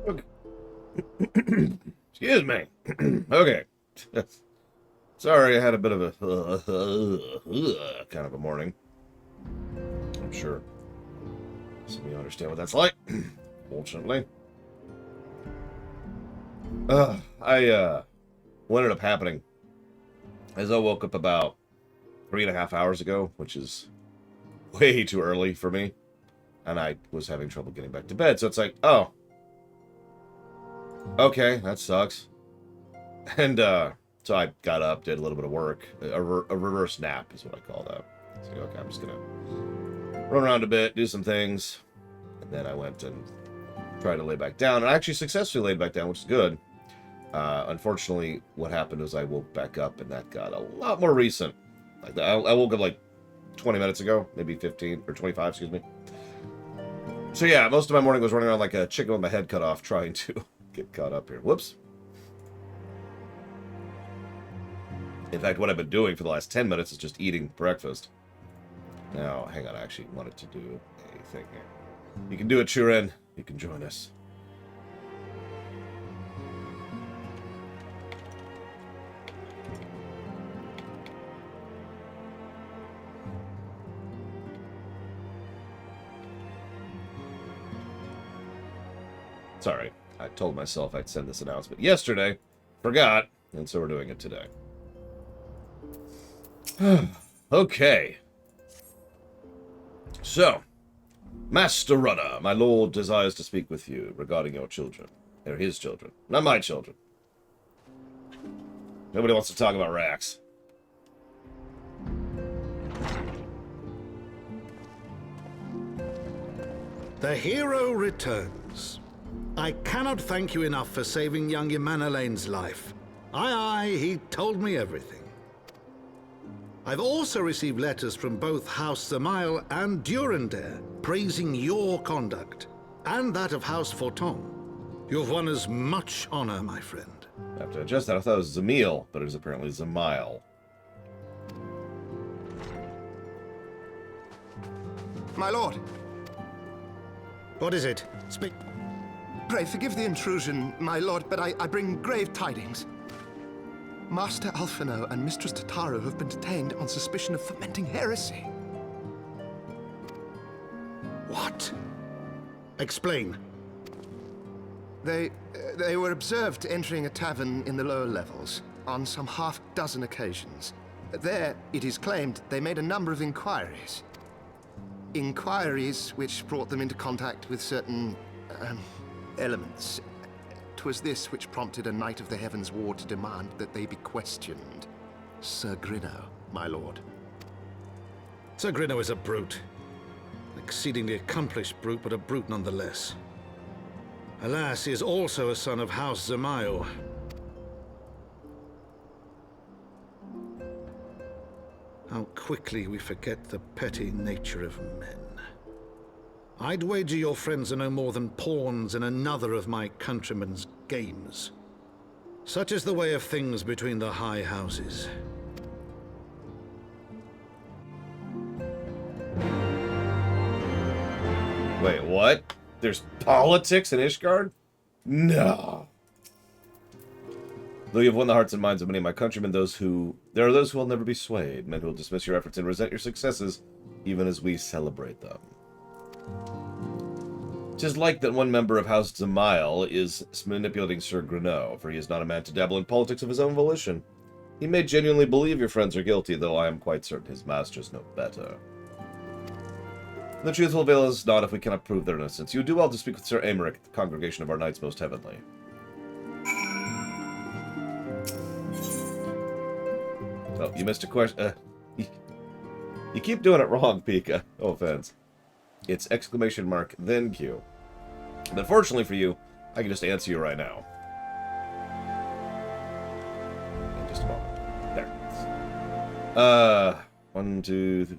Okay. Excuse me. Okay. Sorry, I had a bit of a kind of a morning. I'm sure some of you understand what that's like. Fortunately. What ended up happening is I woke up about 3.5 hours ago, which is way too early for me, and I was having trouble getting back to bed. So it's like, oh, okay, that sucks. And so I got up, did a little bit of work, a reverse nap is what I call that. So okay, I'm just gonna run around a bit, do some things, and then I went and tried to lay back down, and I actually successfully laid back down, which is good. Unfortunately, what happened was I woke back up, and that got a lot more recent. Like I woke up like 20 minutes ago, maybe 15 or 25, excuse me. So yeah, most of my morning was running around like a chicken with my head cut off, trying to get caught up here. Whoops. In fact, what I've been doing for the last 10 minutes is just eating breakfast. Now, hang on, I actually wanted to do a thing here. You can do it, Shuren. You can join us. Sorry, I told myself I'd send this announcement yesterday, forgot, and so we're doing it today. Okay. So, Master Runner, my lord desires to speak with you regarding your children. They're his children, not my children. Nobody wants to talk about Rax. The hero returns. I cannot thank you enough for saving young Imanolane's life. Aye, he told me everything. I've also received letters from both House Zamail and Durandare praising your conduct, and that of House Forton. You've won as much honor, my friend. I have to adjust that. I thought it was Zamil, but it was apparently Zamail. My lord. What is it? Speak. Pray forgive the intrusion, my lord, but I bring grave tidings. Master Alphino and Mistress Tataru have been detained on suspicion of fomenting heresy. What? Explain. They were observed entering a tavern in the lower levels on some half-dozen occasions. There, it is claimed, they made a number of inquiries. Inquiries which brought them into contact with certain elements. 'Twas this which prompted a Knight of the Heavensward to demand that they be questioned. Sir Grinno, my lord. Sir Grinno is a brute. An exceedingly accomplished brute, but a brute nonetheless. Alas, he is also a son of House Zamail. How quickly we forget the petty nature of men. I'd wager your friends are no more than pawns in another of my countrymen's games. Such is the way of things between the high houses. Wait, what? There's politics in Ishgard? No. Though you have won the hearts and minds of many of my countrymen, there are those who will never be swayed, men who will dismiss your efforts and resent your successes, even as we celebrate them. 'Tis like that one member of House Zamail is manipulating Sir Grinno, for he is not a man to dabble in politics of his own volition. He may genuinely believe your friends are guilty, though I am quite certain his masters know better. The truth will avail us not if we cannot prove their innocence. You do well to speak with Sir Aymeric, the congregation of our Knights Most Heavenly. Oh, you missed a question. You keep doing it wrong, Pika. No offense. It's exclamation mark, then Q. But fortunately for you, I can just answer you right now. In just a moment. There. 1, 2,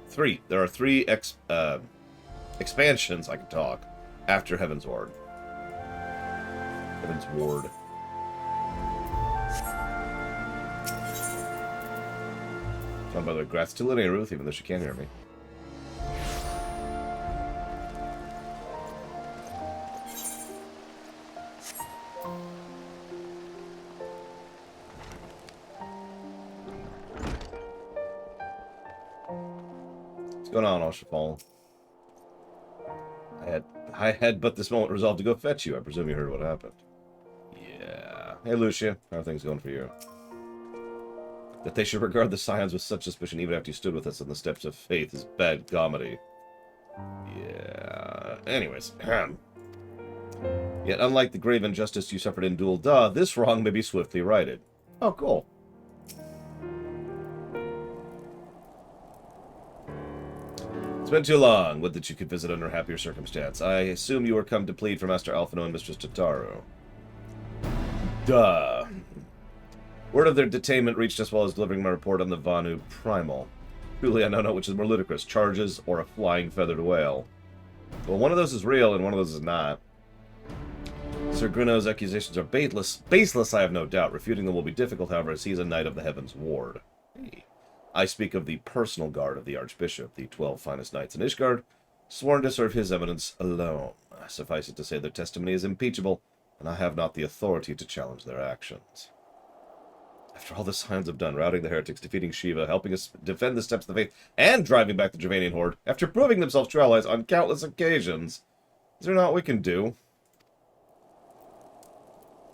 3. There are 3 expansions I can talk after Heavensward. Heavensward. Talking about the grats to Linnea Ruth, even though she can't hear me. What's going on, Archbishop? I had but this moment resolved to go fetch you. I presume you heard what happened. Yeah. Hey, Lucia. How are things going for you? That they should regard the Scions with such suspicion even after you stood with us on the steps of faith is bad comedy. Yeah. Anyways. Yet, unlike the grave injustice you suffered in Duel Da, this wrong may be swiftly righted. Oh, cool. It's been too long. Would that you could visit under happier circumstance. I assume you are come to plead for Master Alphino and Mistress Tataru. Duh. Word of their detainment reached us while I was delivering my report on the Vanu Primal. Truly, I don't know which is more ludicrous, charges or a flying feathered whale. Well, one of those is real and one of those is not. Sir Gruno's accusations are baseless, I have no doubt. Refuting them will be difficult, however, as he is a knight of the Heavensward. Hey. I speak of the personal guard of the Archbishop, the 12 finest knights in Ishgard, sworn to serve his eminence alone. Suffice it to say their testimony is impeachable, and I have not the authority to challenge their actions. After all the Scions have done, routing the heretics, defeating Shiva, helping us defend the steps of the faith, and driving back the Gervanian horde, after proving themselves true allies on countless occasions, is there not we can do?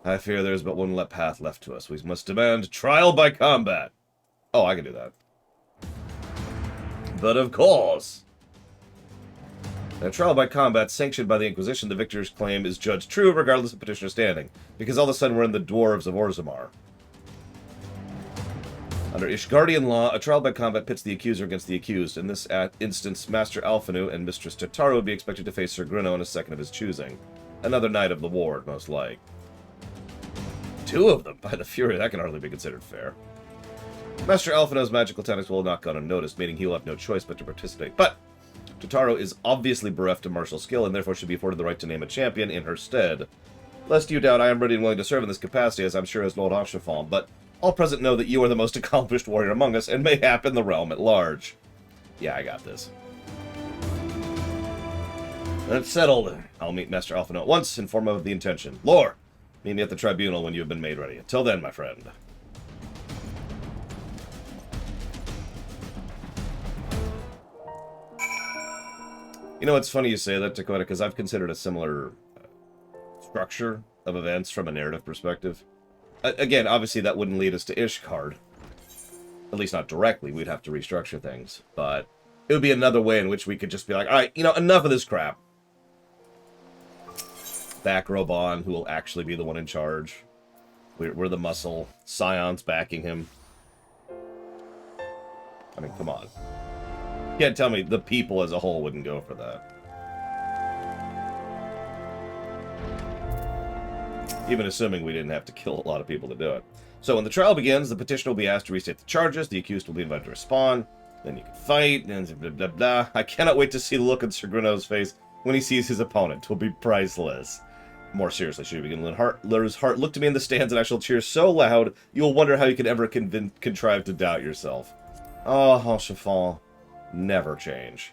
I fear there is but one path left to us. We must demand trial by combat. Oh, I can do that. But of course, a trial by combat sanctioned by the Inquisition, the victor's claim is judged true regardless of petitioner's standing, because all of a sudden we're in the Dwarves of Orzammar. Under Ishgardian law, a trial by combat pits the accuser against the accused. In this instance, Master Alphino and Mistress Tataru would be expected to face Sir Gruno in a second of his choosing. Another knight of the ward, most like. Two of them? By the Fury, that can hardly be considered fair. Master Alphino's magical tactics will not go unnoticed, meaning he will have no choice but to participate. But Tataru is obviously bereft of martial skill, and therefore should be afforded the right to name a champion in her stead. Lest you doubt, I am ready and willing to serve in this capacity, as I'm sure as Lord Archifon, but all present know that you are the most accomplished warrior among us, and mayhap in the realm at large. Yeah, I got this. That's settled. I'll meet Master Alphino at once, inform him of the intention. Lore, meet me at the tribunal when you have been made ready. Until then, my friend. You know, it's funny you say that, Dakota, because I've considered a similar structure of events from a narrative perspective. Again, obviously that wouldn't lead us to Ishgard. At least not directly. We'd have to restructure things. But it would be another way in which we could just be like, alright, you know, enough of this crap. Back Rabbon, who will actually be the one in charge. We're the muscle. Scion's backing him. I mean, come on. You can't tell me the people as a whole wouldn't go for that. Even assuming we didn't have to kill a lot of people to do it. So when the trial begins, the petitioner will be asked to restate the charges, the accused will be invited to respond, then you can fight, and blah, blah, blah. I cannot wait to see the look on Sir Gruno's face when he sees his opponent. It will be priceless. More seriously, should you begin to lose heart, look to me in the stands and I shall cheer so loud, you will wonder how you could ever contrive to doubt yourself. Oh, Archifon, never change.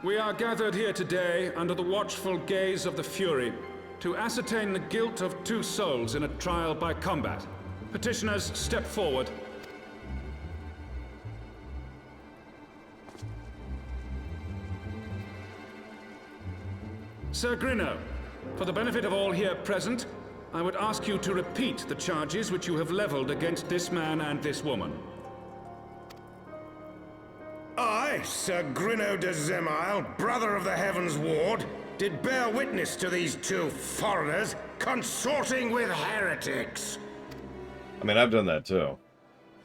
We are gathered here today under the watchful gaze of the Fury to ascertain the guilt of 2 souls in a trial by combat. Petitioners, step forward. Sir Gruno, for the benefit of all here present, I would ask you to repeat the charges which you have leveled against this man and this woman. I, Sir Gruno de Zemile, brother of the Heavensward, did bear witness to these 2 foreigners consorting with heretics. I mean, I've done that too.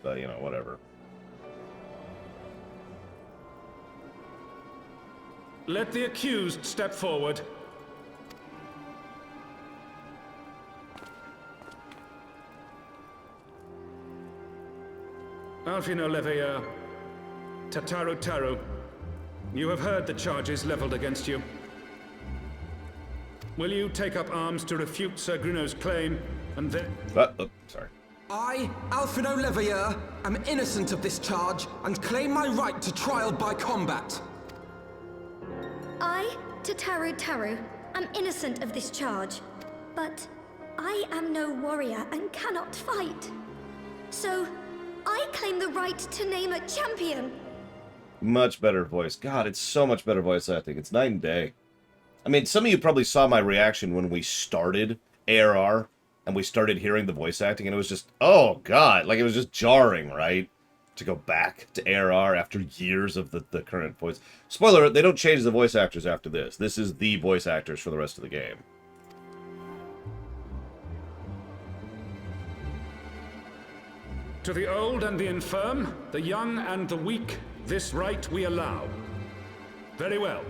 But, you know, whatever. Let the accused step forward. Alphino Leveilleur, Tataru Taru, you have heard the charges leveled against you. Will you take up arms to refute Sir Gruno's claim, and then... Sorry. I, Alphino Leveilleur, am innocent of this charge, and claim my right to trial by combat. I, Tataru, am innocent of this charge, but I am no warrior and cannot fight. So, I claim the right to name a champion. Much better voice. God, it's so much better voice acting. It's night and day. I mean, some of you probably saw my reaction when we started ARR, and we started hearing the voice acting, and it was just, oh god, like it was just jarring, right? To go back to ARR after years of the current voice. Spoiler, they don't change the voice actors after this. This is the voice actors for the rest of the game. To the old and the infirm, the young and the weak, this right we allow. Very well.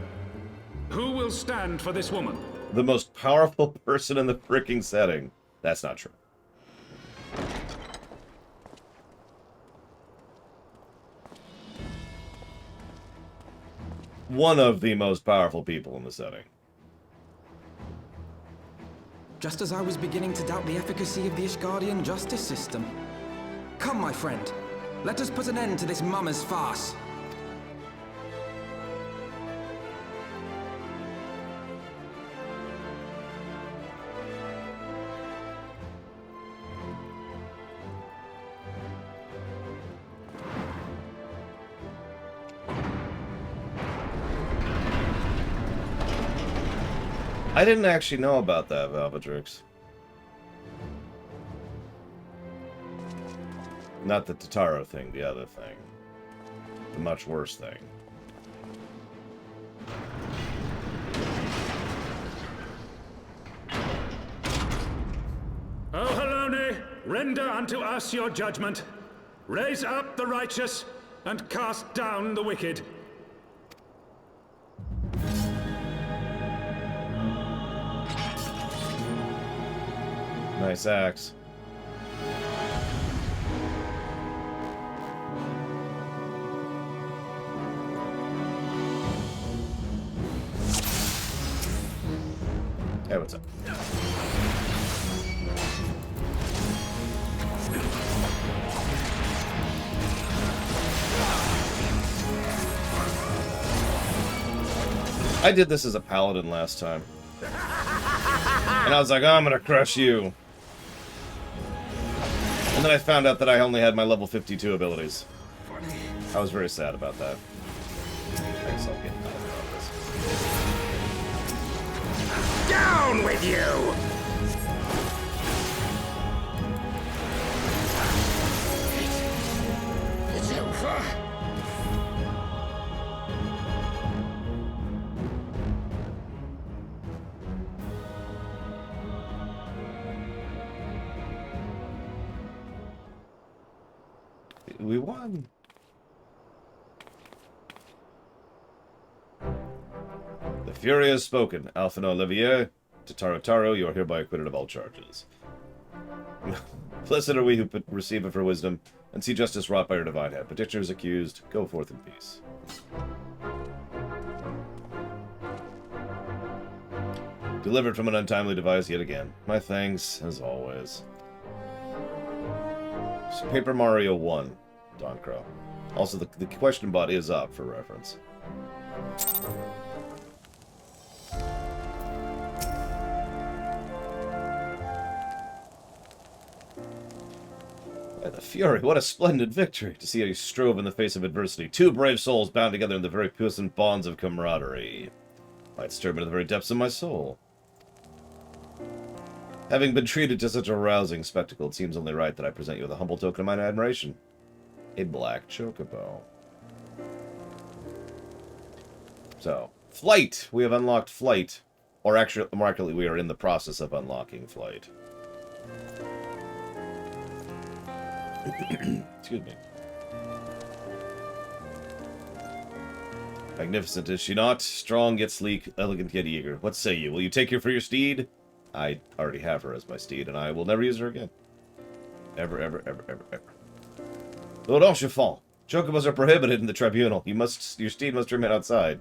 Who will stand for this woman? The most powerful person in the freaking setting. That's not true. One of the most powerful people in the setting. Just as I was beginning to doubt the efficacy of the Ishgardian justice system. Come, my friend. Let us put an end to this mummer's farce. I didn't actually know about that, Valvatrix. Not the Tataru thing, the other thing. The much worse thing. O Halone, render unto us your judgment. Raise up the righteous, and cast down the wicked. Nice axe. Hey, what's up? I did this as a paladin last time. And I was like, oh, I'm gonna crush you. And then I found out that I only had my level 52 abilities. I was very sad about that. I guess I'll get out of this. Down with you! It's over. We won. The Fury has spoken. Alphino Olivier, Tataru, you are hereby acquitted of all charges. Blessed are we who receive it for wisdom, and see justice wrought by your divine hand. Petitioners accused, go forth in peace. Delivered from an untimely device yet again. My thanks, as always. Paper Mario 1, Don Crow. Also, the question bot is up for reference. By the Fury, what a splendid victory! To see how you strove in the face of adversity. Two brave souls bound together in the very puissant bonds of camaraderie. Might stir me to the very depths of my soul. Having been treated to such a rousing spectacle, it seems only right that I present you with a humble token of my admiration. A black chocobo. So, flight! We have unlocked flight. Or actually, more accurately, we are in the process of unlocking flight. Excuse me. Magnificent, is she not? Strong yet sleek, elegant yet eager. What say you? Will you take her for your steed? I already have her as my steed, and I will never use her again. Ever, ever, ever, ever, ever. Lord Enchefant, chocobos are prohibited in the tribunal. Your steed must remain outside.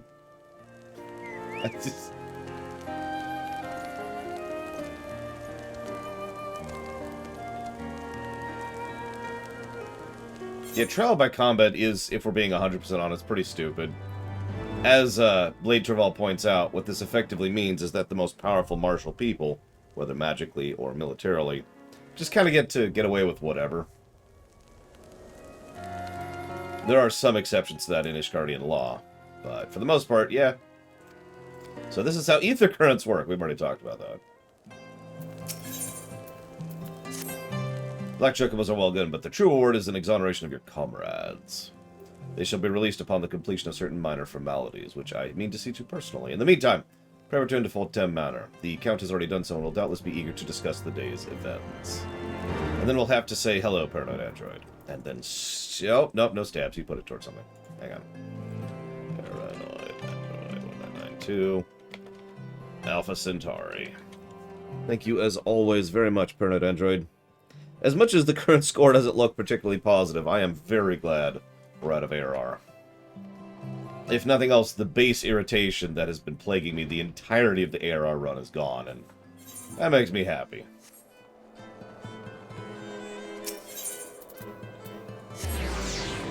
Yeah, trial by combat is, if we're being 100% honest, pretty stupid. As Blade Traval points out, what this effectively means is that the most powerful martial people, whether magically or militarily, just kind of get to get away with whatever. There are some exceptions to that in Ishgardian law, but for the most part, yeah. So this is how ether currents work. We've already talked about that. Black chocobos are well good, but the true reward is an exoneration of your comrades. They shall be released upon the completion of certain minor formalities, which I mean to see to personally. In the meantime, pray return to Foltem Manor. The Count has already done so and will doubtless be eager to discuss the day's events. And then we'll have to say hello, Paranoid Android. And then... Oh, nope, no stabs. He put it towards something. Hang on. Paranoid Android 1992. Alpha Centauri. Thank you, as always, very much, Paranoid Android. As much as the current score doesn't look particularly positive, I am very glad we're out of ARR. If nothing else, the base irritation that has been plaguing me the entirety of the ARR run is gone, and that makes me happy.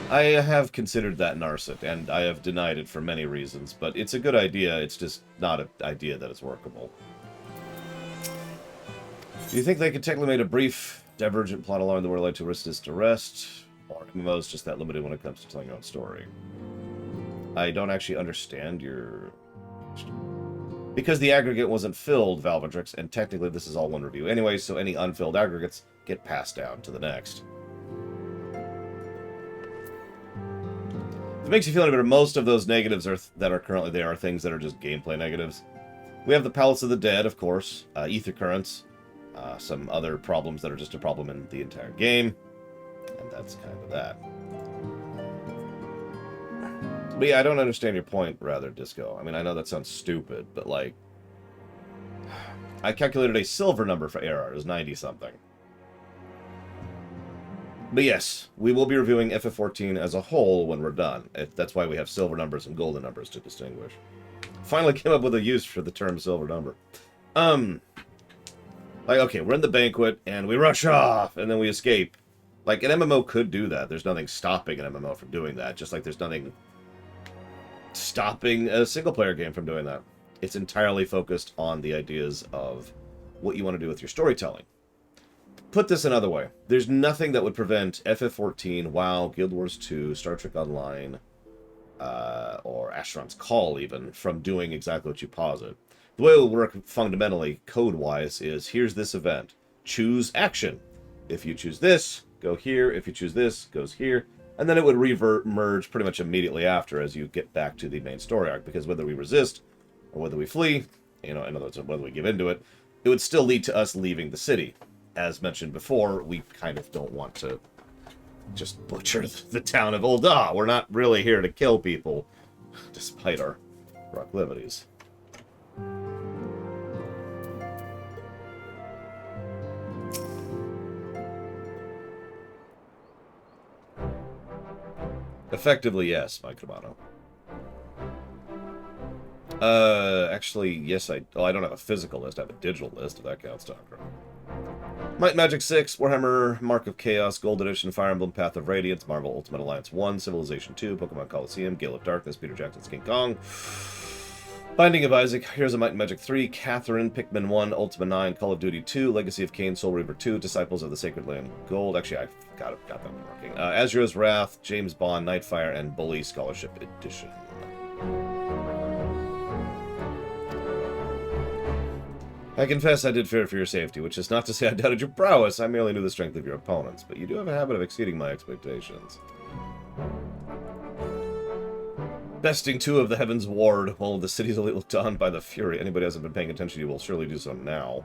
I have considered that Narset, and I have denied it for many reasons, but it's a good idea, it's just not an idea that is workable. Do you think they could technically make a brief, divergent plot along the world like to risk this to rest? Or MMO's just that limited when it comes to telling your own story? I don't actually understand your... Because the aggregate wasn't filled, Valvendrix, and technically this is all one review anyway, so any unfilled aggregates get passed down to the next. If it makes you feel any better, most of those negatives that are currently there are things that are just gameplay negatives. We have the Palace of the Dead, of course, ether currents, some other problems that are just a problem in the entire game, and that's kind of that. But yeah, I don't understand your point, rather, Disco. I mean, I know that sounds stupid, but like... I calculated a silver number for ARR. It was 90-something. But yes, we will be reviewing FF14 as a whole when we're done. That's why we have silver numbers and golden numbers to distinguish. Finally came up with a use for the term silver number. Like, okay, we're in the banquet, and we rush off, and then we escape. Like, an MMO could do that. There's nothing stopping an MMO from doing that, just like there's nothing stopping a single-player game from doing that. It's entirely focused on the ideas of what you want to do with your storytelling. Put this another way. There's nothing that would prevent FF14, WoW, Guild Wars 2, Star Trek Online, or Asheron's Call, even, from doing exactly what you posit. The way it will work fundamentally, code-wise, is here's this event. Choose action. If you choose this, go here. If you choose this, goes here. And then it would merge pretty much immediately after as you get back to the main story arc. Because whether we resist or whether we flee, you know, in other words, whether we give into it, it would still lead to us leaving the city. As mentioned before, we kind of don't want to just butcher the town of Ul'dah. We're not really here to kill people, despite our proclivities. Effectively, yes, Mike Romano. Actually, yes, I don't have a physical list. I have a digital list, if that counts, Doctor. Might Magic 6, Warhammer, Mark of Chaos, Gold Edition, Fire Emblem, Path of Radiance, Marvel Ultimate Alliance 1, Civilization 2, Pokemon Coliseum, Gale of Darkness, Peter Jackson's King Kong, Binding of Isaac, Heroes of Might and Magic 3, Catherine, Pikmin 1, Ultima 9, Call of Duty 2, Legacy of Kain, Soul Reaver 2, Disciples of the Sacred Land Gold. Actually, I got that one working. Azura's Wrath, James Bond, Nightfire, and Bully Scholarship Edition. I confess I did fear for your safety, which is not to say I doubted your prowess. I merely knew the strength of your opponents, but you do have a habit of exceeding my expectations. Besting 2 of the Heavensward, while the city's only looked on by the Fury. Anybody who hasn't been paying attention to you will surely do so now.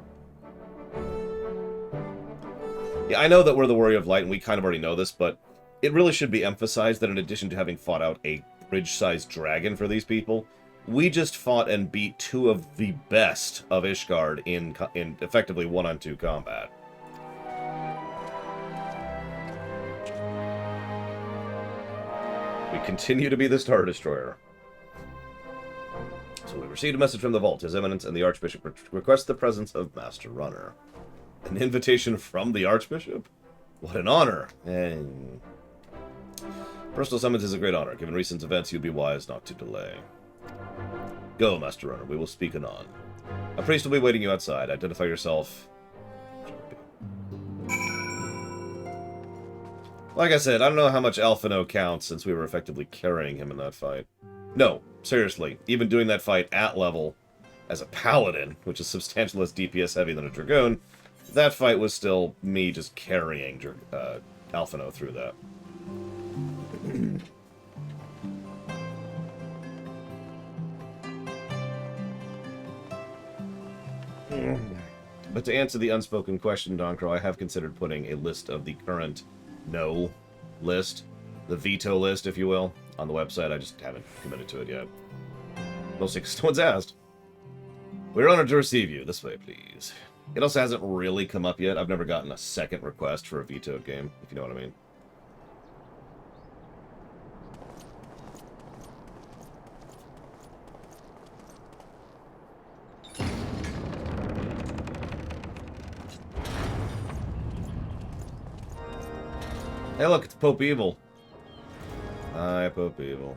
Yeah, I know that we're the Warrior of Light, and we kind of already know this, but it really should be emphasized that in addition to having fought out a bridge-sized dragon for these people, we just fought and beat 2 of the best of Ishgard in effectively 1-on-2 combat. We continue to be the Star Destroyer. So we received a message from the Vault. His Eminence and the Archbishop request the presence of Master Runner. An invitation from the Archbishop? What an honor! And personal summons is a great honor. Given recent events, you'd be wise not to delay. Go, Master Runner. We will speak anon. A priest will be waiting you outside. Identify yourself. Like I said, I don't know how much Alphino counts since we were effectively carrying him in that fight. No, seriously. Even doing that fight at level as a paladin, which is substantially less DPS heavy than a Dragoon, that fight was still me just carrying Alphino through that. But to answer the unspoken question, Doncro, I have considered putting a list of the current no list, the veto list, if you will, on the website. I just haven't committed to it yet. Mostly because no one's asked. We're honored to receive you. This way, please. It also hasn't really come up yet. I've never gotten a second request for a vetoed game, if you know what I mean. Hey, look, it's Pope Evil. Hi, Pope Evil.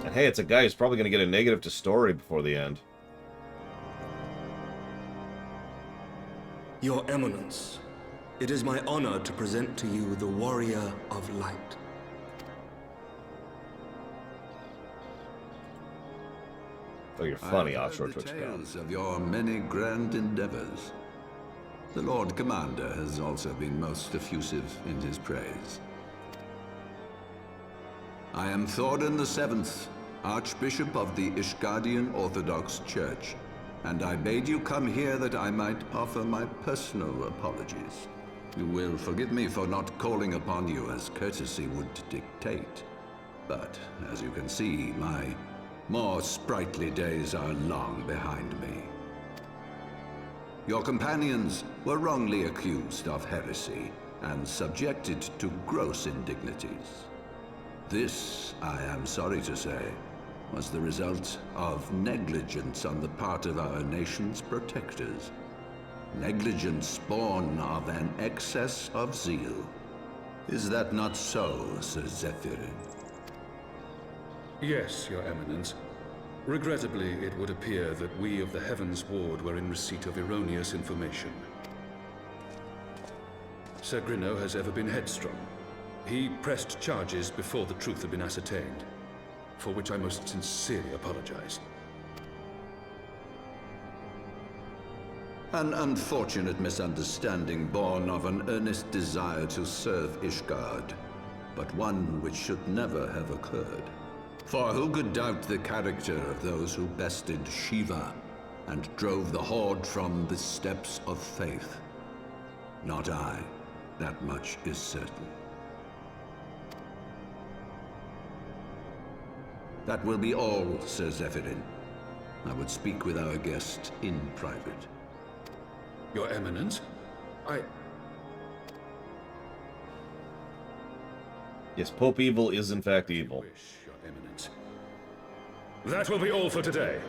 And hey, it's a guy who's probably going to get a negative to story before the end. Your Eminence, it is my honor to present to you the Warrior of Light. Oh, you're funny, offshore Twitch account. Tales of your many grand endeavors. The Lord Commander has also been most effusive in his praise. I am Thorin VII, Archbishop of the Ishgardian Orthodox Church, and I bade you come here that I might offer my personal apologies. You will forgive me for not calling upon you as courtesy would dictate, but as you can see, my more sprightly days are long behind me. Your companions were wrongly accused of heresy and subjected to gross indignities. This, I am sorry to say, was the result of negligence on the part of our nation's protectors. Negligence born of an excess of zeal. Is that not so, Sir Zephyrin? Yes, Your Eminence. Regrettably, it would appear that we of the Heavensward were in receipt of erroneous information. Sir Grinno has ever been headstrong. He pressed charges before the truth had been ascertained, for which I most sincerely apologize. An unfortunate misunderstanding born of an earnest desire to serve Ishgard, but one which should never have occurred. For who could doubt the character of those who bested Shiva and drove the Horde from the steps of faith? Not I. That much is certain. That will be all, Sir Zephyrin. I would speak with our guest in private. Your Eminence, Yes, Pope Evil is in fact evil. wish, Your Eminence. That will be all for today.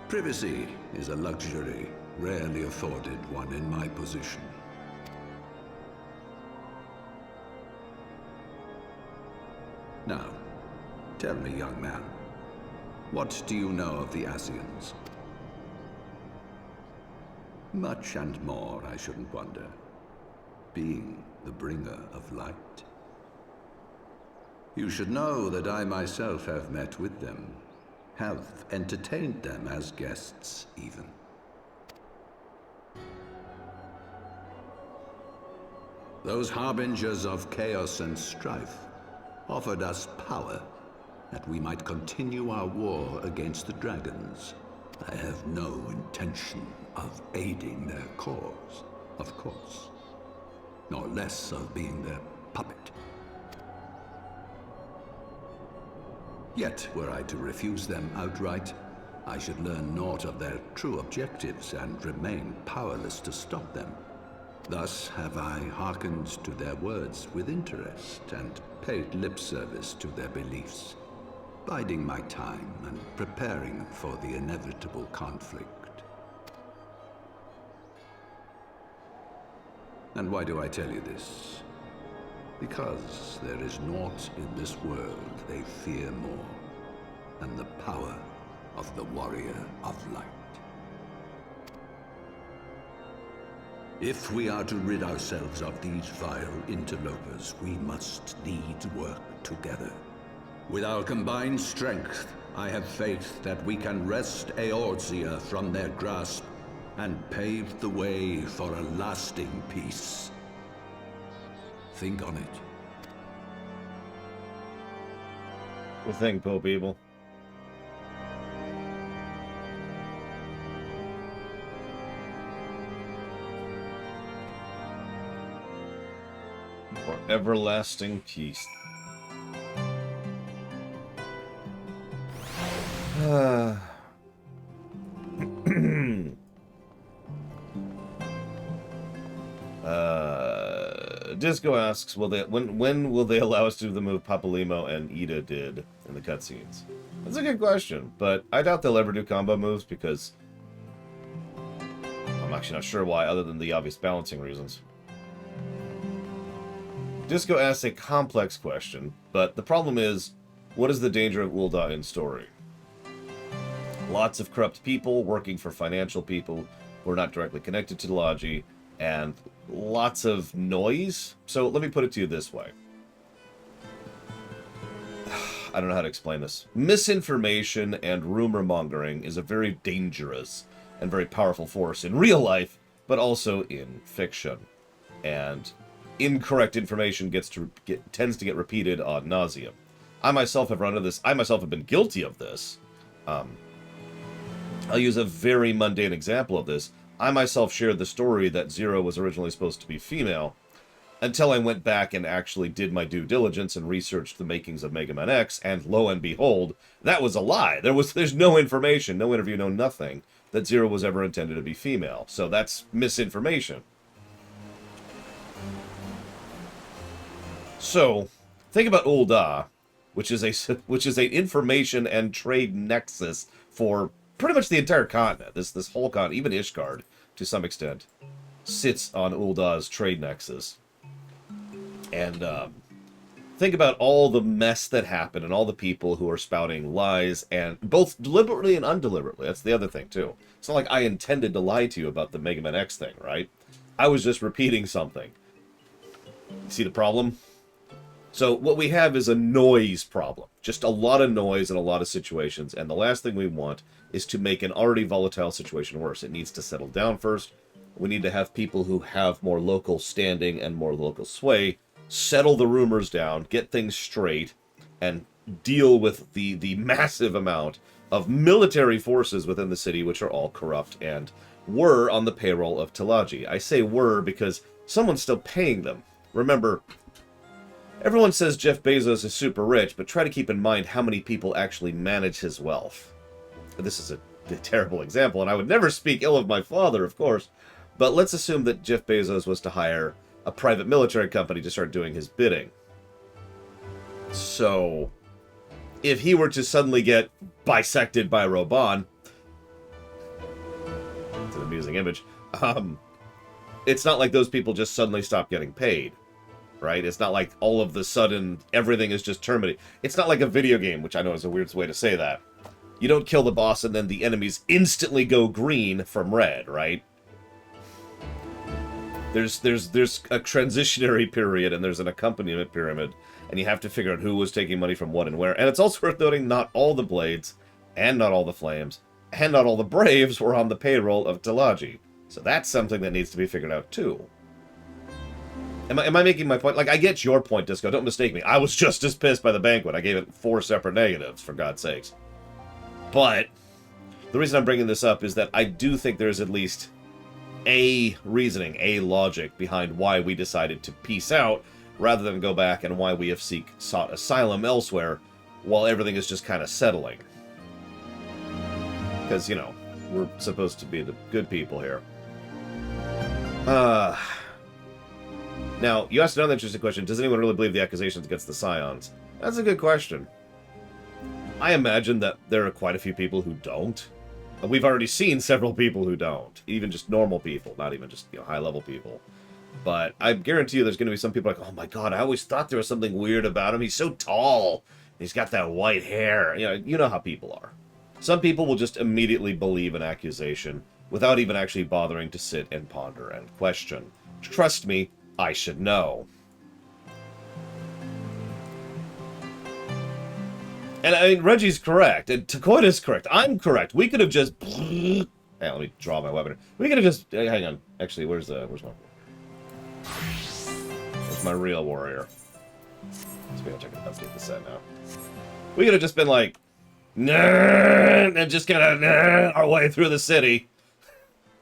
Privacy is a luxury rarely afforded one in my position. Now, tell me, young man, what do you know of the Asians? Much and more, I shouldn't wonder. Being the bringer of light. You should know that I myself have met with them. Have entertained them as guests, even. Those harbingers of chaos and strife offered us power that we might continue our war against the dragons. I have no intention of aiding their cause, of course, nor less of being their puppet. Yet, were I to refuse them outright, I should learn naught of their true objectives and remain powerless to stop them. Thus have I hearkened to their words with interest and paid lip service to their beliefs, biding my time and preparing for the inevitable conflict. And why do I tell you this? Because there is naught in this world they fear more than the power of the Warrior of Light. If we are to rid ourselves of these vile interlopers, we must needs work together. With our combined strength, I have faith that we can wrest Eorzea from their grasp and pave the way for a lasting peace. Think on it. What do you think, Pope Evil? For everlasting peace. Disco asks, when will they allow us to do the move Papalimo and Ida did in the cutscenes? That's a good question, but I doubt they'll ever do combo moves because I'm actually not sure why, other than the obvious balancing reasons. Disco asks a complex question, but the problem is, what is the danger of Ul'dah in story? Lots of corrupt people working for financial people who are not directly connected to the Logi, and lots of noise. So let me put it to you this way. I don't know how to explain this. Misinformation and rumor mongering is a very dangerous and very powerful force in real life, but also in fiction. And incorrect information tends to get repeated ad nauseum. I myself have run into this. I myself have been guilty of this. I'll use a very mundane example of this. I myself shared the story that Zero was originally supposed to be female, until I went back and actually did my due diligence and researched the makings of Mega Man X, and lo and behold, that was a lie. There's no information, no interview, no nothing, that Zero was ever intended to be female. So that's misinformation. So, think about Ul'dah, which is a information and trade nexus for pretty much the entire continent. This whole continent, even Ishgard, to some extent, sits on Ul'dah's trade nexus. And think about all the mess that happened and all the people who are spouting lies, and both deliberately and undeliberately. That's the other thing, too. It's not like I intended to lie to you about the Mega Man X thing, right? I was just repeating something. See the problem? So what we have is a noise problem. Just a lot of noise in a lot of situations, and the last thing we want is to make an already volatile situation worse. It needs to settle down first. We need to have people who have more local standing and more local sway settle the rumors down, get things straight, and deal with the massive amount of military forces within the city, which are all corrupt and were on the payroll of Tillagi. I say were because someone's still paying them. Remember, everyone says Jeff Bezos is super rich, but try to keep in mind how many people actually manage his wealth. This is a terrible example, and I would never speak ill of my father, of course, but let's assume that Jeff Bezos was to hire a private military company to start doing his bidding. So, if he were to suddenly get bisected by Rabbon, it's an amusing image, it's not like those people just suddenly stop getting paid. Right? It's not like all of the sudden everything is just terminated. It's not like a video game, which I know is a weird way to say that. You don't kill the boss and then the enemies instantly go green from red, right? There's a transitionary period and there's an accompaniment pyramid, and you have to figure out who was taking money from what and where. And it's also worth noting not all the blades, and not all the flames, and not all the braves were on the payroll of Tillagi. So that's something that needs to be figured out too. Am I making my point? Like, I get your point, Disco. Don't mistake me. I was just as pissed by the banquet. I gave it 4 separate negatives, for God's sakes. But the reason I'm bringing this up is that I do think there's at least a reasoning, a logic behind why we decided to peace out rather than go back, and why we have sought asylum elsewhere while everything is just kind of settling. Because, you know, we're supposed to be the good people here. Now, you asked another interesting question. Does anyone really believe the accusations against the Scions? That's a good question. I imagine that there are quite a few people who don't. We've already seen several people who don't. Even just normal people, not even just, high-level people. But I guarantee you there's going to be some people like, oh my god, I always thought there was something weird about him. He's so tall. He's got that white hair. You know how people are. Some people will just immediately believe an accusation without even actually bothering to sit and ponder and question. Trust me, I should know. And I mean, Reggie's correct, and Takoida's correct. I'm correct. We could have just... Hang on, let me draw my weapon. We could have just... Hang on. Actually, where's my real warrior? So we gotta check it. Let's get the set now. We could have just been like... and just kind of our way through the city.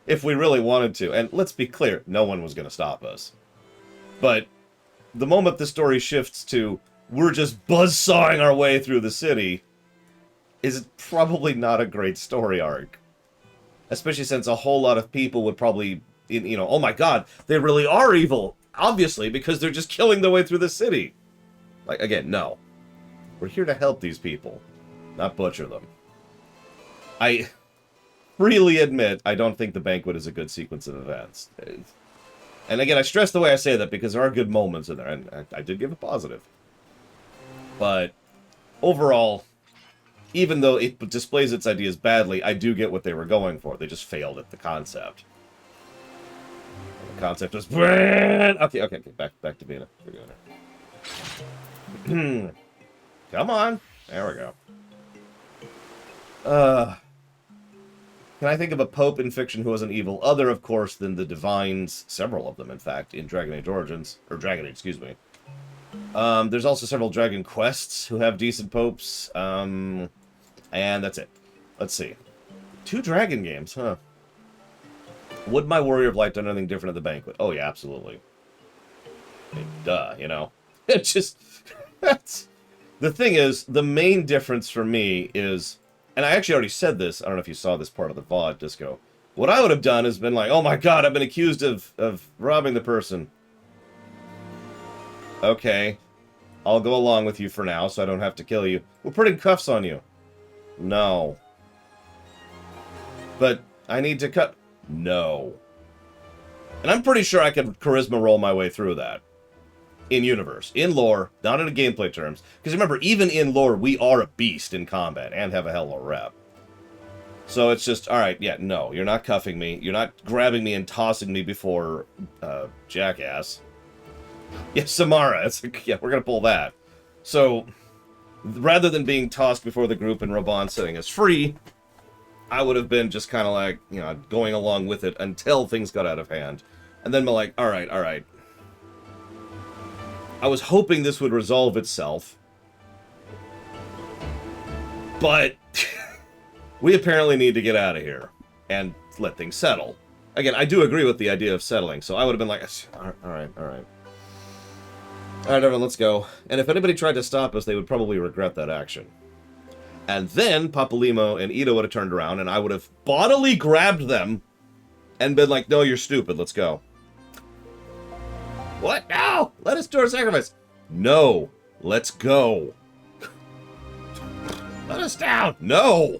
If we really wanted to. And let's be clear, no one was going to stop us. But the moment the story shifts to... we're just buzzsawing our way through the city, is probably not a great story arc. Especially since a whole lot of people would probably, oh my god, they really are evil. Obviously, because they're just killing their way through the city. Like, again, no. We're here to help these people, not butcher them. I freely admit I don't think the banquet is a good sequence of events. And again, I stress the way I say that because there are good moments in there, and I did give a positive. But overall, even though it displays its ideas badly, I do get what they were going for. They just failed at the concept. And the concept was... Okay, back to being a... Come on. There we go. Can I think of a pope in fiction who was an evil other, of course, than the divines? Several of them, in fact, in Dragon Age Origins. Or Dragon Age, excuse me. There's also several Dragon Quests who have decent popes. And that's it. Let's see. 2 Dragon games, huh? Would my Warrior of Light done anything different at the banquet? Oh, yeah, absolutely. I mean, duh, It just... That's... The thing is, the main difference for me is... And I actually already said this. I don't know if you saw this part of the VOD, Disco. What I would have done is been like, oh my god, I've been accused of robbing the person. Okay. I'll go along with you for now, so I don't have to kill you. We're putting cuffs on you. No. But I need to cut... No. And I'm pretty sure I could charisma roll my way through that. In universe. In lore, not in gameplay terms. Because remember, even in lore, we are a beast in combat and have a hell of a rep. So it's just, alright, yeah, no, you're not cuffing me. You're not grabbing me and tossing me before Jackass. Yeah, Samara. It's like, yeah, we're going to pull that. So, rather than being tossed before the group and Rabbon setting us free, I would have been just kind of like, going along with it until things got out of hand. And then be like, alright. I was hoping this would resolve itself. But we apparently need to get out of here and let things settle. Again, I do agree with the idea of settling, so I would have been like, alright. Alright, everyone, let's go. And if anybody tried to stop us, they would probably regret that action. And then Papalymo and Ito would have turned around, and I would have bodily grabbed them and been like, no, you're stupid, let's go. What? No! Let us do our sacrifice. No. Let's go. Let us down. No!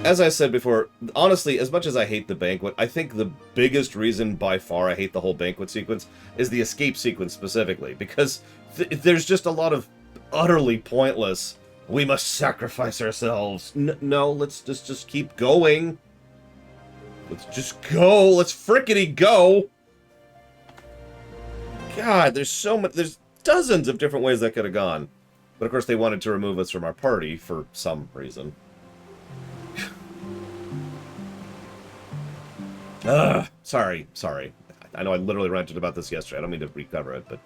As I said before, honestly, as much as I hate the banquet, I think the biggest reason by far I hate the whole banquet sequence is the escape sequence specifically, because there's just a lot of utterly pointless, we must sacrifice ourselves. No, let's just keep going. Let's just go. Let's frickety go. God, there's dozens of different ways that could have gone. But of course they wanted to remove us from our party for some reason. Sorry. I know I literally ranted about this yesterday. I don't mean to recover it, but...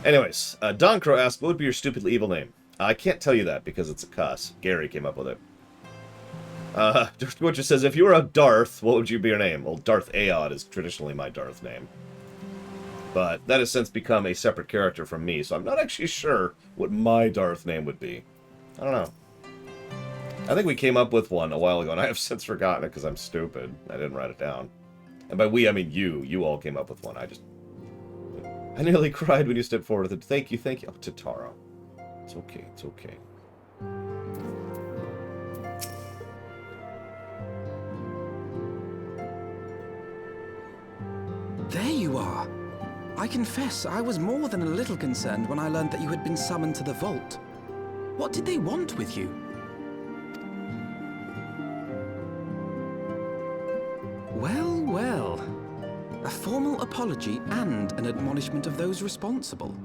Anyways, Don Crow asked, what would be your stupidly evil name? I can't tell you that because it's a cuss. Gary came up with it. Twitcher says, if you were a Darth, what would you be your name? Well, Darth Aod is traditionally my Darth name. But that has since become a separate character from me, so I'm not actually sure what my Darth name would be. I don't know. I think we came up with one a while ago, and I have since forgotten it because I'm stupid. I didn't write it down. And by we, I mean you. You all came up with one. I nearly cried when you stepped forward with it. Thank you. Oh, Tataro. It's okay. It's okay. There you are. I confess, I was more than a little concerned when I learned that you had been summoned to the vault. What did they want with you? Well, well. A formal apology and an admonishment of those responsible.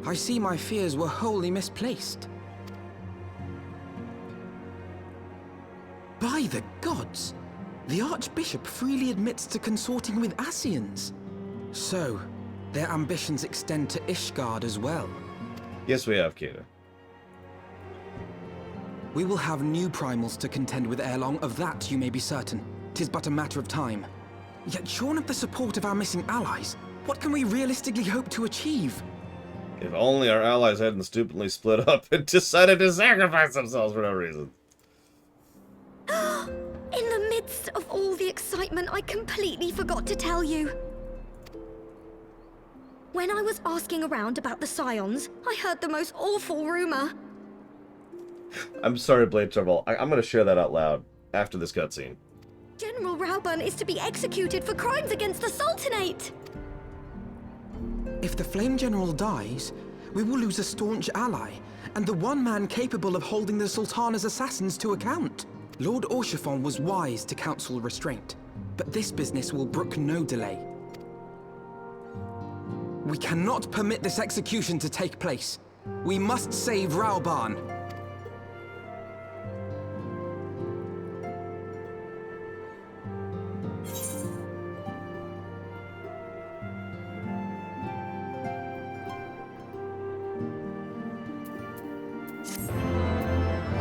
I see my fears were wholly misplaced. By the gods! The Archbishop freely admits to consorting with Ascians. So, their ambitions extend to Ishgard as well. Yes, we have, Kata. We will have new primals to contend with ere long, of that you may be certain. 'Tis but a matter of time. Yet shorn of the support of our missing allies, what can we realistically hope to achieve? If only our allies hadn't stupidly split up and decided to sacrifice themselves for no reason. In the midst of all the excitement, I completely forgot to tell you. When I was asking around about the Scions, I heard the most awful rumor. I'm sorry, Blade Trouble. I'm going to share that out loud after this cutscene. General Rabbon is to be executed for crimes against the Sultanate! If the Flame General dies, we will lose a staunch ally, and the one man capable of holding the Sultana'S assassins to account. Lord Orchiphon was wise to counsel restraint, but this business will brook no delay. We cannot permit this execution to take place. We must save Rabbon.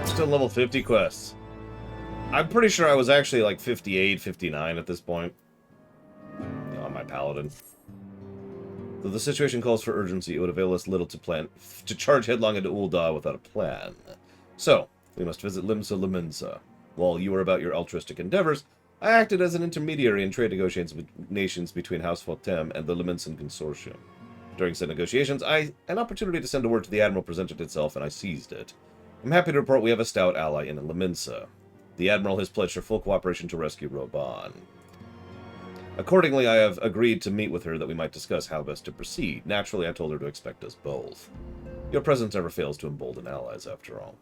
Still level 50 quests. I'm pretty sure I was actually like 58, 59 at this point. You know, on my paladin. Though the situation calls for urgency, it would avail us little to charge headlong into Ul'dah without a plan. So, we must visit Limsa Limensa. While you were about your altruistic endeavors, I acted as an intermediary in trade negotiations between House Fotem and the Limensan Consortium. During said negotiations, an opportunity to send a word to the Admiral presented itself, and I seized it. I'm happy to report we have a stout ally in Limensa. The Admiral has pledged her full cooperation to rescue Rabbon. Accordingly, I have agreed to meet with her that we might discuss how best to proceed. Naturally, I told her to expect us both. Your presence never fails to embolden allies, after all.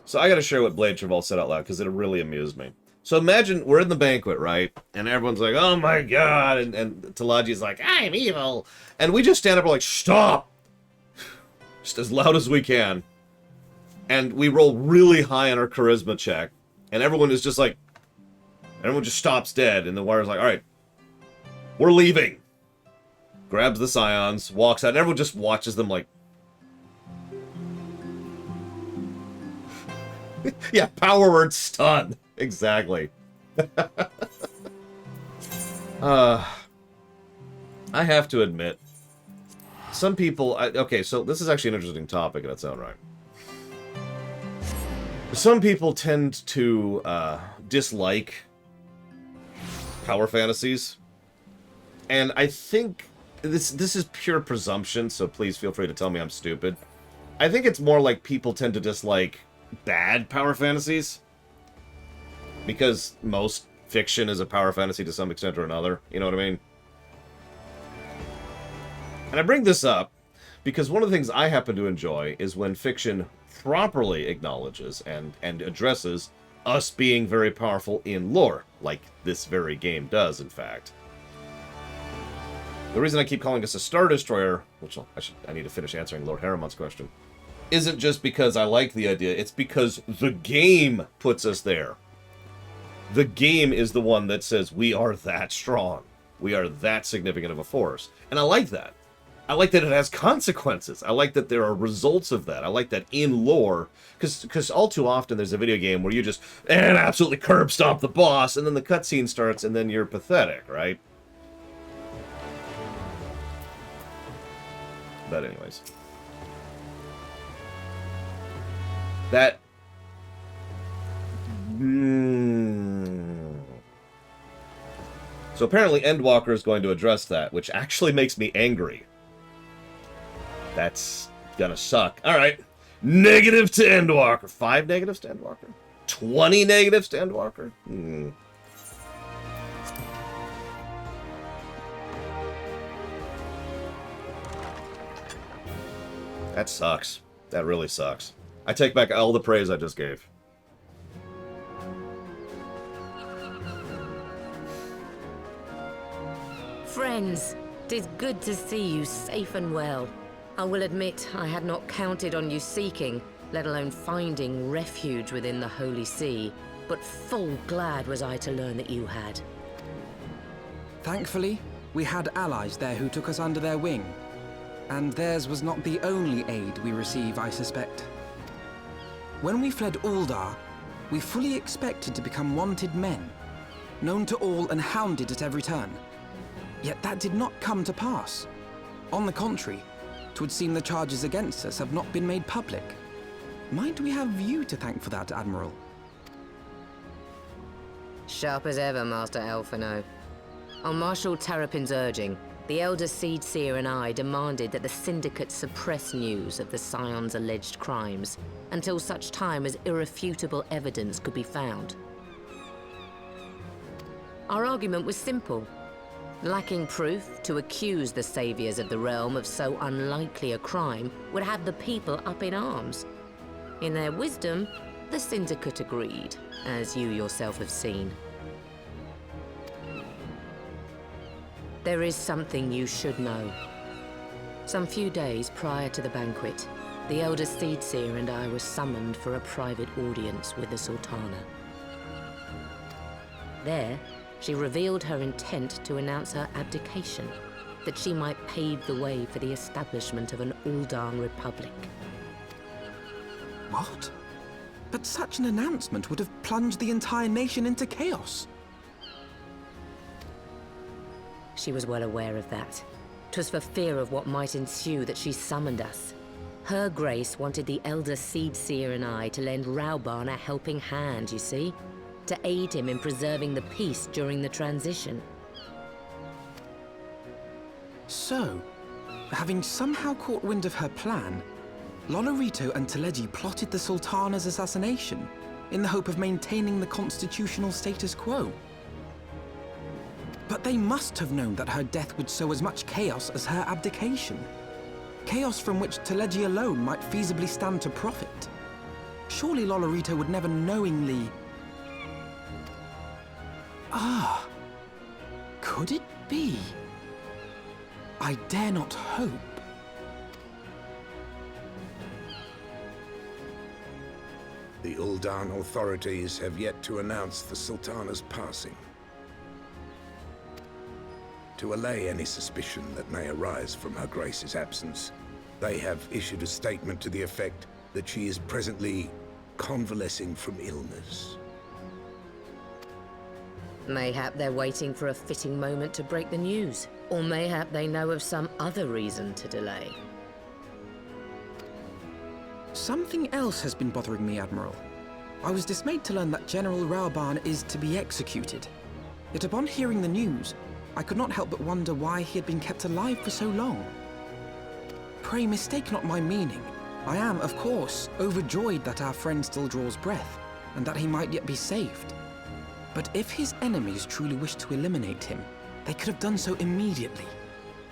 So I gotta share what Blade Travel said out loud, because it really amused me. So imagine we're in the banquet, right? And everyone's like, oh my god, and Talaji's like, I'm evil. And we just stand up and we're like, stop! Just as loud as we can. And we roll really high on our charisma check. And everyone is just like, everyone just stops dead. And the warrior's like, alright, we're leaving. Grabs the Scions, walks out, and everyone just watches them like... yeah, power word stun. Exactly. I have to admit, some people... okay, so this is actually an interesting topic in its own right. Some people tend to dislike power fantasies. And I think... This is pure presumption, so please feel free to tell me I'm stupid. I think it's more like people tend to dislike bad power fantasies. Because most fiction is a power fantasy to some extent or another. You know what I mean? And I bring this up because one of the things I happen to enjoy is when fiction properly acknowledges and addresses us being very powerful in lore, like this very game does, in fact. The reason I keep calling us a Star Destroyer, which I need to finish answering Lord Haramon's question, isn't just because I like the idea, it's because the game puts us there. The game is the one that says we are that strong. We are that significant of a force. And I like that. I like that it has consequences. I like that there are results of that. I like that in lore. Because all too often there's a video game where you just absolutely curb stomp the boss, and then the cutscene starts, and then you're pathetic, right? But anyways. That... So apparently Endwalker is going to address that, which actually makes me angry. That's gonna suck. Alright. Negative to Endwalker. 5 negatives to Endwalker? 20 negatives to Endwalker? That sucks. That really sucks. I take back all the praise I just gave. Friends, 'tis good to see you safe and well. I will admit I had not counted on you seeking, let alone finding refuge within the Holy See, but full glad was I to learn that you had. Thankfully, we had allies there who took us under their wing. And theirs was not the only aid we receive, I suspect. When we fled Uldar, we fully expected to become wanted men, known to all and hounded at every turn. Yet that did not come to pass. On the contrary, 'twould seem the charges against us have not been made public. Might we have you to thank for that, Admiral? Sharp as ever, Master Alphino. On Marshal Terrapin's urging, the Elder Seedseer and I demanded that the Syndicate suppress news of the Scion's alleged crimes until such time as irrefutable evidence could be found. Our argument was simple. Lacking proof, to accuse the saviors of the realm of so unlikely a crime would have the people up in arms. In their wisdom, the Syndicate agreed, as you yourself have seen. There is something you should know. Some few days prior to the banquet, the Elder Seedseer and I were summoned for a private audience with the Sultana. There, she revealed her intent to announce her abdication, that she might pave the way for the establishment of an Uldan Republic. What? But such an announcement would have plunged the entire nation into chaos. She was well aware of that. 'Twas for fear of what might ensue that she summoned us. Her Grace wanted the Elder Seedseer and I to lend Rabbon a helping hand, you see? To aid him in preserving the peace during the transition. So, having somehow caught wind of her plan, Lolorito and Teleji plotted the Sultana'S assassination in the hope of maintaining the constitutional status quo. But they must have known that her death would sow as much chaos as her abdication. Chaos from which Teleji alone might feasibly stand to profit. Surely Lolorito would never knowingly... Ah, could it be? I dare not hope. The Uldan authorities have yet to announce the Sultana's passing. To allay any suspicion that may arise from Her Grace's absence, they have issued a statement to the effect that she is presently convalescing from illness. Mayhap they're waiting for a fitting moment to break the news. Or mayhap they know of some other reason to delay. Something else has been bothering me, Admiral. I was dismayed to learn that General Rabbon is to be executed. Yet upon hearing the news, I could not help but wonder why he had been kept alive for so long. Pray mistake not my meaning. I am, of course, overjoyed that our friend still draws breath, and that he might yet be saved. But if his enemies truly wished to eliminate him, they could have done so immediately.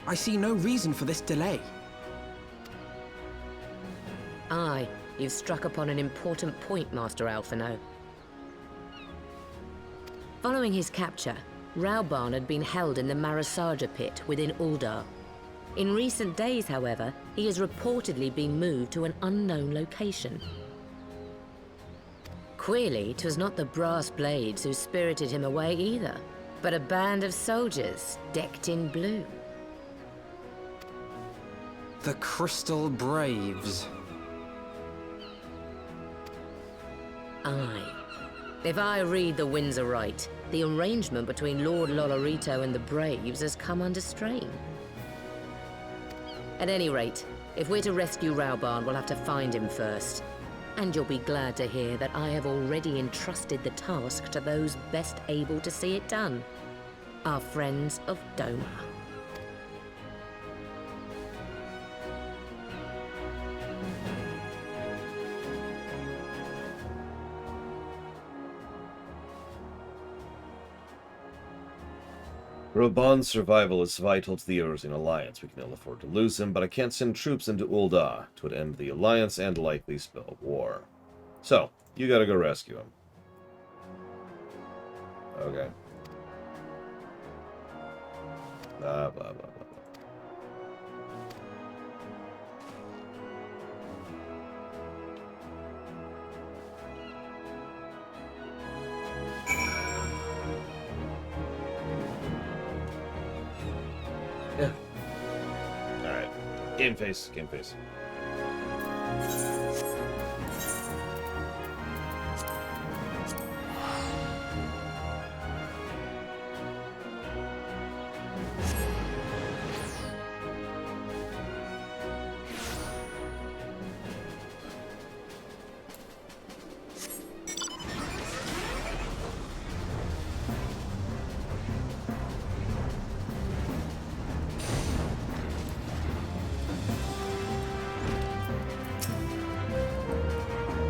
I see no reason for this delay. Aye, you've struck upon an important point, Master Alphino. Following his capture, Rabbon had been held in the Marasaja pit within Uldar. In recent days, however, he has reportedly been moved to an unknown location. Queerly, 'twas not the brass blades who spirited him away either, but a band of soldiers decked in blue. The Crystal Braves. Aye. If I read the winds aright, the arrangement between Lord Lolorito and the Braves has come under strain. At any rate, if we're to rescue Rabbon, we'll have to find him first. And you'll be glad to hear that I have already entrusted the task to those best able to see it done. Our friends of Doma. Rabbon's survival is vital to the Eorzean Alliance. We can ill afford to lose him, but I can't send troops into Ul'dah. It would end the Alliance and likely spell war. So, you gotta go rescue him. Okay. Blah, blah, blah, blah. Yeah. Alright. Game face, game face.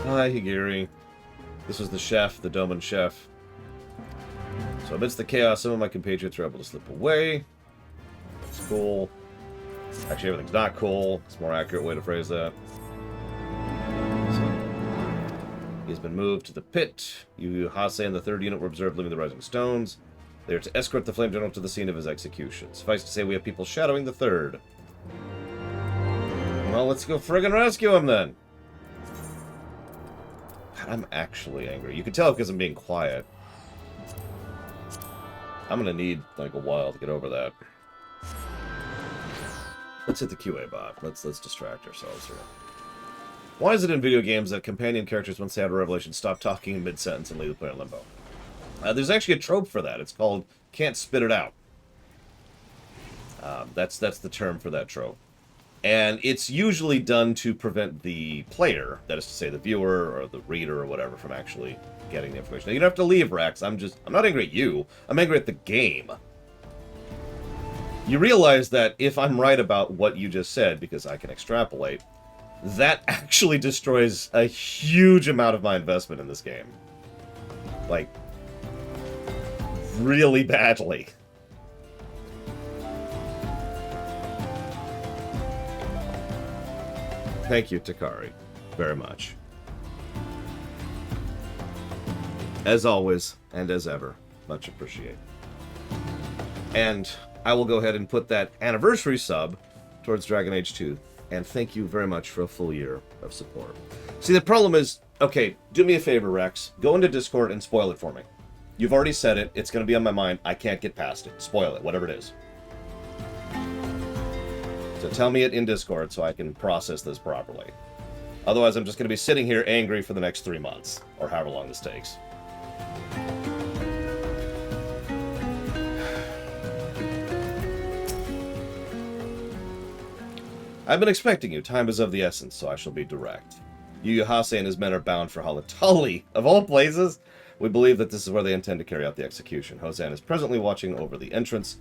Hi, Higiri. This was the chef, the Doman chef. So amidst the chaos, some of my compatriots were able to slip away. That's cool. Actually, everything's not cool. It's a more accurate way to phrase that. So, he's been moved to the pit. You, Hase, and the 3rd unit were observed leaving the Rising Stones. They are to escort the Flame General to the scene of his execution. Suffice to say, we have people shadowing the 3rd. Well, let's go friggin' rescue him, then. I'm actually angry. You can tell because I'm being quiet. I'm gonna need, like, a while to get over that. Let's hit the QA bot. Let's distract ourselves here. Why is it in video games that companion characters, once they have a revelation, stop talking in mid-sentence and leave the player in limbo? There's actually a trope for that. It's called can't spit it out. That's the term for that trope. And it's usually done to prevent the player, that is to say the viewer or the reader or whatever, from actually getting the information. Now, you don't have to leave, Rex. I'm not angry at you. I'm angry at the game. You realize that if I'm right about what you just said, because I can extrapolate, that actually destroys a huge amount of my investment in this game. Like, really badly. Thank you, Takari, very much. As always, and as ever, much appreciated. And I will go ahead and put that anniversary sub towards Dragon Age 2, and thank you very much for a full year of support. See, the problem is, okay, do me a favor, Rex. Go into Discord and spoil it for me. You've already said it. It's going to be on my mind. I can't get past it. Spoil it, whatever it is. So tell me it in Discord so I can process this properly. Otherwise, I'm just going to be sitting here angry for the next 3 months, or however long this takes. I've been expecting you. Time is of the essence, so I shall be direct. Yu Hase and his men are bound for Halatali. Of all places, we believe that this is where they intend to carry out the execution. Hosan is presently watching over the entrance.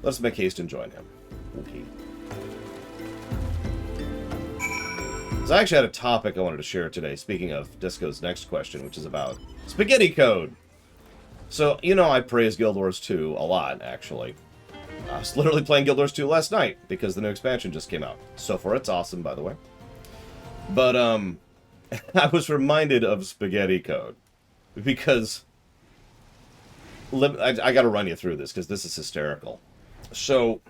Let us make haste and join him. Okay. So I actually had a topic I wanted to share today, speaking of Disco's next question, which is about spaghetti code. So, you know, I praise Guild Wars 2 a lot, actually. I was literally playing Guild Wars 2 last night, because the new expansion just came out. So far, it's awesome, by the way. But, I was reminded of spaghetti code. Because, I gotta run you through this, because this is hysterical. So,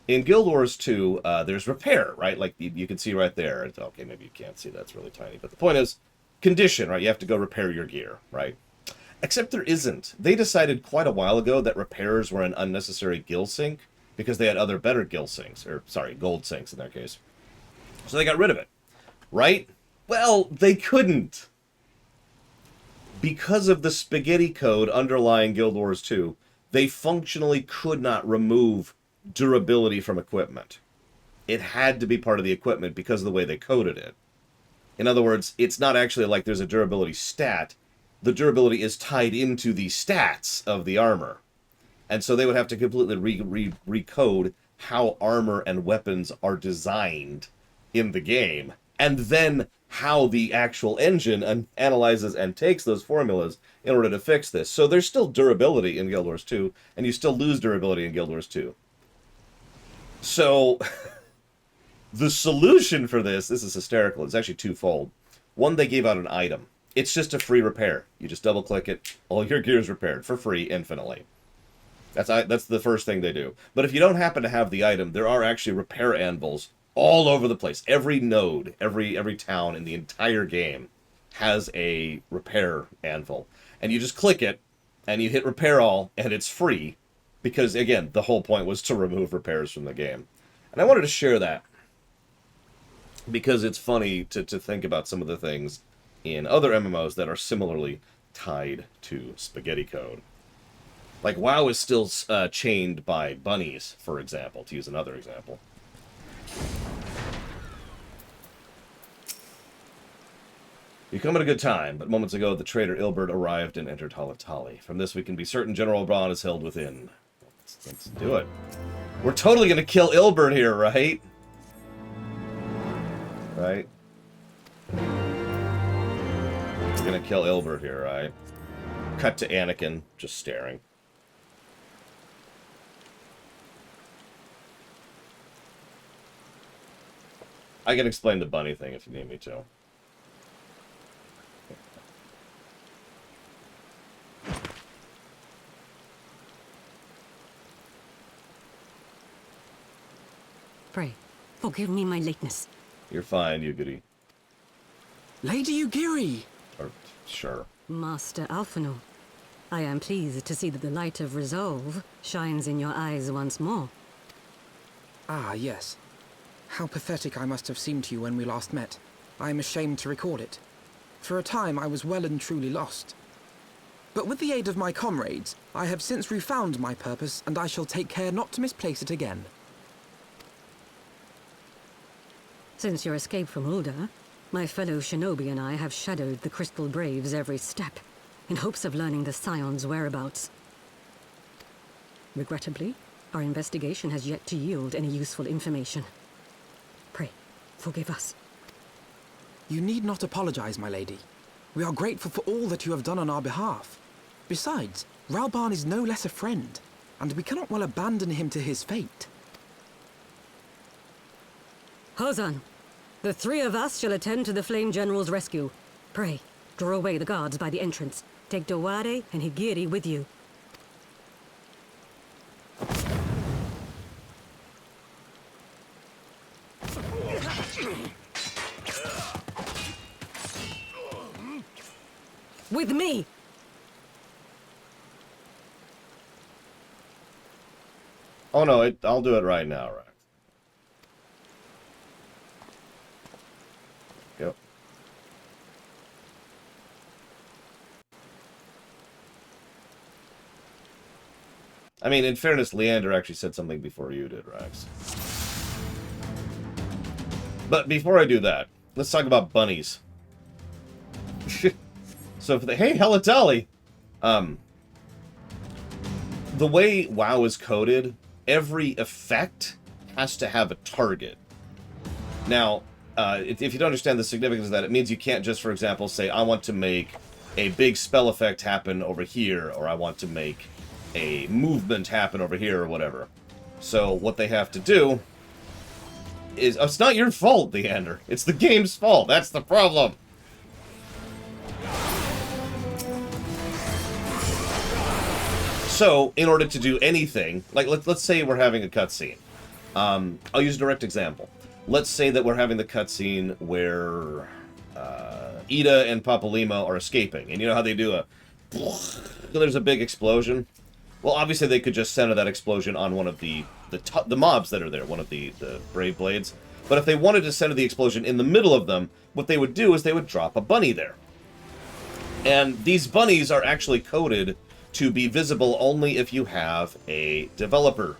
in Guild Wars 2, there's repair, right? Like, you can see right there. Okay, maybe you can't see. That's really tiny. But the point is, condition, right? You have to go repair your gear, right? Except there isn't. They decided quite a while ago that repairs were an unnecessary gill sink because they had other better gill sinks. Or, sorry, gold sinks in their case. So they got rid of it, right? Well, they couldn't. Because of the spaghetti code underlying Guild Wars 2, they functionally could not remove durability from equipment. It had to be part of the equipment because of the way they coded it. In other words, it's not actually like there's a durability stat. The durability is tied into the stats of the armor. And so they would have to completely recode how armor and weapons are designed in the game. And then how the actual engine analyzes and takes those formulas in order to fix this. So there's still durability in Guild Wars 2, and you still lose durability in Guild Wars 2. So the solution for this is hysterical. It's actually twofold. One, they gave out an item. It's just a free repair. You just double-click it. All your gear is repaired for free infinitely. That's the first thing they do. But if you don't happen to have the item, there are actually repair anvils all over the place. Every node, every town in the entire game has a repair anvil. And you just click it, and you hit repair all, and it's free. Because, again, the whole point was to remove repairs from the game. And I wanted to share that. Because it's funny to think about some of the things in other MMOs that are similarly tied to spaghetti code. Like, WoW is still chained by bunnies, for example, to use another example. You come at a good time, but moments ago the traitor Ilbert arrived and entered Halatali. From this we can be certain General Rabbon is held within. Let's do it. We're totally gonna kill Ilbert here, right? Right? We're gonna kill Ilbert here, right? Cut to Anakin, just staring. I can explain the bunny thing if you need me to. Pray, forgive me my lateness. You're fine, Yugiri. Lady Yugiri! Or, sure. Master Alphino, I am pleased to see that the light of resolve shines in your eyes once more. Ah, yes. How pathetic I must have seemed to you when we last met. I am ashamed to recall it. For a time I was well and truly lost. But with the aid of my comrades, I have since refound my purpose, and I shall take care not to misplace it again. Since your escape from Ulda, my fellow shinobi and I have shadowed the Crystal Braves every step, in hopes of learning the Scion's whereabouts. Regrettably, our investigation has yet to yield any useful information. Pray, forgive us. You need not apologize, my lady. We are grateful for all that you have done on our behalf. Besides, Rabbon is no less a friend, and we cannot well abandon him to his fate. Hozan, the three of us shall attend to the Flame General's rescue. Pray, draw away the guards by the entrance. Take Dowade and Higiri with you. With me! Oh no, I'll do it right now, right? Yep. I mean, in fairness, Leander actually said something before you did, Rax. But before I do that, let's talk about bunnies. So, hey, Halatali! The way WoW is coded, every effect has to have a target. Now, if you don't understand the significance of that, it means you can't just, for example, say, I want to make a big spell effect happen over here, or I want to make a movement happen over here, or whatever. So, what they have to do is... Oh, it's not your fault, Leander. It's the game's fault. That's the problem. So, in order to do anything, like let's say we're having a cutscene. I'll use a direct example. Let's say that we're having the cutscene where Ida and Papalima are escaping, and you know how they do a... There's a big explosion. Well, obviously they could just center that explosion on one of the mobs that are there, one of the Brave Blades. But if they wanted to center the explosion in the middle of them, what they would do is they would drop a bunny there. And these bunnies are actually coded to be visible only if you have a developer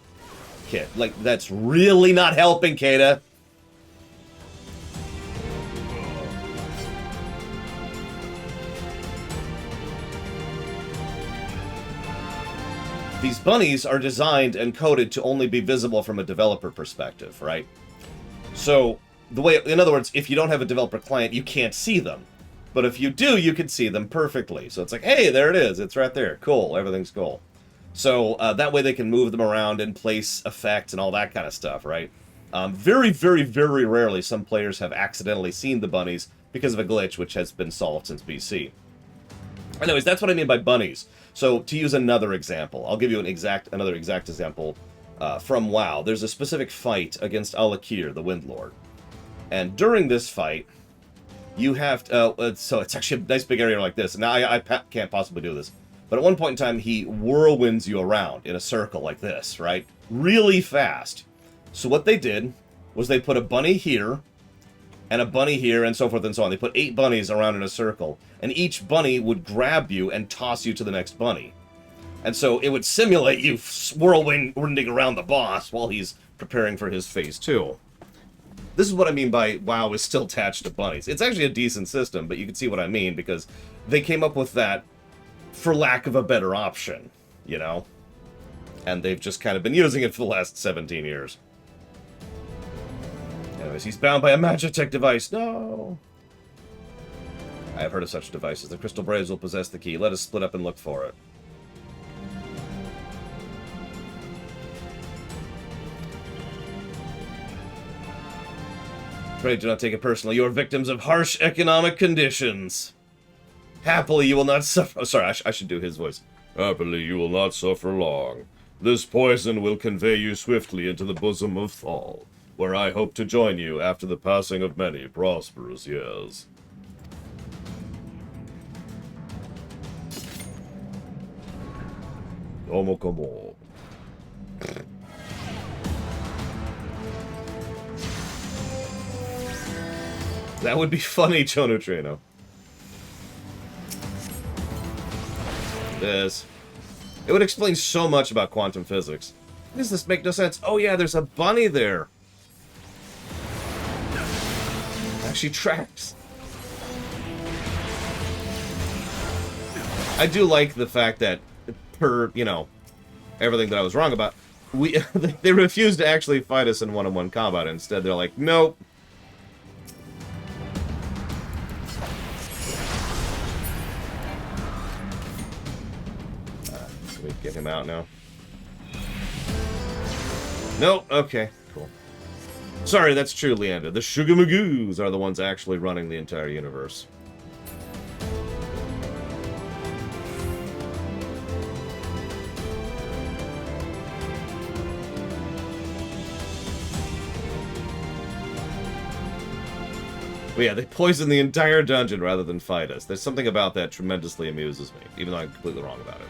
kit. Like, that's really not helping, Kata. these bunnies are designed and coded to only be visible from a developer perspective, right? So, in other words, if you don't have a developer client, you can't see them. But if you do, you can see them perfectly. So it's like, hey, there it is. It's right there. Cool. Everything's cool. So that way they can move them around and place effects and all that kind of stuff, right? Very, very, very rarely some players have accidentally seen the bunnies because of a glitch which has been solved since BC. Anyways, that's what I mean by bunnies. So to use another example, I'll give you another exact example from WoW. There's a specific fight against Alakir, the Windlord. And during this fight, you have to, so it's actually a nice big area like this. Now, I can't possibly do this. But at one point in time, he whirlwinds you around in a circle like this, right? Really fast. So what they did was they put a bunny here, and a bunny here, and so forth and so on. They put 8 bunnies around in a circle, and each bunny would grab you and toss you to the next bunny. And so it would simulate you whirlwinding around the boss while he's preparing for his phase 2. This is what I mean by WoW is still attached to bunnies. It's actually a decent system, but you can see what I mean, because they came up with that for lack of a better option, you know? And they've just kind of been using it for the last 17 years. Anyways, he's bound by a Magitech device. No! I have heard of such devices. The Crystal Braves will possess the key. Let us split up and look for it. Pray do not take it personally. You are victims of harsh economic conditions. Happily, you will not suffer... Oh, sorry, I should do his voice. Happily, you will not suffer long. This poison will convey you swiftly into the bosom of Thal, where I hope to join you after the passing of many prosperous years. Como. That would be funny, Chonutrino. This. It would explain so much about quantum physics. Does this make no sense? Oh yeah, there's a bunny there. Actually tracks. I do like the fact that, per, you know, everything that I was wrong about, they refused to actually fight us in one-on-one combat. Instead, they're like, nope. Can we get him out now? Nope. Okay, cool. Sorry, that's true, Leander. The Sugamagoos are the ones actually running the entire universe. But yeah, they poison the entire dungeon rather than fight us. There's something about that tremendously amuses me, even though I'm completely wrong about it.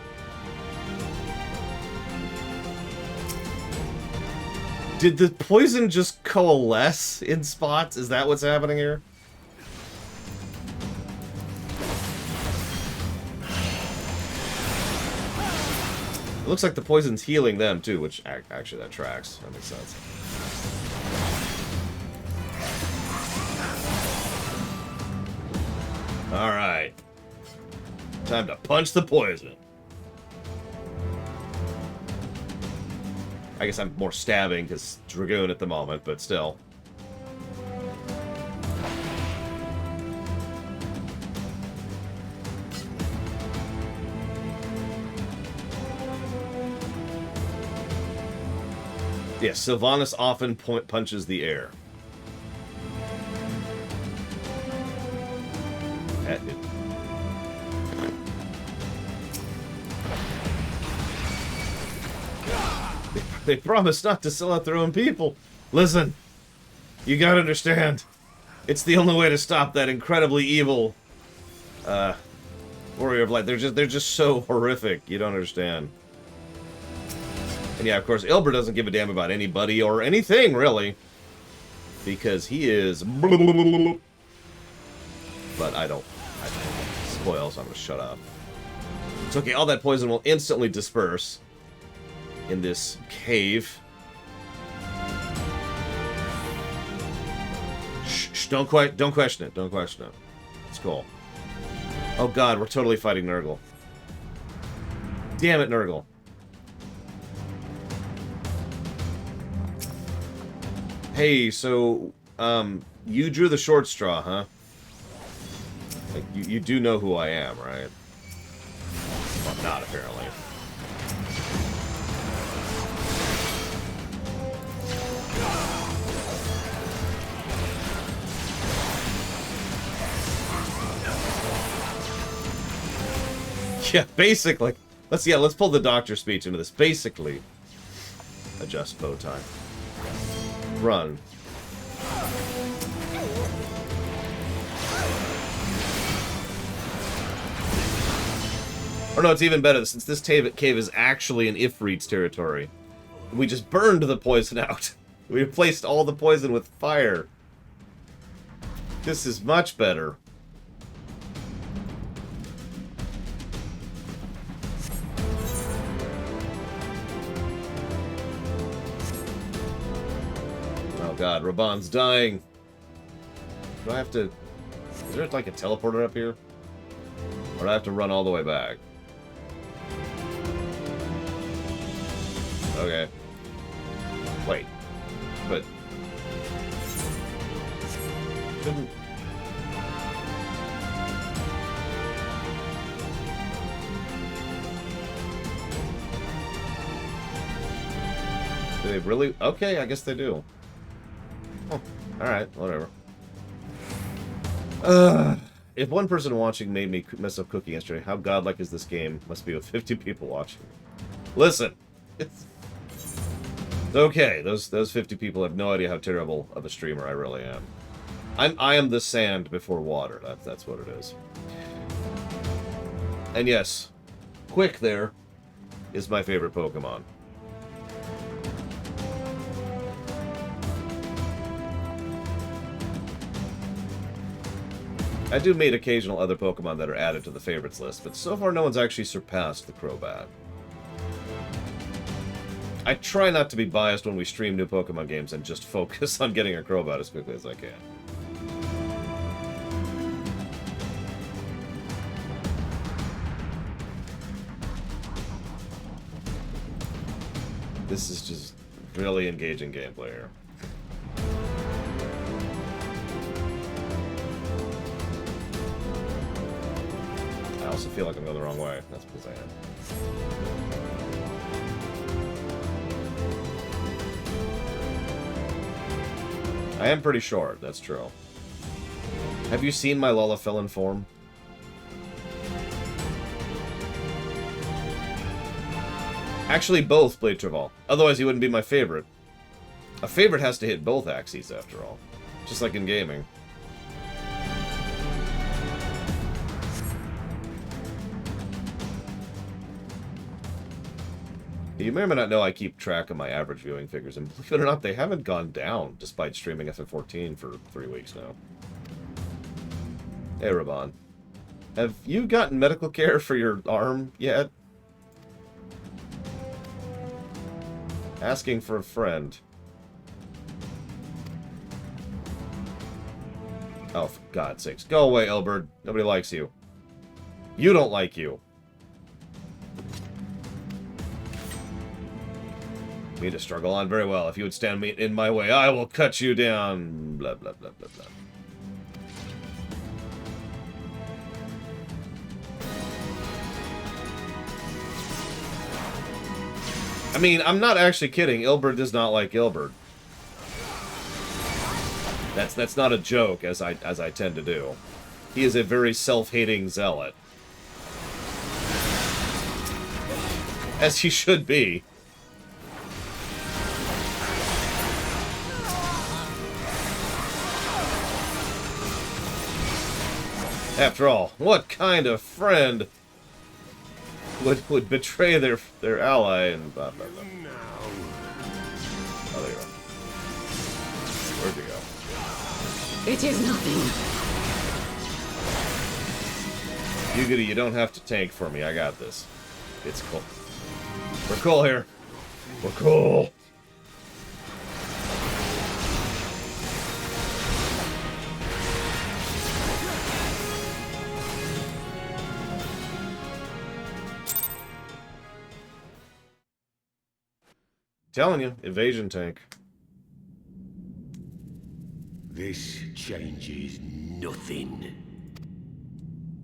Did the poison just coalesce in spots? Is that what's happening here? It looks like the poison's healing them too, which actually that tracks. That makes sense. Alright. Time to punch the poison. I guess I'm more stabbing because Dragoon at the moment, but still. Yes, Sylvanas often punches the air. They promised not to sell out their own people. Listen, you gotta understand. It's the only way to stop that incredibly evil warrior of light. They're just so horrific. You don't understand. And yeah, of course, Ilber doesn't give a damn about anybody or anything, really. Because he is... But I don't spoil, so I'm gonna shut up. It's okay, all that poison will instantly disperse in this cave. Shh, don't question it. Don't question it. It's cool. Oh god, we're totally fighting Nurgle. Damn it, Nurgle. Hey, so, you drew the short straw, huh? Like, you do know who I am, right? Well, not apparently. Yeah, basically. Let's pull the doctor speech into this. Basically, adjust bow tie. Run. Or no, it's even better, since this cave is actually in Ifrit's territory. We just burned the poison out. We replaced all the poison with fire. This is much better. Oh god, Rabbon's dying. Do I have to... Is there like a teleporter up here? Or do I have to run all the way back? Okay. Wait. But... Shouldn't... Do they really? Okay, I guess they do. Oh, alright, whatever. If one person watching made me mess up cooking yesterday, how godlike is this game? Must be with 50 people watching. Listen, it's okay. Those 50 people have no idea how terrible of a streamer I really am. I am the sand before water. That's what it is. And yes, Quick there is my favorite Pokemon. I do meet occasional other Pokemon that are added to the favorites list, but so far no one's actually surpassed the Crobat. I try not to be biased when we stream new Pokemon games and just focus on getting a Crobat as quickly as I can. This is just really engaging gameplay here. I also feel like I'm going the wrong way. That's because I am. I am pretty short, that's true. Have you seen my Lullafellan form? Actually, both Blade Traval. Otherwise, he wouldn't be my favorite. A favorite has to hit both axes, after all. Just like in gaming. You may or may not know I keep track of my average viewing figures, and believe it or not, they haven't gone down, despite streaming FF14 for 3 weeks now. Hey, Rabbon. Have you gotten medical care for your arm yet? Asking for a friend. Oh, for God's sakes. Go away, Elbert. Nobody likes you. You don't like you. Me to struggle on very well. If you would stand me in my way, I will cut you down. Blah, blah, blah, blah, blah. I mean, I'm not actually kidding. Ilbert does not like Ilbert. That's not a joke, as I tend to do. He is a very self-hating zealot. As he should be. After all, what kind of friend would betray their ally and blah blah blah. Oh, there you go. Where'd you go? It is nothing. Yugiri, you don't have to tank for me. I got this. It's cool. We're cool here. We're cool. Telling you, evasion tank. This changes nothing.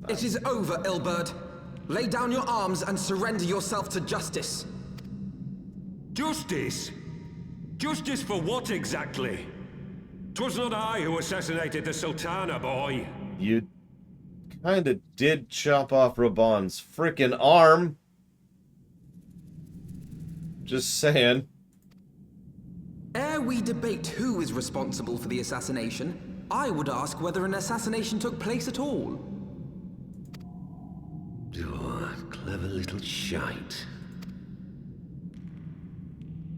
It is over, Ilberd. Lay down your arms and surrender yourself to justice. Justice? Justice for what exactly? 'Twas not I who assassinated the Sultana, boy. You kinda did chop off Rabbon's frickin' arm. Just saying. Ere we debate who is responsible for the assassination, I would ask whether an assassination took place at all. Oh, clever little shite.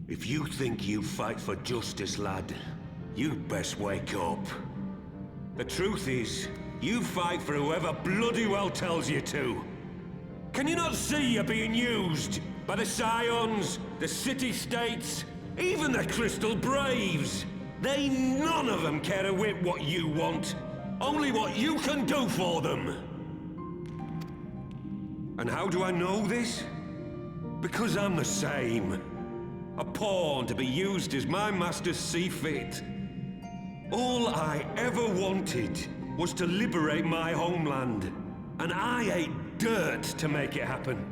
If you think you fight for justice, lad, you'd best wake up. The truth is, you fight for whoever bloody well tells you to. Can you not see you're being used by the Scions, the city-states, even the Crystal Braves? They none of them care a whit what you want, only what you can do for them. And how do I know this? Because I'm the same. A pawn to be used as my masters see fit. All I ever wanted was to liberate my homeland, and I ate dirt to make it happen.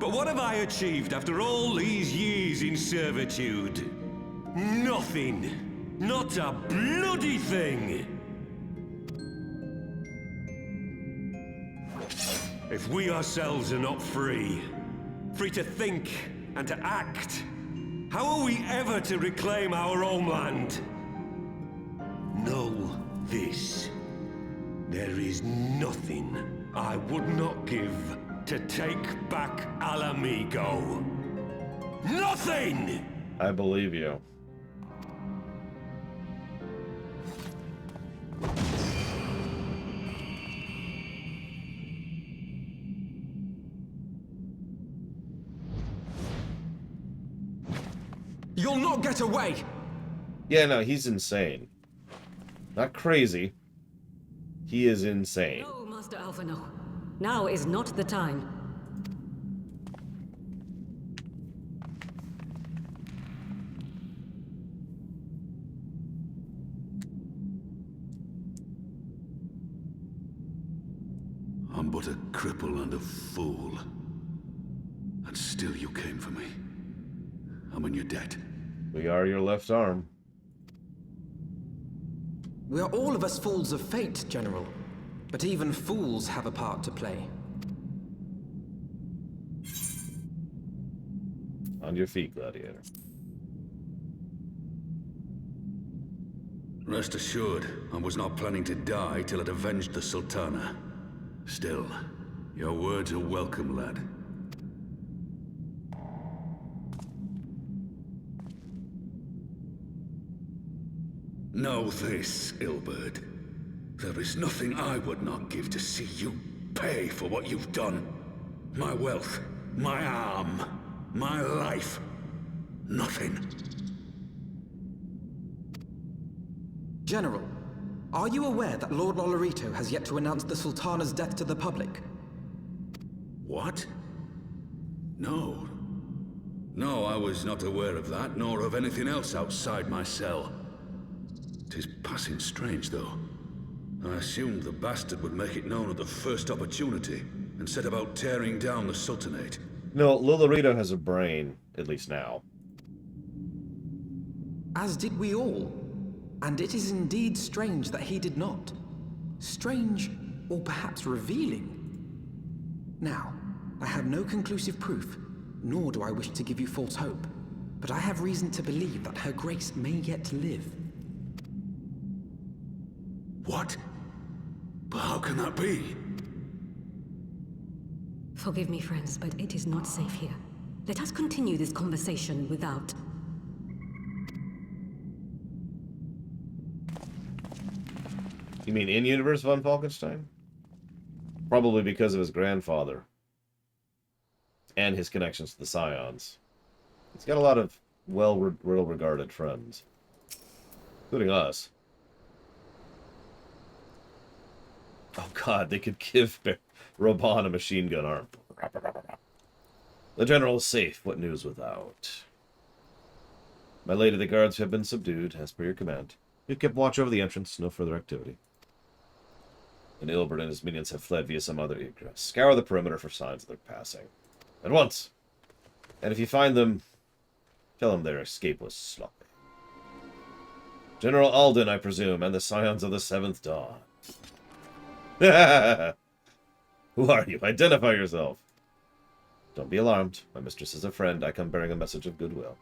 But what have I achieved after all these years in servitude? Nothing. Not a bloody thing. If we ourselves are not free to think and to act, how are we ever to reclaim our homeland? Know this. There is nothing I would not give to take back Alamigo. Nothing! I believe you. You'll not get away! Yeah, no, he's insane. Not crazy. He is insane. No, Master Alphino. Now is not the time. I'm but a cripple and a fool. And still you came for me. I'm in your debt. We are your left arm. We are all of us fools of fate, General. But even fools have a part to play. On your feet, Gladiator. Rest assured, I was not planning to die till I'd avenged the Sultana. Still, your words are welcome, lad. Know this, Ilberd. There is nothing I would not give to see you pay for what you've done. My wealth, my arm, my life. Nothing. General, are you aware that Lord Lolorito has yet to announce the Sultana's death to the public? What? No. No, I was not aware of that, nor of anything else outside my cell. 'Tis passing strange, though. I assumed the bastard would make it known at the first opportunity, and set about tearing down the Sultanate. No, Lolorito has a brain, at least now. As did we all. And it is indeed strange that he did not. Strange, or perhaps revealing. Now, I have no conclusive proof, nor do I wish to give you false hope, but I have reason to believe that Her Grace may yet live. What? But how can that be? Forgive me, friends, but it is not safe here. Let us continue this conversation without... You mean in-universe von Falkenstein? Probably because of his grandfather. And his connections to the Scions. He's got a lot of well-regarded friends. Including us. Oh god, they could give Rabbon a machine gun arm. The General is safe. What news without? My lady, the guards have been subdued, as per your command. We've kept watch over the entrance. No further activity. And Ilbert and his minions have fled via some other egress. Scour the perimeter for signs of their passing. At once! And if you find them, tell them their escape was sloppy. General Alden, I presume, and the Scions of the Seventh Dawn. Who are you? Identify yourself. Don't be alarmed. My mistress is a friend. I come bearing a message of goodwill.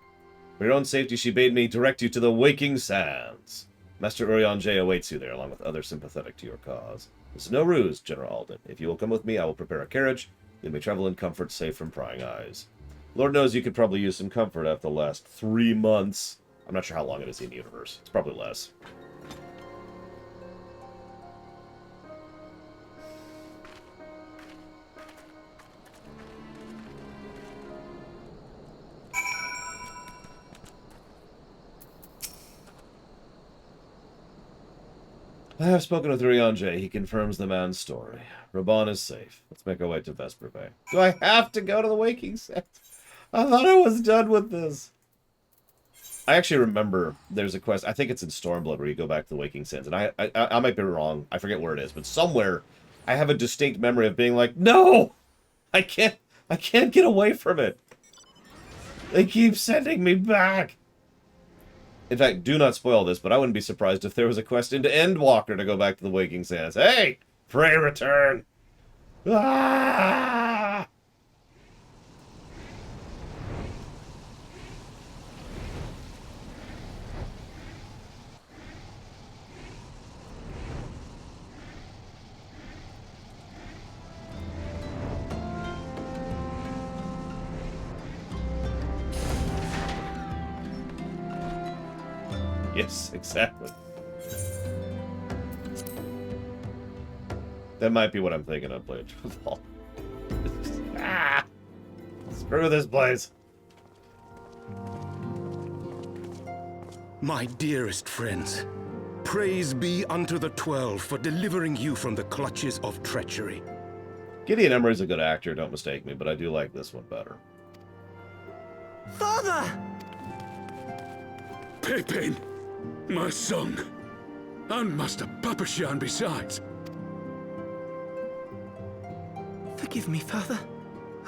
For your own safety, she bade me direct you to the Waking Sands. Master Urian J awaits you there, along with others sympathetic to your cause. This is no ruse, General Alden. If you will come with me, I will prepare a carriage. You may travel in comfort, safe from prying eyes. Lord knows you could probably use some comfort after the last 3 months. I'm not sure how long it is in the universe. It's probably less. I have spoken with Urian J. He confirms the man's story. Rabbon is safe. Let's make our way to Vesper Bay. Do I have to go to the Waking Sands? I thought I was done with this. I actually remember there's a quest. I think it's in Stormblood where you go back to the Waking Sands. And I might be wrong. I forget where it is. But somewhere I have a distinct memory of being like, no! I can't get away from it. They keep sending me back. In fact, do not spoil this, but I wouldn't be surprised if there was a quest into Endwalker to go back to the Waking Sands. Hey! Pray return! Ah! Yes, exactly. That might be what I'm thinking of playing football. Ah! Screw this place. My dearest friends, praise be unto the 12 for delivering you from the clutches of treachery. Gideon Emery's a good actor, don't mistake me, but I do like this one better. Father! Pippin! My son! And Master Papashan besides! Forgive me, Father.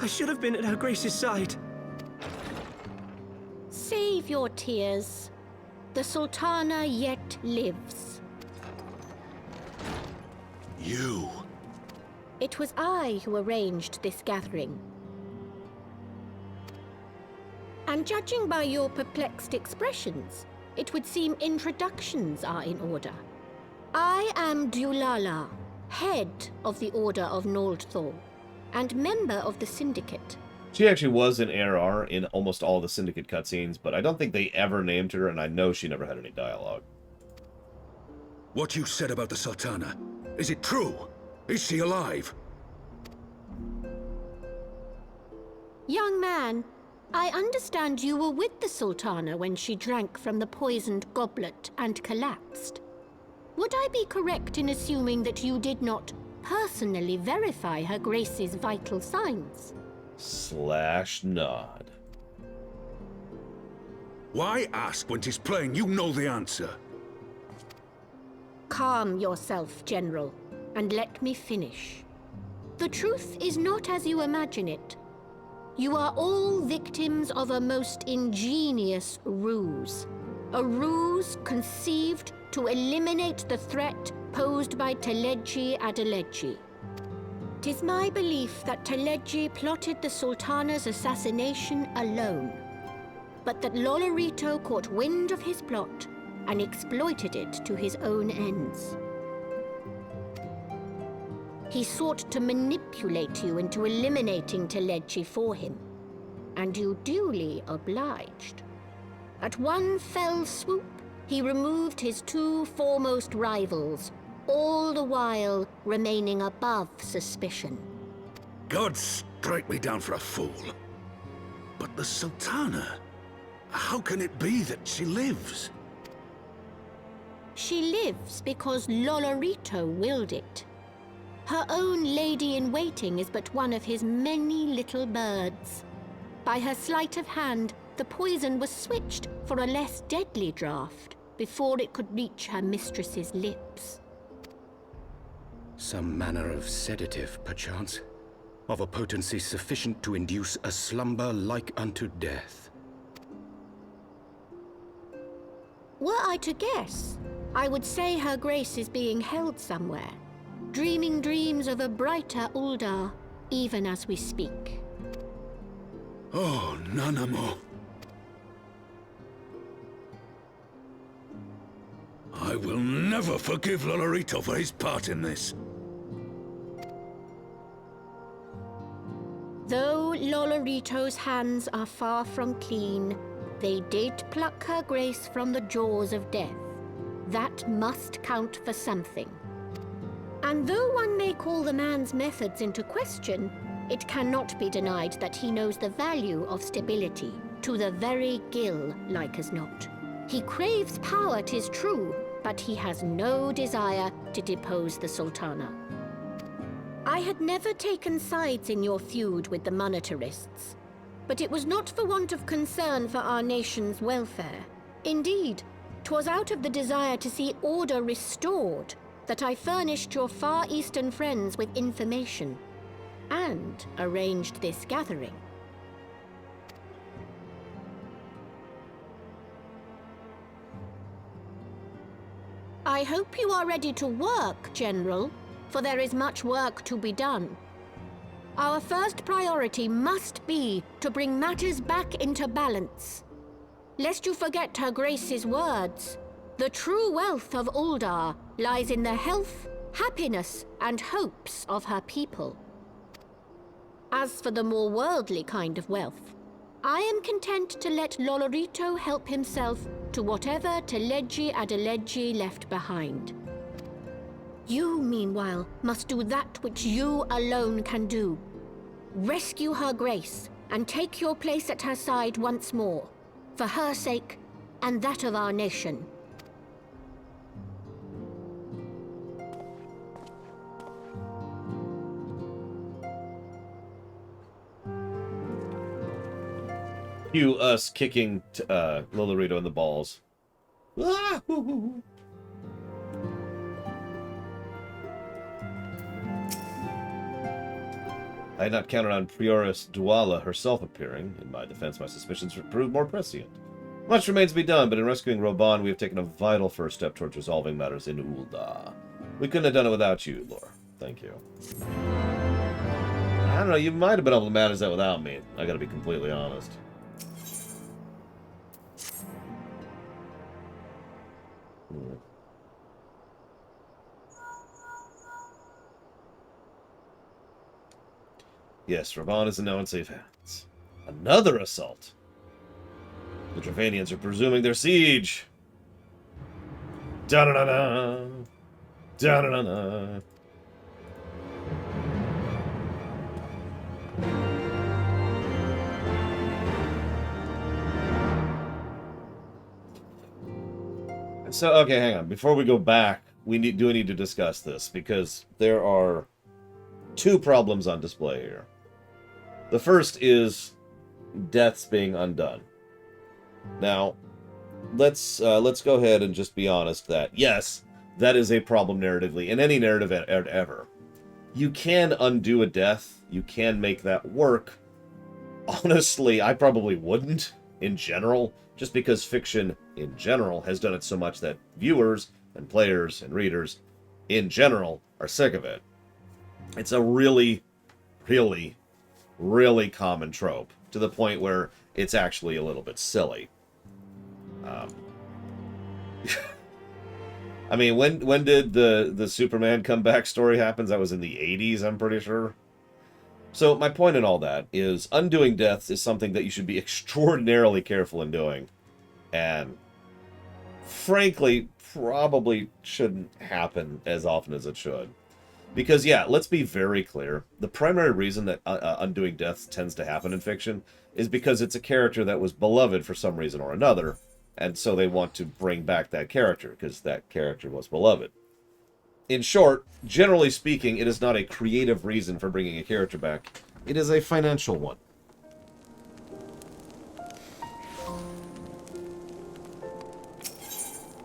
I should have been at Her Grace's side. Save your tears. The Sultana yet lives. You! It was I who arranged this gathering. And judging by your perplexed expressions, it would seem introductions are in order. I am Dulala, head of the Order of Noldthor, and member of the Syndicate. She actually was in ARR in almost all the Syndicate cutscenes, but I don't think they ever named her, and I know she never had any dialogue. What you said about the Sultana, is it true? Is she alive? Young man, I understand you were with the Sultana when she drank from the poisoned goblet and collapsed. Would I be correct in assuming that you did not personally verify Her Grace's vital signs? /nod. Why ask when 'tis plain you know the answer? Calm yourself, General, and let me finish. The truth is not as you imagine it. You are all victims of a most ingenious ruse. A ruse conceived to eliminate the threat posed by Teleji Adeleji. 'Tis my belief that Teleji plotted the Sultana'S assassination alone, but that Lolorito caught wind of his plot and exploited it to his own ends. He sought to manipulate you into eliminating Teleji for him, and you duly obliged. At one fell swoop, he removed his 2 foremost rivals, all the while remaining above suspicion. God strike me down for a fool. But the Sultana, how can it be that she lives? She lives because Lolorito willed it. Her own lady-in-waiting is but one of his many little birds. By her sleight of hand, the poison was switched for a less deadly draught, before it could reach her mistress's lips. Some manner of sedative, perchance, of a potency sufficient to induce a slumber like unto death. Were I to guess, I would say her grace is being held somewhere, dreaming dreams of a brighter Uldar, even as we speak. Oh, Nanamo. I will never forgive Lolorito for his part in this. Though Lolorito's hands are far from clean, they did pluck her grace from the jaws of death. That must count for something. And though one may call the man's methods into question, it cannot be denied that he knows the value of stability, to the very gill, like as not. He craves power, 'tis true, but he has no desire to depose the Sultana. I had never taken sides in your feud with the monetarists, but it was not for want of concern for our nation's welfare. Indeed, 'twas out of the desire to see order restored that I furnished your Far Eastern friends with information, and arranged this gathering. I hope you are ready to work, General, for there is much work to be done. Our first priority must be to bring matters back into balance. Lest you forget Her Grace's words, the true wealth of Uldar lies in the health, happiness, and hopes of her people. As for the more worldly kind of wealth, I am content to let Lolorito help himself to whatever Teleji Adeleji left behind. You, meanwhile, must do that which you alone can do. Rescue Her Grace and take your place at her side once more, for her sake and that of our nation. Cue us kicking Lolorito in the balls. Ah, hoo, hoo, hoo. I had not counted on Prioris Duala herself appearing. In my defense, my suspicions would prove more prescient. Much remains to be done, but in rescuing Rabbon, we have taken a vital first step towards resolving matters in Uldar. We couldn't have done it without you, Lore. Thank you. I don't know, you might have been able to manage that without me. I gotta be completely honest. Yes, Rabbon is now in safe hands. Another assault! The Dravanians are presuming their siege! Da-da-da-da! Da-da-da-da! So, okay, hang on. Before we go back, we need to discuss this, because there are two problems on display here. The first is deaths being undone. Now, let's go ahead and just be honest that, yes, that is a problem narratively, in any narrative ever. You can undo a death, you can make that work. Honestly, I probably wouldn't, in general, just because fiction, in general, has done it so much that viewers, and players, and readers, in general, are sick of it. It's a really, really, really common trope, to the point where it's actually a little bit silly. I mean, when did the Superman comeback story happen? That was in the 80s, I'm pretty sure. So my point in all that is undoing deaths is something that you should be extraordinarily careful in doing. And frankly, probably shouldn't happen as often as it should. Because, yeah, let's be very clear. The primary reason that undoing deaths tends to happen in fiction is because it's a character that was beloved for some reason or another, and so they want to bring back that character, because that character was beloved. In short, generally speaking, it is not a creative reason for bringing a character back. It is a financial one.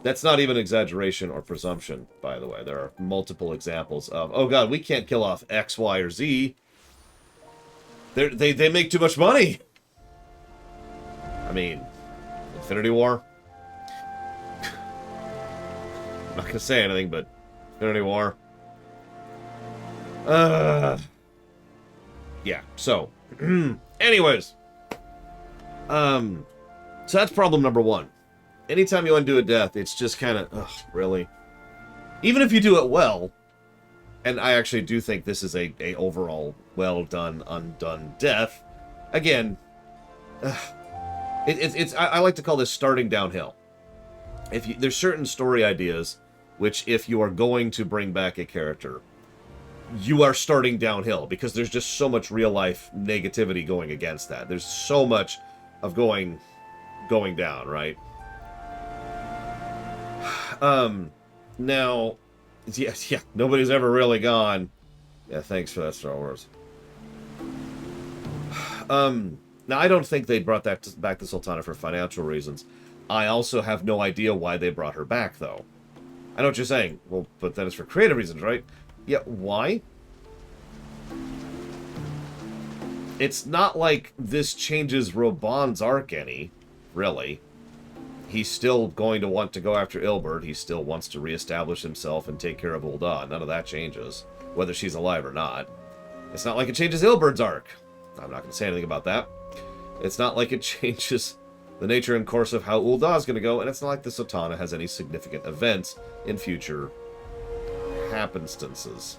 That's not even exaggeration or presumption, by the way. There are multiple examples of, oh god, we can't kill off X, Y, or Z. They make too much money. I mean, Infinity War. I'm not gonna say anything, but Infinity War. Yeah, so. Anyways. So that's problem number one. Anytime you undo a death, it's just kind of, ugh, really? Even if you do it well, and I actually do think this is a overall well-done, undone death, again, I like to call this starting downhill. There's certain story ideas which, if you are going to bring back a character, you are starting downhill, because there's just so much real-life negativity going against that. There's so much of going down, right? Now, yeah, nobody's ever really gone. Yeah, thanks for that, Star Wars. Now, I don't think they brought back the Sultana for financial reasons. I also have no idea why they brought her back, though. I know what you're saying. Well, but that is for creative reasons, right? Yeah, why? It's not like this changes Rabbon's arc any, really. He's still going to want to go after Ilbert. He still wants to reestablish himself and take care of Ul'dah. None of that changes, whether she's alive or not. It's not like it changes Ilbert's arc. I'm not going to say anything about that. It's not like it changes the nature and course of how Ul'dah is going to go, and it's not like the Sultana has any significant events in future happenstances.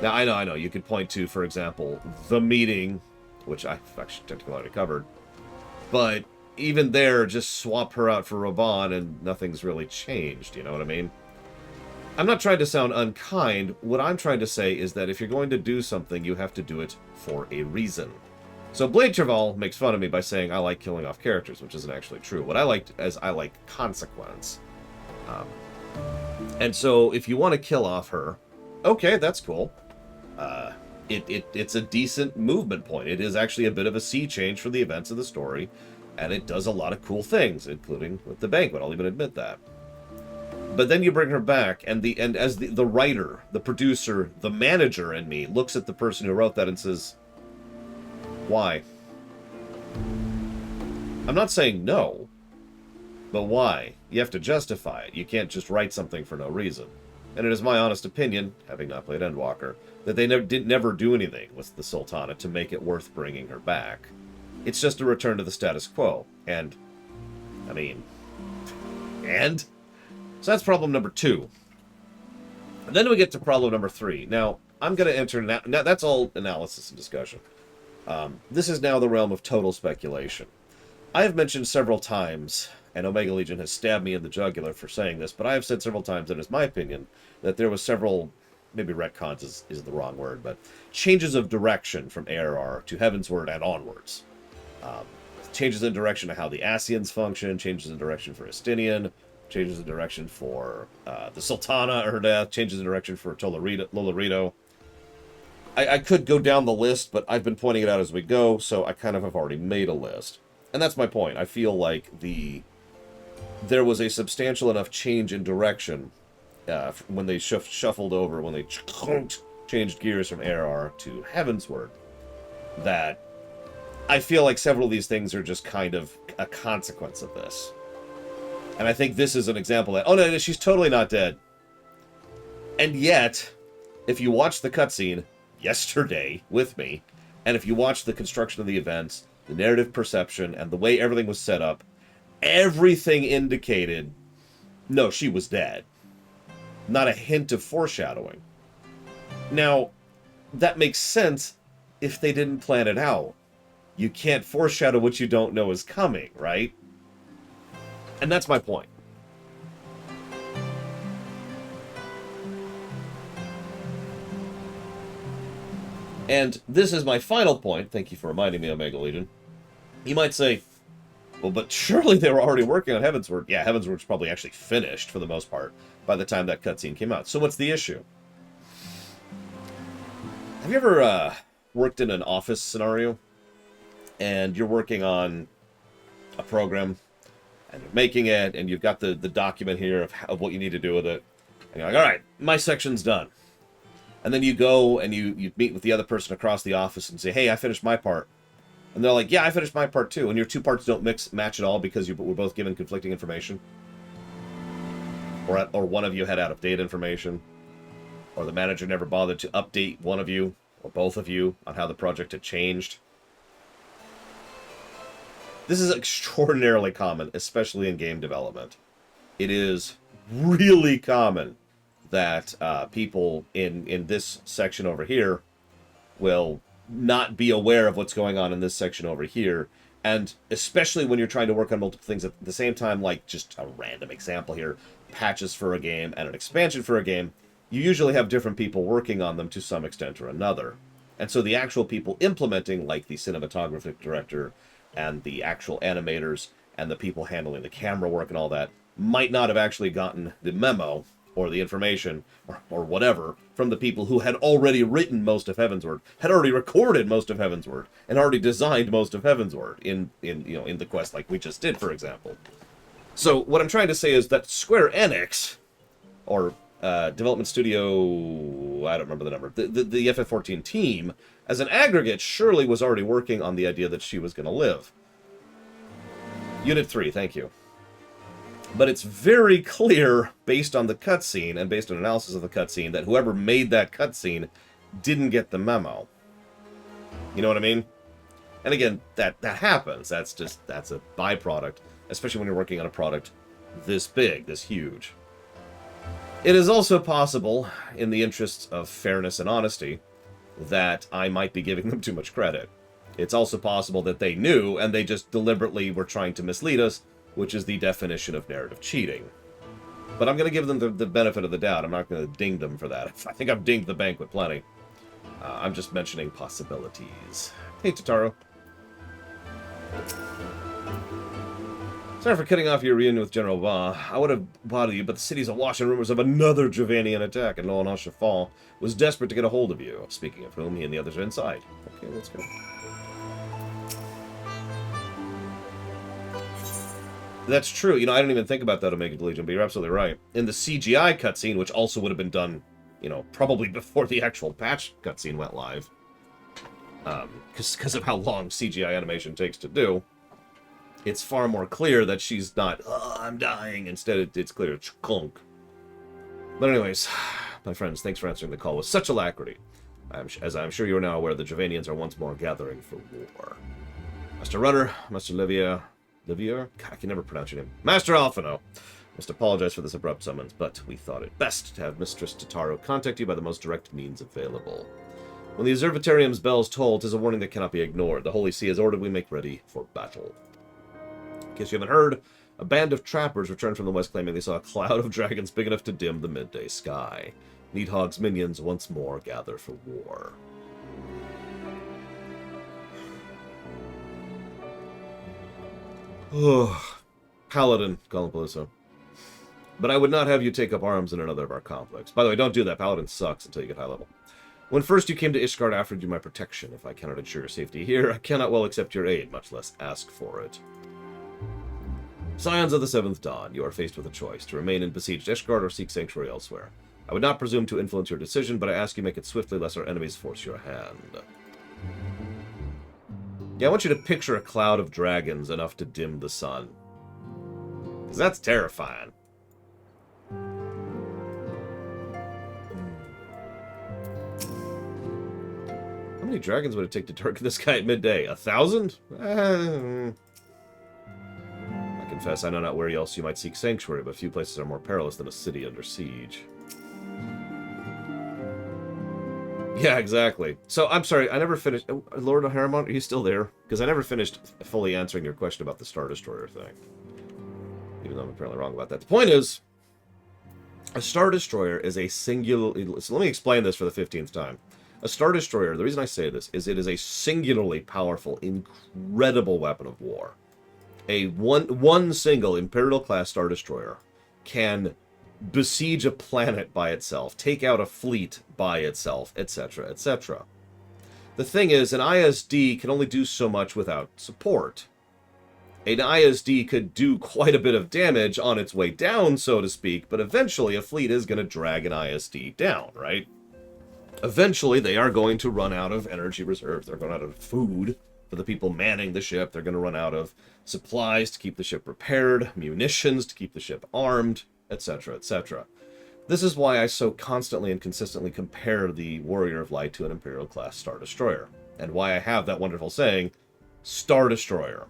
Now, I know, you could point to, for example, the meeting, which I've actually technically already covered, but even there, just swap her out for Rabbon and nothing's really changed, you know what I mean? I'm not trying to sound unkind. What I'm trying to say is that if you're going to do something, you have to do it for a reason. So Blade Traval makes fun of me by saying I like killing off characters, which isn't actually true. What I like is I like consequence. And so if you want to kill off her, okay, that's cool. It's a decent movement point. It is actually a bit of a sea change for the events of the story, and it does a lot of cool things, including with the banquet. I'll even admit that. But then you bring her back, and as the writer, the producer, the manager in me looks at the person who wrote that and says, why? I'm not saying no, but why? You have to justify it. You can't just write something for no reason. And it is my honest opinion, having not played Endwalker, that they never do anything with the Sultana to make it worth bringing her back. It's just a return to the status quo. And, I mean, and? So that's problem number 2. And then we get to problem number 3. Now, I'm going to enter, now that's all analysis and discussion. This is now the realm of total speculation. I have mentioned several times, and Omega Legion has stabbed me in the jugular for saying this, but I have said several times that it's my opinion that there was several, maybe retcons is the wrong word, but changes of direction from ARR to Heavensward and onwards. Changes in direction to how the Ascians function, changes in direction for Estinian, changes in direction for the Sultana, her death, changes in direction for Lolorito. I could go down the list, but I've been pointing it out as we go, so I kind of have already made a list. And that's my point. I feel like there was a substantial enough change in direction when they shuffled over, when they changed gears from ARR to Heavensward, that I feel like several of these things are just kind of a consequence of this. And I think this is an example that, oh no, she's totally not dead. And yet, if you watch the cutscene yesterday with me, and if you watch the construction of the events, the narrative perception, and the way everything was set up, everything indicated, no, she was dead. Not a hint of foreshadowing. Now, that makes sense if they didn't plan it out. You can't foreshadow what you don't know is coming, right? And that's my point. And this is my final point. Thank you for reminding me, Omega Legion. You might say, well, but surely they were already working on Heavensward. Yeah, Heavensward's probably actually finished, for the most part, by the time that cutscene came out. So what's the issue? Have you ever worked in an office scenario? And you're working on a program, and you're making it, and you've got the document here of what you need to do with it. And you're like, all right, my section's done. And then you go and you meet with the other person across the office and say, hey, I finished my part. And they're like, yeah, I finished my part too. And your two parts don't match at all because you were both given conflicting information. Or one of you had out-of-date information. Or the manager never bothered to update one of you, or both of you, on how the project had changed. This is extraordinarily common, especially in game development. It is really common that people in this section over here will not be aware of what's going on in this section over here. And especially when you're trying to work on multiple things at the same time, like just a random example here, patches for a game and an expansion for a game, you usually have different people working on them to some extent or another. And so the actual people implementing, like the cinematographic director and the actual animators and the people handling the camera work and all that, might not have actually gotten the memo or the information or whatever from the people who had already written most of Heavensward, had already recorded most of Heavensward, and already designed most of Heavensward in the quest like we just did, for example. So what I'm trying to say is that Square Enix, or Development Studio, I don't remember the number, the FF14 team, as an aggregate, surely was already working on the idea that she was going to live. Unit 3, thank you. But it's very clear, based on the cutscene, and based on analysis of the cutscene, that whoever made that cutscene didn't get the memo. You know what I mean? And again, that happens. That's a byproduct, especially when you're working on a product this big, this huge. It is also possible, in the interests of fairness and honesty, that I might be giving them too much credit. It's also possible that they knew, and they just deliberately were trying to mislead us, which is the definition of narrative cheating. But I'm going to give them the benefit of the doubt. I'm not going to ding them for that. I think I've dinged the banquet plenty. I'm just mentioning possibilities. Hey, Totaro. Sorry for cutting off your reunion with General Ba. I would have bothered you, but the city's awash in rumors of another Javanian attack, and Sultana'S Assassination was desperate to get a hold of you. Speaking of whom, he and the others are inside. Okay, let's go. That's true. You know, I didn't even think about that Omega Legion, but you're absolutely right. In the CGI cutscene, which also would have been done, you know, probably before the actual patch cutscene went live, because of how long CGI animation takes to do, it's far more clear that she's not, oh, I'm dying. Instead, it's clear, it's clunk. But anyways, my friends, thanks for answering the call with such alacrity. As I'm sure you are now aware, the Javanians are once more gathering for war. Master Rudder, Master Livier, God, I can never pronounce your name. Master Alphino, must apologize for this abrupt summons, but we thought it best to have Mistress Totaro contact you by the most direct means available. When the Observatorium's bells toll, 'tis a warning that cannot be ignored. The Holy See has ordered we make ready for battle. In case you haven't heard, a band of trappers returned from the west claiming they saw a cloud of dragons big enough to dim the midday sky. Needhog's minions once more gather for war. Oh, Paladin, call him Peluso. But I would not have you take up arms in another of our conflicts. By the way, don't do that. Paladin sucks until you get high level. When first you came to Ishgard, I offered you my protection. If I cannot ensure your safety here, I cannot well accept your aid, much less ask for it. Scions of the Seventh Dawn, you are faced with a choice, to remain in besieged Ishgard or seek sanctuary elsewhere. I would not presume to influence your decision, but I ask you make it swiftly lest our enemies force your hand. Yeah, I want you to picture a cloud of dragons enough to dim the sun. Because that's terrifying. How many dragons would it take to target this guy at midday? 1,000? I confess I know not where else you might seek sanctuary, but few places are more perilous than a city under siege. Yeah, exactly. So, I'm sorry, I never finished... Lord Haramon, are you still there? Because I never finished fully answering your question about the Star Destroyer thing. Even though I'm apparently wrong about that. The point is, a Star Destroyer is a singular... So let me explain this for the 15th time. A Star Destroyer, the reason I say this, is it is a singularly powerful, incredible weapon of war. A one single Imperial-class Star Destroyer can besiege a planet by itself, take out a fleet by itself, etc., etc. The thing is, an ISD can only do so much without support. an ISD could do quite a bit of damage on its way down, so to speak, but eventually a fleet is going to drag an ISD down, right? Eventually, they are going to run out of energy reserves. They're going to run out of food for the people manning the ship. They're going to run out of supplies to keep the ship repaired, munitions to keep the ship armed, etc., etc. This is why I so constantly and consistently compare the Warrior of Light to an Imperial-class Star Destroyer, and why I have that wonderful saying, Star Destroyer.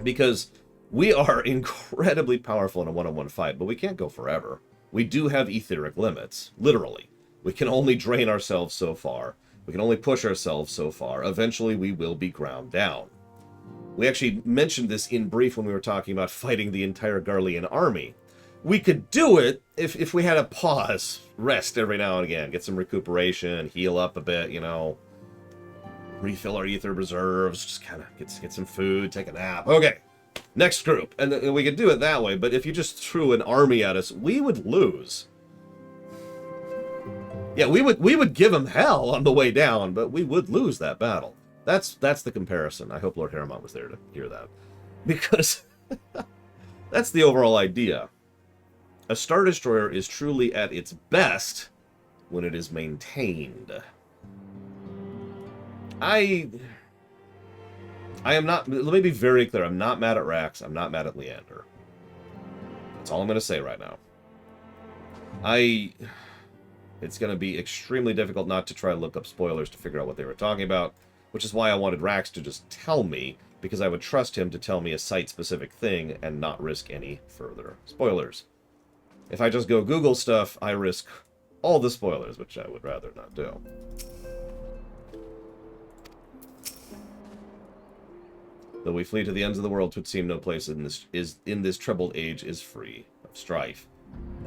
Because we are incredibly powerful in a one-on-one fight, but we can't go forever. We do have etheric limits, literally. We can only drain ourselves so far. We can only push ourselves so far. Eventually, we will be ground down. We actually mentioned this in brief when we were talking about fighting the entire Garlean army. We could do it if we had a pause, rest every now and again, get some recuperation, heal up a bit, you know, refill our ether reserves, just kind of get some food, take a nap. Okay, next group. And we could do it that way, but if you just threw an army at us, we would lose. Yeah, we would give them hell on the way down, but we would lose that battle. That's the comparison. I hope Lord Harriman was there to hear that. Because that's the overall idea. A Star Destroyer is truly at its best when it is maintained. I am not, let me be very clear, I'm not mad at Rax, I'm not mad at Leander. That's all I'm going to say right now. It's going to be extremely difficult not to try to look up spoilers to figure out what they were talking about, which is why I wanted Rax to just tell me, because I would trust him to tell me a site-specific thing and not risk any further spoilers. If I just go Google stuff, I risk all the spoilers, which I would rather not do. Though we flee to the ends of the world, 'twould seem no place in this troubled age is free of strife.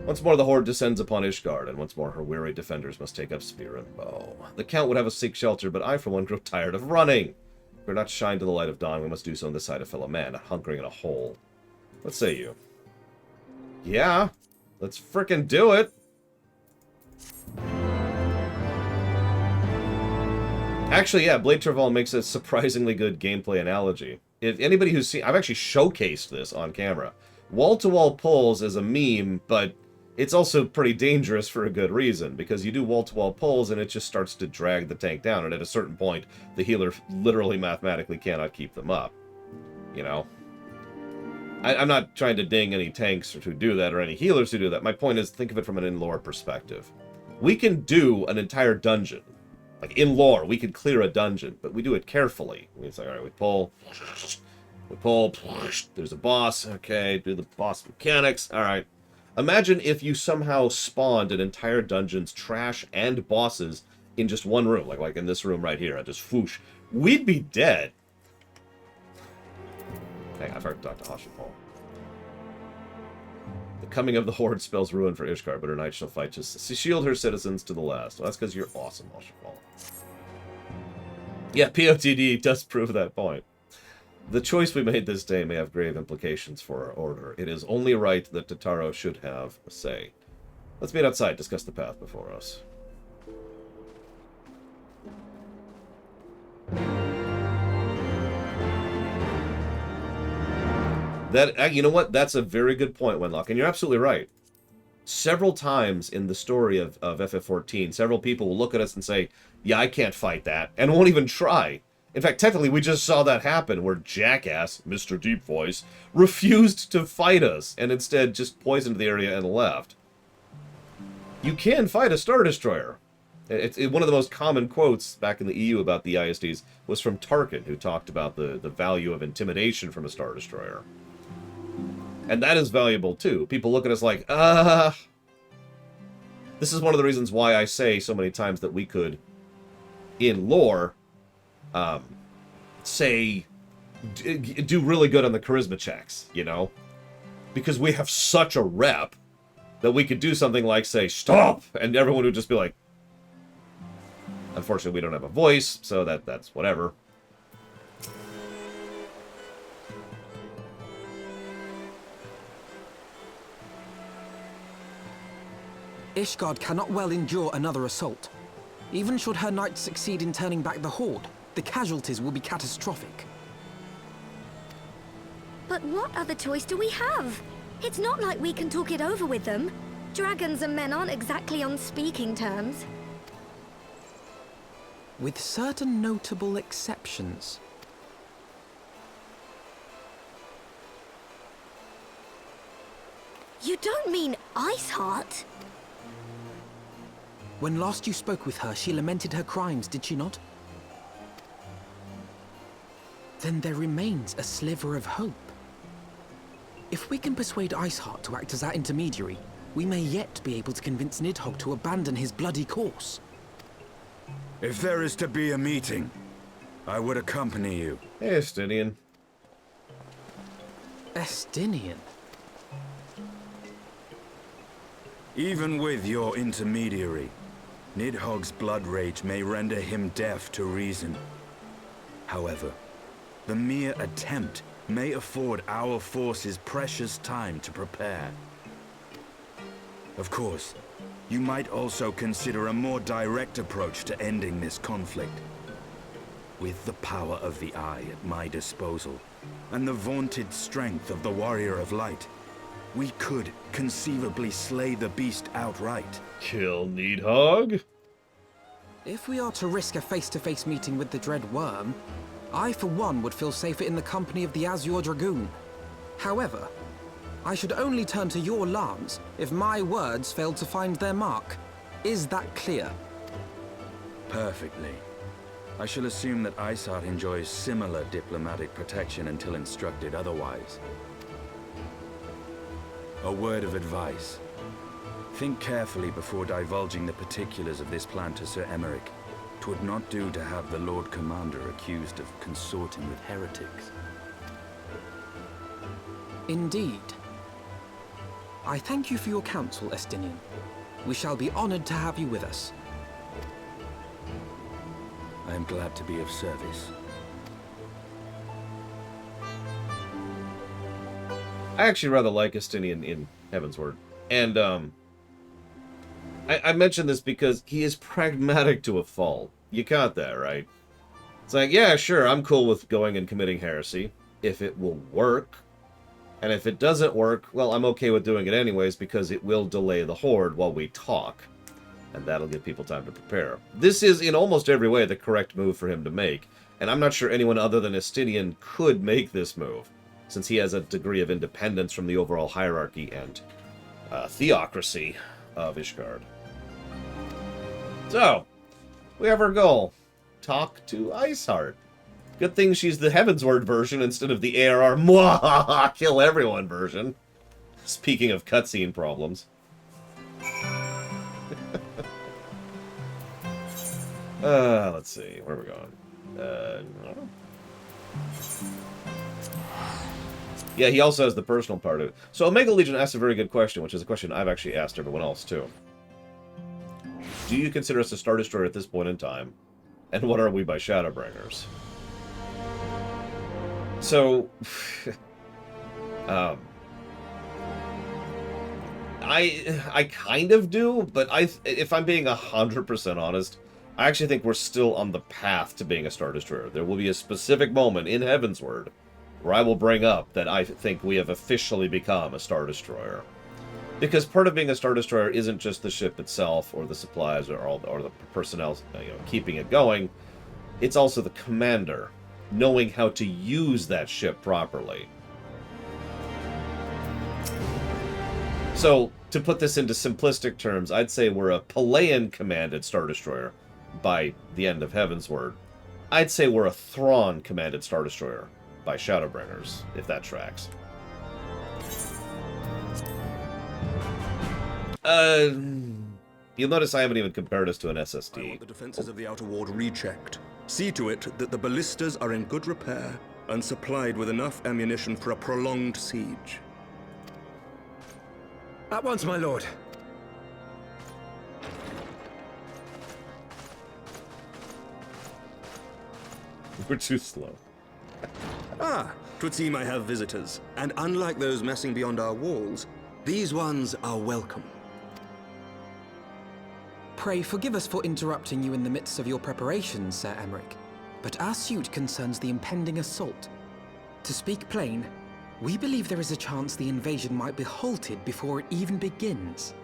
Once more the horde descends upon Ishgard, and once more her weary defenders must take up spear and bow. The Count would have us seek shelter, but I for one grow tired of running. If we're not to shine to the light of dawn, we must do so on this side of fellow man, not hunkering in a hole. What say you? Yeah, let's frickin' do it! Actually, yeah, Blade Travell makes a surprisingly good gameplay analogy. If anybody who's seen... I've actually showcased this on camera. Wall-to-wall pulls is a meme, but it's also pretty dangerous for a good reason, because you do wall-to-wall pulls and it just starts to drag the tank down, and at a certain point, the healer literally mathematically cannot keep them up. You know? I'm not trying to ding any tanks who do that, or any healers who do that. My point is, think of it from an in-lore perspective. We can do an entire dungeon. Like, in lore, we could clear a dungeon, but we do it carefully. We say, alright, we pull, there's a boss, okay, do the boss mechanics, alright. Imagine if you somehow spawned an entire dungeon's trash and bosses in just one room, like in this room right here, I just whoosh. We'd be dead. Hang on, I forgot to talk to Oshapol. The coming of the Horde spells ruin for Ishgard, but her knights shall fight to shield her citizens to the last. Well, that's because you're awesome, Oshapol. Yeah, POTD does prove that point. The choice we made this day may have grave implications for our order. It is only right that Tataro should have a say. Let's meet outside, discuss the path before us. That, you know what? That's a very good point, Wenlock, and you're absolutely right. Several times in the story of FF14, several people will look at us and say, yeah, I can't fight that, and won't even try. In fact, technically, we just saw that happen, where Jackass, Mr. Deep Voice, refused to fight us, and instead just poisoned the area and left. You can fight a Star Destroyer. One of the most common quotes back in the EU about the ISDs was from Tarkin, who talked about the value of intimidation from a Star Destroyer. And that is valuable, too. People look at us like, This is one of the reasons why I say so many times that we could, in lore, do really good on the charisma checks, you know? Because we have such a rep that we could do something like, say, stop! And everyone would just be like... Unfortunately, we don't have a voice, so that's whatever. Ishgard cannot well endure another assault. Even should her knights succeed in turning back the Horde, the casualties will be catastrophic. But what other choice do we have? It's not like we can talk it over with them. Dragons and men aren't exactly on speaking terms. With certain notable exceptions. You don't mean Iceheart? When last you spoke with her, she lamented her crimes, did she not? Then there remains a sliver of hope. If we can persuade Iceheart to act as our intermediary, we may yet be able to convince Nidhogg to abandon his bloody course. If there is to be a meeting, I would accompany you. Hey, Estinian. Estinian? Even with your intermediary, Nidhogg's blood rage may render him deaf to reason. However, the mere attempt may afford our forces precious time to prepare. Of course, you might also consider a more direct approach to ending this conflict. With the power of the Eye at my disposal, and the vaunted strength of the Warrior of Light, we could conceivably slay the beast outright. Kill Nidhogg? If we are to risk a face-to-face meeting with the Dread Worm, I for one would feel safer in the company of the Azure Dragoon. However, I should only turn to your lance if my words failed to find their mark. Is that clear? Perfectly. I shall assume that Iceheart enjoys similar diplomatic protection until instructed otherwise. A word of advice. Think carefully before divulging the particulars of this plan to Sir Emmerich. 'Twould not do to have the Lord Commander accused of consorting with heretics. Indeed. I thank you for your counsel, Estinian. We shall be honored to have you with us. I am glad to be of service. I actually rather like Estinian in Heavensward. And, I mentioned this because he is pragmatic to a fault. You got that, right? It's like, yeah, sure, I'm cool with going and committing heresy, if it will work. And if it doesn't work, well, I'm okay with doing it anyways, because it will delay the Horde while we talk. And that'll give people time to prepare. This is, in almost every way, the correct move for him to make. And I'm not sure anyone other than Estinian could make this move, since he has a degree of independence from the overall hierarchy and theocracy of Ishgard. So, we have our goal. Talk to Iceheart. Good thing she's the Heavensward version instead of the ARR mwahaha kill everyone version. Speaking of cutscene problems. Let's see. Where are we going? Yeah, he also has the personal part of it. So Omega Legion asked a very good question, which is a question I've actually asked everyone else, too. Do you consider us a Star Destroyer at this point in time? And what are we by Shadowbringers? So... I kind of do, but if I'm being 100% honest, I actually think we're still on the path to being a Star Destroyer. There will be a specific moment in Heavensward where I will bring up that I think we have officially become a Star Destroyer. Because part of being a Star Destroyer isn't just the ship itself, or the supplies, or the personnel, keeping it going. It's also the commander, knowing how to use that ship properly. So, to put this into simplistic terms, I'd say we're a Palaeon-commanded Star Destroyer by the end of Heavensward. I'd say we're a Thrawn-commanded Star Destroyer by Shadowbringers, if that tracks. You'll notice I haven't even compared us to an SSD. I want the defenses of the Outer Ward rechecked. See to it that the ballistas are in good repair and supplied with enough ammunition for a prolonged siege. At once, my lord. We're too slow. Ah, 'twould seem I have visitors. And unlike those messing beyond our walls, these ones are welcome. Pray forgive us for interrupting you in the midst of your preparations, Sir Emmerich, but our suit concerns the impending assault. To speak plain, We believe there is a chance the invasion might be halted before it even begins.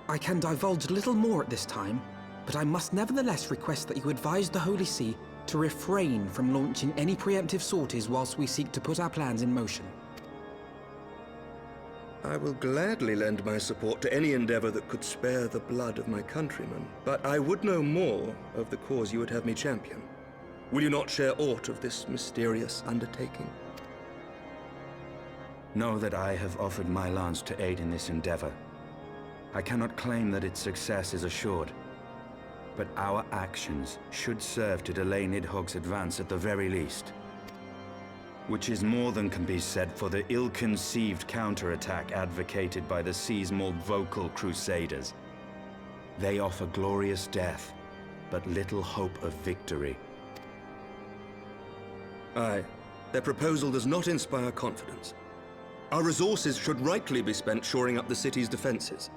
I can divulge little more at this time, but I must nevertheless request that you advise the Holy See to refrain from launching any preemptive sorties whilst we seek to put our plans in motion. I will gladly lend my support to any endeavor that could spare the blood of my countrymen, but I would know more of the cause you would have me champion. Will you not share aught of this mysterious undertaking? Know that I have offered my lance to aid in this endeavor. I cannot claim that its success is assured, but our actions should serve to delay Nidhogg's advance at the very least. Which is more than can be said for the ill-conceived counterattack advocated by the sea's more vocal crusaders. They offer glorious death, but little hope of victory. Aye, their proposal does not inspire confidence. Our resources should rightly be spent shoring up the city's defenses.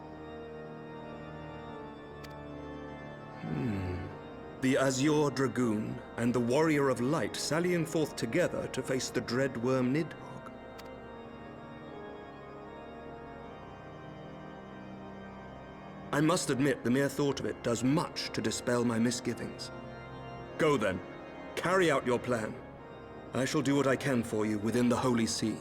The Azure Dragoon and the Warrior of Light sallying forth together to face the dread worm Nidhogg. I must admit the mere thought of it does much to dispel my misgivings. Go then, carry out your plan. I shall do what I can for you within the Holy See.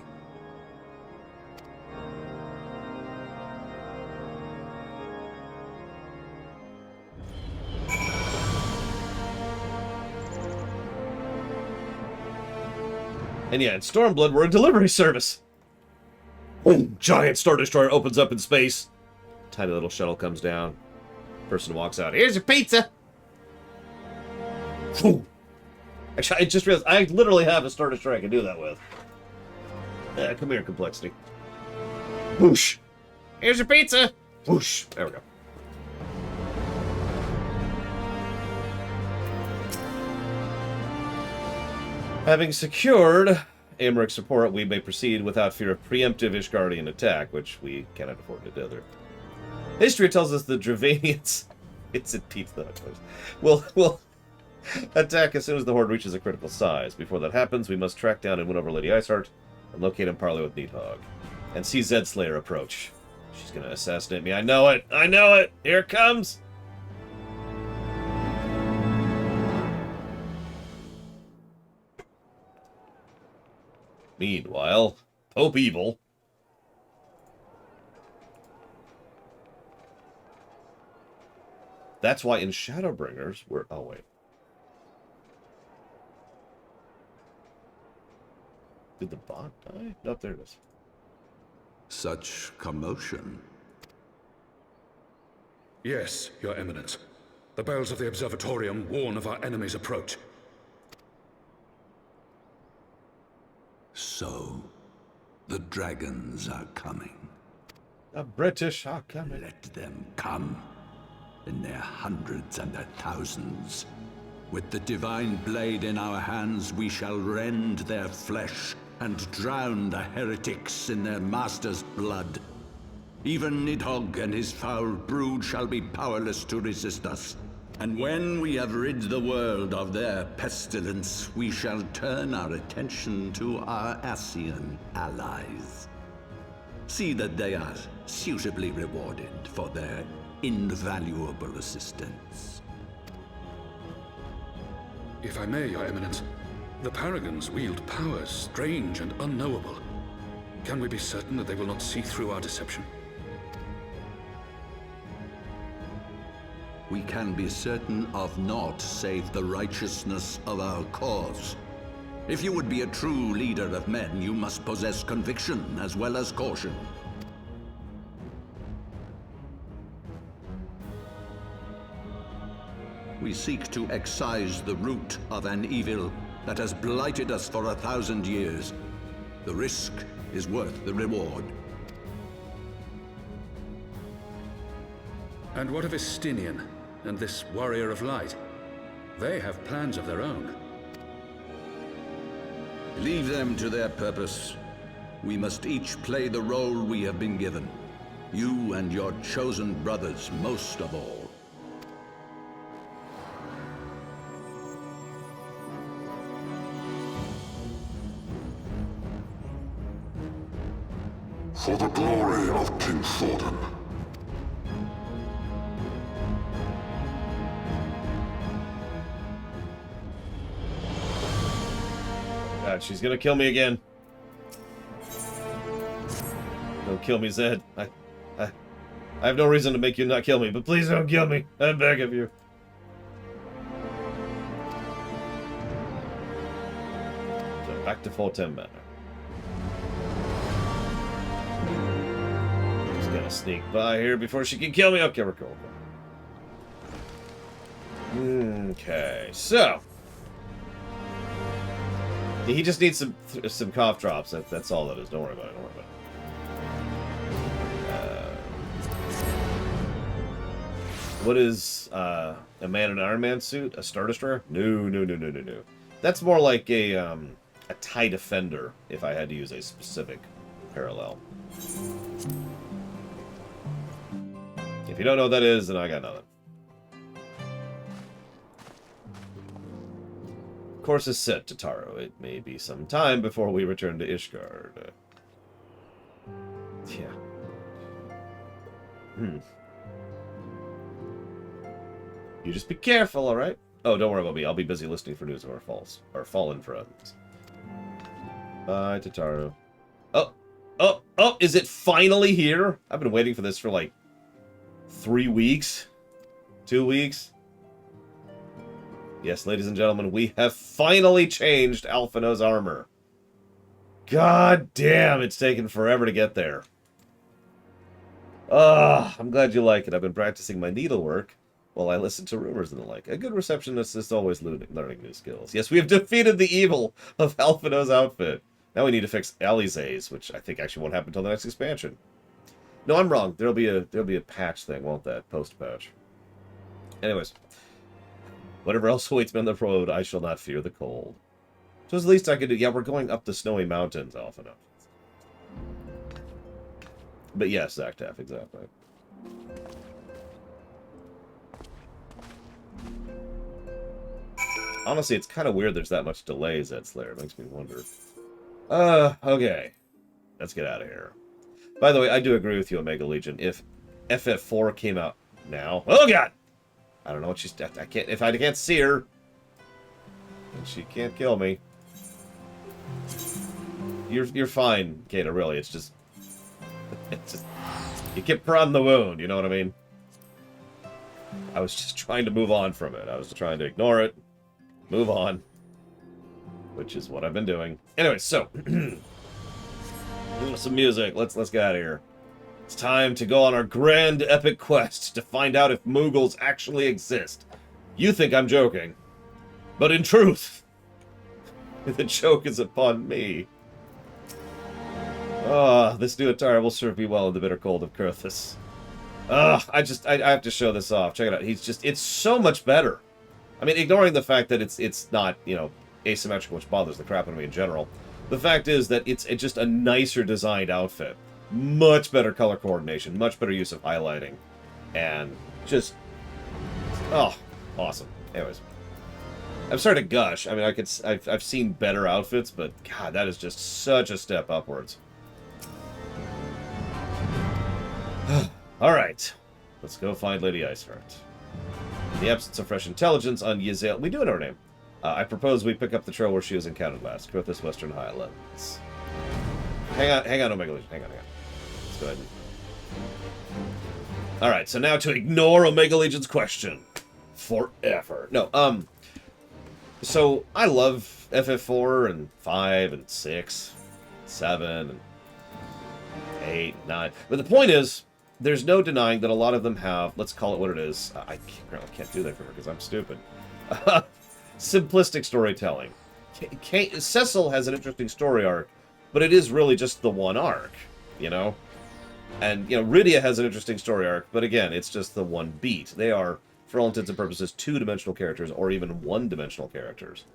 And yeah, in Stormblood, we're a delivery service. Boom! Giant Star Destroyer opens up in space. Tiny little shuttle comes down. Person walks out. Here's your pizza! Whew. Actually, I just realized I literally have a Star Destroyer I can do that with. Come here, Complexity. Whoosh! Here's your pizza! Whoosh! There we go. Having secured Amaric's support, we may proceed without fear of preemptive Ishgardian attack, which we cannot afford to do. History tells us the Dravanians, it's in pizza, will attack as soon as the Horde reaches a critical size. Before that happens, we must track down and win over Lady Iceheart, and locate and parley with Nidhogg, and see Zed Slayer approach. She's gonna assassinate me. I know it! I know it! Here it comes! Meanwhile, Pope Evil. That's why in Shadowbringers we're... Oh, wait. Did the bot die? Nope, there it is. Such commotion. Yes, Your Eminence. The bells of the Observatorium warn of our enemy's approach. So, the dragons are coming. The British are coming. Let them come, in their hundreds and their thousands. With the divine blade in our hands, we shall rend their flesh and drown the heretics in their master's blood. Even Nidhogg and his foul brood shall be powerless to resist us. And when we have rid the world of their pestilence, we shall turn our attention to our Ascian allies. See that they are suitably rewarded for their invaluable assistance. If I may, Your Eminence, the Paragons wield powers strange and unknowable. Can we be certain that they will not see through our deception? We can be certain of naught save the righteousness of our cause. If you would be a true leader of men, you must possess conviction as well as caution. We seek to excise the root of an evil that has blighted us for 1,000 years. The risk is worth the reward. And what of Estinian and this Warrior of Light? They have plans of their own. Leave them to their purpose. We must each play the role we have been given. You and your chosen brothers most of all. For the glory of King Thordan. God, she's gonna kill me again. Don't kill me, Zed. I have no reason to make you not kill me, but please don't kill me. I beg of you. So back to Fortem Manor. Just gotta sneak by here before she can kill me. Okay, we're cool. Okay, so he just needs some cough drops. That's all that is. Don't worry about it. Don't worry about it. What is a man in an Iron Man suit? A Star Destroyer? No. That's more like a TIE Defender, if I had to use a specific parallel. If you don't know what that is, then I got nothing. Course is set, Tataru. It may be some time before we return to Ishgard. Yeah. You just be careful, alright? Oh, don't worry about me. I'll be busy listening for news of our fallen friends. Bye, Tataru. Oh, is it finally here? I've been waiting for this for like 3 weeks? 2 weeks? Yes, ladies and gentlemen, we have finally changed Alphinaud's armor. God damn, it's taken forever to get there. I'm glad you like it. I've been practicing my needlework while I listen to rumors and the like. A good receptionist is always learning new skills. Yes, we have defeated the evil of Alphinaud's outfit. Now we need to fix Alizé's, which I think actually won't happen until the next expansion. No, I'm wrong. There'll be a patch thing, won't that? Post-patch. Anyways. Whatever else awaits me on the road, I shall not fear the cold. So as the least I could do. Yeah, we're going up the snowy mountains, Alphinaud. But yes, Zactaf, exactly. Honestly, it's kind of weird there's that much delay, Zed Slayer. It makes me wonder. Okay. Let's get out of here. By the way, I do agree with you, Omega Legion. If FF4 came out now... Oh, God! I don't know what she's... I can't... If I can't see her... And she can't kill me. You're fine, Kata, really. It's just... You keep prodding the wound, you know what I mean? I was just trying to move on from it. I was trying to ignore it. Move on. Which is what I've been doing. Anyway, so... some music. Let's get out of here. It's time to go on our grand epic quest to find out if Mughals actually exist. You think I'm joking. But in truth, the joke is upon me. This new attire will serve me well in the bitter cold of Kurthus. I have to show this off. Check it out. It's so much better. I mean, ignoring the fact that it's not, you know, asymmetrical, which bothers the crap out of me in general. The fact is that it's just a nicer designed outfit. Much better color coordination, much better use of highlighting. And just... Oh, awesome. Anyways. I'm sorry to gush. I mean, I've seen better outfits, but God, that is just such a step upwards. Alright. Let's go find Lady Iceheart. In the absence of fresh intelligence on Yzale... We do know her name. I propose we pick up the trail where she was encountered last. Kurthus Western Highlands. Hang on, Omega Legion. Hang on. Let's go ahead and... Alright, so now to ignore Omega Legion's question. Forever. No, so I love FF4 and 5 and 6, 7 and 8, 9. But the point is, there's no denying that a lot of them have, let's call it what it is. I can't do that for her because I'm stupid. Simplistic storytelling. Cecil has an interesting story arc, but it is really just the one arc, you know? And, you know, Rydia has an interesting story arc, but again, it's just the one beat. They are, for all intents and purposes, two-dimensional characters, or even one-dimensional characters.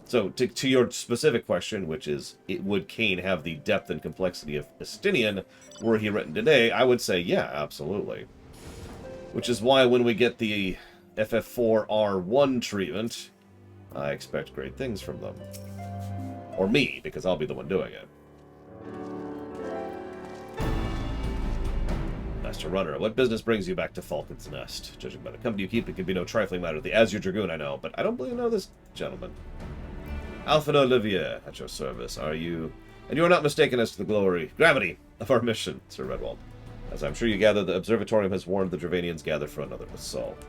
So, to your specific question, which is, would Kain have the depth and complexity of Estinian were he written today? I would say, yeah, absolutely. Which is why when we get the FF4R1 treatment, I expect great things from them. Or me, because I'll be the one doing it. Master Runner, what business brings you back to Falcon's Nest? Judging by the company you keep, it can be no trifling matter. The Azure Dragoon, I know, but I don't really know this gentleman. Alfred Olivier, at your service, are you... And you are not mistaken as to the gravity of our mission, Sir Redwald. As I'm sure you gather, the Observatorium has warned the Dravanians gather for another assault.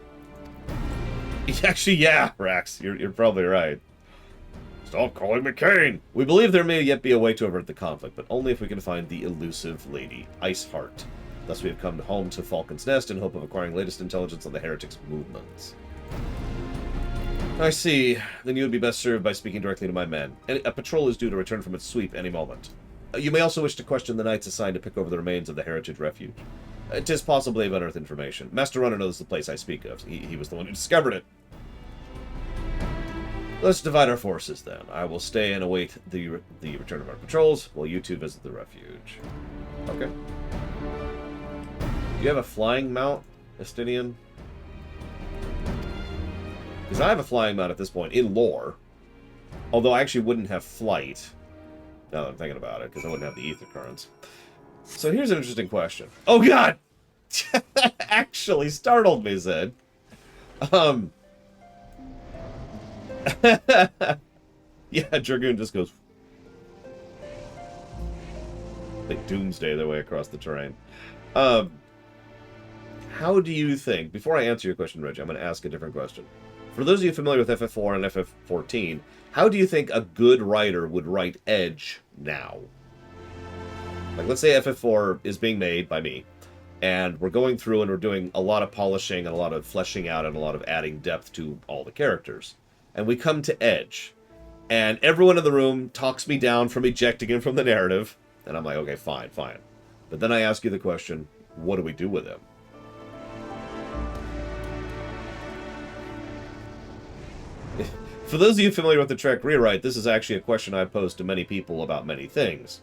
Actually, yeah, Rax, you're probably right. Stop calling me Kane! We believe there may yet be a way to avert the conflict, but only if we can find the elusive Lady Iceheart. Thus we have come home to Falcon's Nest in hope of acquiring latest intelligence on the heretics' movements. I see. Then you would be best served by speaking directly to my men. A patrol is due to return from its sweep any moment. You may also wish to question the knights assigned to pick over the remains of the Heritage Refuge. 'Tis possible they have unearthed information. Master Runner knows the place I speak of. He was the one who discovered it. Let's divide our forces, then. I will stay and await the return of our patrols, while you two visit the refuge. Okay. Do you have a flying mount, Estinian? Because I have a flying mount at this point, in lore. Although I actually wouldn't have flight, now that I'm thinking about it, because I wouldn't have the ether currents. So here's an interesting question. Oh, God! Actually startled me, Zed. Yeah, Dragoon just goes... They doomsday their way across the terrain. How do you think... Before I answer your question, Reggie, I'm going to ask a different question. For those of you familiar with FF4 and FF14, how do you think a good writer would write Edge now? Like, let's say FF4 is being made by me, and we're going through and we're doing a lot of polishing and a lot of fleshing out and a lot of adding depth to all the characters. And we come to Edge, and everyone in the room talks me down from ejecting him from the narrative, and I'm like, okay, fine, fine. But then I ask you the question, what do we do with him? For those of you familiar with the Trek Rewrite, this is actually a question I pose to many people about many things.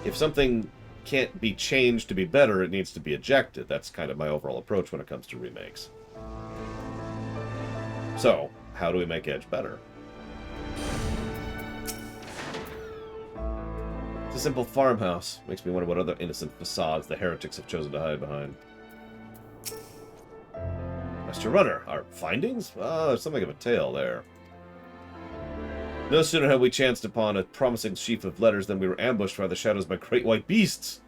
If something can't be changed to be better, it needs to be ejected. That's kind of my overall approach when it comes to remakes. So, how do we make Edge better? It's a simple farmhouse. Makes me wonder what other innocent facades the heretics have chosen to hide behind. Master Runner, our findings? Oh, there's something of a tale there. No sooner had we chanced upon a promising sheaf of letters than we were ambushed by the shadows by great white beasts.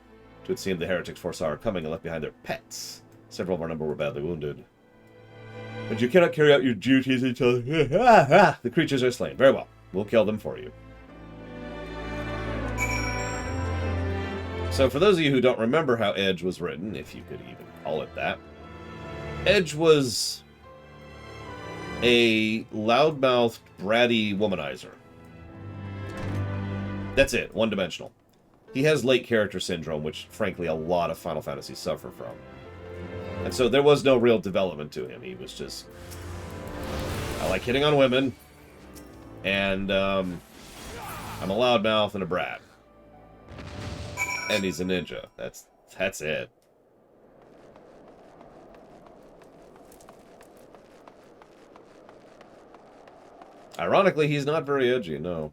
It would seem the heretics foresaw our coming and left behind their pets. Several of our number were badly wounded. But you cannot carry out your duties until... The creatures are slain. Very well. We'll kill them for you. So for those of you who don't remember how Edge was written, if you could even call it that, Edge was a loudmouthed, bratty womanizer. That's it, one-dimensional. He has late character syndrome, which, frankly, a lot of Final Fantasies suffer from. And so there was no real development to him. He was just... I like hitting on women, and I'm a loudmouth and a brat. And he's a ninja. That's it. Ironically, he's not very edgy, no.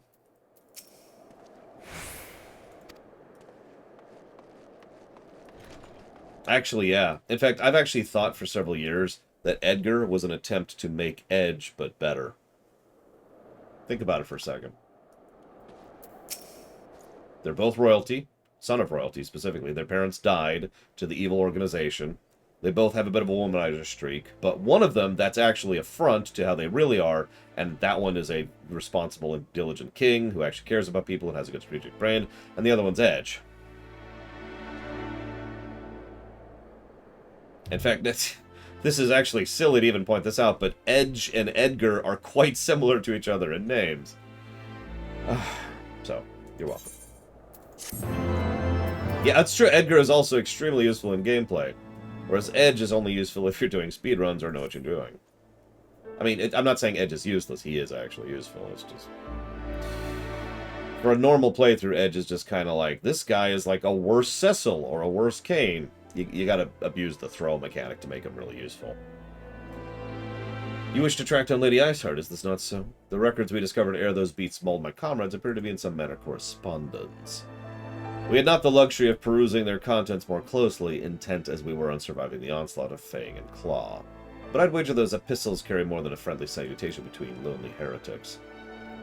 Actually, yeah. In fact, I've actually thought for several years that Edgar was an attempt to make Edge, but better. Think about it for a second. They're both royalty, son of royalty specifically. Their parents died to the evil organization. They both have a bit of a womanizer streak, but one of them, that's actually a front to how they really are, and that one is a responsible and diligent king who actually cares about people and has a good strategic brain, and the other one's Edge. In fact, this is actually silly to even point this out, but Edge and Edgar are quite similar to each other in names. So, you're welcome. Yeah, that's true. Edgar is also extremely useful in gameplay. Whereas Edge is only useful if you're doing speedruns or know what you're doing. I mean, I'm not saying Edge is useless. He is actually useful. It's just... For a normal playthrough, Edge is just kind of like, this guy is like a worse Cecil or a worse Kane. You gotta abuse the throw mechanic to make him really useful. You wish to track down Lady Iceheart, is this not so? The records we discovered ere those beats mauled my comrades appear to be in some manner correspondence. We had not the luxury of perusing their contents more closely, intent as we were on surviving the onslaught of Fang and Claw. But I'd wager those epistles carry more than a friendly salutation between lonely heretics.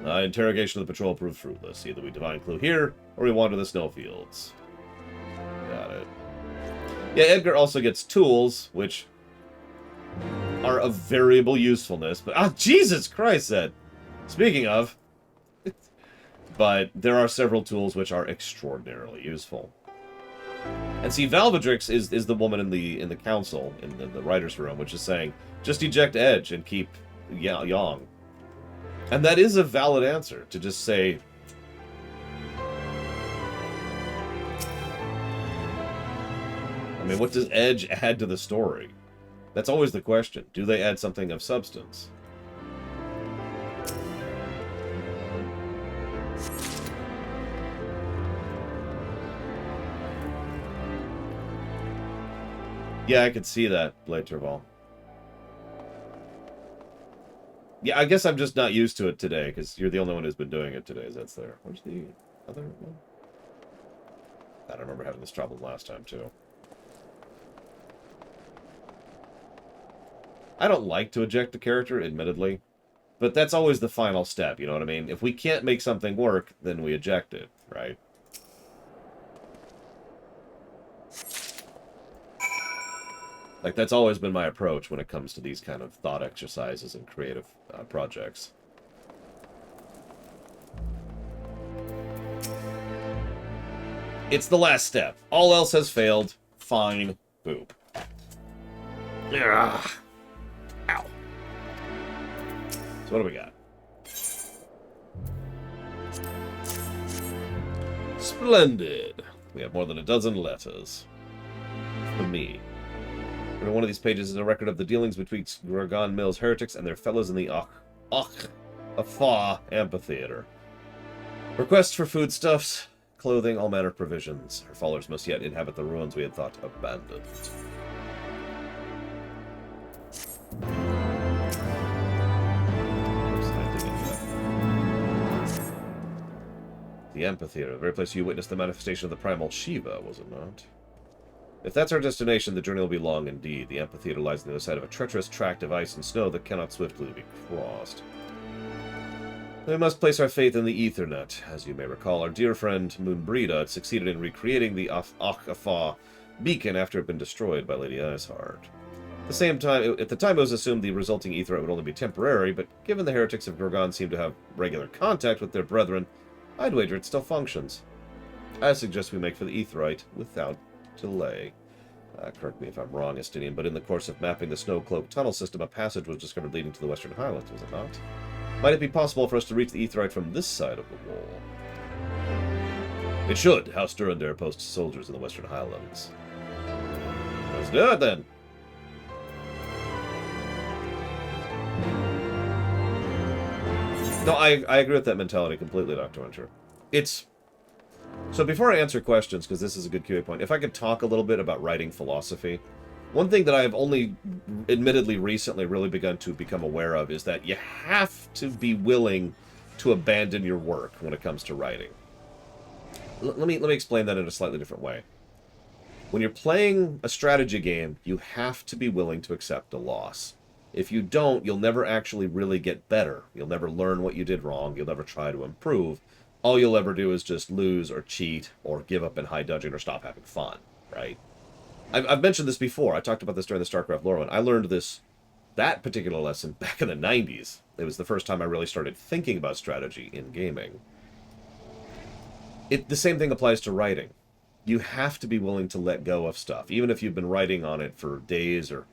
Interrogation of the patrol proved fruitless. Either we divine clue here, or we wander the snowfields. Got it. Yeah, Edgar also gets tools, which are of variable usefulness. But, Jesus Christ, Ed! Speaking of... but there are several tools which are extraordinarily useful. And see, Valvedrix is the woman in the council, in the writer's room, which is saying, just eject Edge and keep Yang. And that is a valid answer, to just say... I mean, what does Edge add to the story? That's always the question. Do they add something of substance? Yeah, I could see that, Blade Turval. Yeah, I guess I'm just not used to it today, because you're the only one who's been doing it today, that's there. Where's the other one? I don't remember having this problem last time, too. I don't like to eject a character, admittedly, but that's always the final step, you know what I mean? If we can't make something work, then we eject it, right? Like, that's always been my approach when it comes to these kind of thought exercises and creative projects. It's the last step. All else has failed. Fine. Boop. Ugh. Ow. So what do we got? Splendid. We have more than a dozen letters. For me. Every one of these pages is a record of the dealings between Gorgon Mills heretics and their fellows in the Afar amphitheater. Requests for foodstuffs, clothing, all manner of provisions. Her followers must yet inhabit the ruins we had thought abandoned. The amphitheater, the very place you witnessed the manifestation of the primal Shiva, was it not? If that's our destination, the journey will be long indeed. The amphitheater lies on the other side of a treacherous tract of ice and snow that cannot swiftly be crossed. We must place our faith in the Ethernet. As you may recall, our dear friend Moonbreda had succeeded in recreating the Afar beacon after it had been destroyed by Lady Iceheart. At the time it was assumed the resulting Ethernet would only be temporary, but given the heretics of Gorgon seem to have regular contact with their brethren, I'd wager it still functions. I suggest we make for the Aetherite without delay. Correct me if I'm wrong, Estinian, but in the course of mapping the Snow-Cloak tunnel system, a passage was discovered leading to the Western Highlands, was it not? Might it be possible for us to reach the Aetherite from this side of the wall? It should. House Durandare posts soldiers in the Western Highlands. Let's do it, then! No, I agree with that mentality completely, Dr. Winter. It's... So before I answer questions, because this is a good QA point, if I could talk a little bit about writing philosophy, one thing that I have only, admittedly recently, really begun to become aware of is that you have to be willing to abandon your work when it comes to writing. Let me explain that in a slightly different way. When you're playing a strategy game, you have to be willing to accept a loss. If you don't, you'll never actually really get better. You'll never learn what you did wrong. You'll never try to improve. All you'll ever do is just lose or cheat or give up in high dungeon or stop having fun, right? I've mentioned this before. I talked about this during the StarCraft lore one. I learned that particular lesson back in the 90s. It was the first time I really started thinking about strategy in gaming. The same thing applies to writing. You have to be willing to let go of stuff, even if you've been writing on it for days or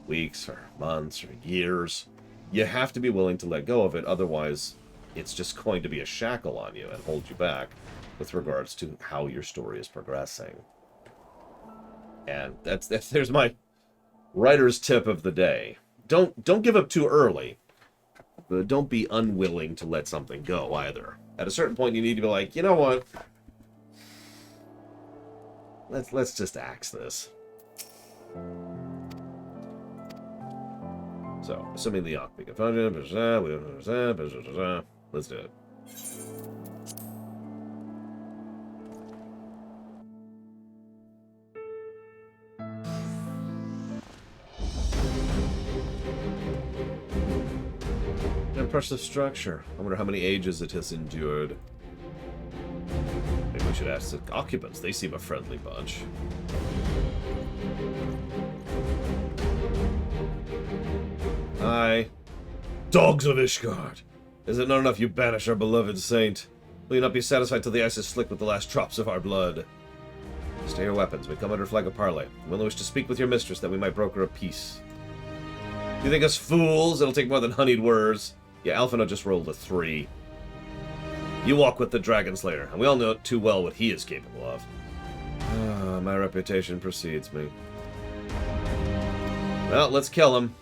weeks or months or years. You have to be willing to let go of it, otherwise it's just going to be a shackle on you and hold you back with regards to how your story is progressing. And there's my writer's tip of the day. Don't give up too early, but don't be unwilling to let something go either. At a certain point you need to be like, you know what? Let's just axe this. So, assuming the Yawk beacon function, let's do it. impressive structure. I wonder how many ages it has endured. Maybe we should ask the occupants. They seem a friendly bunch. Hi. Dogs of Ishgard! Is it not enough you banish our beloved saint? Will you not be satisfied till the ice is slick with the last drops of our blood? Stay your weapons. We come under flag of parley. We only wish to speak with your mistress that we might broker a peace. You think us fools? It'll take more than honeyed words. Yeah, Alphino just rolled a 3. You walk with the Dragon Slayer, and we all know too well what he is capable of. My reputation precedes me. Well, let's kill him.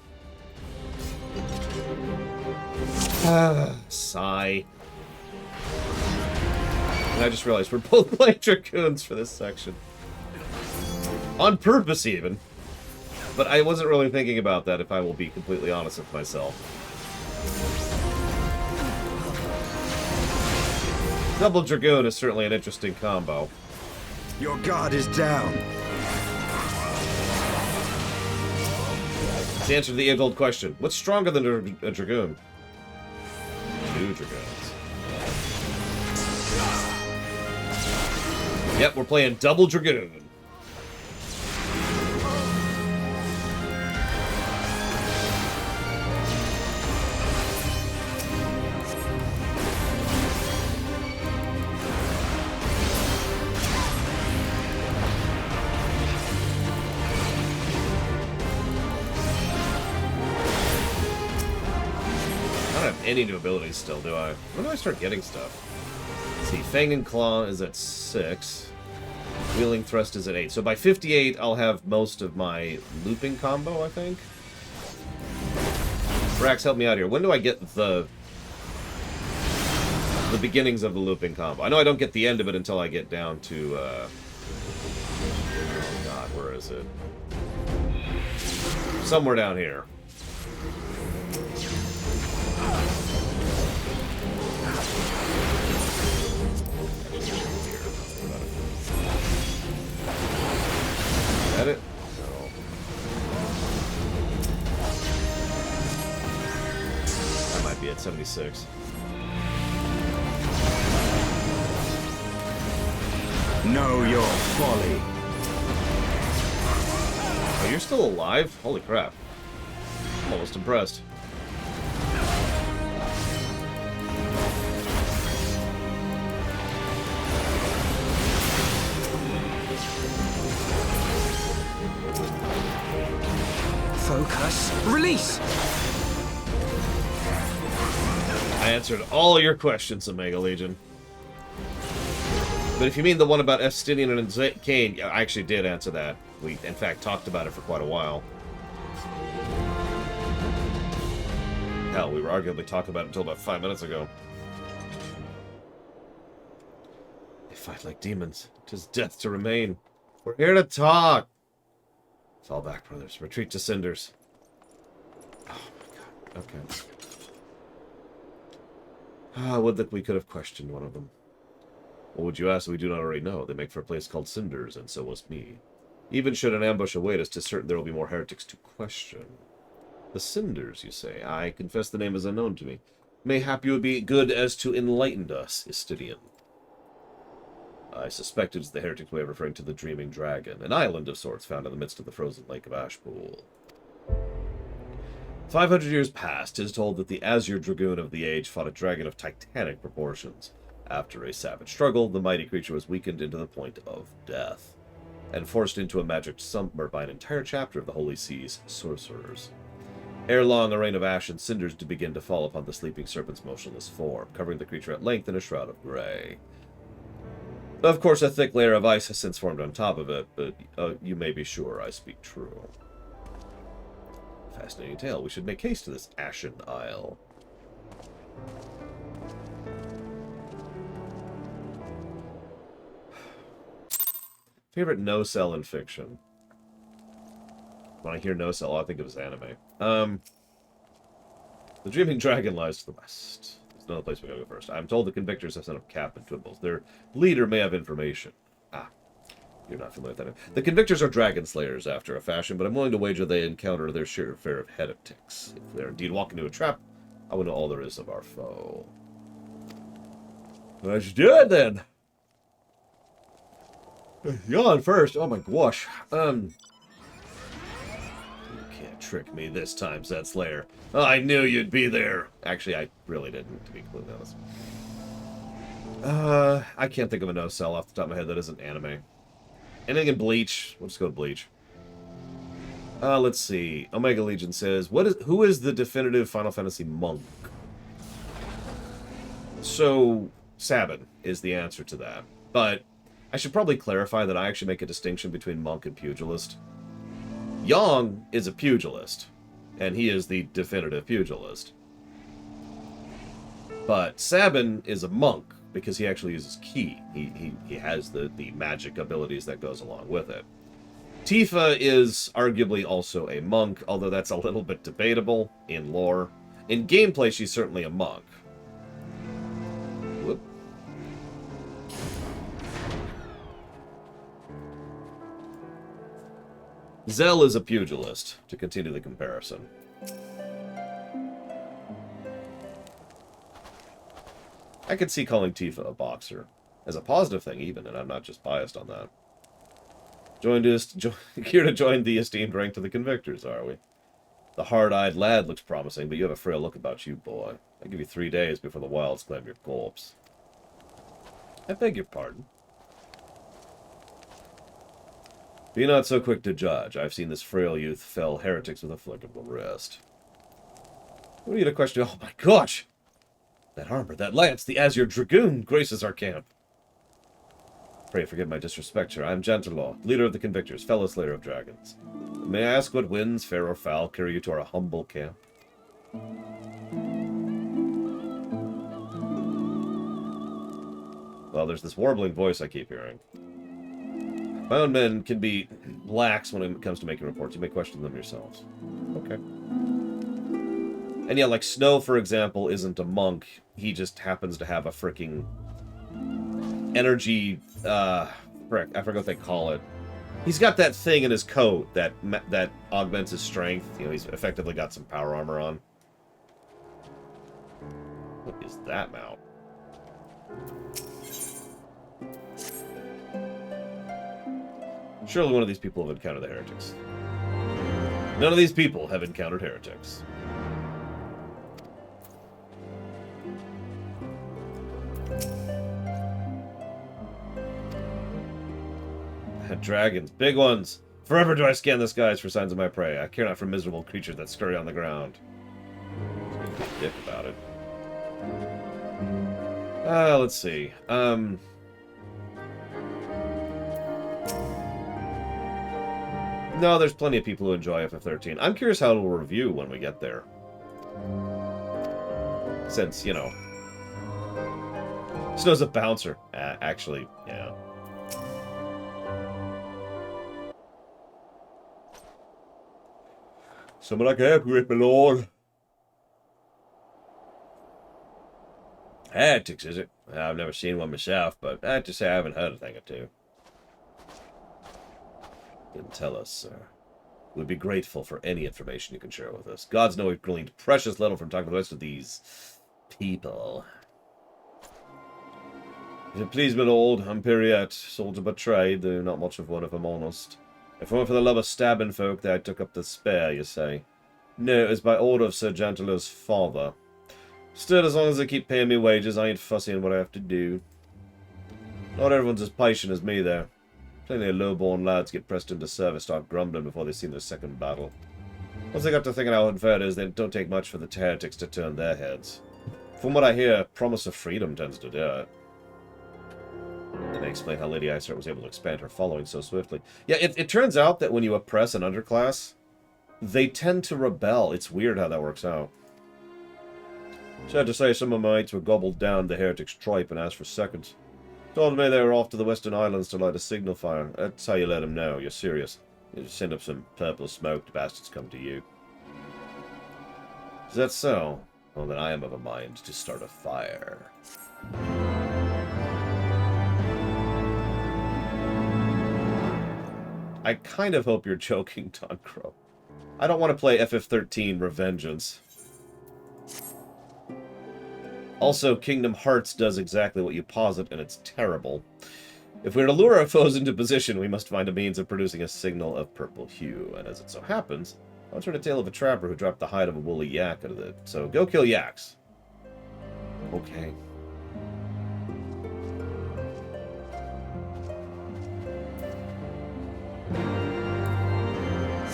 Sigh. And I just realized we're both playing Dragoons for this section. On purpose, even. But I wasn't really thinking about that, if I will be completely honest with myself. Double Dragoon is certainly an interesting combo. Your guard is down. To answer the age-old question, what's stronger than a Dragoon? 2 Dragoons. Yep, we're playing double Dragoon. Any new abilities still, do I? When do I start getting stuff? Let's see, Fang and Claw is at 6. Wheeling Thrust is at 8. So by 58, I'll have most of my looping combo, I think. Brax, help me out here. When do I get the beginnings of the looping combo? I know I don't get the end of it until I get down to, oh god, where is it? Somewhere down here. At it? No. That might be at 76. Know your folly. Oh, you're still alive? Holy crap. I'm almost impressed. Focus. Release! I answered all your questions, Omega Legion. But if you mean the one about Estinian and Kane, I actually did answer that. We, in fact, talked about it for quite a while. Hell, we were arguably talking about it until about 5 minutes ago. They fight like demons. 'Tis death to remain. We're here to talk. Fall back, brothers. Retreat to cinders. Oh my god. Okay. Ah, would that we could have questioned one of them. What would you ask that we do not already know? They make for a place called Cinders, and so was me. Even should an ambush await us, 'tis certain there will be more heretics to question. The Cinders, you say? I confess the name is unknown to me. Mayhap you would be good as to enlighten us, Istidian. I suspect it is the heretic's way of referring to the Dreaming Dragon, an island of sorts found in the midst of the frozen lake of Ashpool. 500 years past, 'tis told that the Azure Dragoon of the age fought a dragon of titanic proportions. After a savage struggle, the mighty creature was weakened into the point of death, and forced into a magic slumber by an entire chapter of the Holy Sea's sorcerers. Ere long, a rain of ash and cinders did begin to fall upon the sleeping serpent's motionless form, covering the creature at length in a shroud of grey. Of course, a thick layer of ice has since formed on top of it, but you may be sure I speak true. Fascinating tale. We should make haste to this Ashen Isle. Favorite no-sell in fiction? When I hear no-sell, all I think of is anime. The Dreaming Dragon lies to the west. There's another place we gotta go first. I'm told the Convictors have sent up Cap and Twibbles. Their leader may have information. Ah, you're not familiar with that. The Convictors are dragon slayers after a fashion, but I'm willing to wager they encounter their share of heretics. If they're indeed walking into a trap, I would know all there is of our foe. Let's do it then. Yawn first. Oh my gosh. You can't trick me this time, Zed Slayer. Oh, I knew you'd be there. Actually, I really didn't, to be completely honest. I can't think of a no-sell off the top of my head that isn't anime. Anything in Bleach? We'll just go to Bleach. Let's see. Omega Legion says, who is the definitive Final Fantasy monk? So, Sabin is the answer to that. But I should probably clarify that I actually make a distinction between monk and pugilist. Yang is a pugilist, and he is the definitive pugilist. But Sabin is a monk, because he actually uses ki. He has the magic abilities that goes along with it. Tifa is arguably also a monk, although that's a little bit debatable in lore. In gameplay, she's certainly a monk. Whoop. Zell is a pugilist, to continue the comparison. I could see calling Tifa a boxer, as a positive thing even, and I'm not just biased on that. Here to join the esteemed rank of the Convictors, are we? The hard-eyed lad looks promising, but you have a frail look about you, boy. I give you 3 days before the wilds claim your corpse. I beg your pardon. Be not so quick to judge. I've seen this frail youth fell heretics with a flick of the wrist. What are you to question? Oh my gosh! That armor, that lance, the Azure Dragoon graces our camp. Pray forgive my disrespect, sir. I am Gentilor, leader of the Convictors, fellow slayer of dragons. May I ask what winds, fair or foul, carry you to our humble camp? Well, there's this warbling voice I keep hearing. My own men can be lax when it comes to making reports. You may question them yourselves. Okay. And yeah, like Snow, for example, isn't a monk. He just happens to have a freaking energy, frick, I forget what they call it. He's got that thing in his coat that augments his strength. You know, he's effectively got some power armor on. What is that mount? Surely one of these people have encountered the heretics. None of these people have encountered heretics. Dragons, big ones. Forever do I scan the skies for signs of my prey. I care not for miserable creatures that scurry on the ground. Dick about it. Let's see. No, there's plenty of people who enjoy FF13. I'm curious how it'll review when we get there. Since, you know, Snow's a bouncer. Actually, yeah. Someone I can help you with, my lord. Heretics, is it? I've never seen one myself, but I have to say I haven't heard a thing or two. Then tell us, sir. We'd be grateful for any information you can share with us. Gods know we've gleaned precious little from talking to the rest of these people. If it please, my lord, I'm Periette, soldier betrayed, though not much of one if I'm honest. If it weren't for the love of stabbing folk that I took up the spare, you say. No, it was by order of Sir Gentilor's father. Still, as long as they keep paying me wages, I ain't fussy on what I have to do. Not everyone's as patient as me, though. Plenty of low-born lads get pressed into service, start grumbling before they see their second battle. Once they got to thinking how unfair it is, then it don't take much for the heretics to turn their heads. From what I hear, promise of freedom tends to do it. That may explain how Lady Isart was able to expand her following so swiftly. Yeah, it turns out that when you oppress an underclass, they tend to rebel. It's weird how that works out. Sad to say, some of my mates were gobbled down the heretics' tripe and asked for seconds. Told me they were off to the Western Islands to light a signal fire. That's how you let them know you're serious. You just send up some purple smoke, the bastards come to you. Is that so? Well, then I am of a mind to start a fire. I kind of hope you're joking, Don Crow. I don't want to play FF13 Revengeance. Also, Kingdom Hearts does exactly what you posit, and it's terrible. If we're to lure our foes into position, we must find a means of producing a signal of purple hue. And as it so happens, I once heard a tale of a trapper who dropped the hide of a woolly yak out of it. So go kill yaks. Okay.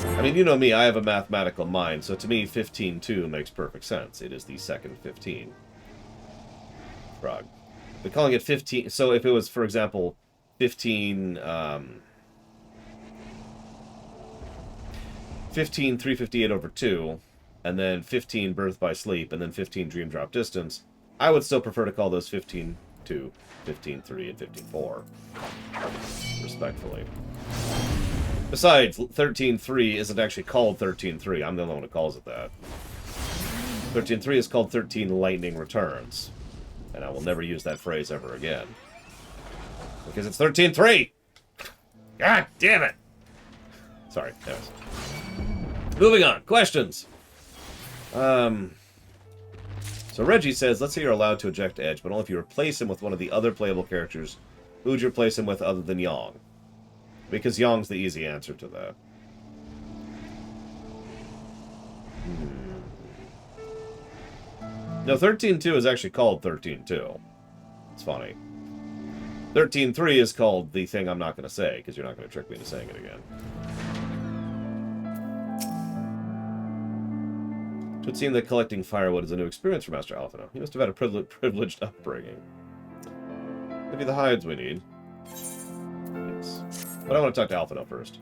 I mean, you know me, I have a mathematical mind, so to me, 15-2 makes perfect sense. It is the second 15. Frog. But calling it 15... So if it was, for example, 15... 15 358 over 2, and then 15 birth by sleep, and then 15 dream drop distance, I would still prefer to call those 15-2, 15-3, and 15-4. Respectfully. Besides, 13-3 isn't actually called 13-3. I'm the only one who calls it that. 13-3 is called 13 Lightning Returns. And I will never use that phrase ever again. Because it's 13-3! God damn it! Sorry, anyways. Moving on. Questions. So Reggie says, let's say you're allowed to eject Edge, but only if you replace him with one of the other playable characters. Who would you replace him with other than Yong? Because Yong's the easy answer to that. No, 13-2 is actually called 13-2. It's funny. 13-3 is called the thing I'm not going to say, because you're not going to trick me into saying it again. It would seem that collecting firewood is a new experience for Master Alphino. He must have had a privileged upbringing. Maybe the hides we need. Yes. But I want to talk to Alphino first.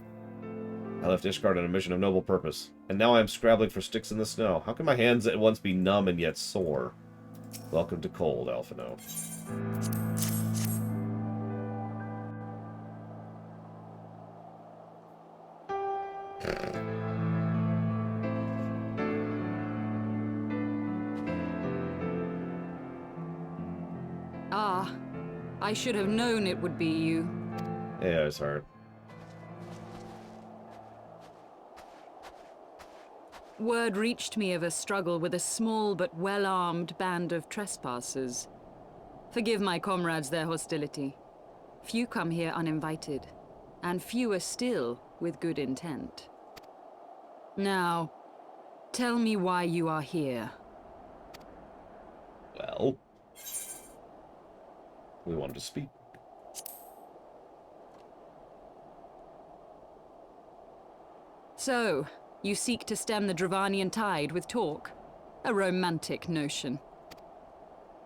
I left Ishgard on a mission of noble purpose, and now I am scrabbling for sticks in the snow. How can my hands at once be numb and yet sore? Welcome to cold, Alphino. Ah, I should have known it would be you. Yeah, it's hard. Word reached me of a struggle with a small but well-armed band of trespassers. Forgive my comrades their hostility. Few come here uninvited, and fewer still with good intent. Now, tell me why you are here. Well, we wanted to speak. So, you seek to stem the Dravanian tide with talk? A romantic notion.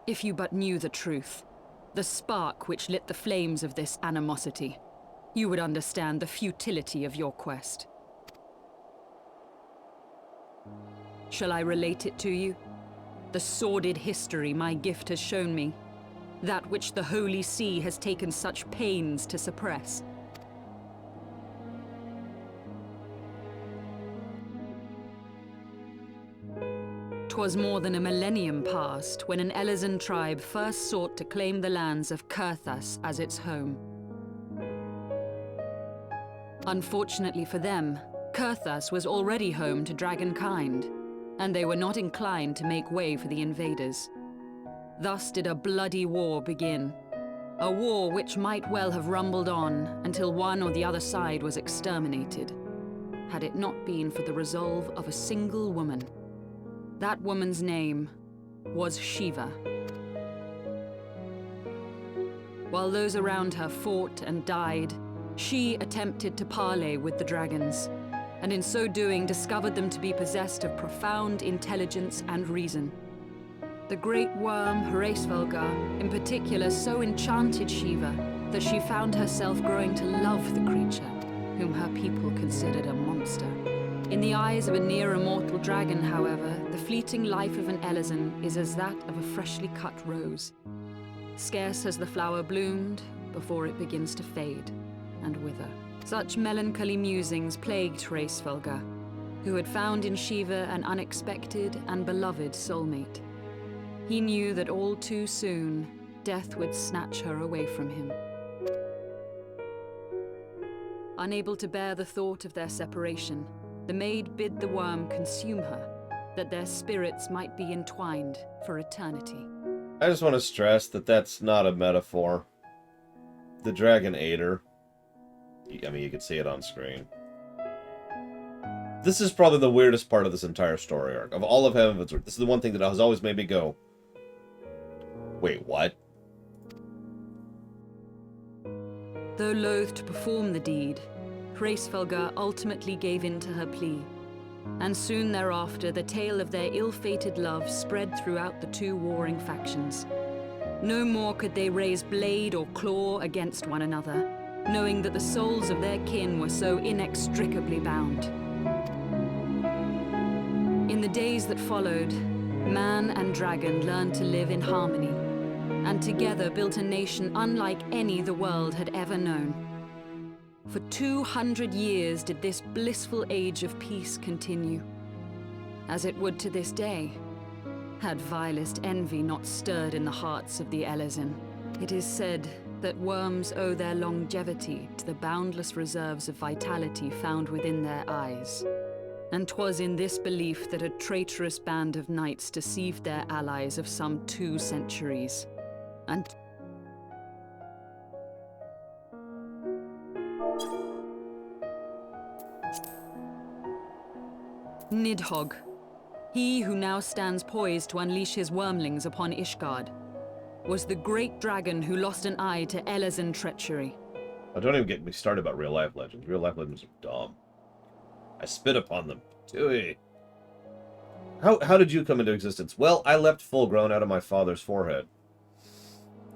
If you but knew the truth, the spark which lit the flames of this animosity, you would understand the futility of your quest. Shall I relate it to you? The sordid history my gift has shown me. That which the Holy See has taken such pains to suppress. 'Twas more than a millennium past when an Elizan tribe first sought to claim the lands of Kurthas as its home. Unfortunately for them, Kurthas was already home to dragonkind, and they were not inclined to make way for the invaders. Thus did a bloody war begin, a war which might well have rumbled on until one or the other side was exterminated, had it not been for the resolve of a single woman. That woman's name was Shiva. While those around her fought and died, she attempted to parley with the dragons, and in so doing discovered them to be possessed of profound intelligence and reason. The great worm Hraesvelgar, in particular, so enchanted Shiva that she found herself growing to love the creature, whom her people considered a monster. In the eyes of a near-immortal dragon, however, the fleeting life of an Elizan is as that of a freshly cut rose. Scarce has the flower bloomed before it begins to fade and wither. Such melancholy musings plagued Hraesvelgar, who had found in Shiva an unexpected and beloved soulmate. He knew that all too soon, death would snatch her away from him. Unable to bear the thought of their separation, the maid bid the worm consume her, that their spirits might be entwined for eternity. I just want to stress that that's not a metaphor. The dragon ate her. I mean, you can see it on screen. This is probably the weirdest part of this entire story arc. Of all of Heavensward, this is the one thing that has always made me go, wait, what? Though loath to perform the deed, Hraesvelgr ultimately gave in to her plea. And soon thereafter, the tale of their ill-fated love spread throughout the two warring factions. No more could they raise blade or claw against one another, knowing that the souls of their kin were so inextricably bound. In the days that followed, man and dragon learned to live in harmony, and together built a nation unlike any the world had ever known. For 200 years did this blissful age of peace continue, as it would to this day, had vilest envy not stirred in the hearts of the Elezen. It is said that worms owe their longevity to the boundless reserves of vitality found within their eyes. And 'twas in this belief that a traitorous band of knights deceived their allies of some 2 centuries. And Nidhogg, he who now stands poised to unleash his wormlings upon Ishgard, was the great dragon who lost an eye to Elezen treachery. Oh, don't even get me started about real-life legends. Real-life legends are dumb. I spit upon them. Tooey. How did you come into existence? Well, I leapt full-grown out of my father's forehead.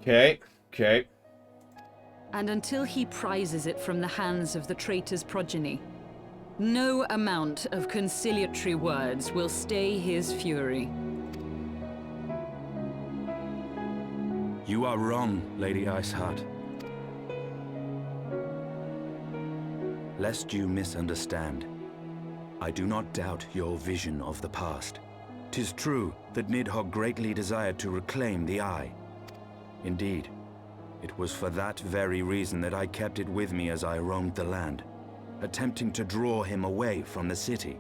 Okay. And until he prizes it from the hands of the traitor's progeny, no amount of conciliatory words will stay his fury. You are wrong, Lady Iceheart. Lest you misunderstand, I do not doubt your vision of the past. 'Tis true that Nidhogg greatly desired to reclaim the Eye. Indeed, it was for that very reason that I kept it with me as I roamed the land, attempting to draw him away from the city.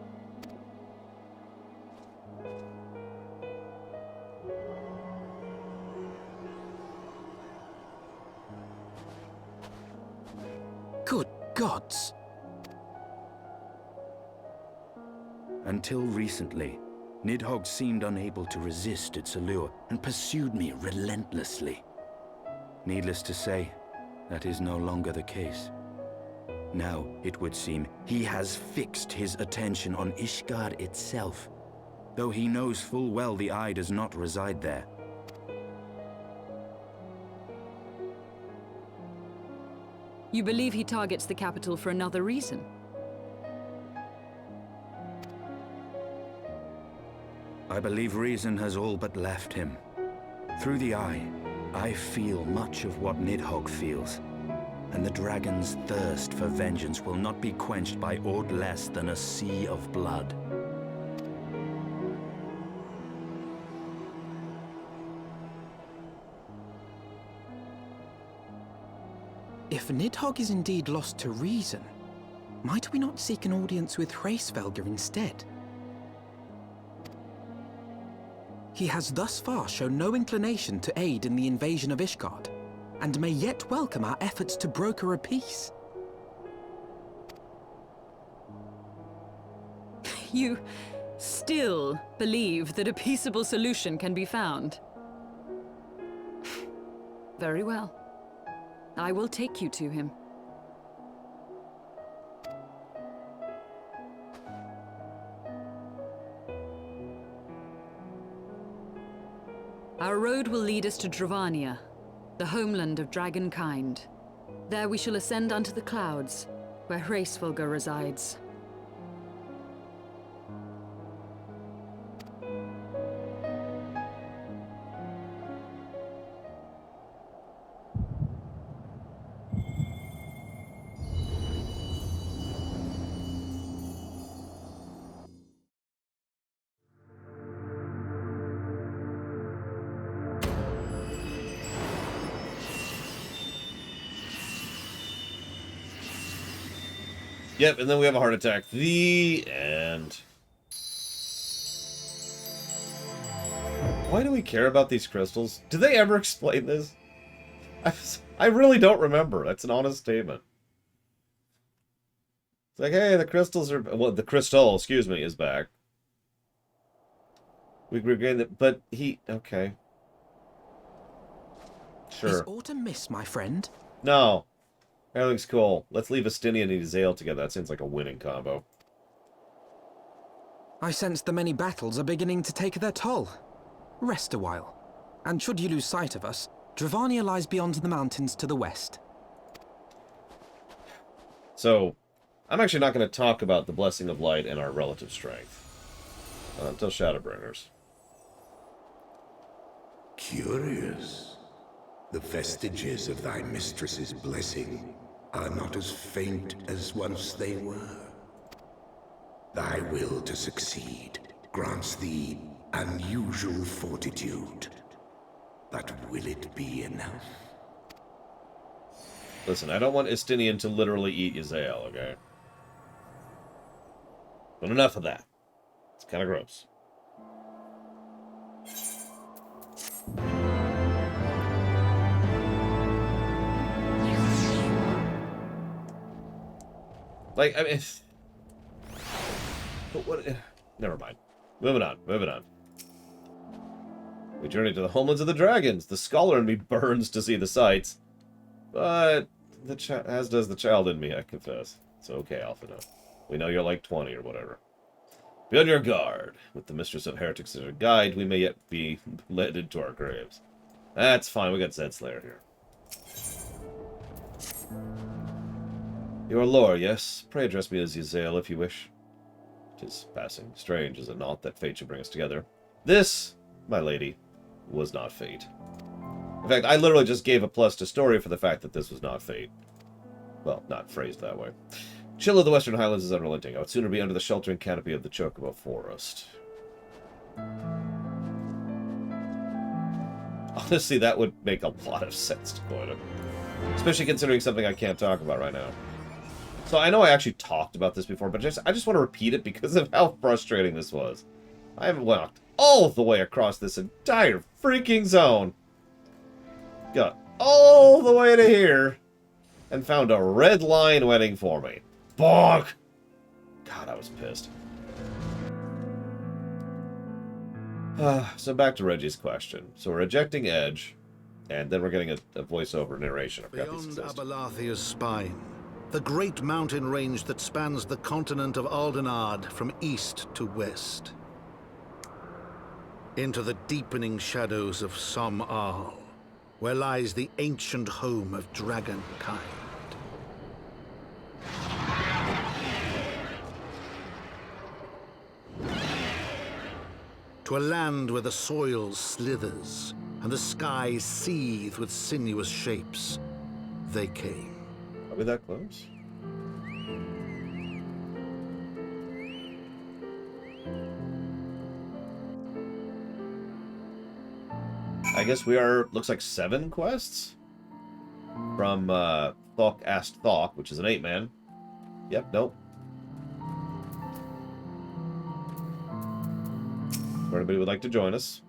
Good gods! Until recently, Nidhogg seemed unable to resist its allure and pursued me relentlessly. Needless to say, that is no longer the case. Now, it would seem, he has fixed his attention on Ishgard itself, though he knows full well the Eye does not reside there. You believe he targets the capital for another reason? I believe reason has all but left him. Through the Eye, I feel much of what Nidhogg feels, and the dragon's thirst for vengeance will not be quenched by aught less than a sea of blood. If Nidhogg is indeed lost to reason, might we not seek an audience with Hraesvelgr instead? He has thus far shown no inclination to aid in the invasion of Ishgard, and may yet welcome our efforts to broker a peace. You still believe that a peaceable solution can be found? Very well. I will take you to him. Our road will lead us to Dravania, the homeland of dragonkind. There we shall ascend unto the clouds, where Hraesvelgr resides. Yep, and then we have a heart attack. The end. Why do we care about these crystals? Do they ever explain this? I really don't remember. That's an honest statement. It's like, hey, the crystals are... Well, the crystal, excuse me, is back. We regained it, but he... Okay. Sure. Is autumn mist, my friend? No. Everything's cool. Let's leave Estinian and Yzael together. That seems like a winning combo. I sense the many battles are beginning to take their toll. Rest a while. And should you lose sight of us, Dravania lies beyond the mountains to the west. So, I'm actually not going to talk about the Blessing of Light and our relative strength. Until Shadowbringers. Curious. The vestiges of thy mistress's blessing are not as faint as once they were. Thy will to succeed grants thee unusual fortitude. But will it be enough? Listen, I don't want Estinian to literally eat Yzael, okay? But enough of that. It's kind of gross. Like, I mean... But what... Never mind. Moving on, moving on. We journey to the homelands of the dragons. The scholar in me burns to see the sights. But... as does the child in me, I confess. It's okay, Alphino. We know you're like 20 or whatever. Be on your guard. With the Mistress of Heretics as our guide, we may yet be led into our graves. That's fine, we got Zedslayer here. Your lord, yes? Pray address me as Yzael if you wish. 'Tis passing strange, is it not, that fate should bring us together? This, my lady, was not fate. In fact, I literally just gave a plus to story for the fact that this was not fate. Well, not phrased that way. Chill of the Western Highlands is unrelenting. I would sooner be under the sheltering canopy of the Chocobo Forest. Honestly, that would make a lot of sense to quote him. Especially considering something I can't talk about right now. So I know I actually talked about this before, but I just want to repeat it because of how frustrating this was. I have walked all the way across this entire freaking zone. Got all the way to here. And found a red line waiting for me. Bonk! God, I was pissed. So back to Reggie's question. So we're ejecting Edge, and then we're getting a voiceover narration. Beyond Abalathia's spine, the great mountain range that spans the continent of Aldenard from east to west. Into the deepening shadows of Som-Al, where lies the ancient home of dragonkind. To a land where the soil slithers and the skies seethe with sinuous shapes, they came. Are we that close? I guess we are, looks like 7 quests? From, Thok Asked Thok, which is an 8-man. Yep, nope. If anybody would like to join us.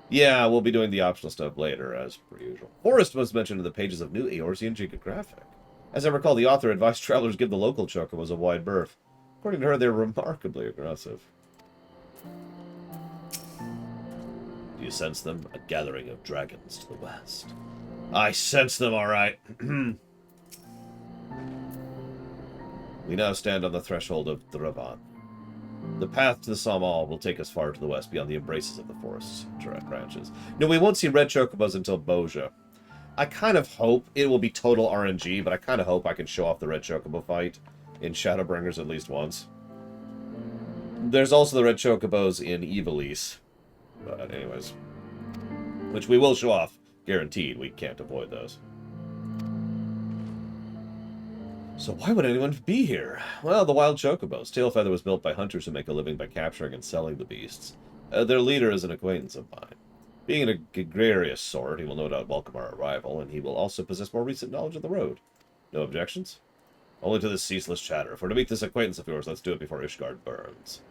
Yeah, we'll be doing the optional stuff later, as per usual. Forest was mentioned in the pages of New Eorzean Geographic. As I recall, the author advised travelers give the local chocobos a wide berth. According to her, they're remarkably aggressive. Do you sense them? A gathering of dragons to the west. I sense them, all right. We now stand on the threshold of Rabbon. The path to the Som-Al will take us far to the west, beyond the embraces of the forest's branches. No, we won't see red chocobos until Boja. I kind of hope it will be total RNG, but I kind of hope I can show off the red chocobo fight in Shadowbringers at least once. There's also the red chocobos in Ivalice. But anyways. Which we will show off. Guaranteed. We can't avoid those. So why would anyone be here? Well, the wild chocobos. Tailfeather was built by hunters who make a living by capturing and selling the beasts. Their leader is an acquaintance of mine. Being a gregarious sort, he will no doubt welcome our arrival, and he will also possess more recent knowledge of the road. No objections? Only to this ceaseless chatter. If we're to meet this acquaintance of yours, let's do it before Ishgard burns.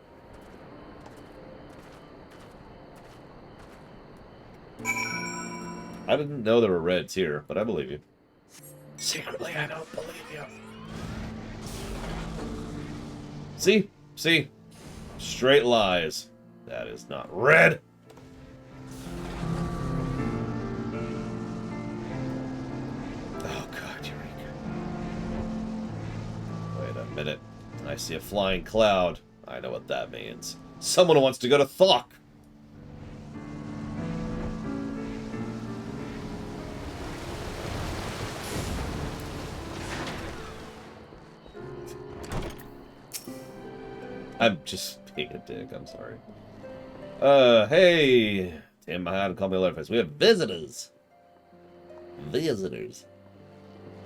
I didn't know there were reds here, but I believe you. Secretly, I don't believe you. See? See? Straight lies. That is not red. Oh, God, Eureka. Wait a minute. I see a flying cloud. I know what that means. Someone wants to go to Thok. I'm just being a dick, I'm sorry. Hey! Tim, I had to call me Leatherface. We have visitors! Visitors.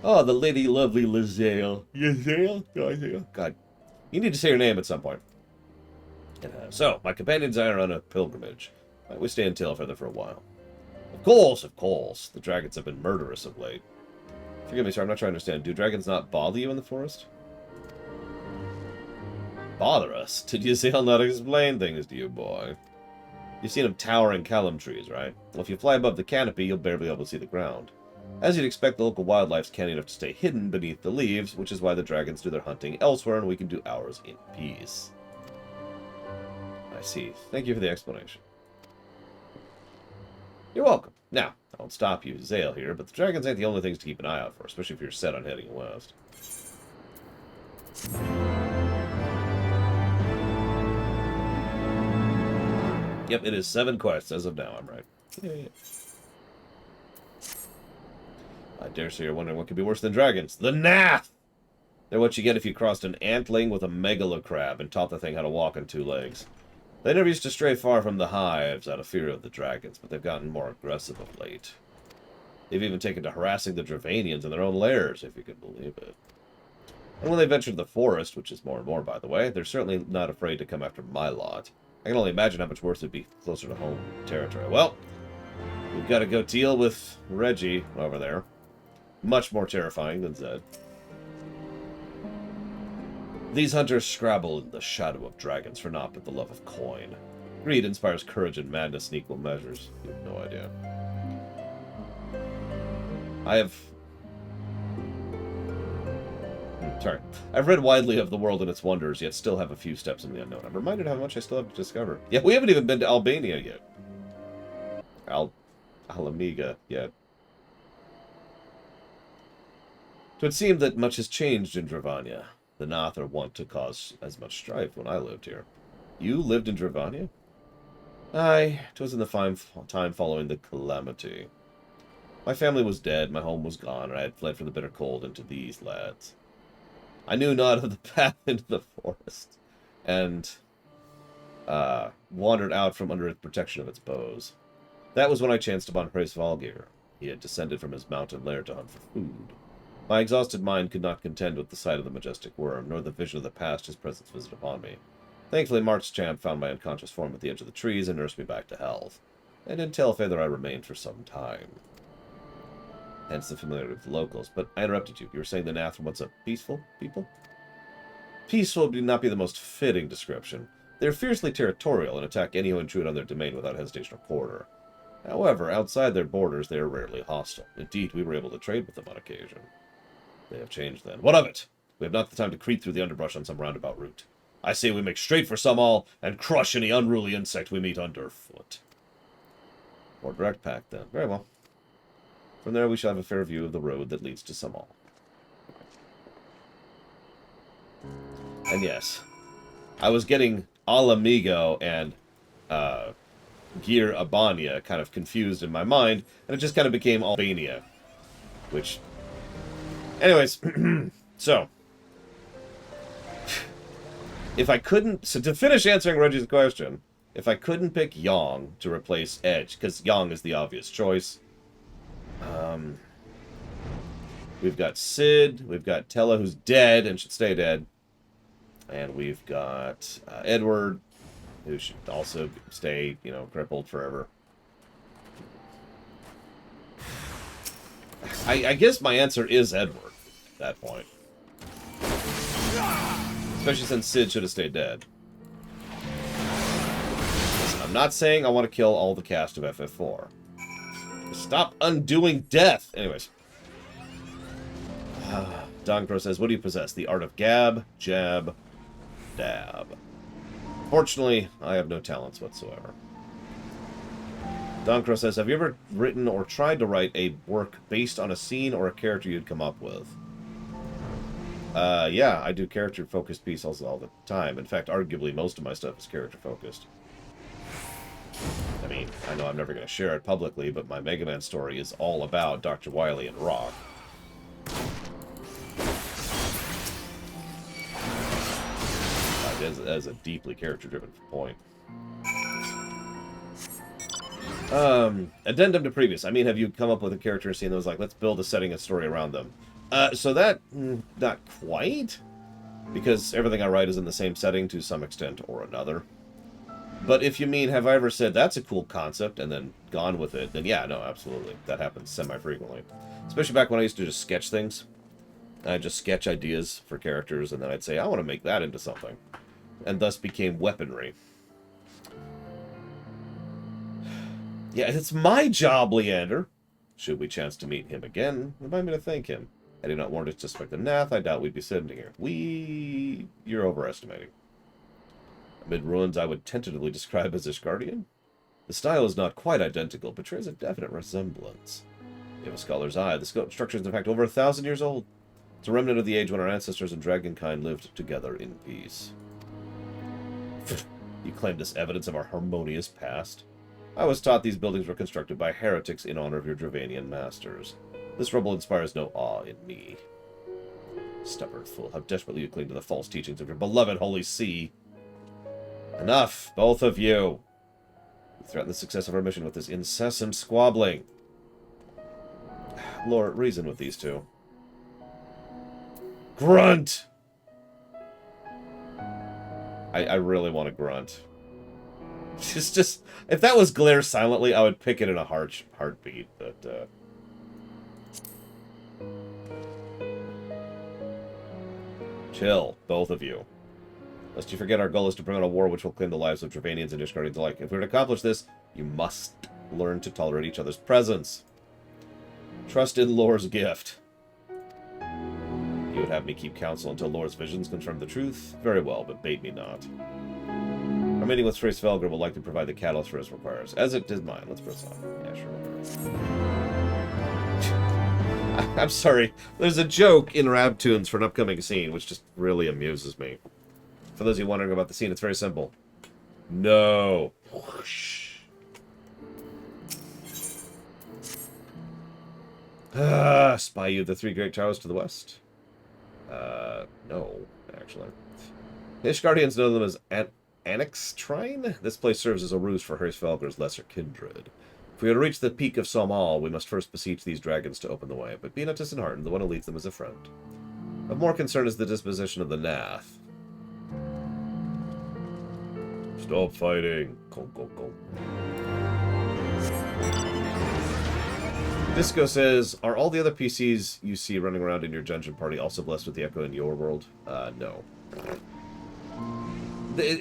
Oh, the lady lovely Lizelle. Lizelle? God. You need to say your name at some point. So, my companions and I are on a pilgrimage. Might we stay in Tailfeather for a while? Of course, of course. The dragons have been murderous of late. Forgive me, sir, I'm not sure I understand. Do dragons not bother you in the forest? Bother us? Did you see I'll not explain things to you, boy? You've seen them towering callum trees, right? Well, if you fly above the canopy, you'll barely be able to see the ground. As you'd expect, the local wildlife's canny enough to stay hidden beneath the leaves, which is why the dragons do their hunting elsewhere and we can do ours in peace. I see. Thank you for the explanation. You're welcome. Now, I won't stop you, Zale here, but the dragons ain't the only things to keep an eye out for, especially if you're set on heading west. Yep, it is 7 quests as of now, I'm right. Yeah. I dare say you're wondering what could be worse than dragons. The Nath! They're what you get if you crossed an antling with a megalocrab and taught the thing how to walk on 2 legs. They never used to stray far from the hives out of fear of the dragons, but they've gotten more aggressive of late. They've even taken to harassing the Dravanians in their own lairs, if you could believe it. And when they venture to the forest, which is more and more, by the way, they're certainly not afraid to come after my lot. I can only imagine how much worse it'd be closer to home territory. Well, we've got to go deal with Reggie over there. Much more terrifying than Zed. These hunters scrabble in the shadow of dragons for naught but the love of coin. Greed inspires courage and madness in equal measures. You have no idea. I've read widely of the world and its wonders, yet still have a few steps in the unknown. I'm reminded how much I still have to discover. Yeah, we haven't even been to Albania yet. Alamiga yet. So it seemed that much has changed in Dravania. The Nath are wont to cause as much strife when I lived here. You lived in Dravania? Aye, 'twas in the fine time following the calamity. My family was dead, my home was gone, and I had fled from the bitter cold into these lads. I knew not of the path into the forest, and wandered out from under the protection of its bows. That was when I chanced upon Hraesvalgir. He had descended from his mountain lair to hunt for food. My exhausted mind could not contend with the sight of the majestic worm, nor the vision of the past his presence visited upon me. Thankfully, Marchchamp found my unconscious form at the edge of the trees and nursed me back to health. And in Tailfeather I remained for some time. Hence the familiarity with the locals. But I interrupted you. You were saying the Nath were once a peaceful people? Peaceful would not be the most fitting description. They are fiercely territorial and attack any who intrude on their domain without hesitation or quarter. However, outside their borders they are rarely hostile. Indeed, we were able to trade with them on occasion. They have changed then. What of it? We have not the time to creep through the underbrush on some roundabout route. I say we make straight for Samal and crush any unruly insect we meet underfoot. More direct path then. Very well. From there we shall have a fair view of the road that leads to Samal. And yes, I was getting Alamigo and Gir Abania kind of confused in my mind, and it just kind of became Albania. Which, anyways, so, if I couldn't, so to finish answering Reggie's question, if I couldn't pick Yong to replace Edge, because Yong is the obvious choice, we've got Sid, we've got Tella, who's dead and should stay dead, and we've got Edward, who should also stay, you know, crippled forever. I guess my answer is Edward at that point. Especially since Sid should have stayed dead. Listen, I'm not saying I want to kill all the cast of FF4. Stop undoing death! Anyways. Don Crow says, what do you possess? The art of gab, jab, dab. Fortunately, I have no talents whatsoever. Don Crow says, have you ever written or tried to write a work based on a scene or a character you'd come up with? Yeah, I do character-focused pieces all the time. In fact, arguably, most of my stuff is character-focused. I mean, I know I'm never going to share it publicly, but my Mega Man story is all about Dr. Wily and Rock. That is a deeply character-driven point. Addendum to previous. I mean, have you come up with a character scene that was like, let's build a setting and story around them? So that, not quite, because everything I write is in the same setting to some extent or another. But if you mean, have I ever said, that's a cool concept, and then gone with it, then yeah, no, absolutely. That happens semi-frequently. Especially back when I used to just sketch things. I'd just sketch ideas for characters, and then I'd say, I want to make that into something. And thus became weaponry. Yeah, it's my job, Leander. Should we chance to meet him again, remind me to thank him. Had he not warned us to suspect the Nath, I doubt we'd be sitting here. You're overestimating. Amid ruins I would tentatively describe as Ishgardian. The style is not quite identical, but betrays a definite resemblance. You have a scholar's eye. The structure is in fact over 1,000 years old. It's a remnant of the age when our ancestors and dragonkind lived together in peace. You claim this evidence of our harmonious past? I was taught these buildings were constructed by heretics in honor of your Dravanian masters. This rubble inspires no awe in me. Stubborn fool, how desperately you cling to the false teachings of your beloved Holy See. Enough, both of you. You threaten the success of our mission with this incessant squabbling. Lord, reason with these two. Grunt! I really want to grunt. Just if that was glare silently, I would pick it in a heartbeat, but chill, both of you. Lest you forget, our goal is to bring on a war which will claim the lives of Dravanians and Ishgardians alike. If we're to accomplish this, you must learn to tolerate each other's presence. Trust in Lore's gift. You would have me keep counsel until Lore's visions confirm the truth? Very well, but bait me not. Our meeting with Trace Velger will likely provide the catalyst for his requires, as it did mine. Let's press on. Yeah, sure. I'm sorry. There's a joke in Rabtoons for an upcoming scene, which just really amuses me. For those of you wondering about the scene, it's very simple. No. Whoosh. Spy you the 3 great towers to the west? No, actually. The Ishgardians know them as Annex Trine? This place serves as a ruse for Hraesvelgur's lesser kindred. If we are to reach the peak of Somal, we must first beseech these dragons to open the way, but be not disheartened, the one who leads them is a friend. Of more concern is the disposition of the Nath. Stop fighting. Go, go, go. Disco says, are all the other PCs you see running around in your dungeon party also blessed with the Echo in your world? No.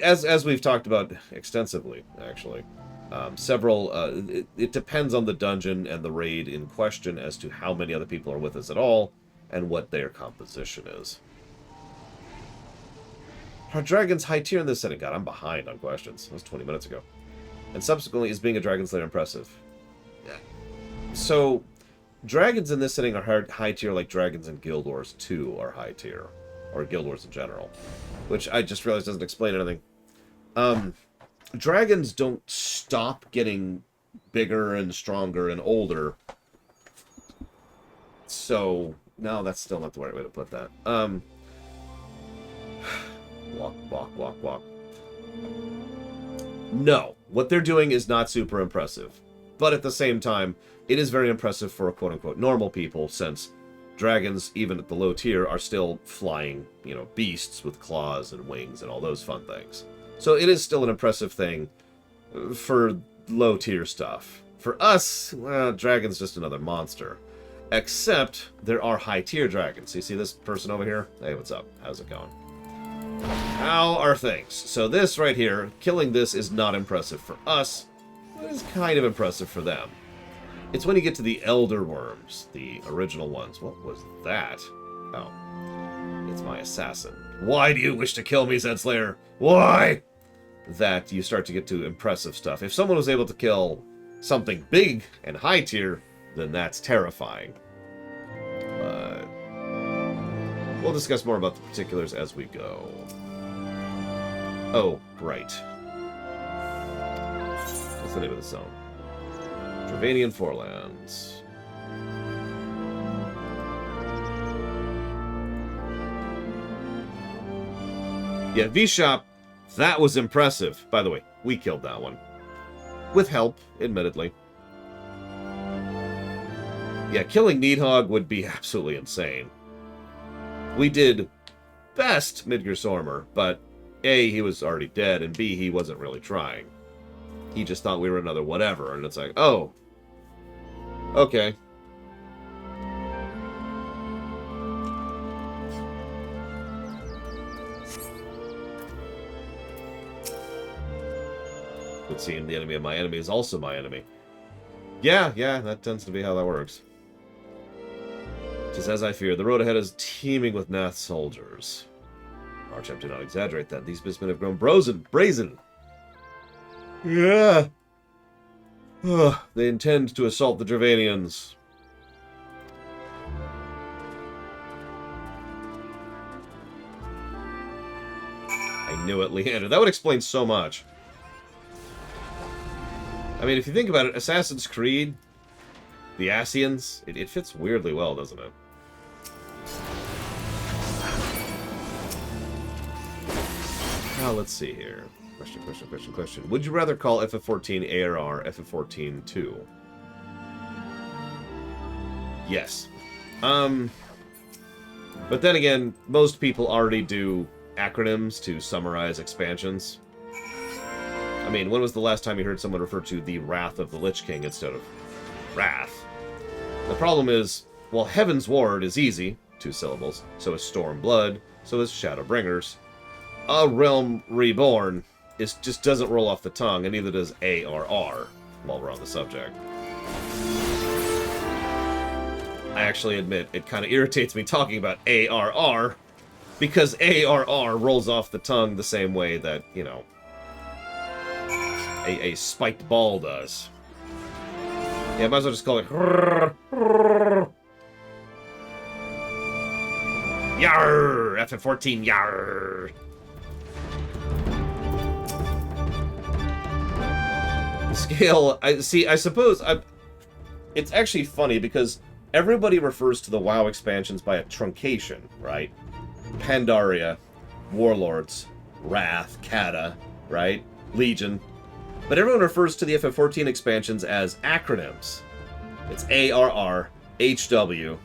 As we've talked about extensively, actually. It depends on the dungeon and the raid in question as to how many other people are with us at all, and what their composition is. Are dragons high tier in this setting? God, I'm behind on questions. That was 20 minutes ago. And subsequently, is being a Dragon Slayer impressive? So, dragons in this setting are high tier like dragons in Guild Wars 2 are high tier. Or Guild Wars in general. Which I just realized doesn't explain anything. Dragons don't stop getting bigger and stronger and older. So, no, that's still not the right way to put that. Walk, walk, walk, walk. No, what they're doing is not super impressive. But at the same time, it is very impressive for quote-unquote normal people, since dragons, even at the low tier, are still flying, beasts with claws and wings and all those fun things. So it is still an impressive thing for low tier stuff. For us, well, dragon's just another monster. Except there are high tier dragons. You see this person over here? Hey, what's up? How's it going? How are things? So this right here, killing this is not impressive for us. It is kind of impressive for them. It's when you get to the Elder Worms, the original ones. What was that? Oh. It's my assassin. Why do you wish to kill me, Zedslayer? Why? That you start to get to impressive stuff. If someone was able to kill something big and high tier, then that's terrifying. But we'll discuss more about the particulars as we go. Oh, right. What's the name of the zone? Dravanian Forelands. Yeah, V-Shop, that was impressive. By the way, we killed that one. With help, admittedly. Yeah, killing Needhog would be absolutely insane. We did best Midgar Sormer, but A, he was already dead, and B, he wasn't really trying. He just thought we were another whatever, and it's like, oh, okay. Would seem the enemy of my enemy is also my enemy. Yeah, that tends to be how that works. Just as I feared, the road ahead is teeming with Nath soldiers. Archbishop, do not exaggerate that. These bismen have grown brazen. Yeah. They intend to assault the Dravanians. I knew it, Leander. That would explain so much. I mean, if you think about it, Assassin's Creed, the Ascians, it fits weirdly well, doesn't it? Now, let's see here. Question. Would you rather call FF14 ARR FF14 2? Yes. But then again, most people already do acronyms to summarize expansions. I mean, when was the last time you heard someone refer to the Wrath of the Lich King instead of Wrath? The problem is, well, Heavensward is easy, 2 syllables, so is Stormblood, so is Shadowbringers. A Realm Reborn just doesn't roll off the tongue, and neither does ARR, while we're on the subject. I actually admit, it kind of irritates me talking about ARR, because ARR rolls off the tongue the same way that, you know, a spiked ball does. Yeah, might as well just call it Yarr! FF14 Yarr! Scale, I suppose it's actually funny because everybody refers to the WoW expansions by a truncation, right? Pandaria, Warlords, Wrath, Kata, right? Legion. But everyone refers to the FF14 expansions as acronyms. It's ARR, HW,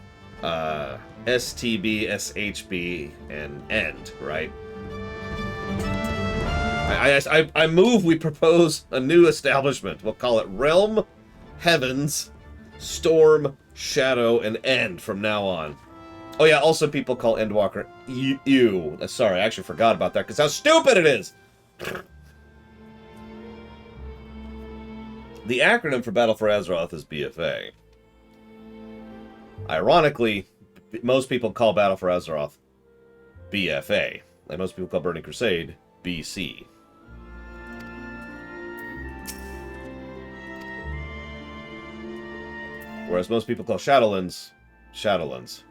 STB, SHB, and END, right? I move we propose a new establishment. We'll call it Realm, Heavens, Storm, Shadow, and End from now on. Oh yeah, also people call Endwalker you. Sorry, I actually forgot about that because how stupid it is! The acronym for Battle for Azeroth is BFA. Ironically, most people call Battle for Azeroth BFA, and most people call Burning Crusade BC. Whereas most people call Shadowlands Shadowlands.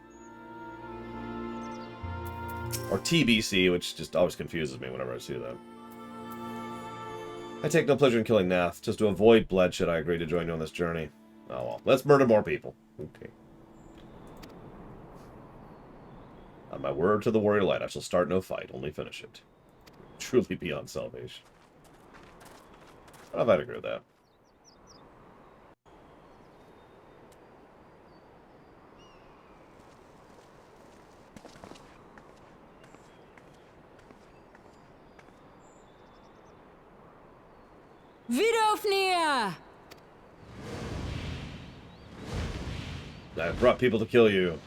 Or TBC, which just always confuses me whenever I see that. I take no pleasure in killing Nath. Just to avoid bloodshed, I agree to join you on this journey. Oh well, let's murder more people. Okay. On my word to the warrior light, I shall start no fight, only finish it. Truly beyond salvation. I don't know if I'd agree with that. Vidofnir! I brought people to kill you.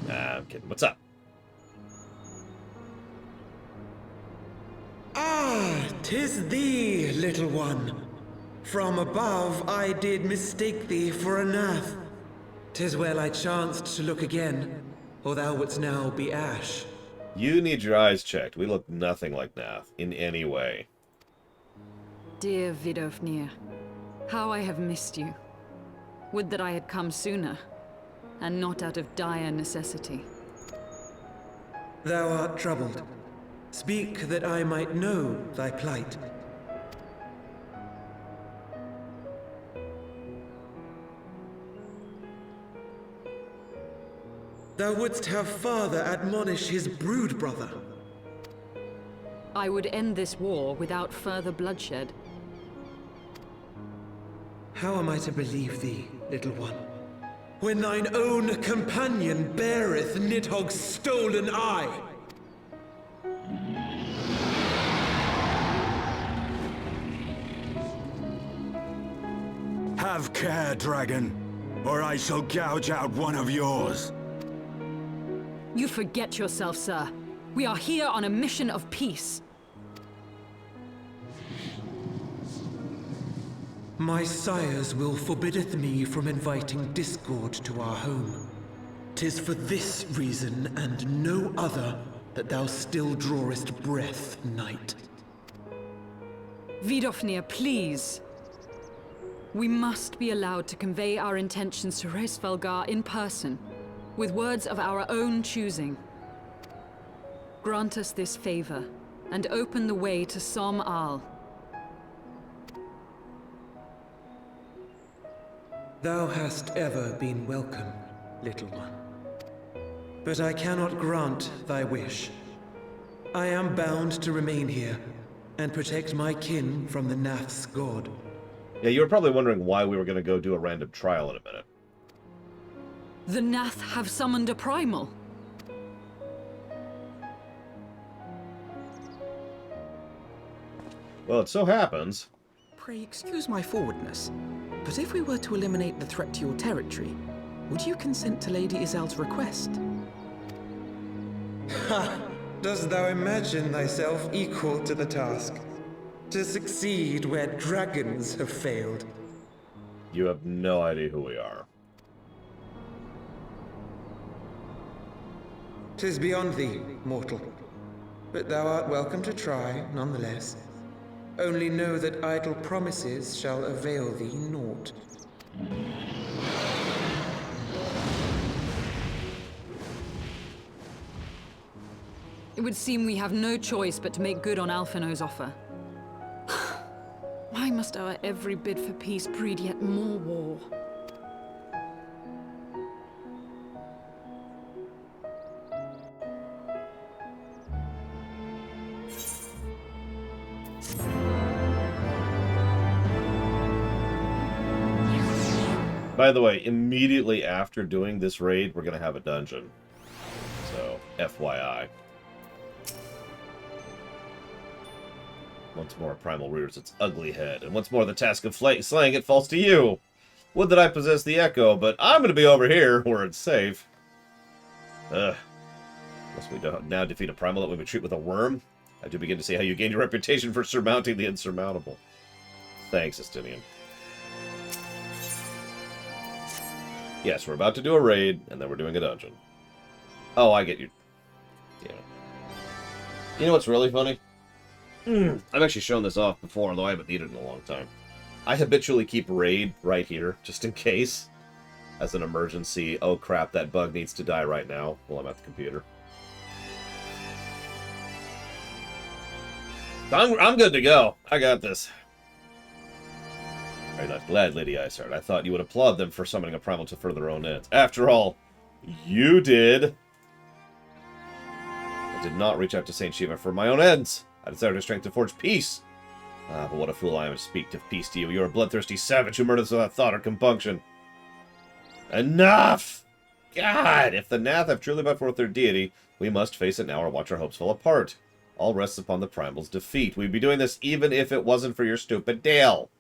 Nah, I'm kidding. What's up? Ah, 'tis thee, little one. From above I did mistake thee for a nath. 'Tis well I chanced to look again, or thou wouldst now be ash. You need your eyes checked. We look nothing like Nath in any way. Dear Vidofnir, how I have missed you. Would that I had come sooner, and not out of dire necessity. Thou art troubled. Speak that I might know thy plight. Thou wouldst have father admonish his brood brother. I would end this war without further bloodshed. How am I to believe thee, little one, when thine own companion beareth Nidhogg's stolen eye? Have care, dragon, or I shall gouge out one of yours. You forget yourself, sir. We are here on a mission of peace. My sire's will forbiddeth me from inviting discord to our home. 'Tis for this reason and no other that thou still drawest breath, knight. Vidofnir, please. We must be allowed to convey our intentions to Hraesvelgar in person, with words of our own choosing. Grant us this favor, and open the way to Som Al. Thou hast ever been welcome, little one. But I cannot grant thy wish. I am bound to remain here, and protect my kin from the Nath's god. Yeah, you were probably wondering why we were going to go do a random trial in a minute. The Nath have summoned a primal. Well, it so happens... Pray excuse my forwardness, but if we were to eliminate the threat to your territory, would you consent to Lady Izel's request? Ha! Dost thou imagine thyself equal to the task? To succeed where dragons have failed? You have no idea who we are. 'Tis beyond thee, mortal. But thou art welcome to try, nonetheless. Only know that idle promises shall avail thee naught. It would seem we have no choice but to make good on Alphino's offer. Why must our every bid for peace breed yet more war? By the way, immediately after doing this raid, we're going to have a dungeon. So, FYI. Once more, Primal rears its ugly head, and once more the task of slaying it falls to you. Would that I possess the Echo, but I'm going to be over here, where it's safe. Ugh. Must we now defeat a Primal that we would treat with a worm? I do begin to see how you gained your reputation for surmounting the insurmountable. Thanks, Estinian. Yes, we're about to do a raid, and then we're doing a dungeon. Oh, I get you. Yeah. You know what's really funny? I've actually shown this off before, although I haven't needed it in a long time. I habitually keep raid right here, just in case. As an emergency, oh crap, that bug needs to die right now while I'm at the computer. I'm good to go. I got this. I'm not glad, Lady Iceheart. I thought you would applaud them for summoning a primal to further their own ends. After all, you did. I did not reach out to Saint Shiva for my own ends. I desired her strength to forge peace. Ah, but what a fool I am to speak of peace to you. You're a bloodthirsty savage who murders without thought or compunction. Enough! God, if the Nath have truly brought forth their deity, we must face it now or watch our hopes fall apart. All rests upon the Primal's defeat. We'd be doing this even if it wasn't for your stupid Dale.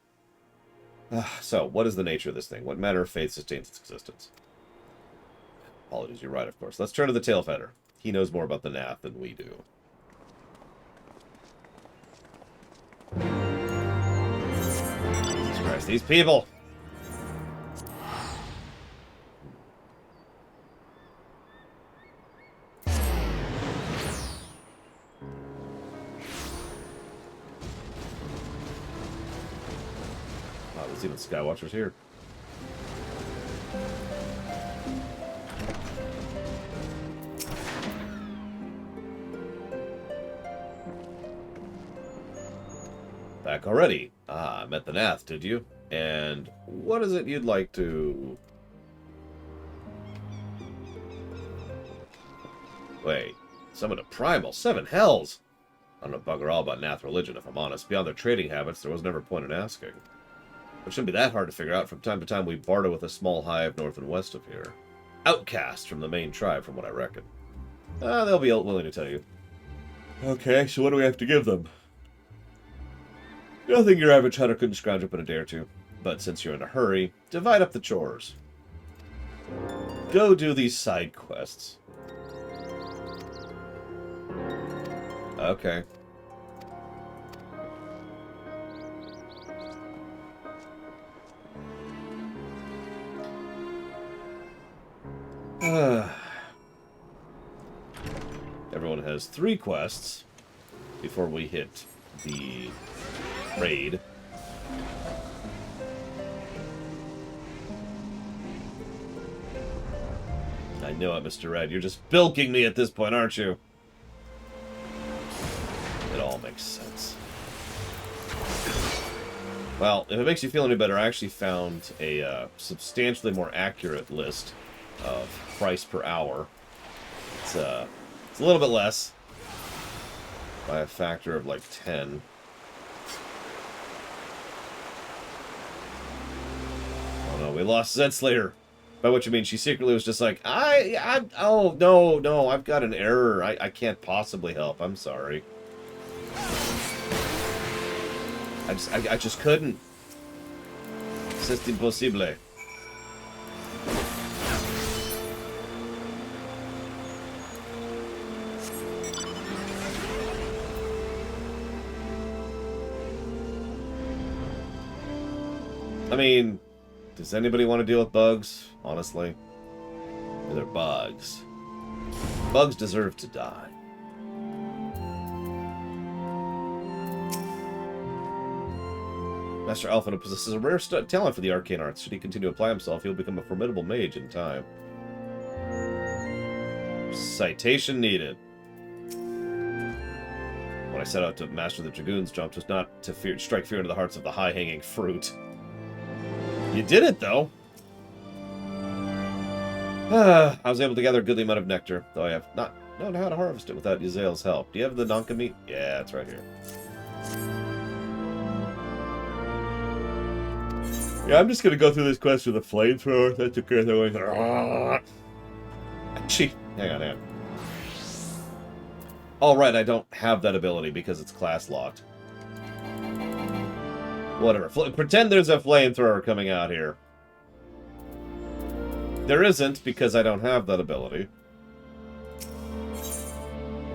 So, what is the nature of this thing? What manner of faith sustains its existence? Apologies, you're right, of course. Let's turn to the Tailfeather. He knows more about the Nath than we do. Christ, these people! Wow, there's even Skywatchers here. Back already. Ah, met the Nath, did you? And what is it you'd like to... Wait, summon a primal? 7 hells! I don't know bugger all about Nath religion, if I'm honest. Beyond their trading habits, there was never a point in asking. It shouldn't be that hard to figure out. From time to time, we barter with a small hive north and west of here. Outcasts from the main tribe, from what I reckon. They'll be willing to tell you. Okay, so what do we have to give them? Nothing your average hunter couldn't scrounge up in a day or two. But since you're in a hurry, divide up the chores. Go do these side quests. Okay. Everyone has 3 quests before we hit the raid. I know it, Mr. Red. You're just bilking me at this point, aren't you? It all makes sense. Well, if it makes you feel any better, I actually found a substantially more accurate list of price per hour. It's a little bit less by a factor of like 10. Oh no, we lost Zedslayer. By which you mean she secretly was just like, oh no, I've got an error. I can't possibly help. I'm sorry. I just couldn't. C'est impossible. I mean, does anybody want to deal with bugs? Honestly, they're bugs. Bugs deserve to die. Master Alpha possesses a rare talent for the arcane arts. Should he continue to apply himself, he'll become a formidable mage in time. Citation needed. When I set out to master the Dragoon's jump, was not to strike fear into the hearts of the high-hanging fruit. You did it, though. I was able to gather a goodly amount of nectar, though I have not known how to harvest it without Yzael's help. Do you have the Donka meat? Yeah, it's right here. Yeah, I'm just gonna go through this quest with a flamethrower. That's okay. They're going. Actually, hang on. All right, I don't have that ability because it's class locked. Whatever. Pretend there's a flamethrower coming out here. There isn't because I don't have that ability.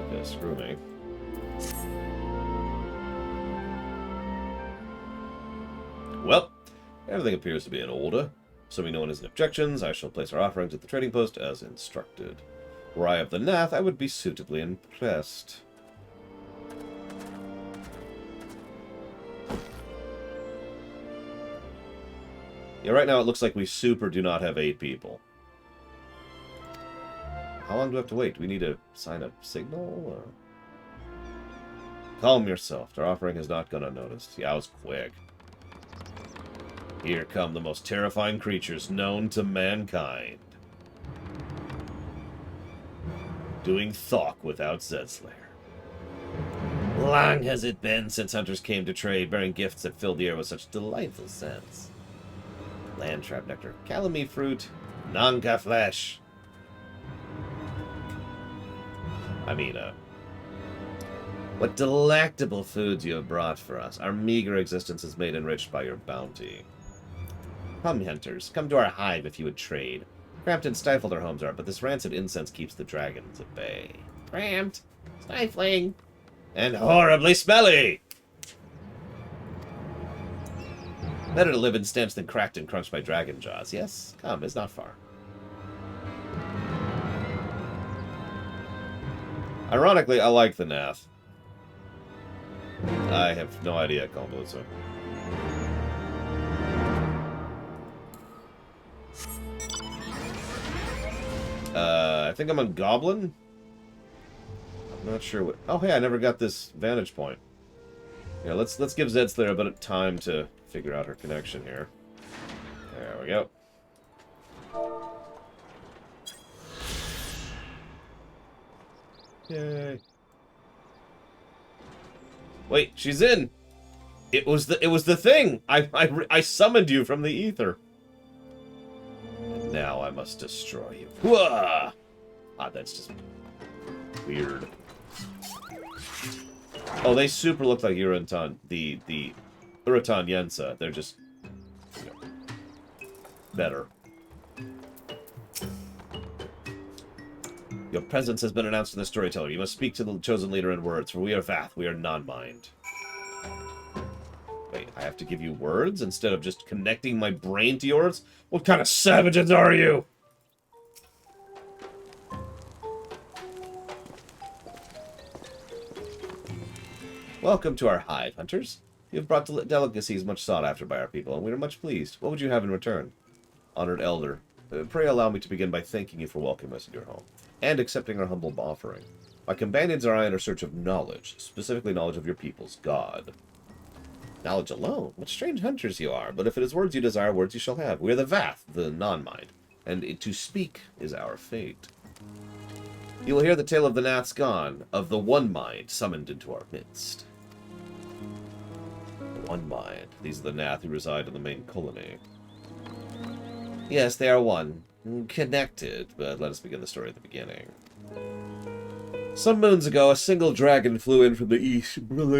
Okay, screw me. Well, everything appears to be in order. Assuming no one has any objections, I shall place our offerings at the trading post as instructed. Were I of the Nath, I would be suitably impressed. Yeah, right now it looks like we super do not have 8 people. How long do we have to wait? Do we need to sign a signal? Or... Calm yourself. Our offering has not gone unnoticed. Yeah, I was quick. Here come the most terrifying creatures known to mankind. Doing Thok without Zedslayer. Long has it been since hunters came to trade, bearing gifts that filled the air with such delightful scents. Land trap nectar, calami fruit, nanka flesh. What delectable foods you have brought for us. Our meager existence is made enriched by your bounty. Come, hunters, come to our hive if you would trade. Cramped and stifled our homes are, but this rancid incense keeps the dragons at bay. Cramped, stifling, and horribly smelly! Better to live in stench than cracked and crunched by dragon jaws. Yes, come, it's not far. Ironically, I like the Nath. I have no idea, Convoluso. I think I'm on Goblin. I'm not sure what... Oh, hey, I never got this vantage point. Yeah, let's give Zedslayer a bit of time to figure out her connection here. There we go. Yay. Wait, she's in. It was the thing. I summoned you from the ether. And now I must destroy you. Whoa! Ah, that's just weird. Oh, they super look like Urutan, the Urutan Yensa. They're just, you know, better. Your presence has been announced to the storyteller. You must speak to the chosen leader in words, for we are Vath, we are non-mind. Wait, I have to give you words instead of just connecting my brain to yours? What kind of savages are you? Welcome to our hive, hunters. You have brought delicacies much sought after by our people, and we are much pleased. What would you have in return? Honored elder, pray allow me to begin by thanking you for welcoming us into your home, and accepting our humble offering. My companions and I are in search of knowledge, specifically knowledge of your people's god. Knowledge alone? What strange hunters you are, but if it is words you desire, words you shall have. We are the Vath, the non-mind, and to speak is our fate. You will hear the tale of the Nath's gone, of the one mind summoned into our midst. One mind. These are the Nath who reside in the main colony. Yes, they are one. Connected, but let us begin the story at the beginning. Some moons ago, a single dragon flew in from the east, bleeding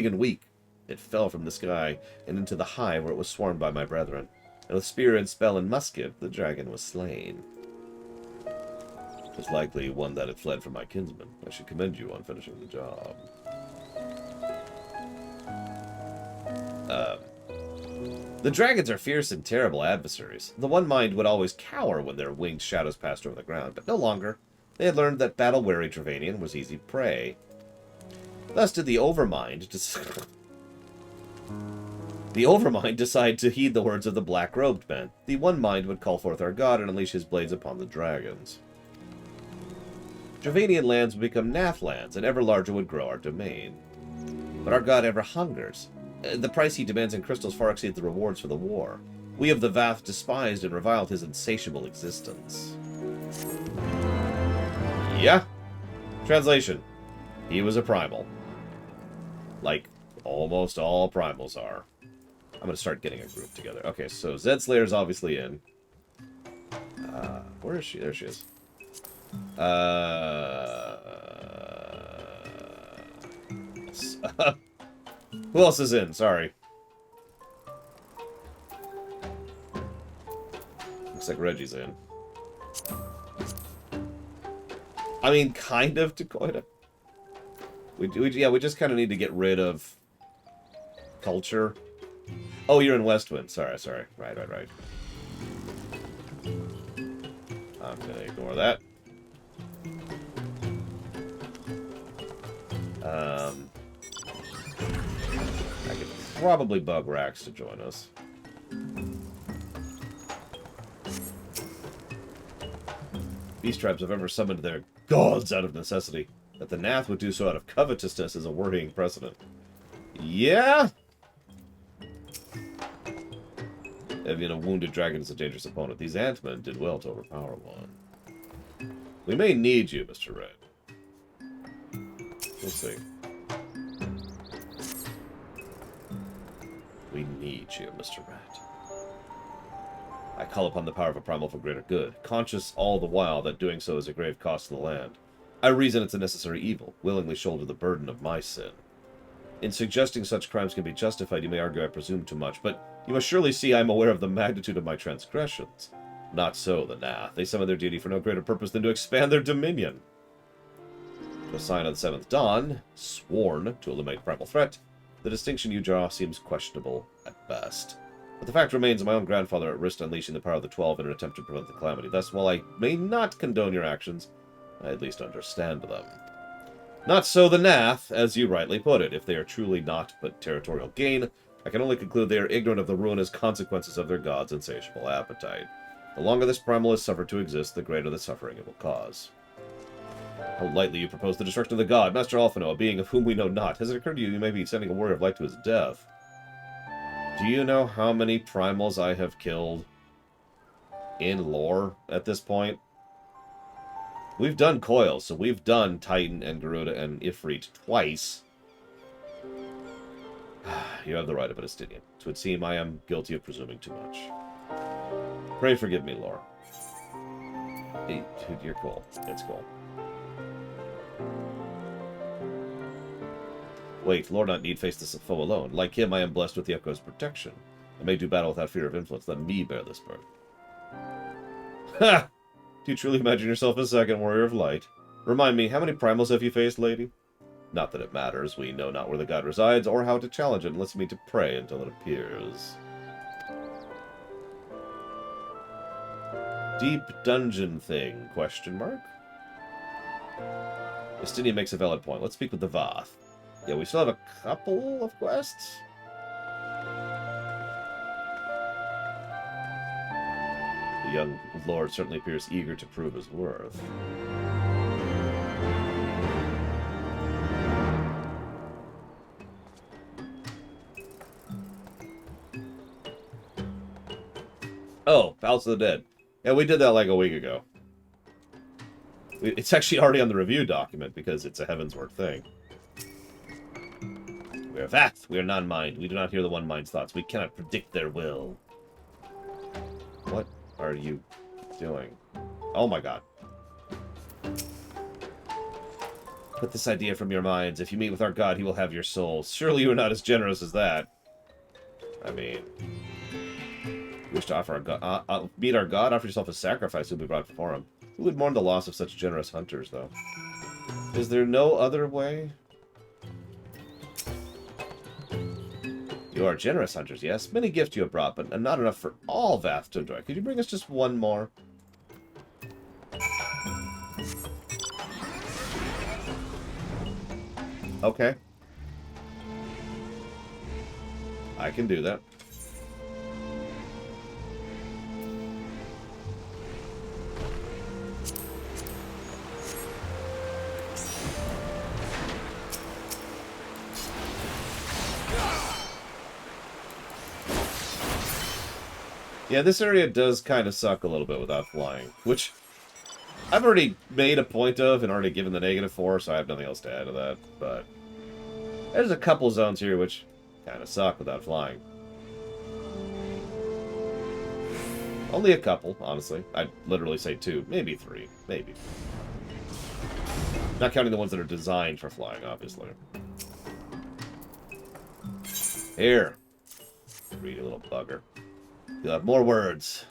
and weak. It fell from the sky and into the hive where it was swarmed by my brethren. And with spear and spell and musket, the dragon was slain. It was likely one that had fled from my kinsman. I should commend you on finishing the job. The dragons are fierce and terrible adversaries. The one mind would always cower when their winged shadows passed over the ground, but no longer. They had learned that battle-weary Dravanian was easy prey. Thus did the Overmind decide to heed the words of the black-robed men. The one mind would call forth our god and unleash his blades upon the dragons. Dravanian lands would become Nath lands, and ever larger would grow our domain. But our god ever hungers. The price he demands in crystals far exceeds the rewards for the war. We of the Vath despised and reviled his insatiable existence. Yeah. Translation. He was a primal. Like, almost all primals are. I'm gonna start getting a group together. Okay, so Zedslayer's obviously in. Where is she? There she is. Who else is in? Sorry. Looks like Reggie's in. I mean, kind of Dakoita. We just kind of need to get rid of culture. Oh, you're in Westwind. Sorry. Right. I'm gonna ignore that. I could probably bug Rax to join us. Beast tribes have ever summoned their gods out of necessity. That the Nath would do so out of covetousness is a worrying precedent. Yeah? Having a wounded dragon is a dangerous opponent. These Ant-Men did well to overpower one. We may need you, Mr. Red. We'll see. We need you, Mr. Red. I call upon the power of a primal for greater good, conscious all the while that doing so is a grave cost to the land. I reason it's a necessary evil, willingly shoulder the burden of my sin. In suggesting such crimes can be justified, you may argue I presume too much, but you must surely see I am aware of the magnitude of my transgressions. Not so, the Nath. They summon their deity for no greater purpose than to expand their dominion. The sign of the seventh dawn, sworn to eliminate primal threat, The distinction you draw seems questionable at best. But the fact remains that my own grandfather risked unleashing the power of the 12 in an attempt to prevent the calamity. Thus, while I may not condone your actions, I at least understand them. Not so the Nath, as you rightly put it. If they are truly naught but territorial gain, I can only conclude they are ignorant of the ruinous consequences of their god's insatiable appetite. The longer this primal is suffered to exist, the greater the suffering it will cause. How lightly you propose the destruction of the god, Master Alphino, a being of whom we know not. Has it occurred to you you may be sending a warrior of light to his death? Do you know how many primals I have killed in lore at this point? We've done Coil, so we've done Titan and Garuda and Ifrit twice. You have the right of it, Estinian. It would seem I am guilty of presuming too much. Pray forgive me, Lore. Hey, you're cool. It's cool. Wait, Lord not need face this foe alone. Like him, I am blessed with the Echo's protection. I may do battle without fear of influence. Let me bear this burden. Ha! Do you truly imagine yourself a second warrior of light? Remind me, how many primals have you faced, lady? Not that it matters. We know not where the god resides, or how to challenge it, unless we mean to pray until it appears. Deep dungeon thing, question mark? Estinian makes a valid point. Let's speak with the Vath. Yeah, we still have a couple of quests? The young lord certainly appears eager to prove his worth. Oh, Palace of the Dead. Yeah, we did that like a week ago. It's actually already on the review document because it's a Heavensward thing. We are Vath. We are non-mind. We do not hear the one mind's thoughts. We cannot predict their will. What are you doing? Oh my god. Put this idea from your minds. If you meet with our god, he will have your souls. Surely you are not as generous as that. I mean... You wish to offer our god, meet our god, offer yourself a sacrifice to be brought before him. Who would mourn the loss of such generous hunters, though? Is there no other way? You are generous hunters, yes. Many gifts you have brought, but not enough for all Vath to enjoy. Could you bring us just one more? Okay. I can do that. Yeah, this area does kind of suck a little bit without flying, which I've already made a point of and already given the -4, so I have nothing else to add to that, but there's a couple zones here which kind of suck without flying. Only a couple, honestly. I'd literally say 2, maybe 3, maybe. Not counting the ones that are designed for flying, obviously. Here. Greedy little bugger. You'll have more words.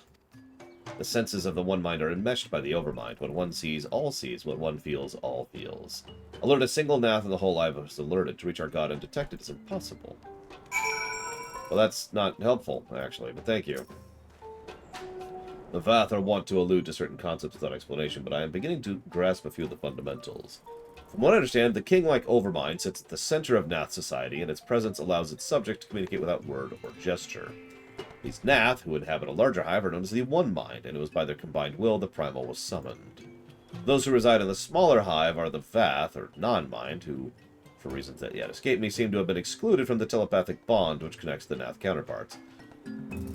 The senses of the one mind are enmeshed by the overmind. What one sees, all sees. What one feels, all feels. Alert a single Nath in the whole life is alerted. To reach our god undetected is impossible. Well, that's not helpful, actually, but thank you. The Vath are wont to allude to certain concepts without explanation, but I am beginning to grasp a few of the fundamentals. From what I understand, the king-like overmind sits at the center of Nath society, and its presence allows its subject to communicate without word or gesture. These Nath, who inhabit a larger hive, are known as the One Mind, and it was by their combined will the Primal was summoned. Those who reside in the smaller hive are the Vath, or Non-Mind, who, for reasons that yet escape me, seem to have been excluded from the telepathic bond which connects the Nath counterparts.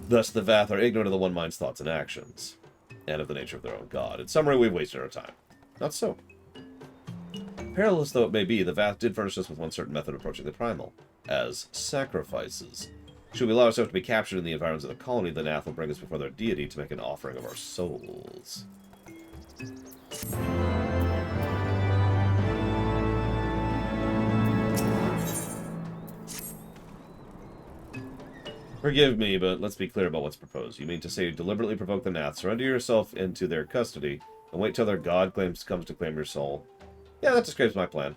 Thus, the Vath are ignorant of the One Mind's thoughts and actions, and of the nature of their own god. In summary, we've wasted our time. Not so. Perilous though it may be, the Vath did furnish us with one certain method of approaching the Primal, as sacrifices. Should we allow ourselves to be captured in the environs of the colony, the Nath will bring us before their deity to make an offering of our souls. Forgive me, but let's be clear about what's proposed. You mean to say you deliberately provoke the Nath, surrender yourself into their custody, and wait till their god comes to claim your soul? Yeah, that describes my plan.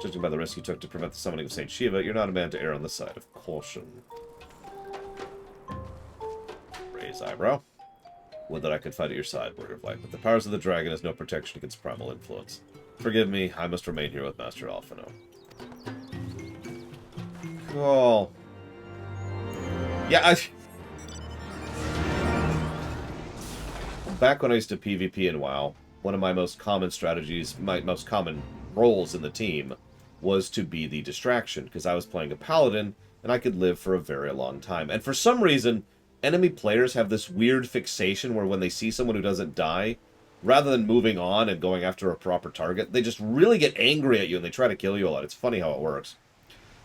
Judging by the risk you took to prevent the summoning of Saint Shiva, you're not a man to err on the side of caution. Raise eyebrow. Would that I could fight at your side, Warrior of Light, but the powers of the dragon has no protection against primal influence. Forgive me, I must remain here with Master Alphino. Cool. Yeah, back when I used to PvP in WoW, one of my most common strategies, my most common roles in the team, was to be the distraction, because I was playing a paladin, and I could live for a very long time. And for some reason, enemy players have this weird fixation where when they see someone who doesn't die, rather than moving on and going after a proper target, they just really get angry at you and they try to kill you a lot. It's funny how it works.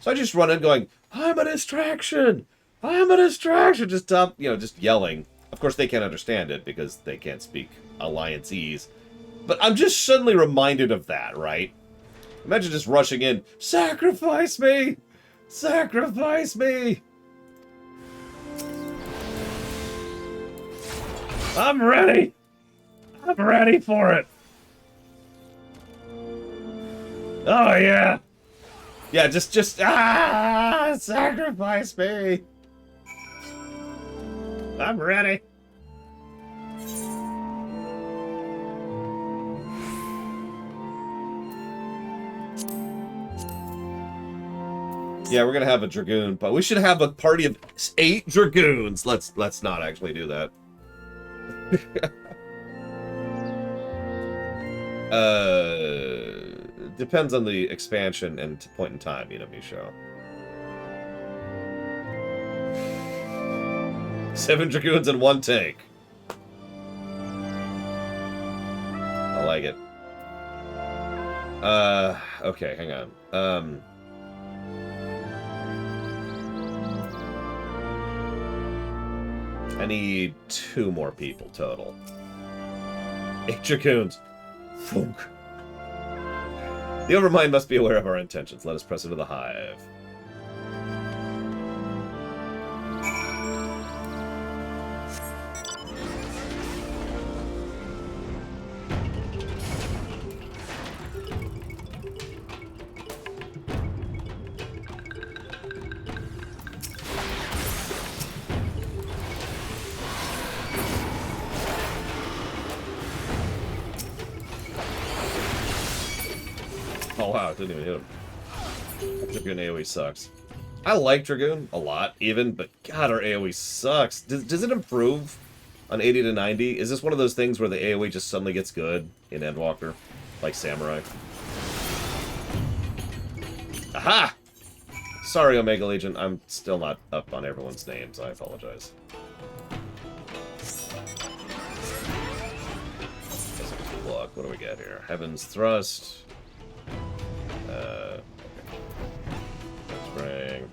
So I just run in going, I'm a distraction! I'm a distraction! Just just yelling. Of course, they can't understand it because they can't speak Allianceese. But I'm just suddenly reminded of that, right? Imagine just rushing in, sacrifice me! Sacrifice me! I'm ready! I'm ready for it! Oh, yeah! Yeah, just, sacrifice me! I'm ready! Yeah, we're gonna have a Dragoon, but we should have a party of 8 Dragoons! Let's not actually do that. Depends on the expansion and point in time, Misho. 7 Dragoons in 1 tank. I like it. Okay, hang on. I need 2 more people total. 8 Dragoons. Funk. The Overmind must be aware of our intentions. Let us press into the hive. Oh wow, it didn't even hit him. Dragoon AoE sucks. I like Dragoon a lot, even, but god, our AoE sucks. Does it improve on 80 to 90? Is this one of those things where the AoE just suddenly gets good in Endwalker? Like Samurai? Aha! Sorry, Omega Legion, I'm still not up on everyone's names. I apologize. Look, what do we get here? Heaven's Thrust. Spring.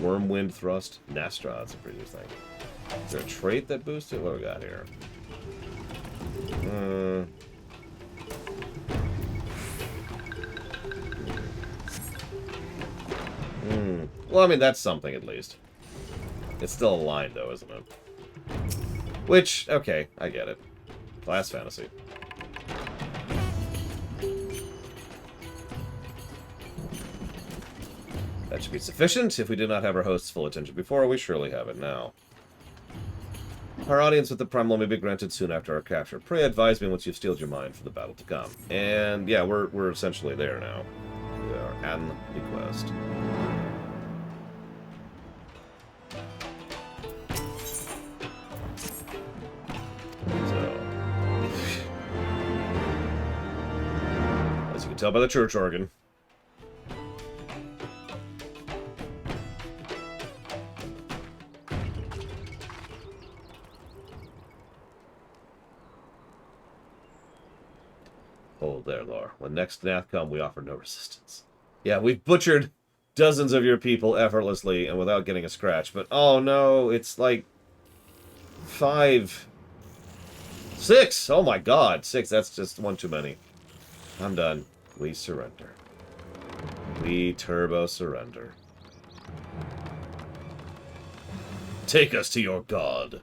Wormwind Thrust. Nastra, that's a pretty good thing. Is there a trait that boosts it? What do we got here? Well, I mean, that's something at least. It's still a line, though, isn't it? Which, okay, I get it. Class fantasy. That should be sufficient. If we did not have our host's full attention before, we surely have it now. Our audience with the Primal may be granted soon after our capture. Pray advise me once you've steeled your mind for the battle to come. And yeah, we're essentially there now. We are an the quest. So, as you can tell by the church organ. Hold there, Lore. When next Nath come, we offer no resistance. Yeah, we've butchered dozens of your people effortlessly and without getting a scratch, but oh no, it's like 5... 6! Oh my god, 6, that's just one too many. I'm done. We surrender. We turbo surrender. Take us to your god.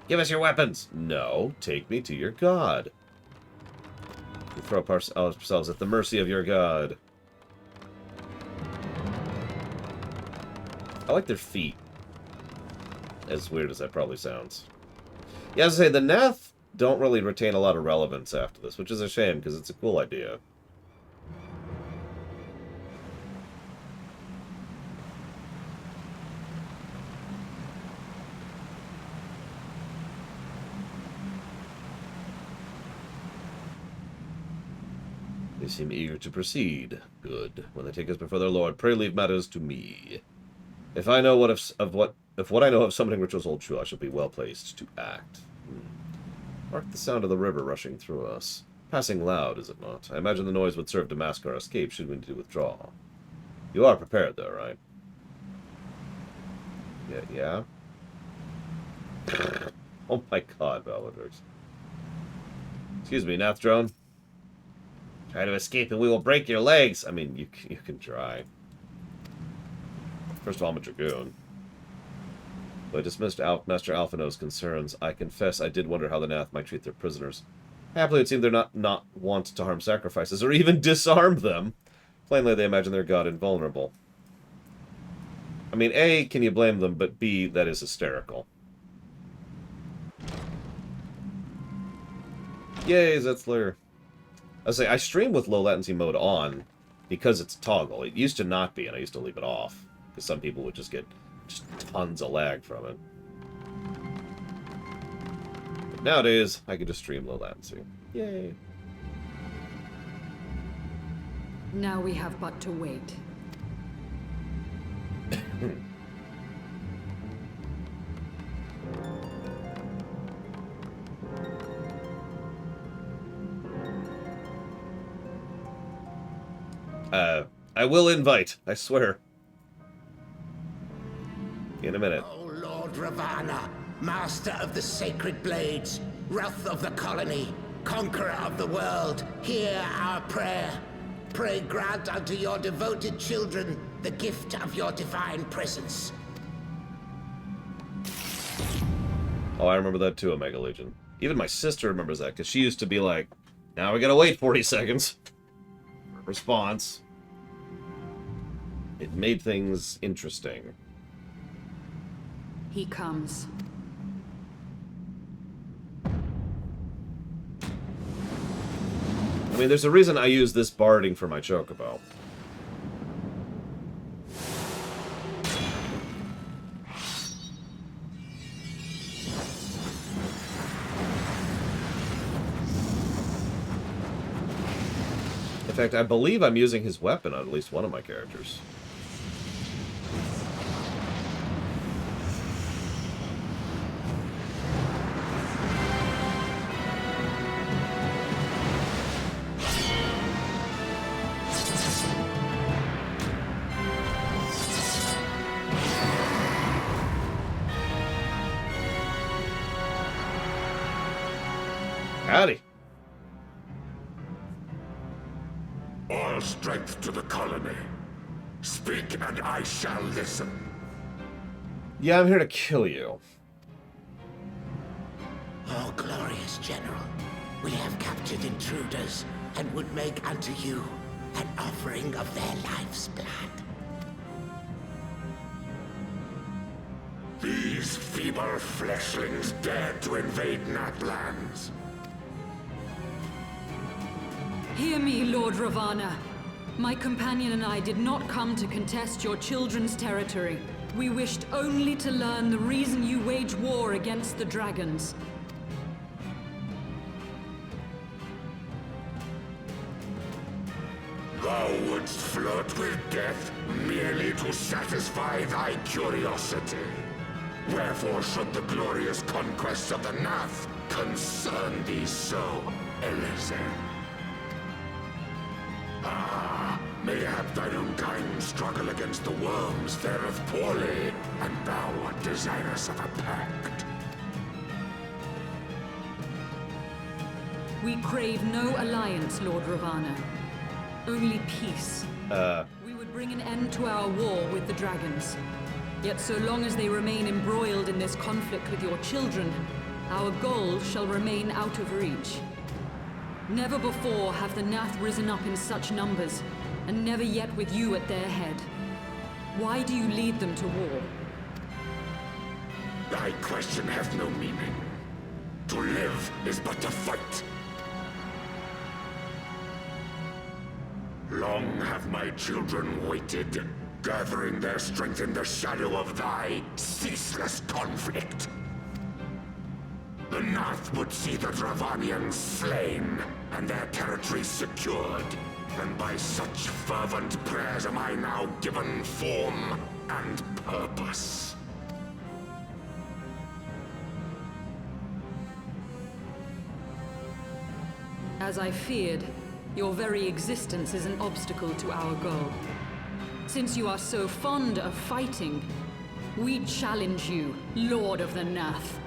Give us your weapons. No, take me to your god. We throw ourselves at the mercy of your god. I like their feet. As weird as that probably sounds. Yeah, as I say, the Nath don't really retain a lot of relevance after this, which is a shame, because it's a cool idea. They seem eager to proceed. Good. When they take us before their lord, pray leave matters to me. If I know what I know of summoning rituals hold true, I shall be well placed to act. Mark the sound of the river rushing through us. Passing loud, is it not? I imagine the noise would serve to mask our escape should we need to withdraw. You are prepared, though, right? Yeah? Oh my god, Valadrix. Excuse me, Nath drone. Try to escape and we will break your legs. I mean, you can try. First of all, I'm a dragoon. Though I dismissed Master Alphino's concerns, I confess I did wonder how the Nath might treat their prisoners. Happily, it seemed they're not want to harm sacrifices, or even disarm them. Plainly, they imagine their god invulnerable. I mean, A, can you blame them, but B, that is hysterical. Yay, Zetzler. I say, I stream with low latency mode on because it's toggle. It used to not be, and I used to leave it off. Because some people would just get tons of lag from it. But nowadays, I can just stream low latency. Yay. Now we have but to wait. I will invite, I swear. In a minute. O Lord Ravana, master of the sacred blades, wrath of the colony, conqueror of the world, hear our prayer. Pray grant unto your devoted children the gift of your divine presence. Oh, I remember that too, Omega Legion. Even my sister remembers that, because she used to be like, now we gotta wait 40 seconds. Response. It made things interesting. He comes. I mean, there's a reason I use this barding for my chocobo. In fact, I believe I'm using his weapon on at least one of my characters. Howdy. All strength to the colony. Speak and I shall listen. Yeah, I'm here to kill you. O glorious General, we have captured intruders and would make unto you an offering of their life's blood. These feeble fleshlings dared to invade Natlands. Hear me, Lord Ravana. My companion and I did not come to contest your children's territory. We wished only to learn the reason you wage war against the dragons. Thou wouldst flirt with death merely to satisfy thy curiosity. Wherefore should the glorious conquests of the Nath concern thee so, Elezer? Ah, mayhap thine own kind struggle against the worms fareth poorly, and thou art desirous of a pact. We crave no alliance, Lord Ravana. Only peace. We would bring an end to our war with the dragons. Yet so long as they remain embroiled in this conflict with your children, our goal shall remain out of reach. Never before have the Nath risen up in such numbers, and never yet with you at their head. Why do you lead them to war? Thy question hath no meaning. To live is but to fight. Long have my children waited, gathering their strength in the shadow of thy ceaseless conflict. The Nath would see the Dravanians slain, and their territory secured. And by such fervent prayers am I now given form and purpose. As I feared, your very existence is an obstacle to our goal. Since you are so fond of fighting, we challenge you, Lord of the Nath.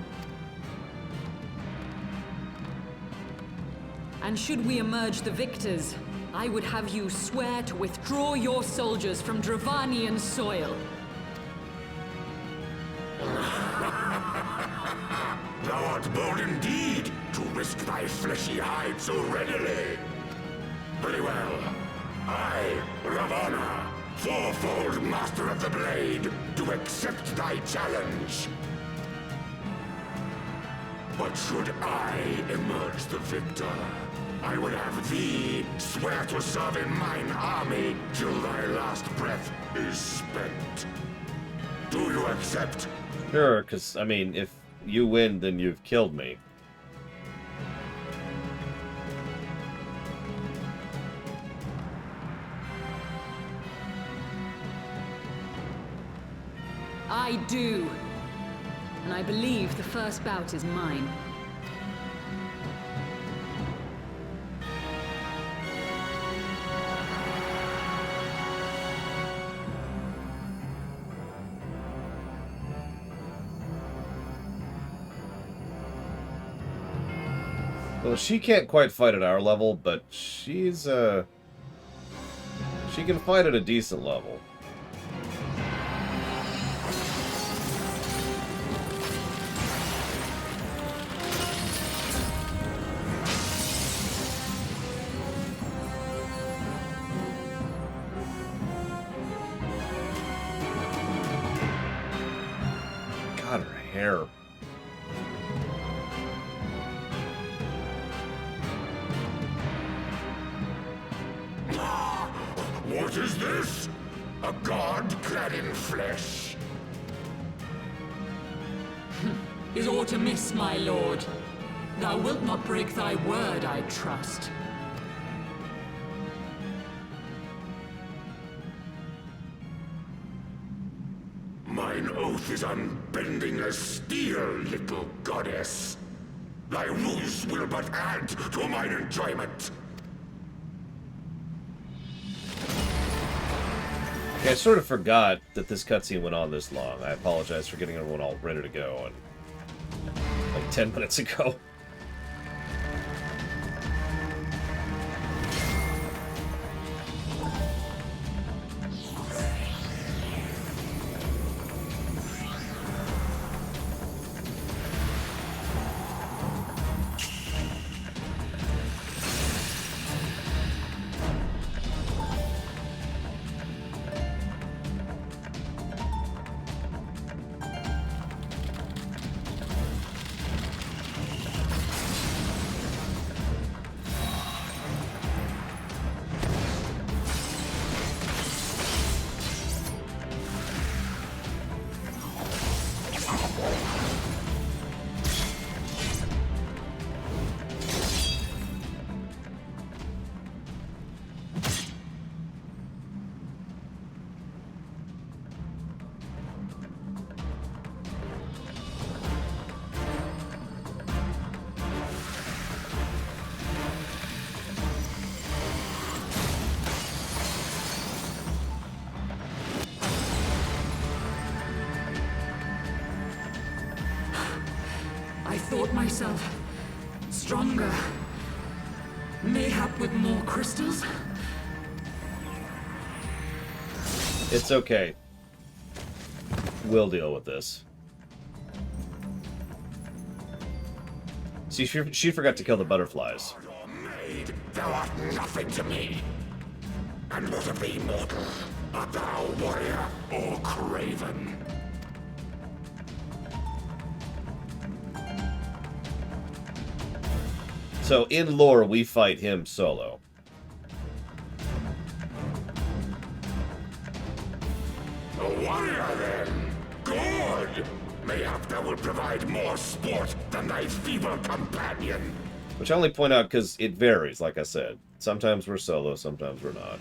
And should we emerge the victors, I would have you swear to withdraw your soldiers from Dravanian soil. Thou art bold indeed to risk thy fleshy hide so readily. Very well. I, Ravana, fourfold master of the blade, do accept thy challenge. But should I emerge the victor, I would have thee swear to serve in mine army till thy last breath is spent. Do you accept? Sure, because, I mean, if you win, then you've killed me. I do. And I believe the first bout is mine. Well, she can't quite fight at our level, but she's, she can fight at a decent level. God, her hair. What is this? A god clad in flesh? Is aught amiss, my lord? Thou wilt not break thy word, I trust. Mine oath is unbending as steel, little goddess. Thy ruse will but add to mine enjoyment. Okay, I sort of forgot that this cutscene went on this long. I apologize for getting everyone all ready to go and like 10 minutes ago. I thought myself stronger. Mayhap with more crystals? It's okay. We'll deal with this. See, she forgot to kill the butterflies. blade, thou art nothing to me. And what of thee, mortal? Art thou warrior or craven? So in lore, we fight him solo. A warrior, then? Good! Mayhap thou will provide more sport than thy feeble companion. Which I only point out because it varies, like I said. Sometimes we're solo, sometimes we're not.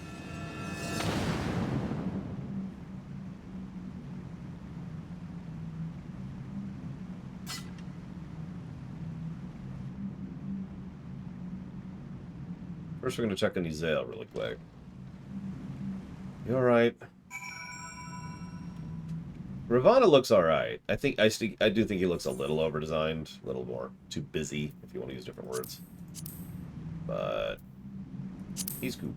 First, we're going to check on Yzael really quick. You alright? Ravana looks alright. I do think he looks a little over-designed, a little more too busy, if you want to use different words. But he's cool.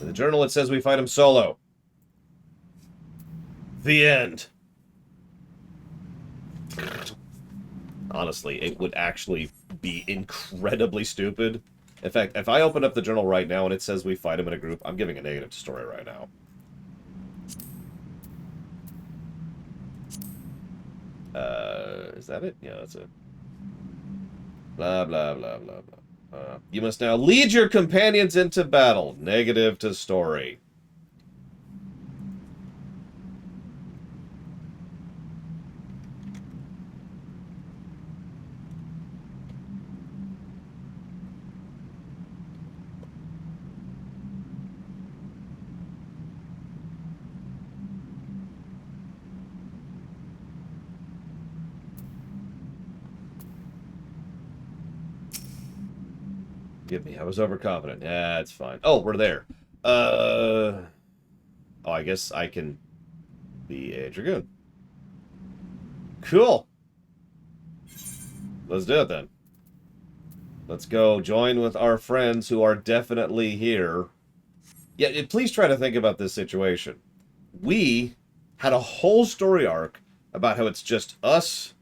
In the journal, it says we fight him solo. The end. Honestly, it would actually be incredibly stupid. In fact, if I open up the journal right now and it says we fight him in a group, I'm giving a negative to story right now. Is that it? Yeah, that's it. Blah, blah, blah, blah, blah. You must now lead your companions into battle. Negative to story. Give me. I was overconfident. Yeah, it's fine. Oh, we're there. Oh, I guess I can be a Dragoon. Cool. Let's do it then. Let's go join with our friends who are definitely here. Yeah, please try to think about this situation. We had a whole story arc about how it's just us.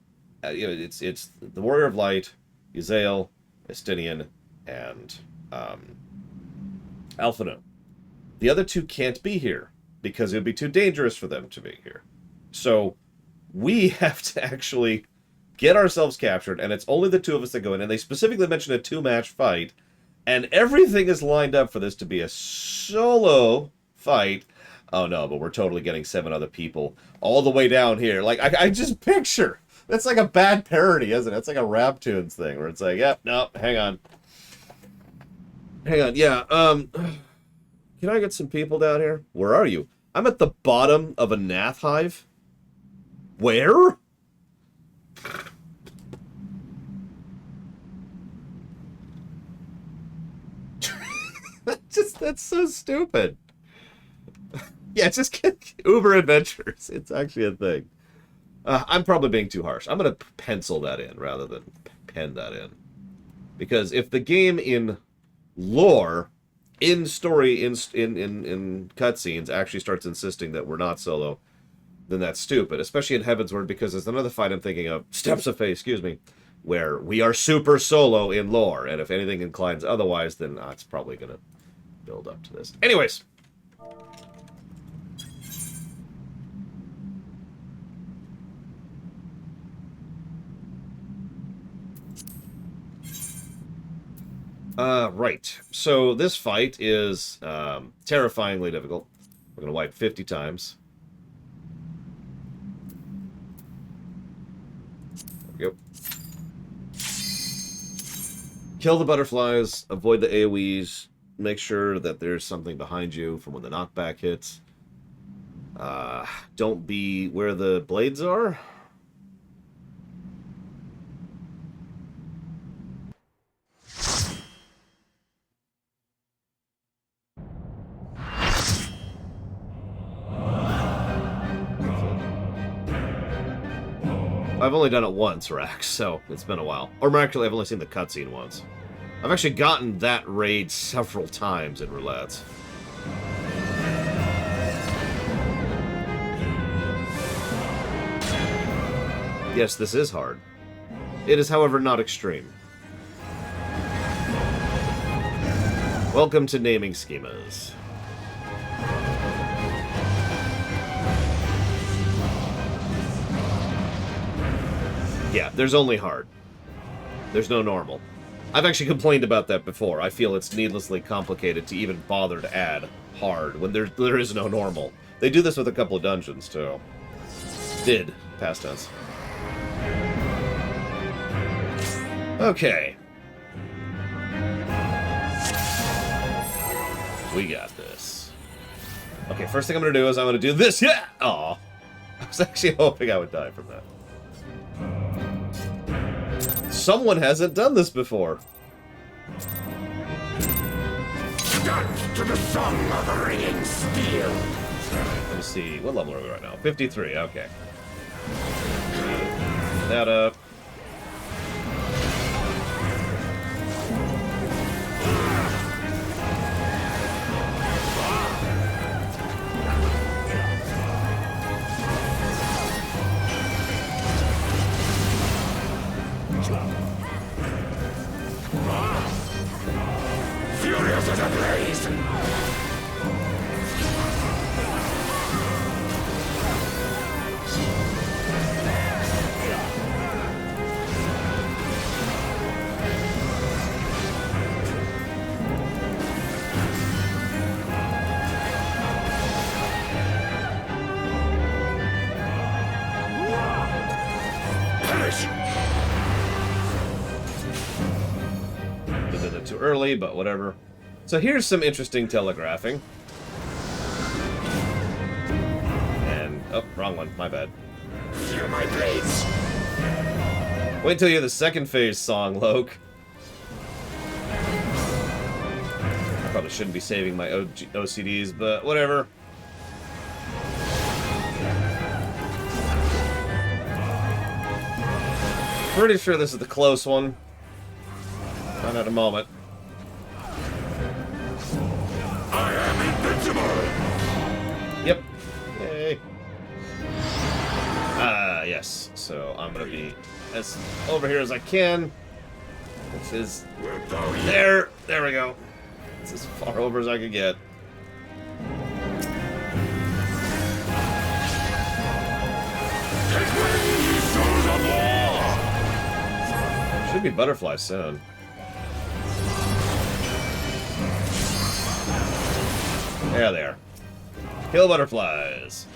It's the Warrior of Light, Yzael, Estinian, and Alphino. The other two can't be here because it would be too dangerous for them to be here. So we have to actually get ourselves captured, and it's only the two of us that go in, and they specifically mentioned a two-match fight, and everything is lined up for this to be a solo fight. Oh no, but we're totally getting 7 other people all the way down here. Like, I just picture, that's like a bad parody, isn't it? It's like a Raptunes thing, where it's like, yep, no, hang on. Hang on, yeah, can I get some people down here? Where are you? I'm at the bottom of a Nath hive. Where? That's so stupid. Yeah, just get Uber Adventures. It's actually a thing. I'm probably being too harsh. I'm going to pencil that in rather than pen that in. Because if the game in lore, in story, in cutscenes, actually starts insisting that we're not solo, then that's stupid. Especially in Heavensward, because there's another fight I'm thinking of, Steps of Faith, excuse me, where we are super solo in lore. And if anything inclines otherwise, then it's probably going to build up to this. Anyways. Right. So this fight is terrifyingly difficult. We're going to wipe 50 times. There we go. Kill the butterflies, avoid the AoEs, make sure that there's something behind you from when the knockback hits. Don't be where the blades are. I've only done it once, Rax, so it's been a while. Or actually, I've only seen the cutscene once. I've actually gotten that raid several times in roulettes. Yes, this is hard. It is, however, not extreme. Welcome to naming schemas. Yeah, there's only hard. There's no normal. I've actually complained about that before. I feel it's needlessly complicated to even bother to add hard when there is no normal. They do this with a couple of dungeons, too. Did. Past tense. Okay. We got this. Okay, first thing I'm going to do is I'm going to do this. Yeah! Aw. I was actually hoping I would die from that. Someone hasn't done this before. Dance to the song of ringing steel. Let me see. What level are we right now? 53. Okay. That up. Furious as a blaze. Perish. Did it too early, but whatever. So here's some interesting telegraphing. And, oh, wrong one, my bad. Feel my blades. Wait till you hear the second phase song, Loke. I probably shouldn't be saving my OCDs, but whatever. Pretty sure this is the close one. Find out in a moment. I am invincible. Yep. Yay. Yes. So I'm gonna be as over here as I can. This is there. There we go. It's as far over as I can get. Should be butterflies soon. There they are. Kill butterflies.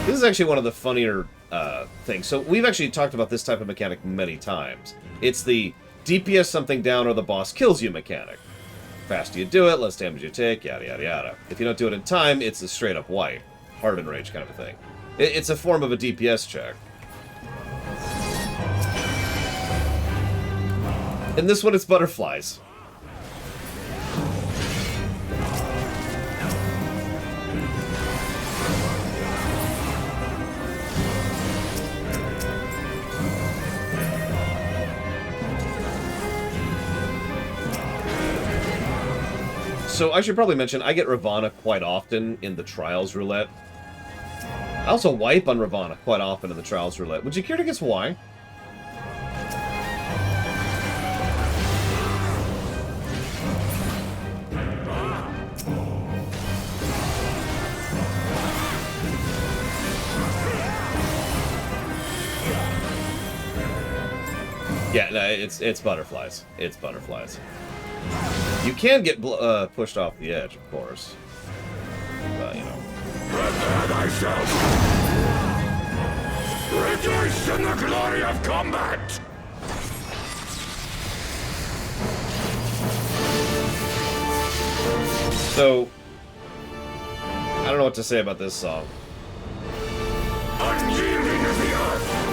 This is actually one of the funnier things. So we've actually talked about this type of mechanic many times. It's the DPS something down or the boss kills you mechanic. Faster you do it, less damage you take, yada yada yada. If you don't do it in time, it's a straight up wipe. Hard and rage kind of a thing. It's a form of a DPS check. In this one, it's butterflies. So I should probably mention, I get Ravana quite often in the Trials Roulette. I also wipe on Ravana quite often in the Trials Roulette. Would you care to guess why? Yeah, no, it's butterflies. It's butterflies. You can get pushed off the edge, of course. But, you know. Prepare thyself. Rejoice in the glory of combat. So, I don't know what to say about this song. Unyielding as the earth.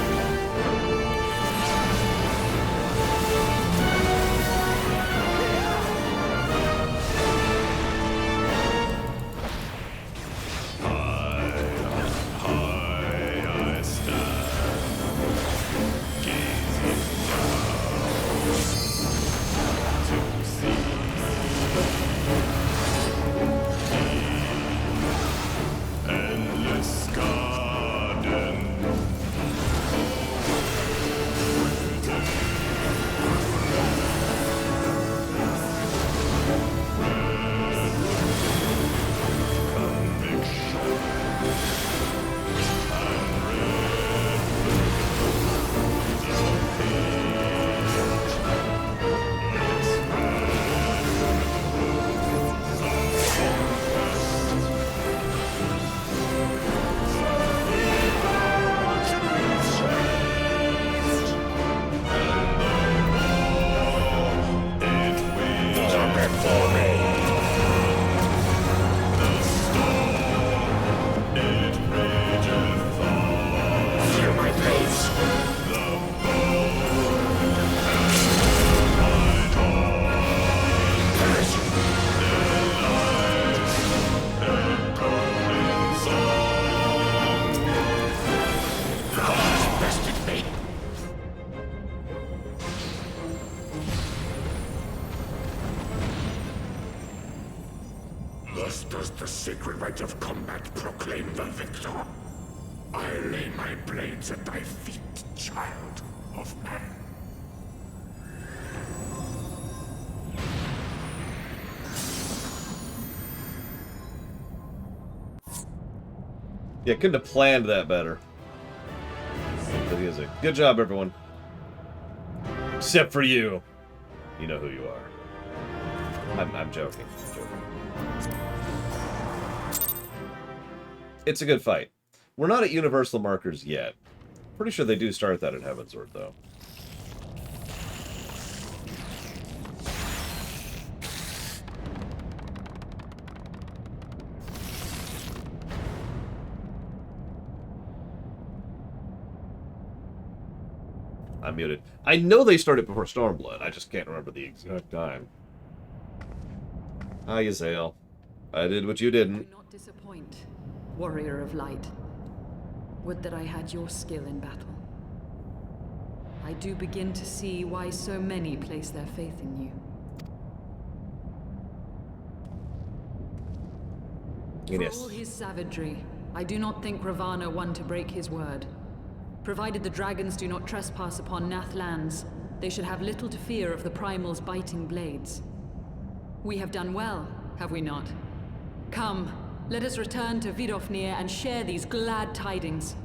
And spirit of combat proclaim the victor. I lay my blades at thy feet, child of man. Yeah, couldn't have planned that better. But he is a good job, everyone. Except for you. You know who you are. I'm joking. It's a good fight. We're not at universal markers yet. Pretty sure they do start that at Heavensward, though. I'm muted. I know they started before Stormblood. I just can't remember the exact time. Hi, Yzael. I did what you didn't. Do not disappoint, warrior of light. Would that I had your skill in battle. I do begin to see why so many place their faith in you. Yes. For all his savagery, I do not think Ravana one to break his word. Provided the dragons do not trespass upon Nath lands, they should have little to fear of the Primal's biting blades. We have done well, have we not? Come, let us return to Vidofnir and share these glad tidings.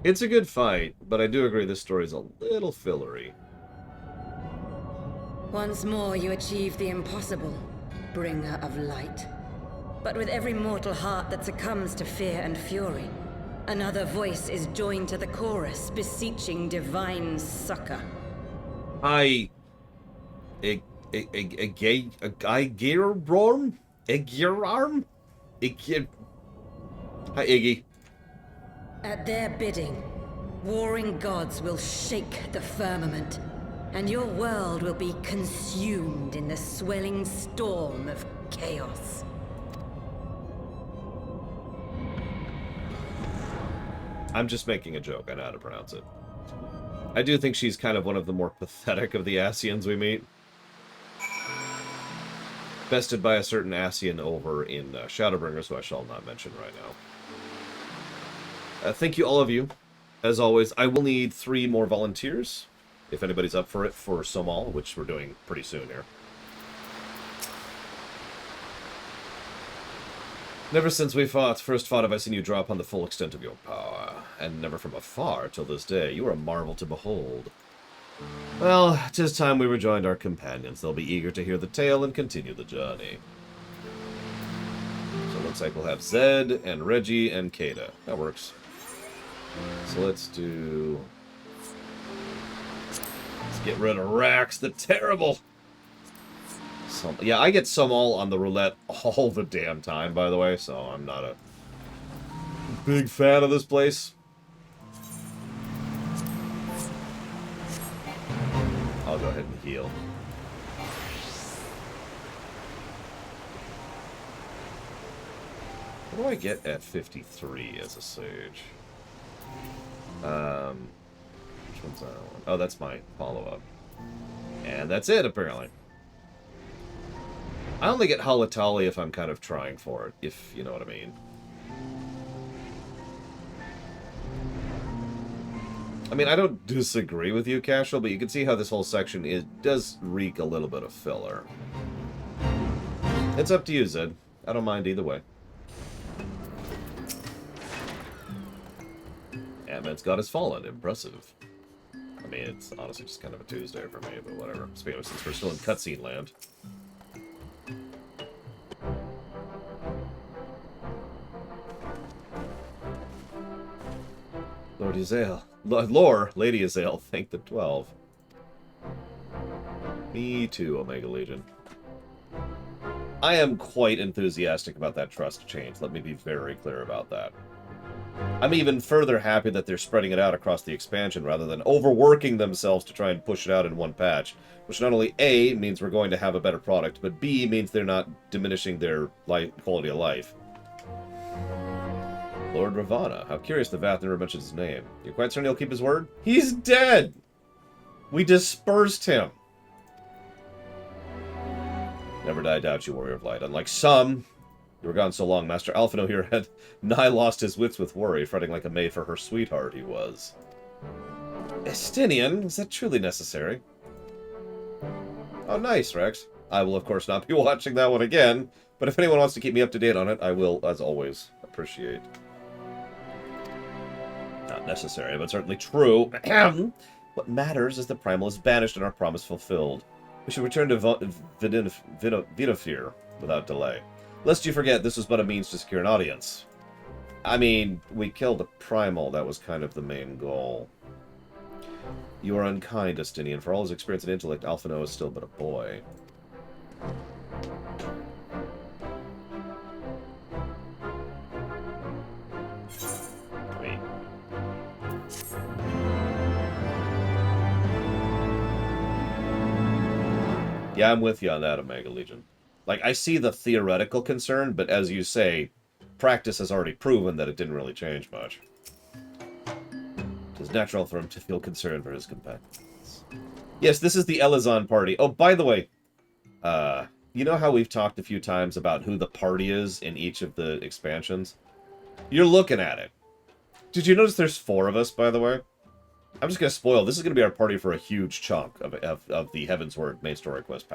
It's a good fight, but I do agree this story's a little fillery. Once more you achieve the impossible, bringer of light. But with every mortal heart that succumbs to fear and fury, another voice is joined to the chorus, beseeching divine succor. Hi, Egirarm? Hi, Iggy. At their bidding, warring gods will shake the firmament, and your world will be consumed in the swelling storm of chaos. I'm just making a joke. I know how to pronounce it. I do think she's kind of one of the more pathetic of the Ascians we meet. Bested by a certain Ascian over in Shadowbringers, who I shall not mention right now. Thank you, all of you. As always, I will need 3 more volunteers, if anybody's up for it, for Somal, which we're doing pretty soon here. Never since we first fought have I seen you draw upon the full extent of your power, and never from afar till this day. You are a marvel to behold. Well, 'tis time we rejoined our companions. They'll be eager to hear the tale and continue the journey. So it looks like we'll have Zed and Reggie and Kata. That works. So let's get rid of Rax, the terrible. Yeah, I get Somal on the roulette all the damn time, by the way, so I'm not a big fan of this place. I'll go ahead and heal. What do I get at 53 as a sage? Which one's that one? Oh, that's my follow-up. And that's it, apparently. I only get Halatali if I'm kind of trying for it, if you know what I mean. I mean, I don't disagree with you, Casual, but you can see how this whole section does reek a little bit of filler. It's up to you, Zed. I don't mind either way. Ant-Man's God has fallen. Impressive. I mean, it's honestly just kind of a Tuesday for me, but whatever. Speaking of, since we're still in cutscene land. Lord Yzael. Lady Yzael, thank the 12. Me too, Omega Legion. I am quite enthusiastic about that trust change. Let me be very clear about that. I'm even further happy that they're spreading it out across the expansion rather than overworking themselves to try and push it out in one patch. Which not only A, means we're going to have a better product, but B, means they're not diminishing their quality of life. Lord Ravana. How curious the Vath never mentions his name. You're quite certain he'll keep his word? He's dead! We dispersed him. Never did I doubt you, Warrior of Light. Unlike some, you were gone so long, Master Alphino here had nigh lost his wits with worry, fretting like a maid for her sweetheart he was. Estinian, is that truly necessary? Oh, nice, Rex. I will, of course, not be watching that one again, but if anyone wants to keep me up to date on it, I will, as always, appreciate. Not necessary, but certainly true. What matters is the primal is banished and our promise fulfilled. We should return to Vidofir without delay. Lest you forget, this was but a means to secure an audience. I mean, we killed a primal, that was kind of the main goal. You are unkind, Estinian. For all his experience and intellect, Alphino is still but a boy. Yeah, I'm with you on that, Omega Legion. Like, I see the theoretical concern, but as you say, practice has already proven that it didn't really change much. It is natural for him to feel concern for his companions. Yes, this is the Elizon party. Oh, by the way, you know how we've talked a few times about who the party is in each of the expansions? You're looking at it. Did you notice there's 4 of us, by the way? I'm just going to spoil. This is going to be our party for a huge chunk of the Heavensward main story quest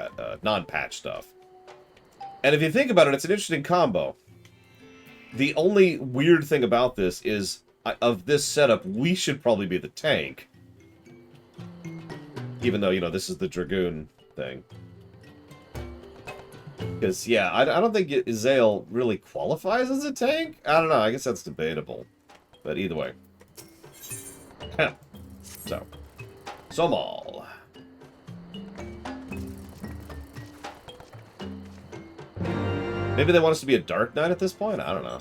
non-patch stuff. And if you think about it, it's an interesting combo. The only weird thing about this is, of this setup, we should probably be the tank. Even though, you know, this is the Dragoon thing. Because, yeah, I don't think Izael really qualifies as a tank. I don't know. I guess that's debatable. But either way. So, Somal. Maybe they want us to be a Dark Knight at this point? I don't know.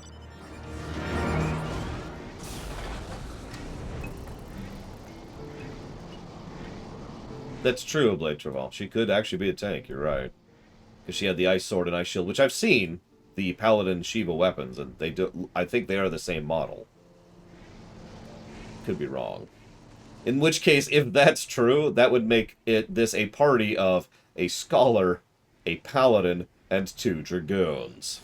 That's true, Blade Traval. She could actually be a tank, you're right. Because she had the Ice Sword and Ice Shield, which I've seen, the Paladin Shiva weapons, and they do. I think they are the same model. Could be wrong. In which case, if that's true, that would make this a party of a Scholar, a Paladin, and 2 Dragoons.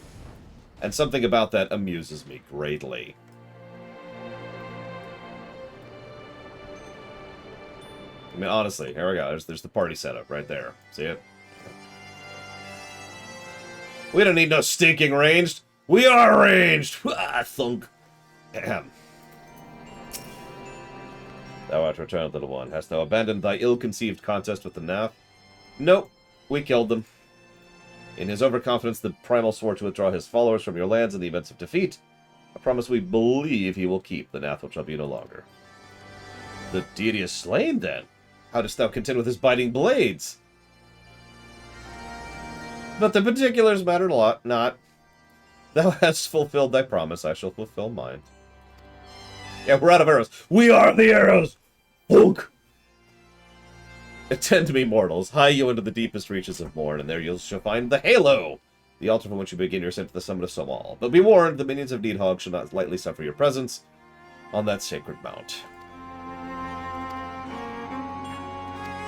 And something about that amuses me greatly. I mean, honestly, here we go. There's the party setup right there. See it? We don't need no stinking ranged. We are ranged! Thunk. Ahem. Thou art returned, little one. Hast thou abandoned thy ill-conceived contest with the Nath? Nope. We killed them. In his overconfidence, the Primal swore to withdraw his followers from your lands in the event of defeat. A promise we believe he will keep. The Nath shall be no longer. The deity is slain, then? How dost thou contend with his biting blades? But the particulars matter not. Thou hast fulfilled thy promise, I shall fulfill mine. Yeah, we're out of arrows. We are the arrows! Honk! Attend to me, mortals. Hie you into the deepest reaches of Morn, and there you shall find the Halo! The altar from which you begin your ascent to the summit of Somal. But be warned, the minions of Needhog shall not lightly suffer your presence on that sacred mount.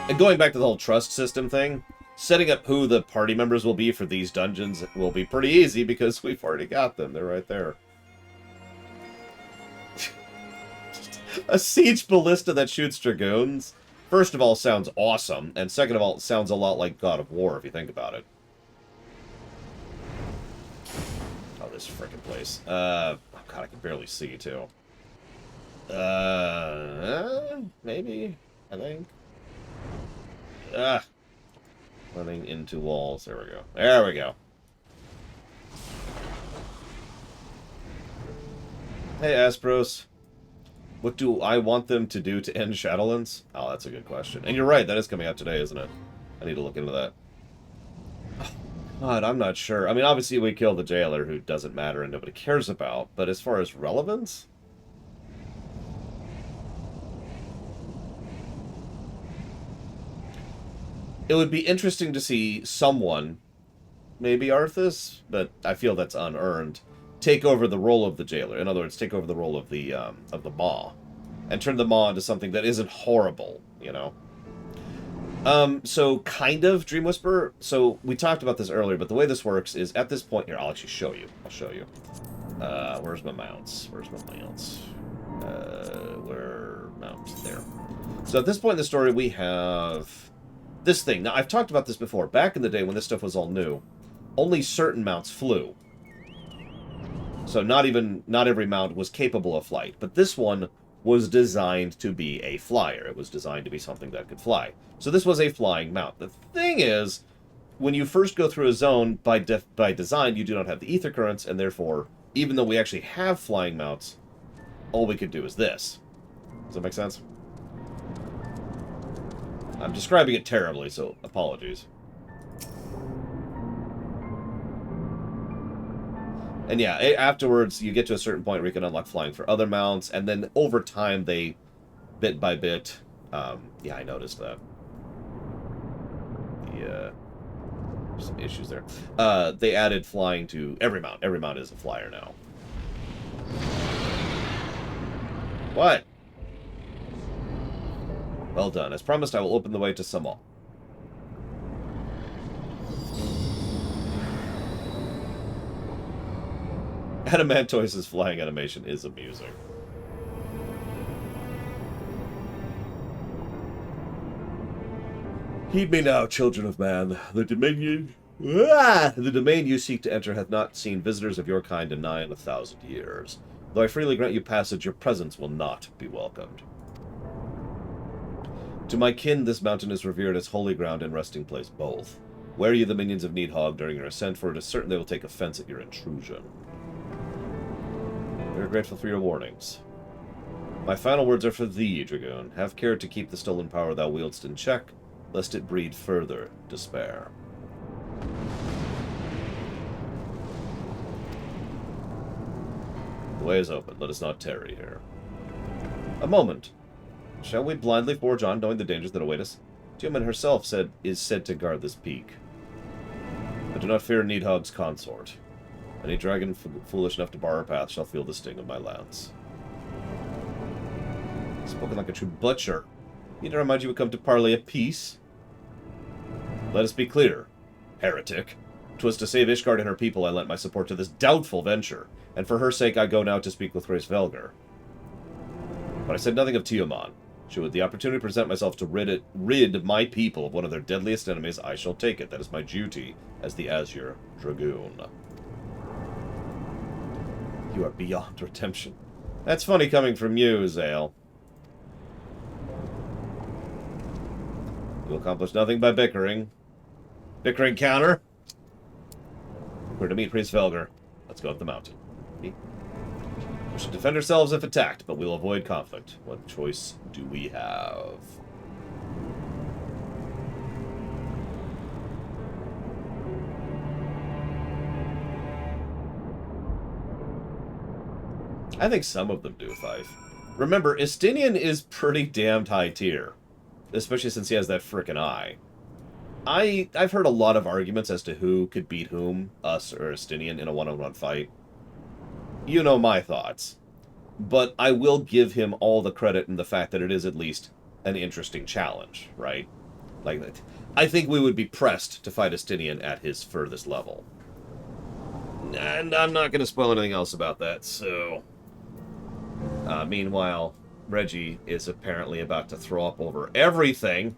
And going back to the whole trust system thing, setting up who the party members will be for these dungeons will be pretty easy because we've already got them. They're right there. A siege ballista that shoots dragoons, first of all, sounds awesome, and second of all, it sounds a lot like God of War, if you think about it. Oh, this frickin' place. Oh god, I can barely see, too. Maybe? I think. Running into walls. There we go. There we go. Hey, Aspros. What do I want them to do to end Shadowlands? Oh, that's a good question. And you're right, that is coming out today, isn't it? I need to look into that. Oh, God, I'm not sure. I mean, obviously we kill the jailer who doesn't matter and nobody cares about, but as far as relevance? It would be interesting to see someone, maybe Arthas, but I feel that's unearned, take over the role of the jailer. In other words, take over the role of the Maw, and turn the Maw into something that isn't horrible, you know? So kind of Dream Whisperer. So we talked about this earlier, but the way this works is at this point here, I'll actually show you. I'll show you. Where's my mounts? Where's my mounts? Where mounts? There. So at this point in the story, we have this thing. Now, I've talked about this before. Back in the day when this stuff was all new, only certain mounts flew. So not every mount was capable of flight. But this one was designed to be a flyer. It was designed to be something that could fly. So this was a flying mount. The thing is, when you first go through a zone, by design, you do not have the ether currents, and therefore, even though we actually have flying mounts, all we could do is this. Does that make sense? I'm describing it terribly, so apologies. And yeah, afterwards, you get to a certain point where you can unlock flying for other mounts, and then over time, they, bit by bit, yeah, I noticed that. There's some issues there. They added flying to every mount. Every mount is a flyer now. What? Well done. As promised, I will open the way to Samal. Adamantois' flying animation is amusing. Heed me now, children of man. The domain you seek to enter hath not seen visitors of your kind in nigh 1,000 years. Though I freely grant you passage, your presence will not be welcomed. To my kin, this mountain is revered as holy ground and resting place both. Ware ye the minions of Needhog during your ascent, for it is certain they will take offense at your intrusion. We are grateful for your warnings. My final words are for thee, Dragoon. Have care to keep the stolen power thou wieldst in check, lest it breed further despair. The way is open. Let us not tarry here. A moment. Shall we blindly forge on, knowing the dangers that await us? Tiamat herself is said to guard this peak. I do not fear Needhog's consort. Any dragon foolish enough to bar our path shall feel the sting of my lance. Spoken like a true butcher. Need I remind you we come to parley of peace? Let us be clear, heretic. 'Twas to save Ishgard and her people I lent my support to this doubtful venture, and for her sake I go now to speak with Grace Velgar. But I said nothing of Tiamat. Should the opportunity present myself to rid my people of one of their deadliest enemies, I shall take it. That is my duty as the Azure Dragoon. You are beyond redemption. That's funny coming from you, Zale. You'll accomplish nothing by bickering. Bickering counter. We're to meet Priest Velgar. Let's go up the mountain. We should defend ourselves if attacked, but we'll avoid conflict. What choice do we have? I think some of them do, Fife. Remember, Estinian is pretty damned high tier. Especially since he has that frickin' eye. I've heard a lot of arguments as to who could beat whom, us or Estinian, in a one-on-one fight. You know my thoughts. But I will give him all the credit in the fact that it is at least an interesting challenge, right? Like, I think we would be pressed to fight Estinian at his furthest level. And I'm not going to spoil anything else about that, so... meanwhile, Reggie is apparently about to throw up over everything.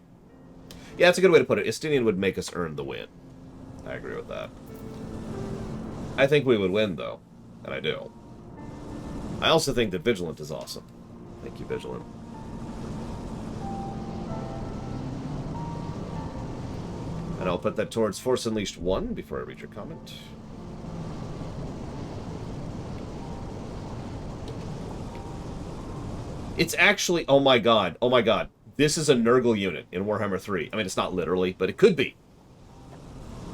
Yeah, that's a good way to put it. Estinian would make us earn the win. I agree with that. I think we would win, though. And I do. I also think that Vigilant is awesome. Thank you, Vigilant. And I'll put that towards Force Unleashed 1 before I read your comment. It's actually, oh my god, this is a Nurgle unit in Warhammer 3. I mean, it's not literally, but it could be.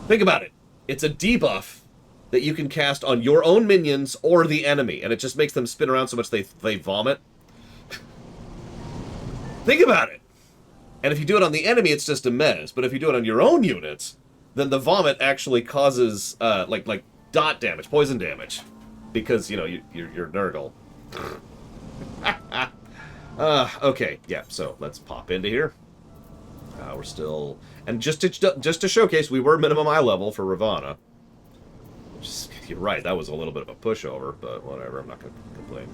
Think about it. It's a debuff that you can cast on your own minions or the enemy, and it just makes them spin around so much they vomit. Think about it. And if you do it on the enemy, it's just a mez. But if you do it on your own units, then the vomit actually causes, like dot damage, poison damage. Because, you know, you're Nurgle. Okay, yeah, so let's pop into here. We're still... And just to showcase, we were minimum eye level for Ravana. You're right, that was a little bit of a pushover, but whatever, I'm not going to complain.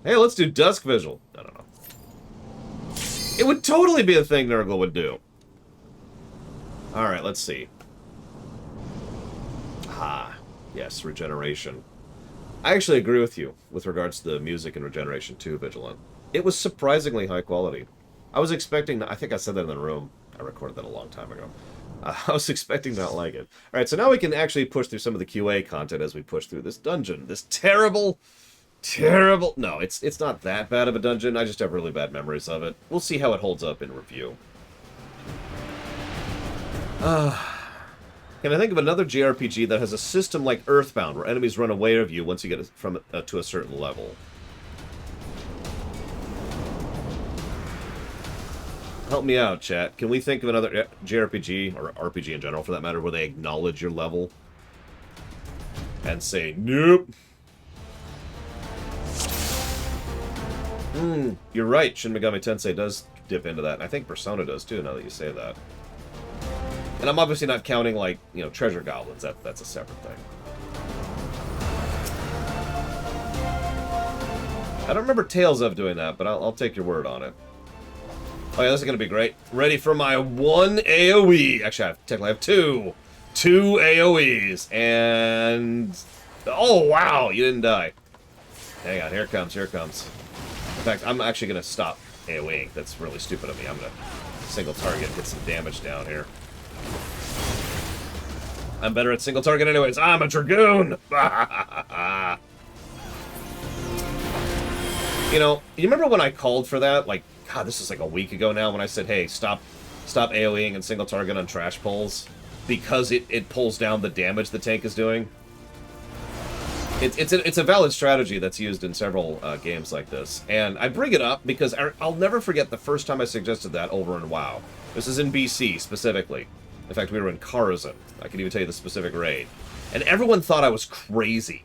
Hey, let's do Dusk Vigil. I don't know. It would totally be a thing Nurgle would do. Alright, let's see. Yes, regeneration. I actually agree with you with regards to the music and regeneration too, Vigilant. It was surprisingly high quality. I was expecting... I think I said that in the room. I recorded that a long time ago. I was expecting not like it. Alright, so now we can actually push through some of the QA content as we push through this dungeon. This terrible... No, it's not that bad of a dungeon. I just have really bad memories of it. We'll see how it holds up in review. Can I think of another JRPG that has a system like Earthbound, where enemies run away of you once you get from to a certain level? Help me out, chat. Can we think of another JRPG, or RPG in general for that matter, where they acknowledge your level and say, nope? You're right. Shin Megami Tensei does dip into that, and I think Persona does too, now that you say that. And I'm obviously not counting, like, you know, treasure goblins. That's a separate thing. I don't remember Tales of doing that, but I'll take your word on it. Oh yeah, this is going to be great. Ready for my 1 AoE. Actually, technically I have 2. 2 AoEs. And... Oh, wow, you didn't die. Hang on, here it comes, here it comes. In fact, I'm actually going to stop AoEing. That's really stupid of me. I'm going to single target, get some damage down here. I'm better at single target anyways. I'm a Dragoon! You know, you remember when I called for that? Like, God, this is like a week ago now when I said, hey, stop AoEing and single target on trash pulls because it pulls down the damage the tank is doing. It's a valid strategy that's used in several games like this. And I bring it up because I'll never forget the first time I suggested that over in WoW. This is in BC, specifically. In fact, we were in Karazhan. I can even tell you the specific raid. And everyone thought I was crazy.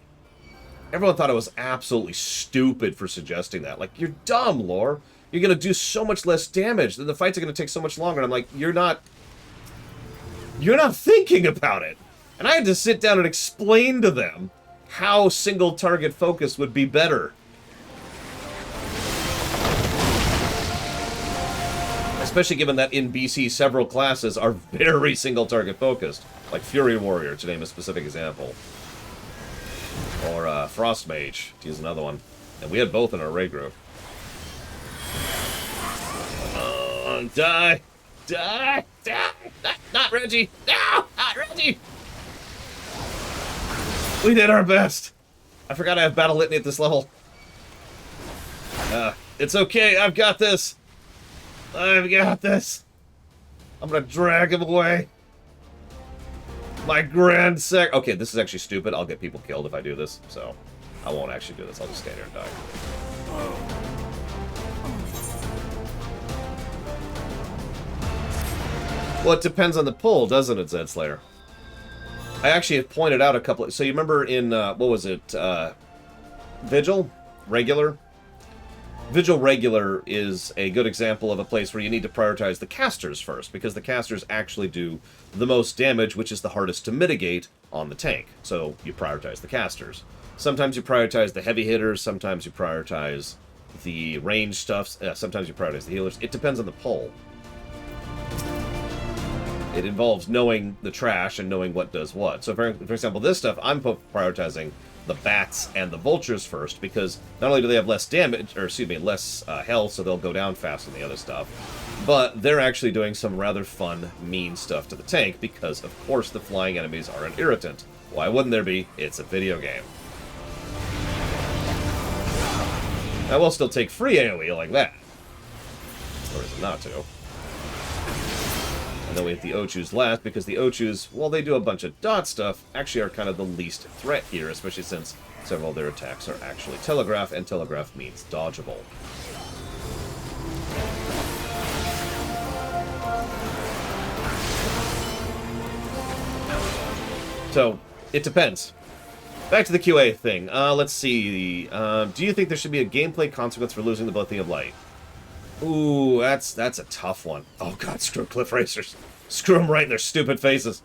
Everyone thought I was absolutely stupid for suggesting that. Like, you're dumb, Lore. You're going to do so much less damage. The fights are going to take so much longer. And I'm like, you're not thinking about it. And I had to sit down and explain to them how single target focus would be better. Especially given that in BC, several classes are very single target focused. Like Fury Warrior, to name a specific example. Or Frost Mage, to use another one. And we had both in our raid group. Die! Die! Die! Not Reggie! No! Not Reggie! We did our best! I forgot I have Battle Litany at this level. It's okay, I've got this! I've got this! I'm gonna drag him away! My grand sec... Okay, this is actually stupid. I'll get people killed if I do this, so... I won't actually do this. I'll just stand here and die. Well, it depends on the pull, doesn't it, Zed Slayer? I actually have pointed out a couple of... So you remember in, what was it, Vigil? Regular? Vigil Regular is a good example of a place where you need to prioritize the casters first, because the casters actually do the most damage, which is the hardest to mitigate on the tank. So you prioritize the casters. Sometimes you prioritize the heavy hitters, sometimes you prioritize the range stuff, sometimes you prioritize the healers. It depends on the pull. It involves knowing the trash and knowing what does what. So for example, this stuff, I'm prioritizing the bats and the vultures first, because not only do they have less damage, or excuse me, less health, so they'll go down faster than the other stuff, but they're actually doing some rather fun, mean stuff to the tank, because of course the flying enemies are an irritant. Why wouldn't there be? It's a video game. I will still take free AoE like that. Or is it not to? And then we have the Ochus last, because the Ochus, while they do a bunch of dot stuff, actually are kind of the least threat here, especially since several of their attacks are actually telegraph, and telegraph means dodgeable. So, it depends. Back to the QA thing. Let's see. Do you think there should be a gameplay consequence for losing the Blessing of Light? Ooh, that's a tough one. Oh god, screw Cliff Racers. Screw them right in their stupid faces.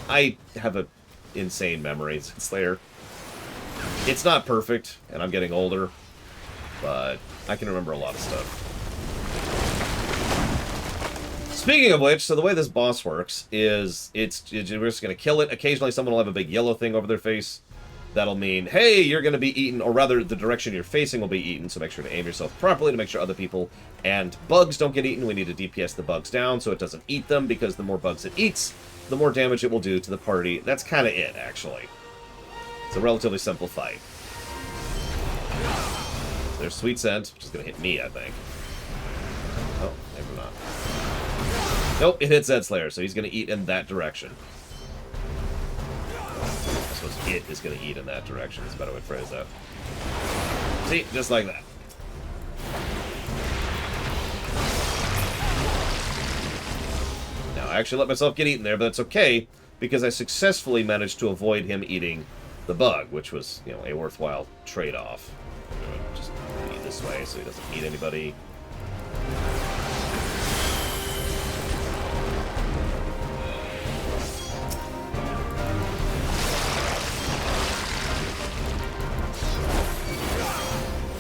I have a insane memory, Slayer. It's not perfect, and I'm getting older, but I can remember a lot of stuff. Speaking of which, so the way this boss works is we're just going to kill it. Occasionally someone will have a big yellow thing over their face. That'll mean, hey, you're going to be eaten, or rather the direction you're facing will be eaten, so make sure to aim yourself properly to make sure other people and bugs don't get eaten. We need to DPS the bugs down so it doesn't eat them, because the more bugs it eats, the more damage it will do to the party. That's kind of it, actually. It's a relatively simple fight. There's Sweet Scent, which is going to hit me, I think. Oh, maybe not. Nope, it hits Zed Slayer, so he's going to eat in that direction. I suppose it is going to eat in that direction, is a better way to phrase that. See? Just like that. Now, I actually let myself get eaten there, but that's okay, because I successfully managed to avoid him eating the bug, which was, you know, a worthwhile trade-off. Just eat this way so he doesn't eat anybody.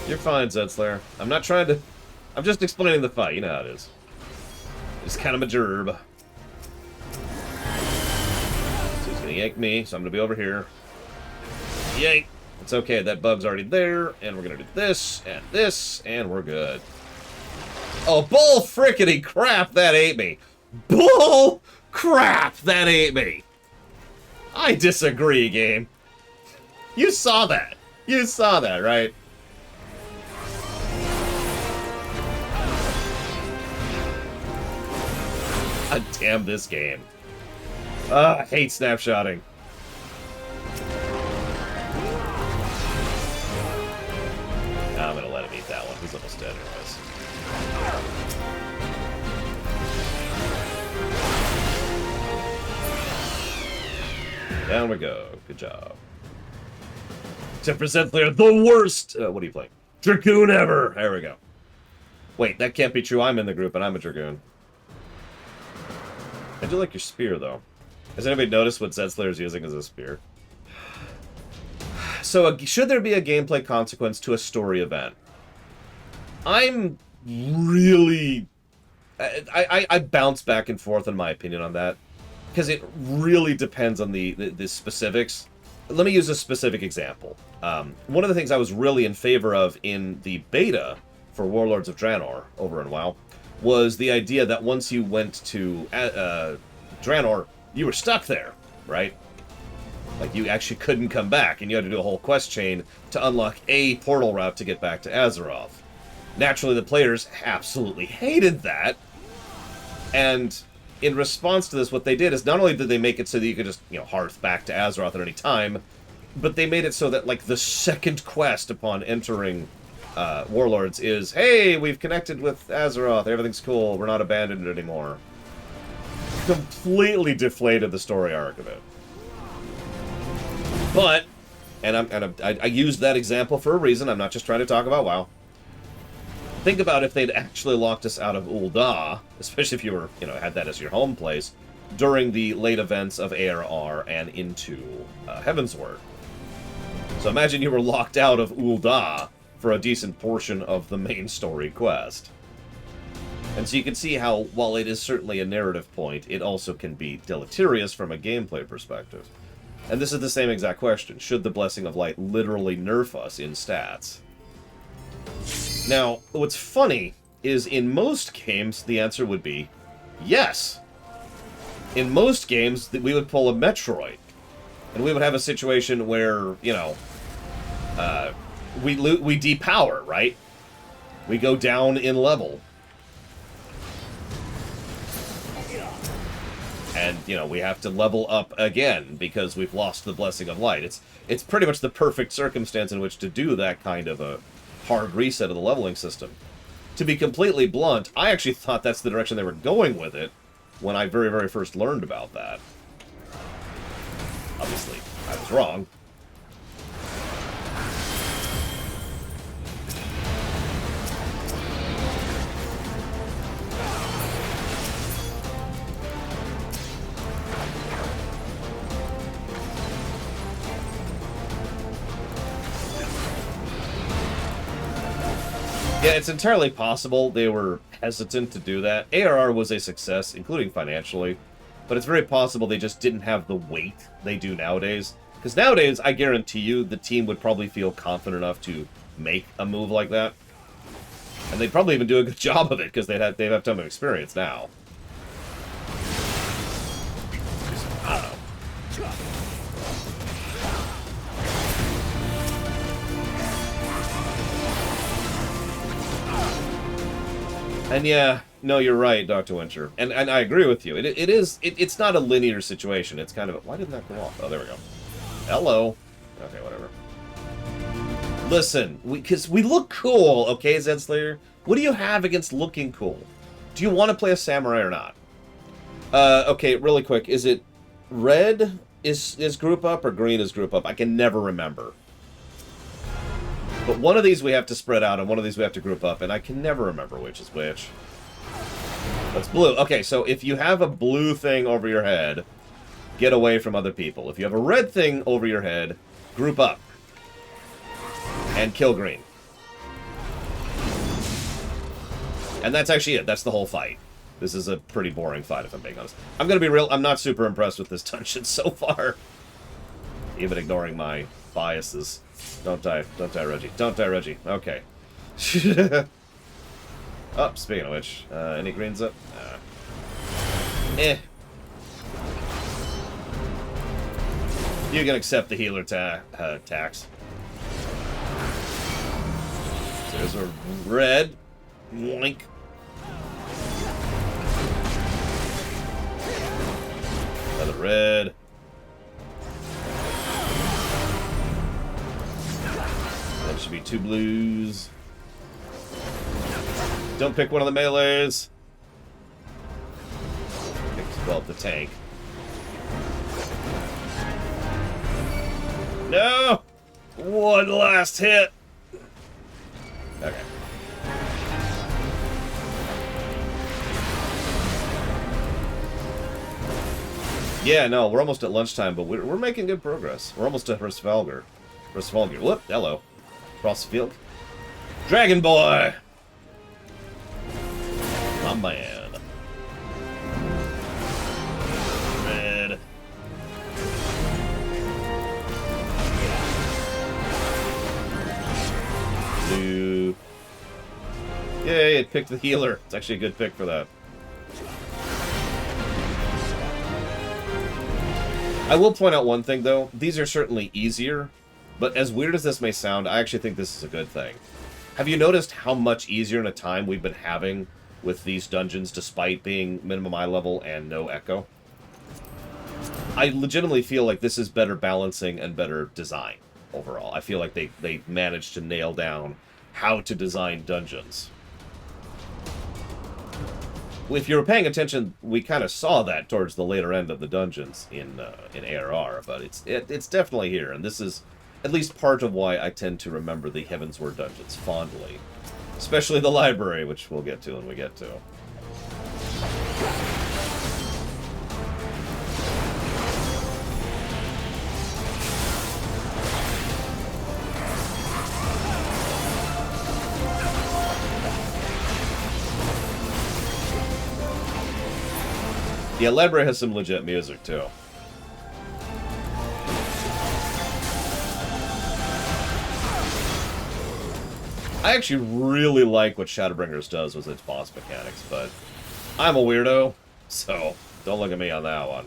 You're fine, Zed Slayer. I'm not trying to... I'm just explaining the fight. You know how it is. It's kind of a gerb. So he's gonna yank me, so I'm gonna be over here. Yank! It's okay, that bug's already there, and we're gonna do this, and we're good. Oh, bull frickety crap, that ate me! Bull crap, that ate me! I disagree, game. You saw that. You saw that, right? God damn this game. I hate snapshotting. I'm gonna let him eat that one. He's almost dead anyways. Down we go. Good job. 10% clear. The worst! What are you playing? Dragoon ever! There we go. Wait, that can't be true. I'm in the group and I'm a Dragoon. I do like your spear, though. Has anybody noticed what Zed Slayer's using as a spear? So, should there be a gameplay consequence to a story event? I'm really... I bounce back and forth in my opinion on that. Because it really depends on the specifics. Let me use a specific example. One of the things I was really in favor of in the beta for Warlords of Draenor over in WoW was the idea that once you went to Draenor, you were stuck there, right? Like, you actually couldn't come back, and you had to do a whole quest chain to unlock a portal route to get back to Azeroth. Naturally, the players absolutely hated that, and in response to this, what they did is not only did they make it so that you could just, you know, hearth back to Azeroth at any time, but they made it so that, like, the second quest upon entering Warlords is, hey, we've connected with Azeroth, everything's cool, we're not abandoned anymore. Completely deflated the story arc of it. But, and I used that example for a reason, I'm not just trying to talk about WoW. Think about if they'd actually locked us out of Ul'dah, especially if you were, you know, had that as your home place, during the late events of ARR and into Heavensward. So imagine you were locked out of Ul'dah for a decent portion of the main story quest. And so you can see how, while it is certainly a narrative point, it also can be deleterious from a gameplay perspective. And this is the same exact question. Should the Blessing of Light literally nerf us in stats? Now, what's funny is in most games, the answer would be yes. In most games, we would pull a Metroid. And we would have a situation where, you know, we depower, right? We go down in level. And, you know, we have to level up again because we've lost the Blessing of Light. It's pretty much the perfect circumstance in which to do that kind of a hard reset of the leveling system. To be completely blunt, I actually thought that's the direction they were going with it when I very, very first learned about that. Obviously, I was wrong. Yeah, it's entirely possible they were hesitant to do that. ARR was a success, including financially, but it's very possible they just didn't have the weight they do nowadays. Because nowadays, I guarantee you, the team would probably feel confident enough to make a move like that. And they'd probably even do a good job of it, because they'd have a ton of experience now. I don't know. And yeah, no, you're right, Dr. Winter. And I agree with you. It's not a linear situation. It's kind of... Why didn't that go off? Oh, there we go. Hello. Okay, whatever. Listen, because we look cool, okay, Zed Slayer? What do you have against looking cool? Do you want to play a samurai or not? Okay, really quick. Is it red is group up or green is group up? I can never remember. But one of these we have to spread out, and one of these we have to group up, and I can never remember which is which. That's blue. Okay, so if you have a blue thing over your head, get away from other people. If you have a red thing over your head, group up. And kill green. And that's actually it. That's the whole fight. This is a pretty boring fight, if I'm being honest. I'm gonna be real, I'm not super impressed with this dungeon so far. Even ignoring my biases. Don't die, Reggie. Don't die, Reggie. Okay. Oh, speaking of which, any greens up? You can accept the healer tax. There's a red. Yoink. Another red. That should be 2 blues. Don't pick one of the melees. Well, the tank. No! One last hit. Okay. Yeah, no, we're almost at lunchtime, but we're making good progress. We're almost at Restvalger. Whoop, hello. Crossfield. Dragon Boy! My man. Red. Blue. Yay, it picked the healer. It's actually a good pick for that. I will point out one thing, though. These are certainly easier, but as weird as this may sound, I actually think this is a good thing. Have you noticed how much easier in a time we've been having with these dungeons, despite being minimum eye level and no echo? I legitimately feel like this is better balancing and better design overall. I feel like they managed to nail down how to design dungeons. If you were paying attention, we kind of saw that towards the later end of the dungeons in ARR, but it's definitely here, and this is at least part of why I tend to remember the Heavensward dungeons fondly. Especially the library, which we'll get to when we get to. Yeah, library has some legit music, too. I actually really like what Shadowbringers does with its boss mechanics, but I'm a weirdo, so don't look at me on that one.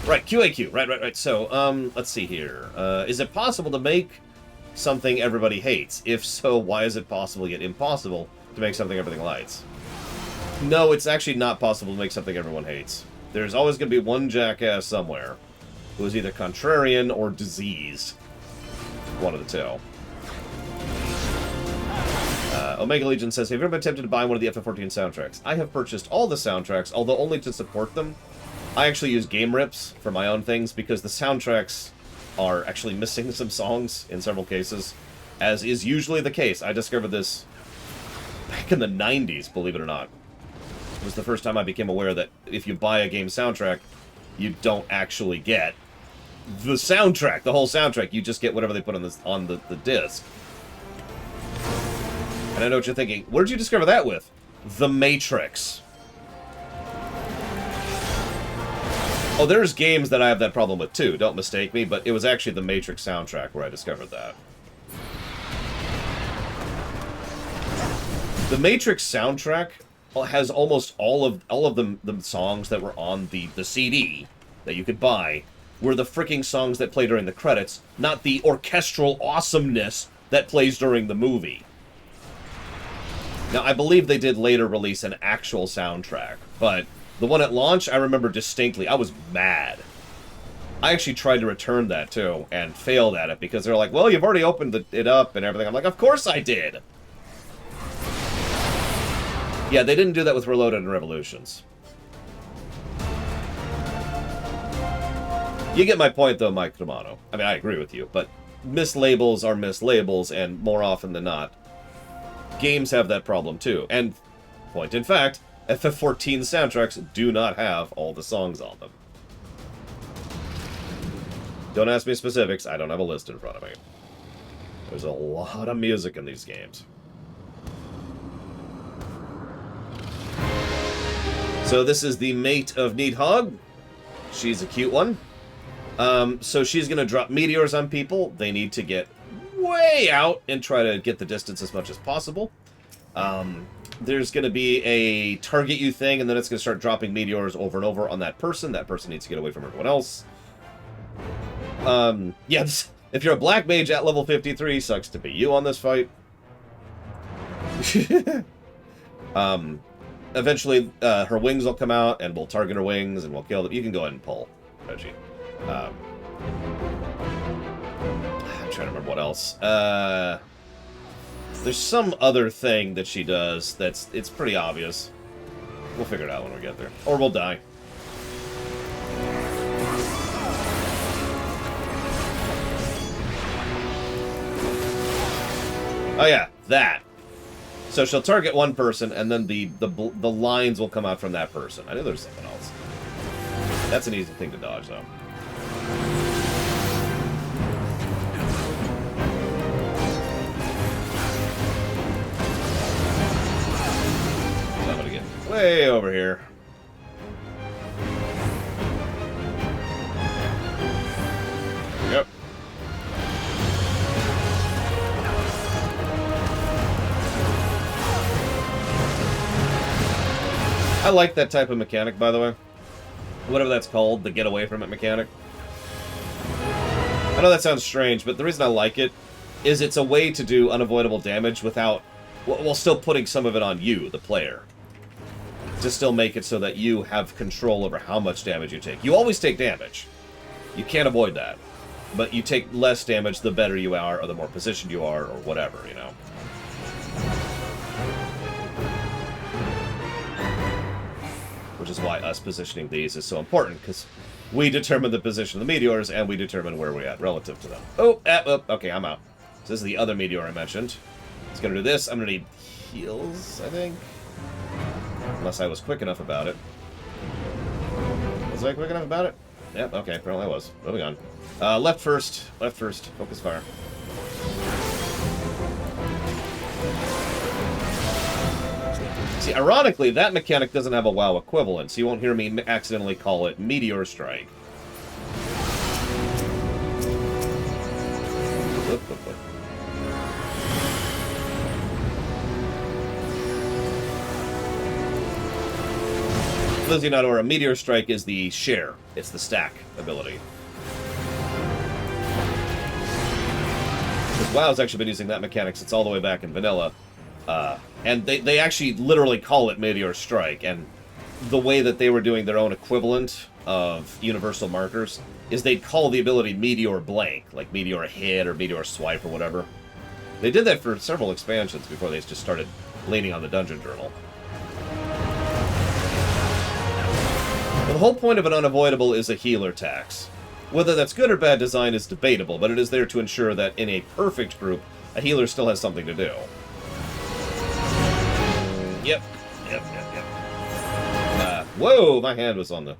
Right, QAQ, right. So, let's see here. Is it possible to make something everybody hates? If so, why is it possible yet impossible to make something everything likes? No, it's actually not possible to make something everyone hates. There's always going to be one jackass somewhere who is either contrarian or diseased. One of the two. Omega Legion says, have you ever been tempted to buy one of the FF14 soundtracks? I have purchased all the soundtracks, although only to support them. I actually use game rips for my own things because the soundtracks are actually missing some songs in several cases, as is usually the case. I discovered this back in the 90s, believe it or not. It was the first time I became aware that if you buy a game soundtrack, you don't actually get the soundtrack, the whole soundtrack. You just get whatever they put on the disc. And I know what you're thinking. Where did you discover that with? The Matrix. Oh, there's games that I have that problem with too, don't mistake me, but it was actually the Matrix soundtrack where I discovered that. The Matrix soundtrack has almost all of the songs that were on the CD that you could buy were the freaking songs that play during the credits, not the orchestral awesomeness that plays during the movie. Now, I believe they did later release an actual soundtrack, but the one at launch, I remember distinctly. I was mad. I actually tried to return that, too, and failed at it, because they're like, well, you've already opened it up and everything. I'm like, of course I did! Yeah, they didn't do that with Reloaded and Revolutions. You get my point, though, Mike Romano. I mean, I agree with you, but mislabels are mislabels, and more often than not, games have that problem, too. And, point in fact, FF14 soundtracks do not have all the songs on them. Don't ask me specifics, I don't have a list in front of me. There's a lot of music in these games. So this is the mate of Needhog. She's a cute one. So she's going to drop meteors on people. They need to get way out and try to get the distance as much as possible. There's going to be a target you thing, and then it's going to start dropping meteors over and over on that person. That person needs to get away from everyone else. Yes, if you're a black mage at level 53, sucks to be you on this fight. Eventually, her wings will come out, and we'll target her wings, and we'll kill them. You can go ahead and pull, Reggie. I'm trying to remember what else. There's some other thing that she does it's pretty obvious. We'll figure it out when we get there. Or we'll die. Oh yeah, that. So she'll target one person, and then the lines will come out from that person. I knew there was something else. That's an easy thing to dodge, though. So I'm gonna get way over here. Yep. I like that type of mechanic, by the way. Whatever that's called, the get away from it mechanic. I know that sounds strange, but the reason I like it is it's a way to do unavoidable damage without, while still putting some of it on you, the player. To still make it so that you have control over how much damage you take. You always take damage. You can't avoid that. But you take less damage the better you are, or the more positioned you are, or whatever, you know. Which is why us positioning these is so important, because we determine the position of the meteors, and we determine where we're at relative to them. Oh, okay, I'm out. So this is the other meteor I mentioned. It's going to do this. I'm going to need heals, I think. Unless I was quick enough about it. Was I quick enough about it? Yep, okay, apparently I was. Moving on. Left first. Left first. Focus fire. See, ironically, that mechanic doesn't have a WoW equivalent, so you won't hear me accidentally call it Meteor Strike. For those of you not aware, a Meteor Strike is the share. It's the stack ability. Because WoW's actually been using that mechanic since all the way back in vanilla. And they actually literally call it Meteor Strike, and the way that they were doing their own equivalent of universal markers is they'd call the ability Meteor Blank, like Meteor Hit or Meteor Swipe or whatever. They did that for several expansions before they just started leaning on the Dungeon Journal. The whole point of an unavoidable is a healer tax. Whether that's good or bad design is debatable, but it is there to ensure that in a perfect group, a healer still has something to do. Yep. Whoa, my hand was on the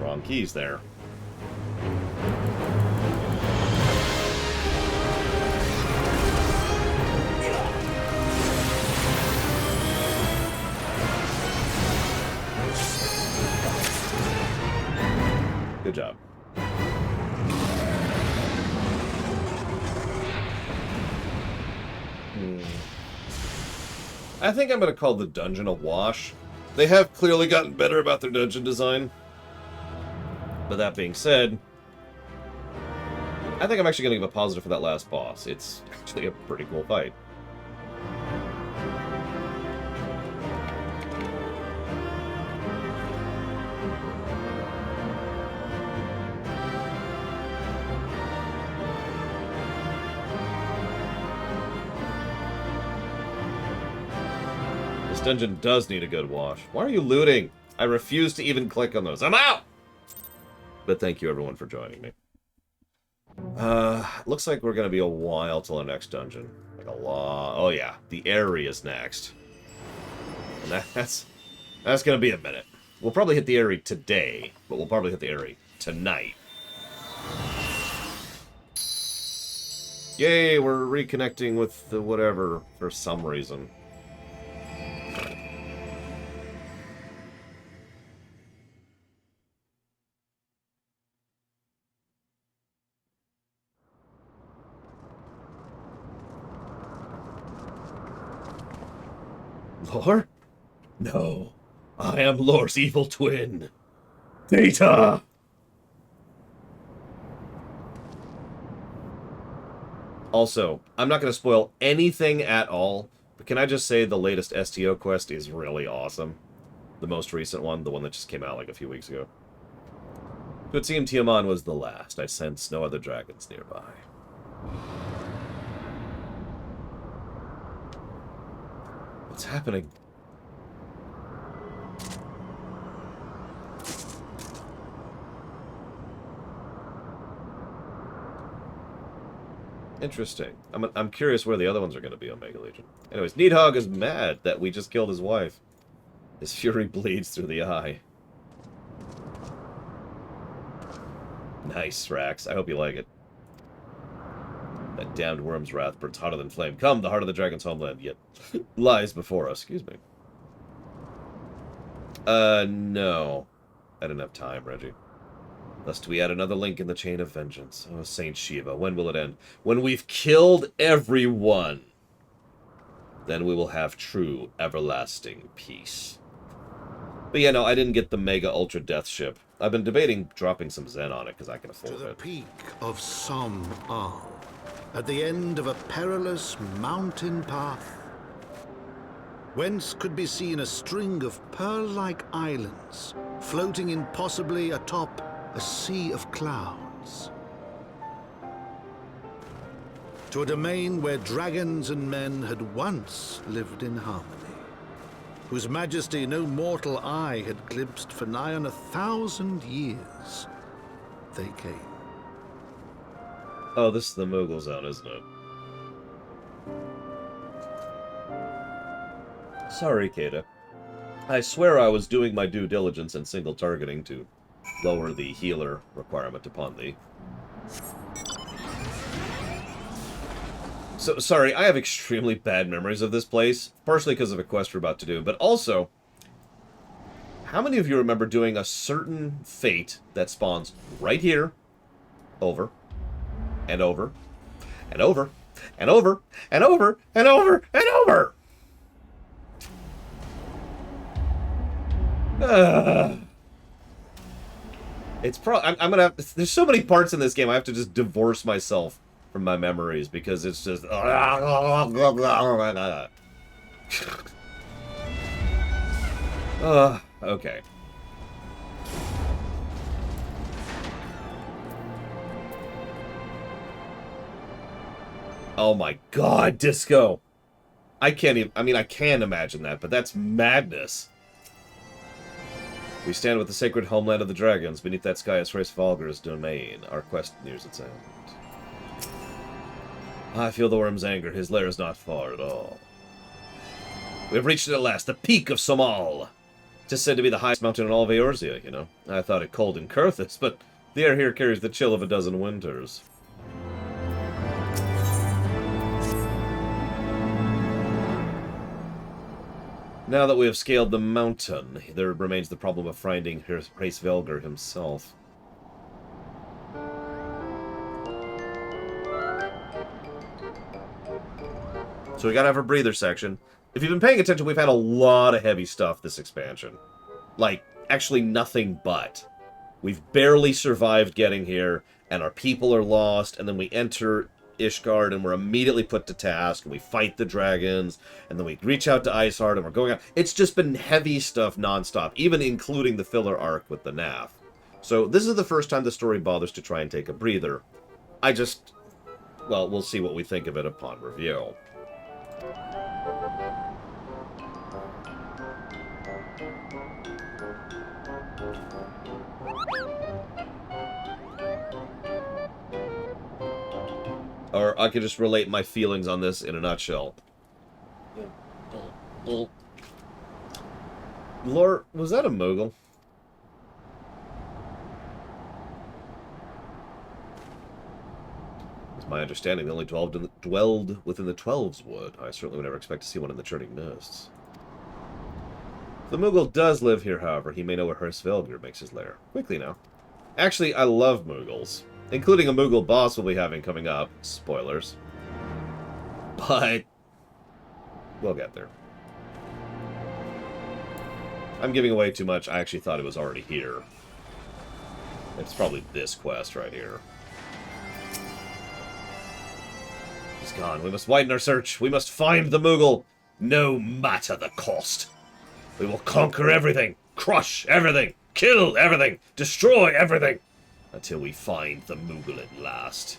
wrong keys there. Good job. I think I'm going to call the dungeon a wash. They have clearly gotten better about their dungeon design. But that being said, I think I'm actually going to give a positive for that last boss. It's actually a pretty cool fight. This dungeon does need a good wash. Why are you looting? I refuse to even click on those. I'm out! But thank you everyone for joining me. Looks like we're gonna be a while till our next dungeon. Like a lot. Oh yeah, the Aerie is next. And that's gonna be a minute. We'll probably hit the Aerie today, but we'll probably hit the Aerie tonight. Yay, we're reconnecting with the whatever for some reason. Lore? No. I am Lore's evil twin. Data! Also, I'm not going to spoil anything at all, but can I just say the latest STO quest is really awesome? The most recent one, the one that just came out like a few weeks ago. It would seem Tiamat was the last. I sense no other dragons nearby. What's happening? Interesting. I'm curious where the other ones are going to be on Mega Legion. Anyways, Needhog is mad that we just killed his wife. His fury bleeds through the eye. Nice, Rax. I hope you like it. That damned worm's wrath burns hotter than flame. Come, the heart of the dragon's homeland yet lies before us. Excuse me. No. I didn't have time, Reggie. Lest we add another link in the chain of vengeance. Oh, Saint Shiva, when will it end? When we've killed everyone. Then we will have true, everlasting peace. But yeah, no, I didn't get the Mega Ultra Death Ship. I've been debating dropping some Zen on it, because I can afford it. To the peak of Som Al, at the end of a perilous mountain path, whence could be seen a string of pearl-like islands, floating impossibly atop a sea of clouds. To a domain where dragons and men had once lived in harmony, whose majesty no mortal eye had glimpsed for nigh on 1,000 years, they came. Oh, this is the Moogle Zone, isn't it? Sorry, Kata. I swear I was doing my due diligence and single targeting to lower the healer requirement upon thee. So, sorry, I have extremely bad memories of this place, partially because of a quest we're about to do, but also, how many of you remember doing a certain fate that spawns right here, over, and over, and over, and over, and over, and over, and over? It's I'm gonna have, there's so many parts in this game I have to just divorce myself from my memories because it's just okay. Oh my god, Disco. I can't even, I mean, I can imagine that, but that's madness. We stand with the sacred homeland of the dragons. Beneath that sky is Hraesvelgur's domain. Our quest nears its end. I feel the worm's anger. His lair is not far at all. We have reached it at last, the peak of Somal. Tis said to be the highest mountain in all of Eorzea, you know. I thought it cold in Kurthus, but the air here carries the chill of a dozen winters. Now that we have scaled the mountain, there remains the problem of finding Hraesvelgur himself. So we gotta have a breather section. If you've been paying attention, we've had a lot of heavy stuff this expansion. Like, actually nothing but. We've barely survived getting here, and our people are lost, and then we enter Ishgard, and we're immediately put to task, and we fight the dragons, and then we reach out to Iceheart, and we're going out. It's just been heavy stuff nonstop, even including the filler arc with the NAF. So this is the first time the story bothers to try and take a breather. Well, we'll see what we think of it upon review. Or I could just relate my feelings on this in a nutshell. Lore, was that a Moogle? It's my understanding they only dwelled within the Twelveswood. I certainly would never expect to see one in the Churning Mists. If the Moogle does live here, however, he may know where Hraesvelgur makes his lair. Quickly now. Actually, I love Moogles. Including a Moogle boss we'll be having coming up. Spoilers. But we'll get there. I'm giving away too much. I actually thought it was already here. It's probably this quest right here. He's gone. We must widen our search. We must find the Moogle, no matter the cost. We will conquer everything, crush everything, kill everything, destroy everything, until we find the Moogle at last.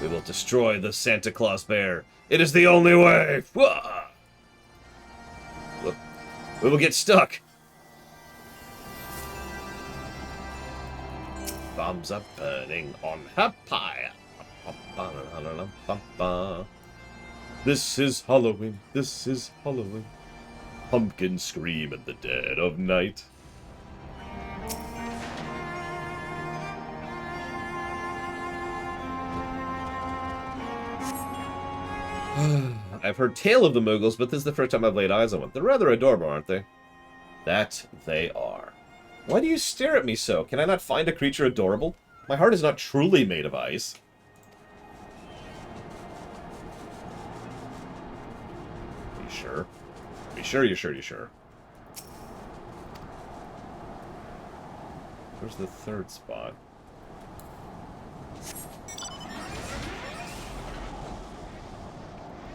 We will destroy the Santa Claus bear. It is the only way. Look, we will get stuck. Bombs are burning on her pyre. This is Halloween. This is Halloween. Pumpkins scream in the dead of night. I've heard tale of the Moogles, but this is the first time I've laid eyes on one. They're rather adorable, aren't they? That they are. Why do you stare at me so? Can I not find a creature adorable? My heart is not truly made of ice. Are you sure? Are you sure? You sure? You sure? Where's the third spot?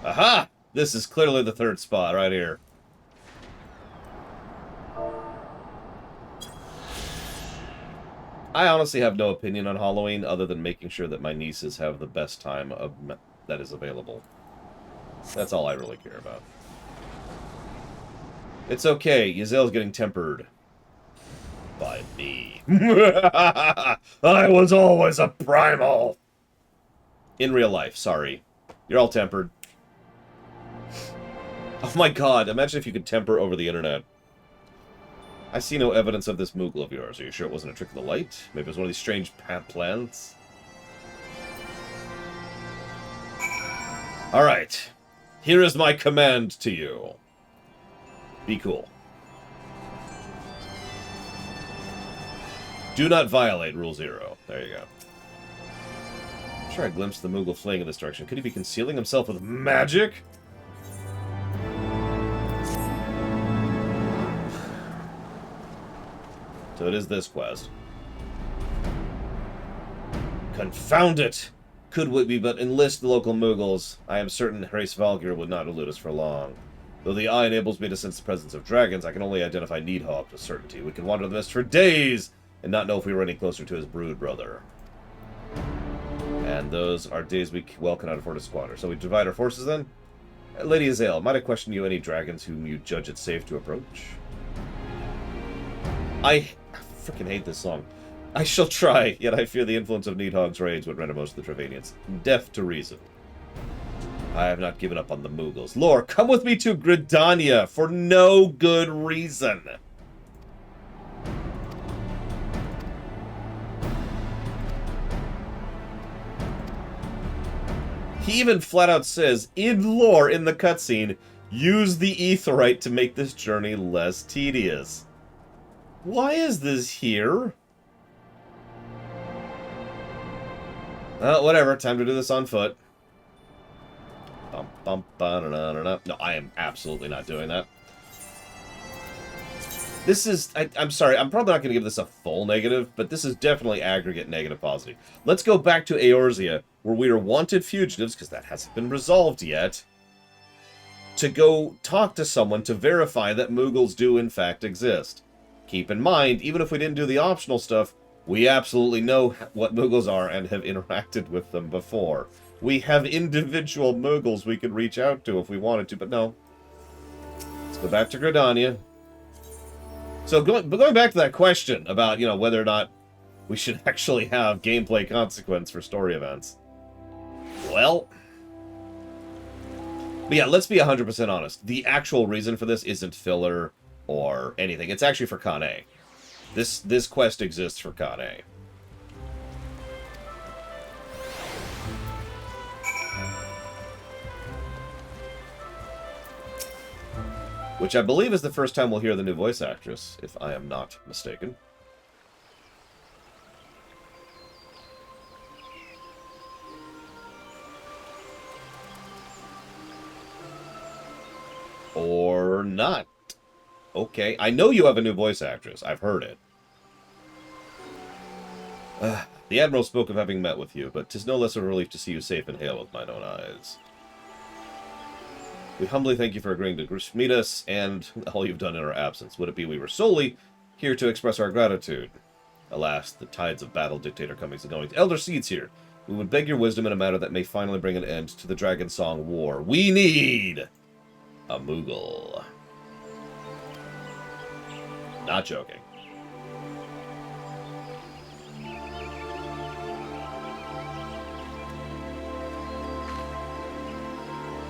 Aha! This is clearly the third spot right here. I honestly have no opinion on Halloween other than making sure that my nieces have the best time that is available. That's all I really care about. It's okay. Yazel's getting tempered. By me. I was always a primal! In real life, sorry. You're all tempered. Oh my god, imagine if you could temper over the internet. I see no evidence of this Moogle of yours. Are you sure it wasn't a trick of the light? Maybe it was one of these strange plants? Alright. Here is my command to you. Be cool. Do not violate Rule 0. There you go. I'm sure I glimpsed the Moogle fleeing in this direction. Could he be concealing himself with magic? So it is this quest. Confound it! Could we but enlist the local Moogles? I am certain Hraesvelgur would not elude us for long. Though the eye enables me to sense the presence of dragons, I can only identify Needhawk with certainty. We can wander the mist for days and not know if we were any closer to his brood brother. And those are days we well cannot afford to squander. So we divide our forces then? Lady Azale, might I question you any dragons whom you judge it safe to approach? I freaking hate this song. I shall try, yet I fear the influence of Needhog's rage would render most of the Travanians deaf to reason. I have not given up on the Mughals. Lore, come with me to Gridania for no good reason. He even flat out says, in lore in the cutscene, use the Aetheryte to make this journey less tedious. Why is this here? Whatever, time to do this on foot. No, I am absolutely not doing that. This is, I'm sorry, I'm probably not going to give this a full negative, but this is definitely aggregate negative positive. Let's go back to Eorzea, where we are wanted fugitives, because that hasn't been resolved yet, to go talk to someone to verify that Mughals do in fact exist. Keep in mind, even if we didn't do the optional stuff, we absolutely know what Mughals are and have interacted with them before. We have individual Mughals we could reach out to if we wanted to, but no. Let's go back to Gridania. So going back to that question about, you know, whether or not we should actually have gameplay consequence for story events. Well, but yeah, let's be 100% honest. The actual reason for this isn't filler or anything. It's actually for Con A. This quest exists for Con A. Which I believe is the first time we'll hear the new voice actress, if I am not mistaken. Or not. Okay, I know you have a new voice actress. I've heard it. The Admiral spoke of having met with you, but 'tis no less a relief to see you safe and hail with mine own eyes. We humbly thank you for agreeing to meet us, and all you've done in our absence. Would it be we were solely here to express our gratitude? Alas, the tides of battle dictate our comings and goings. Elder Seeds here. We would beg your wisdom in a matter that may finally bring an end to the Dragon Song War. We need a Moogle. Not joking.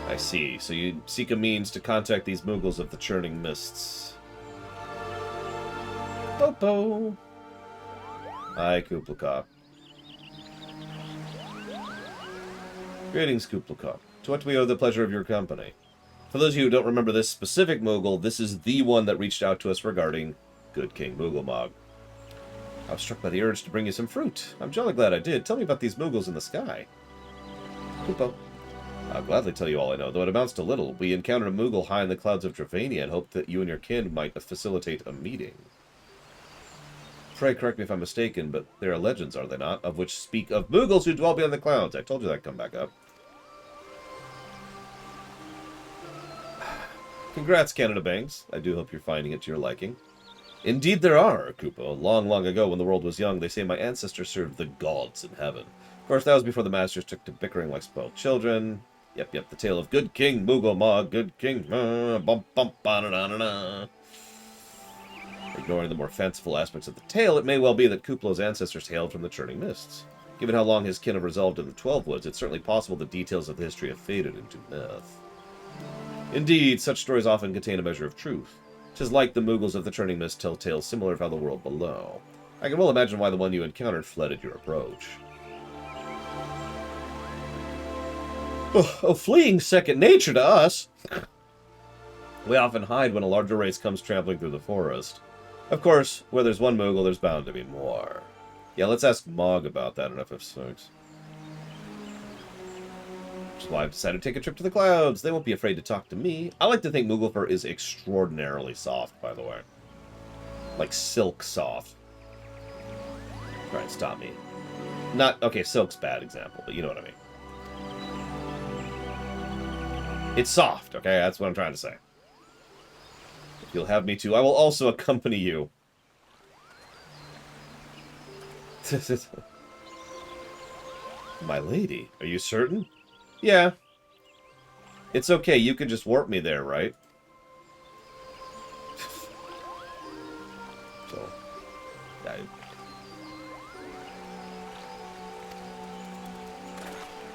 I see. So you seek a means to contact these Mughals of the Churning Mists. Popo. Hi, Kuplakop. Greetings, Kuplakop. To what do we owe the pleasure of your company? For those of you who don't remember this specific Moogle, this is the one that reached out to us regarding Good King Moogle-Mog. I was struck by the urge to bring you some fruit. I'm jolly glad I did. Tell me about these Mughals in the sky. Kupo. I'll gladly tell you all I know, though it amounts to little. We encountered a Moogle high in the clouds of Travania and hoped that you and your kin might facilitate a meeting. Pray correct me if I'm mistaken, but there are legends, are they not, of which speak of Mughals who dwell beyond the clouds. I told you that'd come back up. Congrats, Canada Banks. I do hope you're finding it to your liking. Indeed there are, Kupo. Long, long ago, when the world was young, they say my ancestors served the gods in heaven. Of course, that was before the masters took to bickering like spoiled children. Yep, the tale of Good King Moogle-Mog, Good King, bum bum ba-da-da-da-da. Ignoring the more fanciful aspects of the tale, it may well be that Kuplo's ancestors hailed from the Churning Mists. Given how long his kin have resolved in the 12 Woods, it's certainly possible the details of the history have faded into myth. Indeed, such stories often contain a measure of truth. 'Tis like the Mughals of the Churning Mist tell tales similar of how the world below. I can well imagine why the one you encountered fled at your approach. Oh, fleeing second nature to us. We often hide when a larger race comes trampling through the forest. Of course, where there's one Moogle, there's bound to be more. Yeah, let's ask Mog about that in FF6. Which is why I've decided to take a trip to the clouds. They won't be afraid to talk to me. I like to think Moogle fur is extraordinarily soft, by the way. Like silk soft. Try and stop me. Not, okay, silk's bad example, but you know what I mean. It's soft, okay? That's what I'm trying to say. If you'll have me to, I will also accompany you. My lady, are you certain? Yeah. It's okay, you can just warp me there, right? So,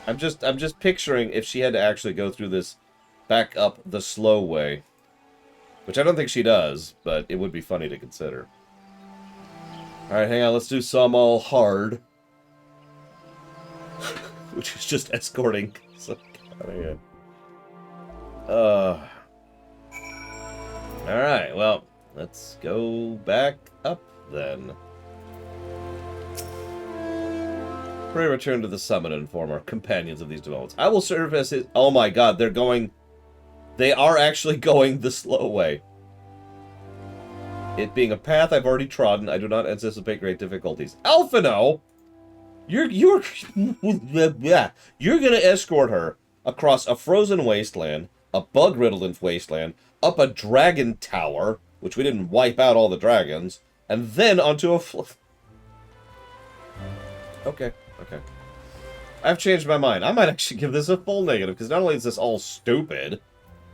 I'm just picturing if she had to actually go through this back up the slow way. Which I don't think she does, but it would be funny to consider. Alright, hang on, let's do some all hard. Which is just escorting. So, Alright, well, let's go back up then. Pray return to the summit and inform our companions of these developments. I will serve as his... Oh my god, they're going... They are actually going the slow way. It being a path I've already trodden, I do not anticipate great difficulties. Alphino! You're gonna escort her across a frozen wasteland, a bug-riddled wasteland, up a dragon tower, which we didn't wipe out all the dragons, and then onto a Okay. I've changed my mind. I might actually give this a full negative, because not only is this all stupid,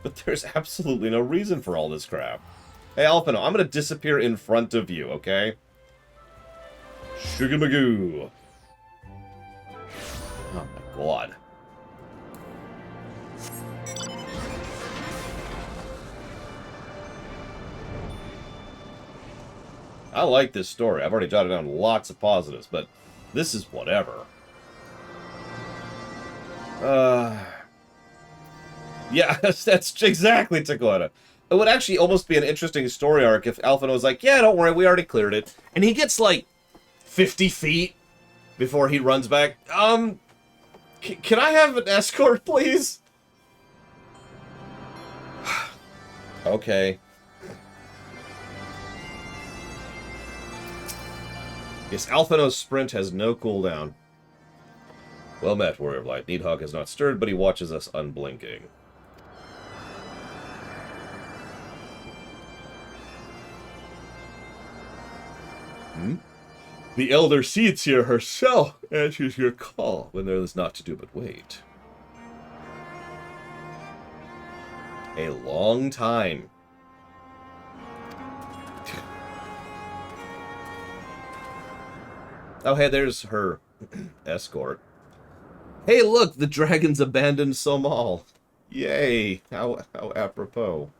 but there's absolutely no reason for all this crap. Hey, Alphino, I'm gonna disappear in front of you, okay? Sugar-magoo. Oh my god. I like this story. I've already jotted down lots of positives, but this is whatever. Yeah, that's exactly Takota. It would actually almost be an interesting story arc if Alphino was like, yeah, don't worry, we already cleared it. And he gets, like, 50 feet before he runs back. Can I have an escort, please? Okay. Yes, Alphino's sprint has no cooldown. Well met, Warrior of Light. Needhog has not stirred, but he watches us unblinking. The Elder Seedseer herself answers your call when there is naught to do but wait. A long time. Oh, hey, there's her escort. Hey, look, the dragons abandoned Somal. Yay! How apropos.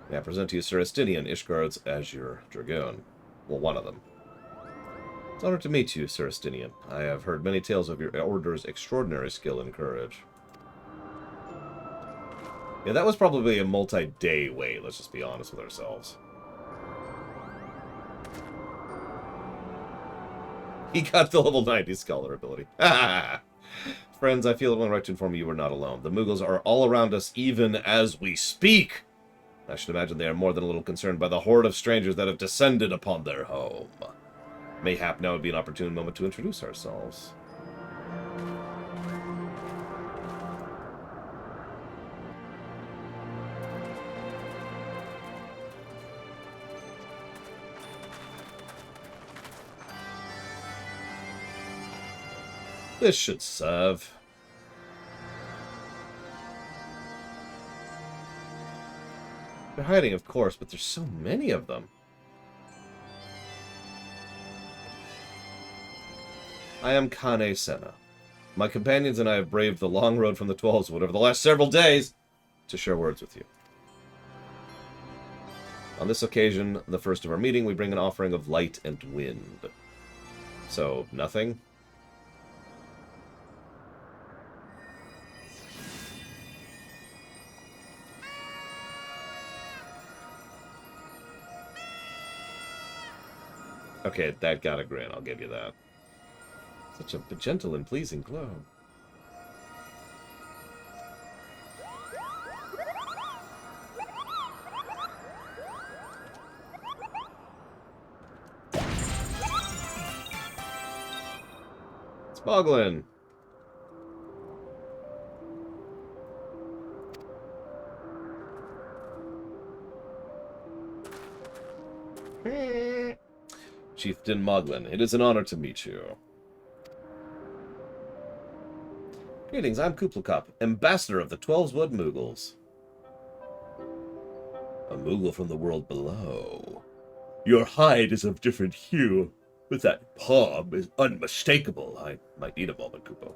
May I present to you Sir Estinian, Ishgard's Azure Dragoon. Well, one of them. It's an honor to meet you, Sir Estinian. I have heard many tales of your order's extraordinary skill and courage. Yeah, that was probably a multi-day wait, let's just be honest with ourselves. He got the level 90 Scholar ability. Friends, I feel it when right to inform you we're not alone. The Mughals are all around us even as we speak. I should imagine they are more than a little concerned by the horde of strangers that have descended upon their home. Mayhap now would be an opportune moment to introduce ourselves. This should serve. They're hiding, of course, but there's so many of them. I am Kane Senna. My companions and I have braved the long road from the 12s over the last several days to share words with you. On this occasion, the first of our meeting, we bring an offering of light and wind. So, nothing? Okay, that got a grin, I'll give you that. Such a gentle and pleasing glow. It's Boglin. Chieftain Moglin, it is an honor to meet you. Greetings, I'm Kuplakop, ambassador of the 12's Moogles. A Moogle from the world below. Your hide is of different hue, but that palm is unmistakable. I might need a moment, Kupo.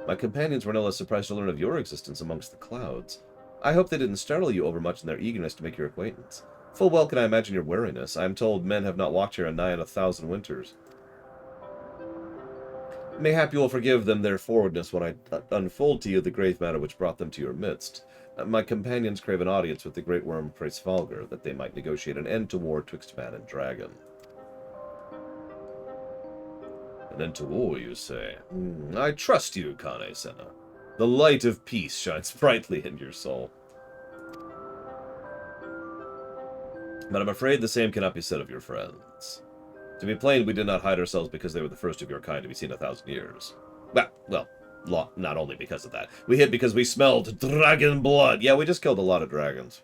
My companions were no less surprised to learn of your existence amongst the clouds. I hope they didn't startle you overmuch in their eagerness to make your acquaintance. Full well can I imagine your wariness. I am told men have not walked here in nigh on 1,000 winters. Mayhap you will forgive them their forwardness when I unfold to you the grave matter which brought them to your midst. My companions crave an audience with the great worm Praesvalgar, that they might negotiate an end to war twixt man and dragon. An end to war, you say? I trust you, Kane Senna. The light of peace shines brightly in your soul. But I'm afraid the same cannot be said of your friends. To be plain, we did not hide ourselves because they were the first of your kind to be seen in 1,000 years. Well, not only because of that. We hid because we smelled dragon blood. Yeah, we just killed a lot of dragons.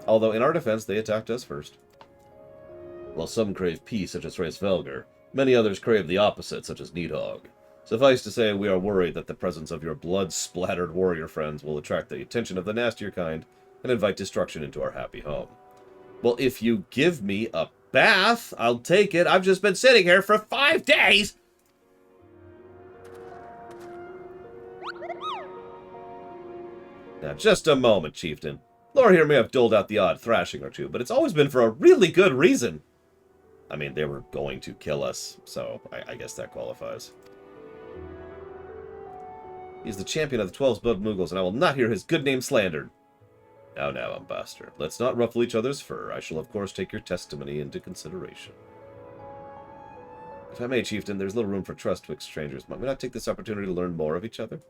Although, in our defense, they attacked us first. While some crave peace, such as Praesvalgar, many others crave the opposite, such as Nidhogg. Suffice to say, we are worried that the presence of your blood-splattered warrior friends will attract the attention of the nastier kind and invite destruction into our happy home. Well, if you give me a bath, I'll take it. I've just been sitting here for 5 days! Now, just a moment, Chieftain. Lord here may have doled out the odd thrashing or two, but it's always been for a really good reason. I mean, they were going to kill us, so I guess that qualifies. He's the champion of the 12's Blood Moogles, and I will not hear his good name slandered. Now, Ambassador, let's not ruffle each other's fur. I shall, of course, take your testimony into consideration. If I may, Chieftain, there's little room for trust twixt strangers. Might we not take this opportunity to learn more of each other?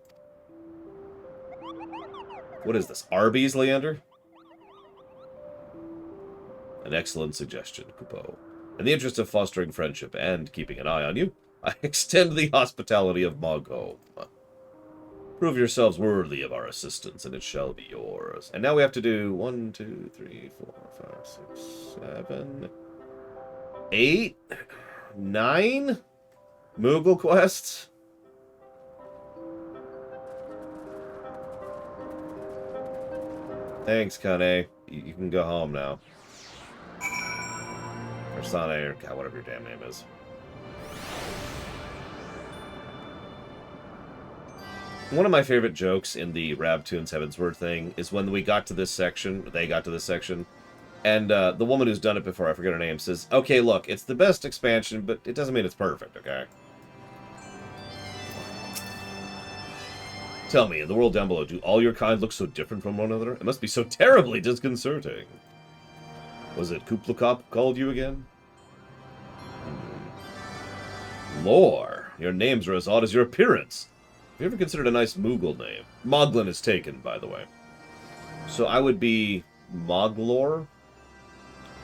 What is this, Arby's, Leander? An excellent suggestion, Kupo. In the interest of fostering friendship and keeping an eye on you, I extend the hospitality of Mogho. Prove yourselves worthy of our assistance, and it shall be yours. And now we have to do 1, 2, 3, 4, 5, 6, 7, 8, 9 Moogle quests. Thanks, Kane. You can go home now. Or Sane, or God, whatever your damn name is. One of my favorite jokes in the Rabtoons Heavensward thing is when we got to this section, they got to this section, and the woman who's done it before, I forget her name, says, okay, look, it's the best expansion, but it doesn't mean it's perfect, okay? Tell me, in the world down below, do all your kind look so different from one another? It must be so terribly disconcerting. Was it Kuplakop called you again? Lore, your names are as odd as your appearance. Have you ever considered a nice Moogle name? Moglin is taken, by the way. So I would be Moglor?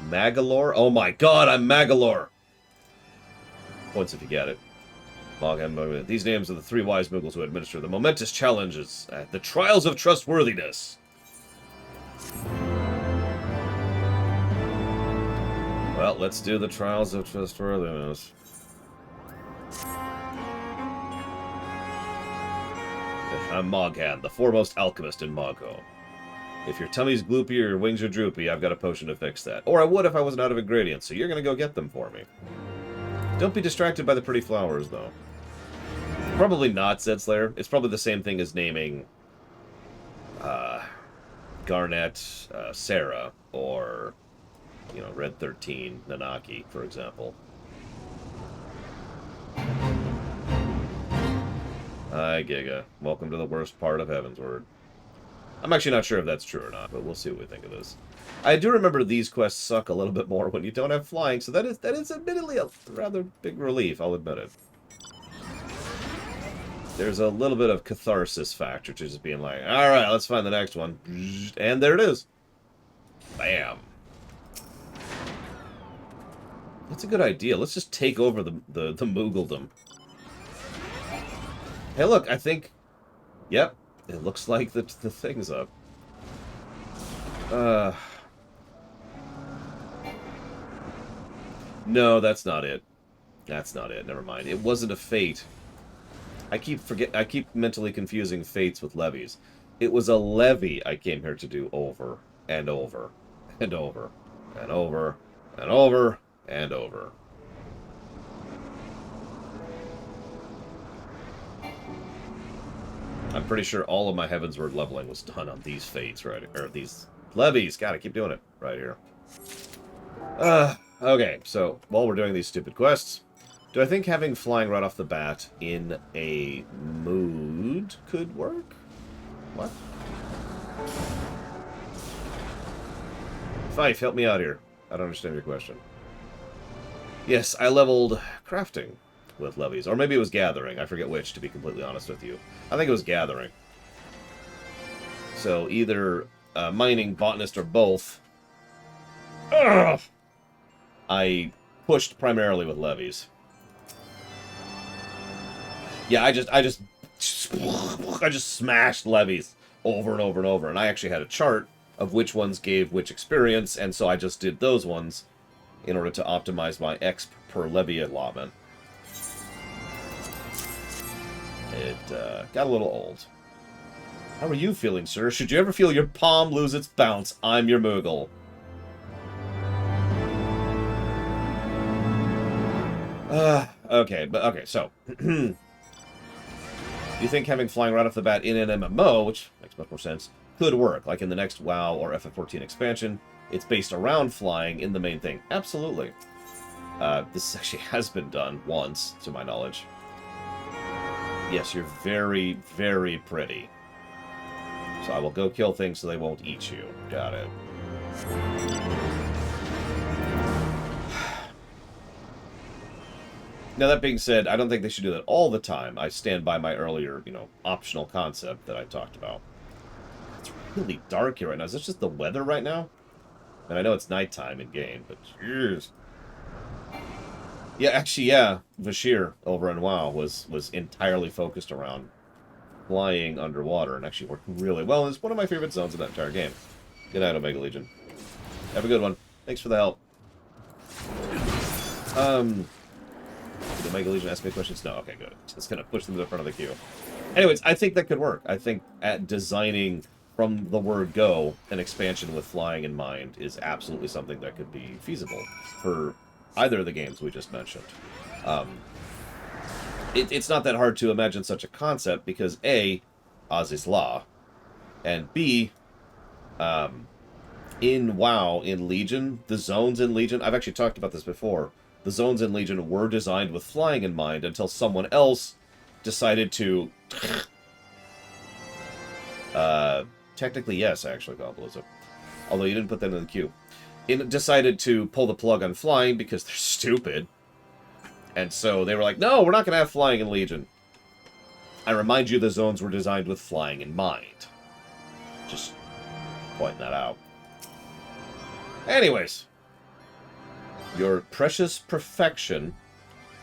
Magalore? Oh my god, I'm Magalore! Points if you get it. These names are the 3 wise Moogles who administer the momentous challenges at the trials of trustworthiness. Well, let's do the trials of trustworthiness. I'm Moghan, the foremost alchemist in Mogho. If your tummy's gloopy or your wings are droopy, I've got a potion to fix that. Or I would if I wasn't out of ingredients, so you're gonna go get them for me. Don't be distracted by the pretty flowers, though. Probably not, said Slayer. It's probably the same thing as naming Garnet Sarah, or, you know, Red 13 Nanaki, for example. Hi, Giga. Welcome to the worst part of Heavensward. I'm actually not sure if that's true or not, but we'll see what we think of this. I do remember these quests suck a little bit more when you don't have flying, so that is admittedly a rather big relief, I'll admit it. There's a little bit of catharsis factor to just being like, alright, let's find the next one. And there it is. Bam. That's a good idea. Let's just take over the Moogledom. Hey, look, I think... Yep, it looks like the thing's up. No, that's not it. That's not it. Never mind. It wasn't a fate. I keep mentally confusing fates with levies. It was a levy I came here to do over and over and over and over and over and over. I'm pretty sure all of my Heavensward leveling was done on these fates, right? Or these levies. God, I keep doing it right here. Okay, so while we're doing these stupid quests, do I think having flying right off the bat in a mood could work? What? Fife, help me out here. I don't understand your question. Yes, I leveled crafting with levies. Or maybe it was gathering. I forget which, to be completely honest with you. I think it was gathering. So either mining, botanist, or both. Ugh! I pushed primarily with levies. Yeah, I just smashed levies over and over and over. And I actually had a chart of which ones gave which experience, and so I just did those ones in order to optimize my exp per levy allotment. It got a little old. How are you feeling, sir? Should you ever feel your palm lose its bounce, I'm your Moogle. Okay, so do you think having flying right off the bat in an MMO, which makes much more sense, could work? Like in the next WoW or FF14 expansion, it's based around flying in the main thing. Absolutely. This actually has been done once, to my knowledge. Yes, you're very, very pretty. So I will go kill things so they won't eat you. Got it. Now, that being said, I don't think they should do that all the time. I stand by my earlier, optional concept that I talked about. It's really dark here right now. Is this just the weather right now? And I know it's nighttime in game, but jeez. Yeah, actually, yeah. Vashir over in WoW was entirely focused around flying underwater and actually worked really well. It's one of my favorite zones in that entire game. Good night, Omega Legion. Have a good one. Thanks for the help. Did Omega Legion ask me questions? No, okay, good. Just gonna push them to the front of the queue. Anyways, I think that could work. I think at designing from the word go an expansion with flying in mind is absolutely something that could be feasible for either of the games we just mentioned. It's not that hard to imagine such a concept because A, Oz is law, and B, in WoW, in Legion, the zones in Legion, I've actually talked about this before, the zones in Legion were designed with flying in mind until someone else decided to... technically, yes, actually, Gobbleism. Although you didn't put that in the queue. It decided to pull the plug on flying because they're stupid. And so they were like, no, we're not going to have flying in Legion. I remind you the zones were designed with flying in mind. Just pointing that out. Anyways. Your precious perfection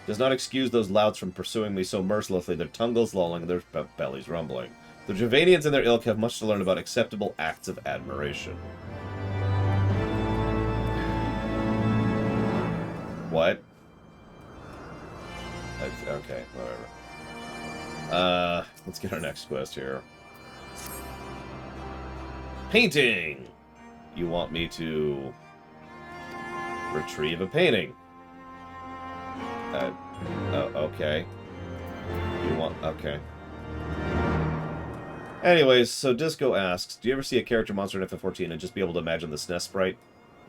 does not excuse those louts from pursuing me so mercilessly, their tongues lolling, their bellies rumbling. The Javanians and their ilk have much to learn about acceptable acts of admiration. What? Okay, whatever. Let's get our next quest here. Painting! You want me to retrieve a painting. Okay. You want... Okay. Anyways, so Disco asks, do you ever see a character monster in FF14 and just be able to imagine the SNES sprite?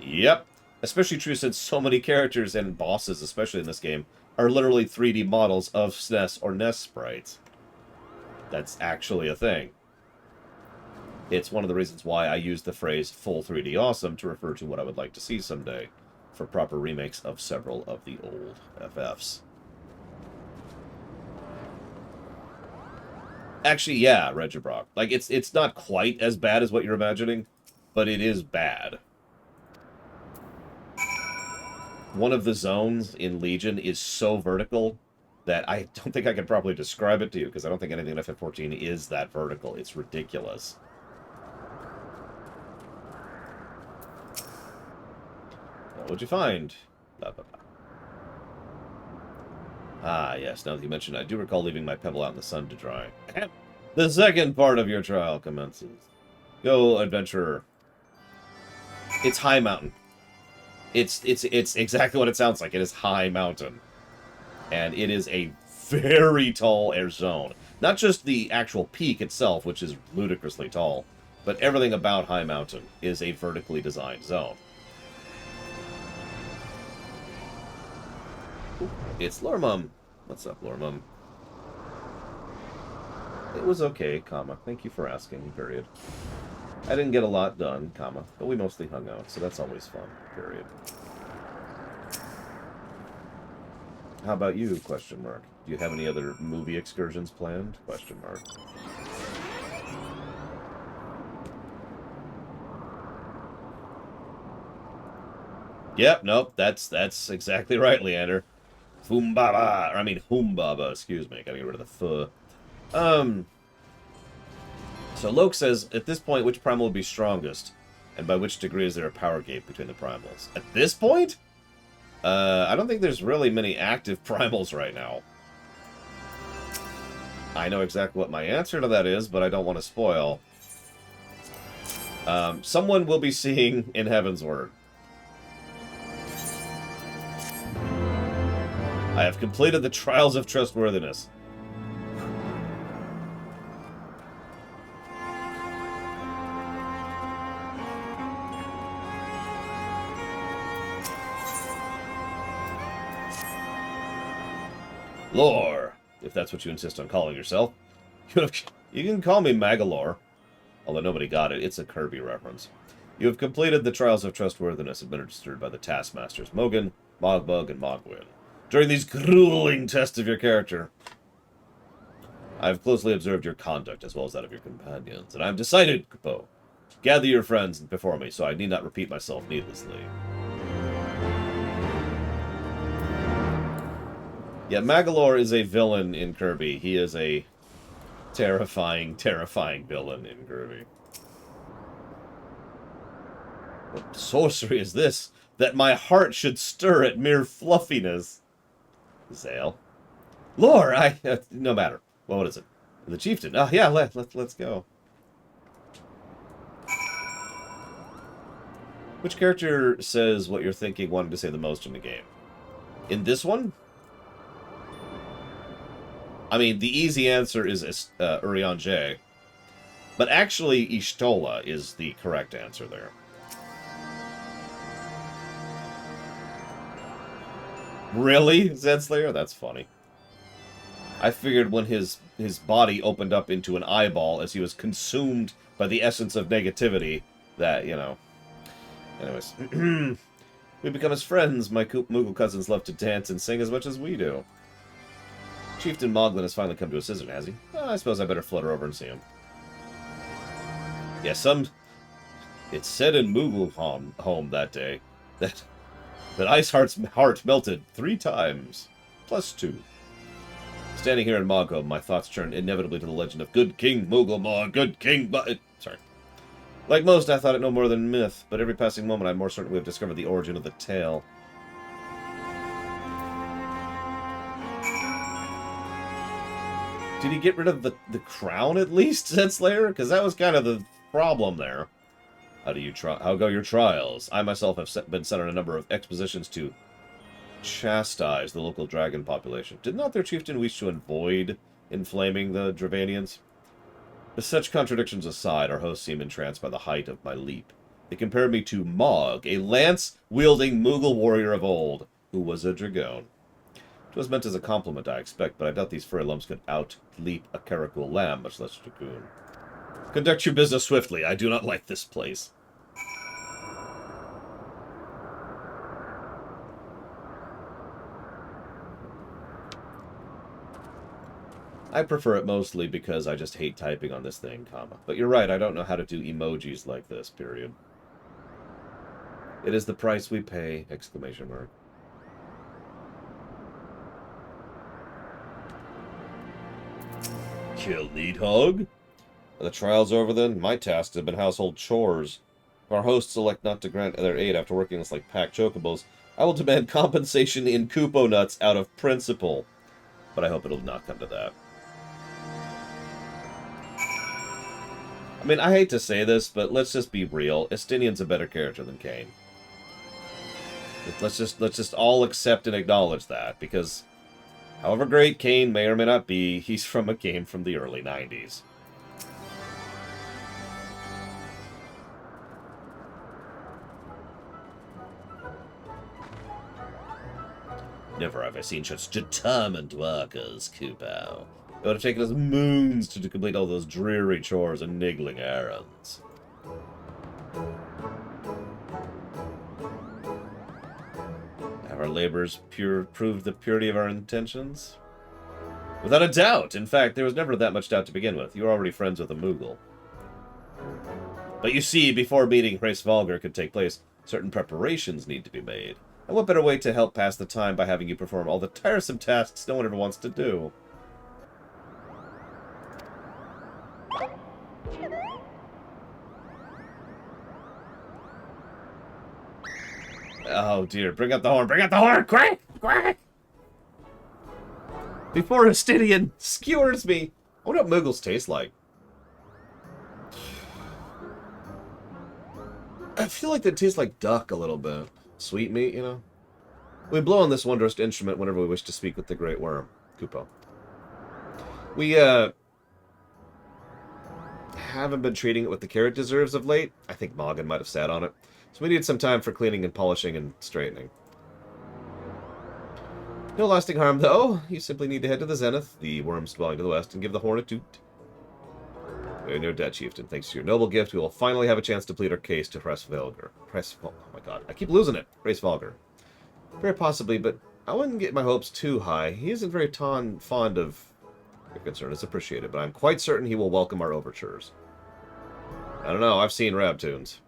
Yep. Especially true since so many characters and bosses, especially in this game, are literally 3D models of SNES or NES sprites. That's actually a thing. It's one of the reasons why I use the phrase full 3D awesome to refer to what I would like to see someday for proper remakes of several of the old FFs. Actually, yeah, Regibrock. Like, it's not quite as bad as what you're imagining, but it is bad. One of the zones in Legion is so vertical that I don't think I can properly describe it to you, because I don't think anything in FF14 is that vertical. It's ridiculous. What would you find? Ah, yes, now that you mention it, I do recall leaving my pebble out in the sun to dry. The second part of your trial commences. Go, adventurer. It's High Mountain. It's exactly what it sounds like. It is High Mountain. And it is a very tall air zone. Not just the actual peak itself, which is ludicrously tall, but everything about High Mountain is a vertically designed zone. Ooh, it's Lormum. What's up, Lormum? It was okay, comma. Thank you for asking, period. I didn't get a lot done, comma, but we mostly hung out, so that's always fun, period. How about you, question mark? Do you have any other movie excursions planned, question mark? Yep, nope, that's exactly right, Leander. Foombaba, or I mean Hoombaba, excuse me, gotta get rid of the fuh. So Loke says, at this point, which primal would be strongest? And by which degree is there a power gap between the primals? At this point? I don't think there's really many active primals right now. I know exactly what my answer to that is, but I don't want to spoil. Someone will be seeing in Heavensward. I have completed the Trials of Trustworthiness. Lore, if that's what you insist on calling yourself. You can call me Magalore. Although nobody got it, it's a Kirby reference. You have completed the Trials of Trustworthiness administered by the Taskmasters Mogan, Mogbug, and Mogwin. During these grueling tests of your character, I have closely observed your conduct as well as that of your companions, and I have decided, Kupo, gather your friends before me, so I need not repeat myself needlessly. Yeah, Magalore is a villain in Kirby. He is a terrifying, terrifying villain in Kirby. What sorcery is this? That my heart should stir at mere fluffiness. Zale. Lore, no matter. Well, what is it? The chieftain. Oh, yeah, let's go. Which character says what you're thinking wanted to say the most in the game? In this one? I mean, the easy answer is Urian J. But actually, Ishtola is the correct answer there. Really, Zedslayer? That's funny. I figured when his body opened up into an eyeball as he was consumed by the essence of negativity, that, you know... Anyways. We become as friends. My Moogle cousins love to dance and sing as much as we do. Chieftain Moglin has finally come to his decision, has he? Well, I suppose I better flutter over and see him. Yeah, It's said in Moogle home that day that Iceheart's heart melted 3 times. +2. Standing here in Mogho, my thoughts turn inevitably to the legend of Good King Moogle Good King sorry. Like most, I thought it no more than myth, but every passing moment I'm more certain we have discovered the origin of the tale. Did he get rid of the crown at least, Zedslayer? Because that was kind of the problem there. How go your trials? I myself have been sent on a number of expeditions to chastise the local dragon population. Did not their chieftain wish to avoid inflaming the Dravanians? With such contradictions aside, our hosts seem entranced by the height of my leap. They compared me to Mog, a lance-wielding Moogle warrior of old, who was a dragoon. It was meant as a compliment, I expect, but I doubt these furry lumps could out-leap a Karakul lamb, much less a dragoon. Conduct your business swiftly. I do not like this place. I prefer it mostly because I just hate typing on this thing, comma. But you're right, I don't know how to do emojis like this, period. It is the price we pay, exclamation mark. Kill Needhog? Are the trials over then? My tasks have been household chores. If our hosts elect not to grant their aid after working us like packed chocobos, I will demand compensation in Kupo nuts out of principle. But I hope it'll not come to that. I mean, I hate to say this, but let's just be real. Estinian's a better character than Kain. Let's just all accept and acknowledge that, because however great Kain may or may not be, he's from a game from the early 90s. Never have I seen such determined workers, Kupo. It would have taken us moons to complete all those dreary chores and niggling errands. Have our labors proved the purity of our intentions? Without a doubt! In fact, there was never that much doubt to begin with. You were already friends with a Moogle. But you see, before meeting Hraesvalgr could take place, certain preparations need to be made. And what better way to help pass the time by having you perform all the tiresome tasks no one ever wants to do? Oh dear, bring out the horn, bring out the horn! Quick! Quick! Before Estinian skewers me! I wonder what Moogles taste like. I feel like they taste like duck a little bit. Sweet meat, you know? We blow on this wondrous instrument whenever we wish to speak with the Great Worm, Kupo. We, haven't been treating it with the care it deserves of late. I think Morgan might have sat on it. So we need some time for cleaning and polishing and straightening. No lasting harm, though. You simply need to head to the Zenith, the worm's dwelling to the west, and give the horn a toot. We're in your debt, Chieftain. Thanks to your noble gift, we will finally have a chance to plead our case to Hraesvalgr. Oh my god, I keep losing it. Hraesvalgr. Very possibly, but I wouldn't get my hopes too high. He isn't very fond of your concern. It's appreciated, but I'm quite certain he will welcome our overtures. I don't know, I've seen Rabtoons.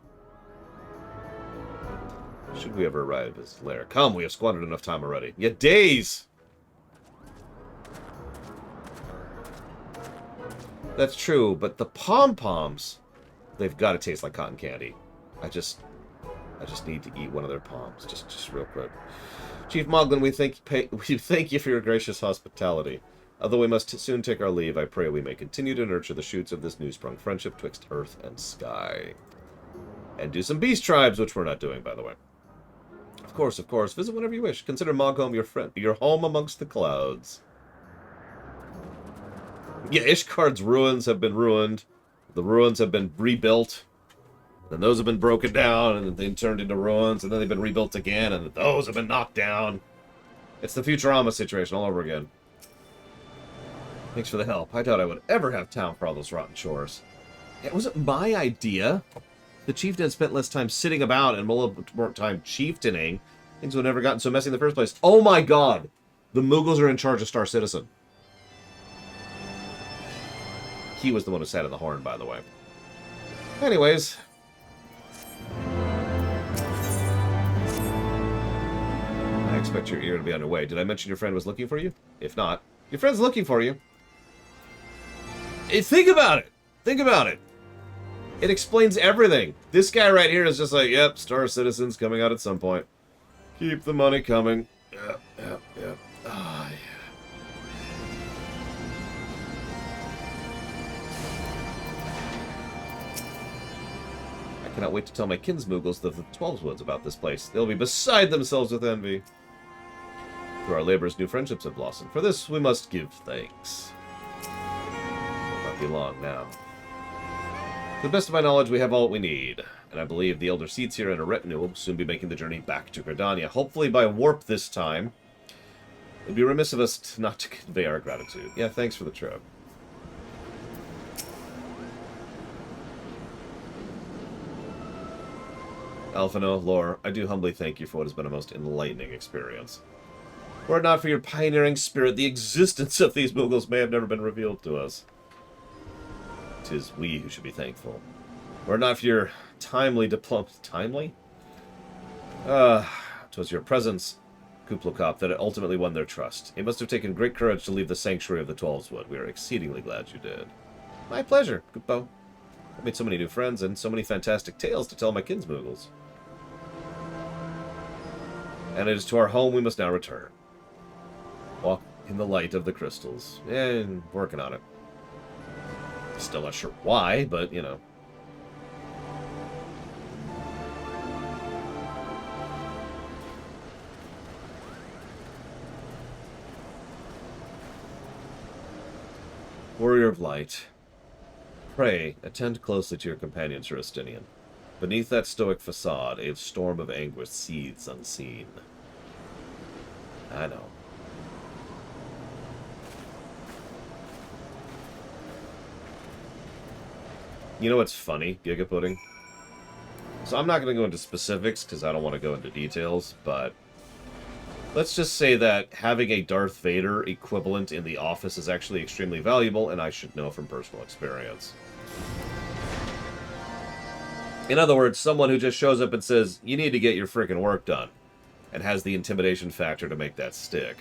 Should we ever arrive at his lair? Come, we have squandered enough time already. Yet days! That's true, but the pom-poms, they've got to taste like cotton candy. I just need to eat one of their palms, just real quick. Chief Moglin, we thank you for your gracious hospitality. Although we must soon take our leave, I pray we may continue to nurture the shoots of this new-sprung friendship twixt earth and sky. And do some beast tribes, which we're not doing, by the way. Of course. Visit whenever you wish. Consider Moghome your friend, your home amongst the clouds. Yeah, Ishgard's ruins have been ruined. The ruins have been rebuilt. Then those have been broken down, and then they turned into ruins, and then they've been rebuilt again, and those have been knocked down. It's the Futurama situation all over again. Thanks for the help. I doubt I would ever have town for all those rotten chores. It wasn't my idea. The chieftain spent less time sitting about and more time chieftaining. Things would have never gotten so messy in the first place. Oh my god! The Moogles are in charge of Star Citizen. He was the one who sat in the horn, by the way. Anyways. I expect your ear to be on your way. Did I mention your friend was looking for you? If not, your friend's looking for you. Hey, think about it! Think about it! It explains everything. This guy right here is just like, yep, Star Citizen's coming out at some point. Keep the money coming. Yep. Ah, yeah. I cannot wait to tell my kinsmoogles of the 12's about this place. They'll be beside themselves with envy. Through our labors, new friendships have blossomed. For this, we must give thanks. Will not be long now. To the best of my knowledge, we have all we need, and I believe the Elder Seats here and a retinue will soon be making the journey back to Gridania, hopefully by warp this time. It would be remiss of us not to convey our gratitude. Yeah, thanks for the trip. Alphino, Lore, I do humbly thank you for what has been a most enlightening experience. Were it not for your pioneering spirit, the existence of these Moogles may have never been revealed to us. 'Tis we who should be thankful. Were it not for your timely Timely? 'Twas your presence, Kuplokop, that ultimately won their trust. It must have taken great courage to leave the sanctuary of the 12's Wood. We are exceedingly glad you did. My pleasure, Kupo. I've made so many new friends and so many fantastic tales to tell my kinsmoogles. And it is to our home we must now return. in the light of the crystals. And working on it. Still not sure why, but, you know. Warrior of Light. Pray, attend closely to your companion, Sir Justinian. Beneath that stoic facade, a storm of anguish seethes unseen. I know. You know what's funny, Giga Pudding? So I'm not going to go into specifics because I don't want to go into details, but let's just say that having a Darth Vader equivalent in the office is actually extremely valuable, and I should know from personal experience. In other words, someone who just shows up and says, you need to get your freaking work done, and has the intimidation factor to make that stick.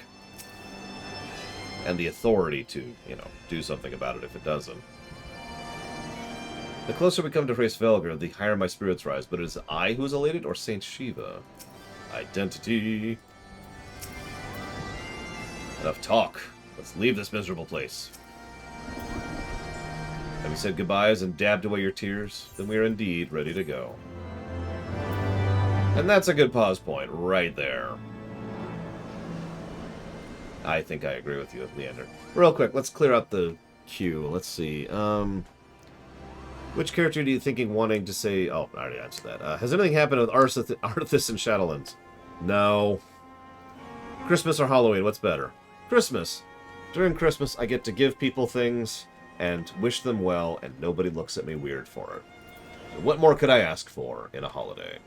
And the authority to, you know, do something about it if it doesn't. The closer we come to Race Velgar, the higher my spirits rise, but it is I who is elated, or Saint Shiva? Identity. Enough talk. Let's leave this miserable place. Have you said goodbyes and dabbed away your tears? Then we are indeed ready to go. And that's a good pause point right there. I think I agree with you, Leander. Real quick, let's clear out the queue. Let's see. Which character do you thinking wanting to say... Oh, I already answered that. Has anything happened with Arthas and Shadowlands? No. Christmas or Halloween, what's better? Christmas. During Christmas, I get to give people things and wish them well, and nobody looks at me weird for it. What more could I ask for in a holiday?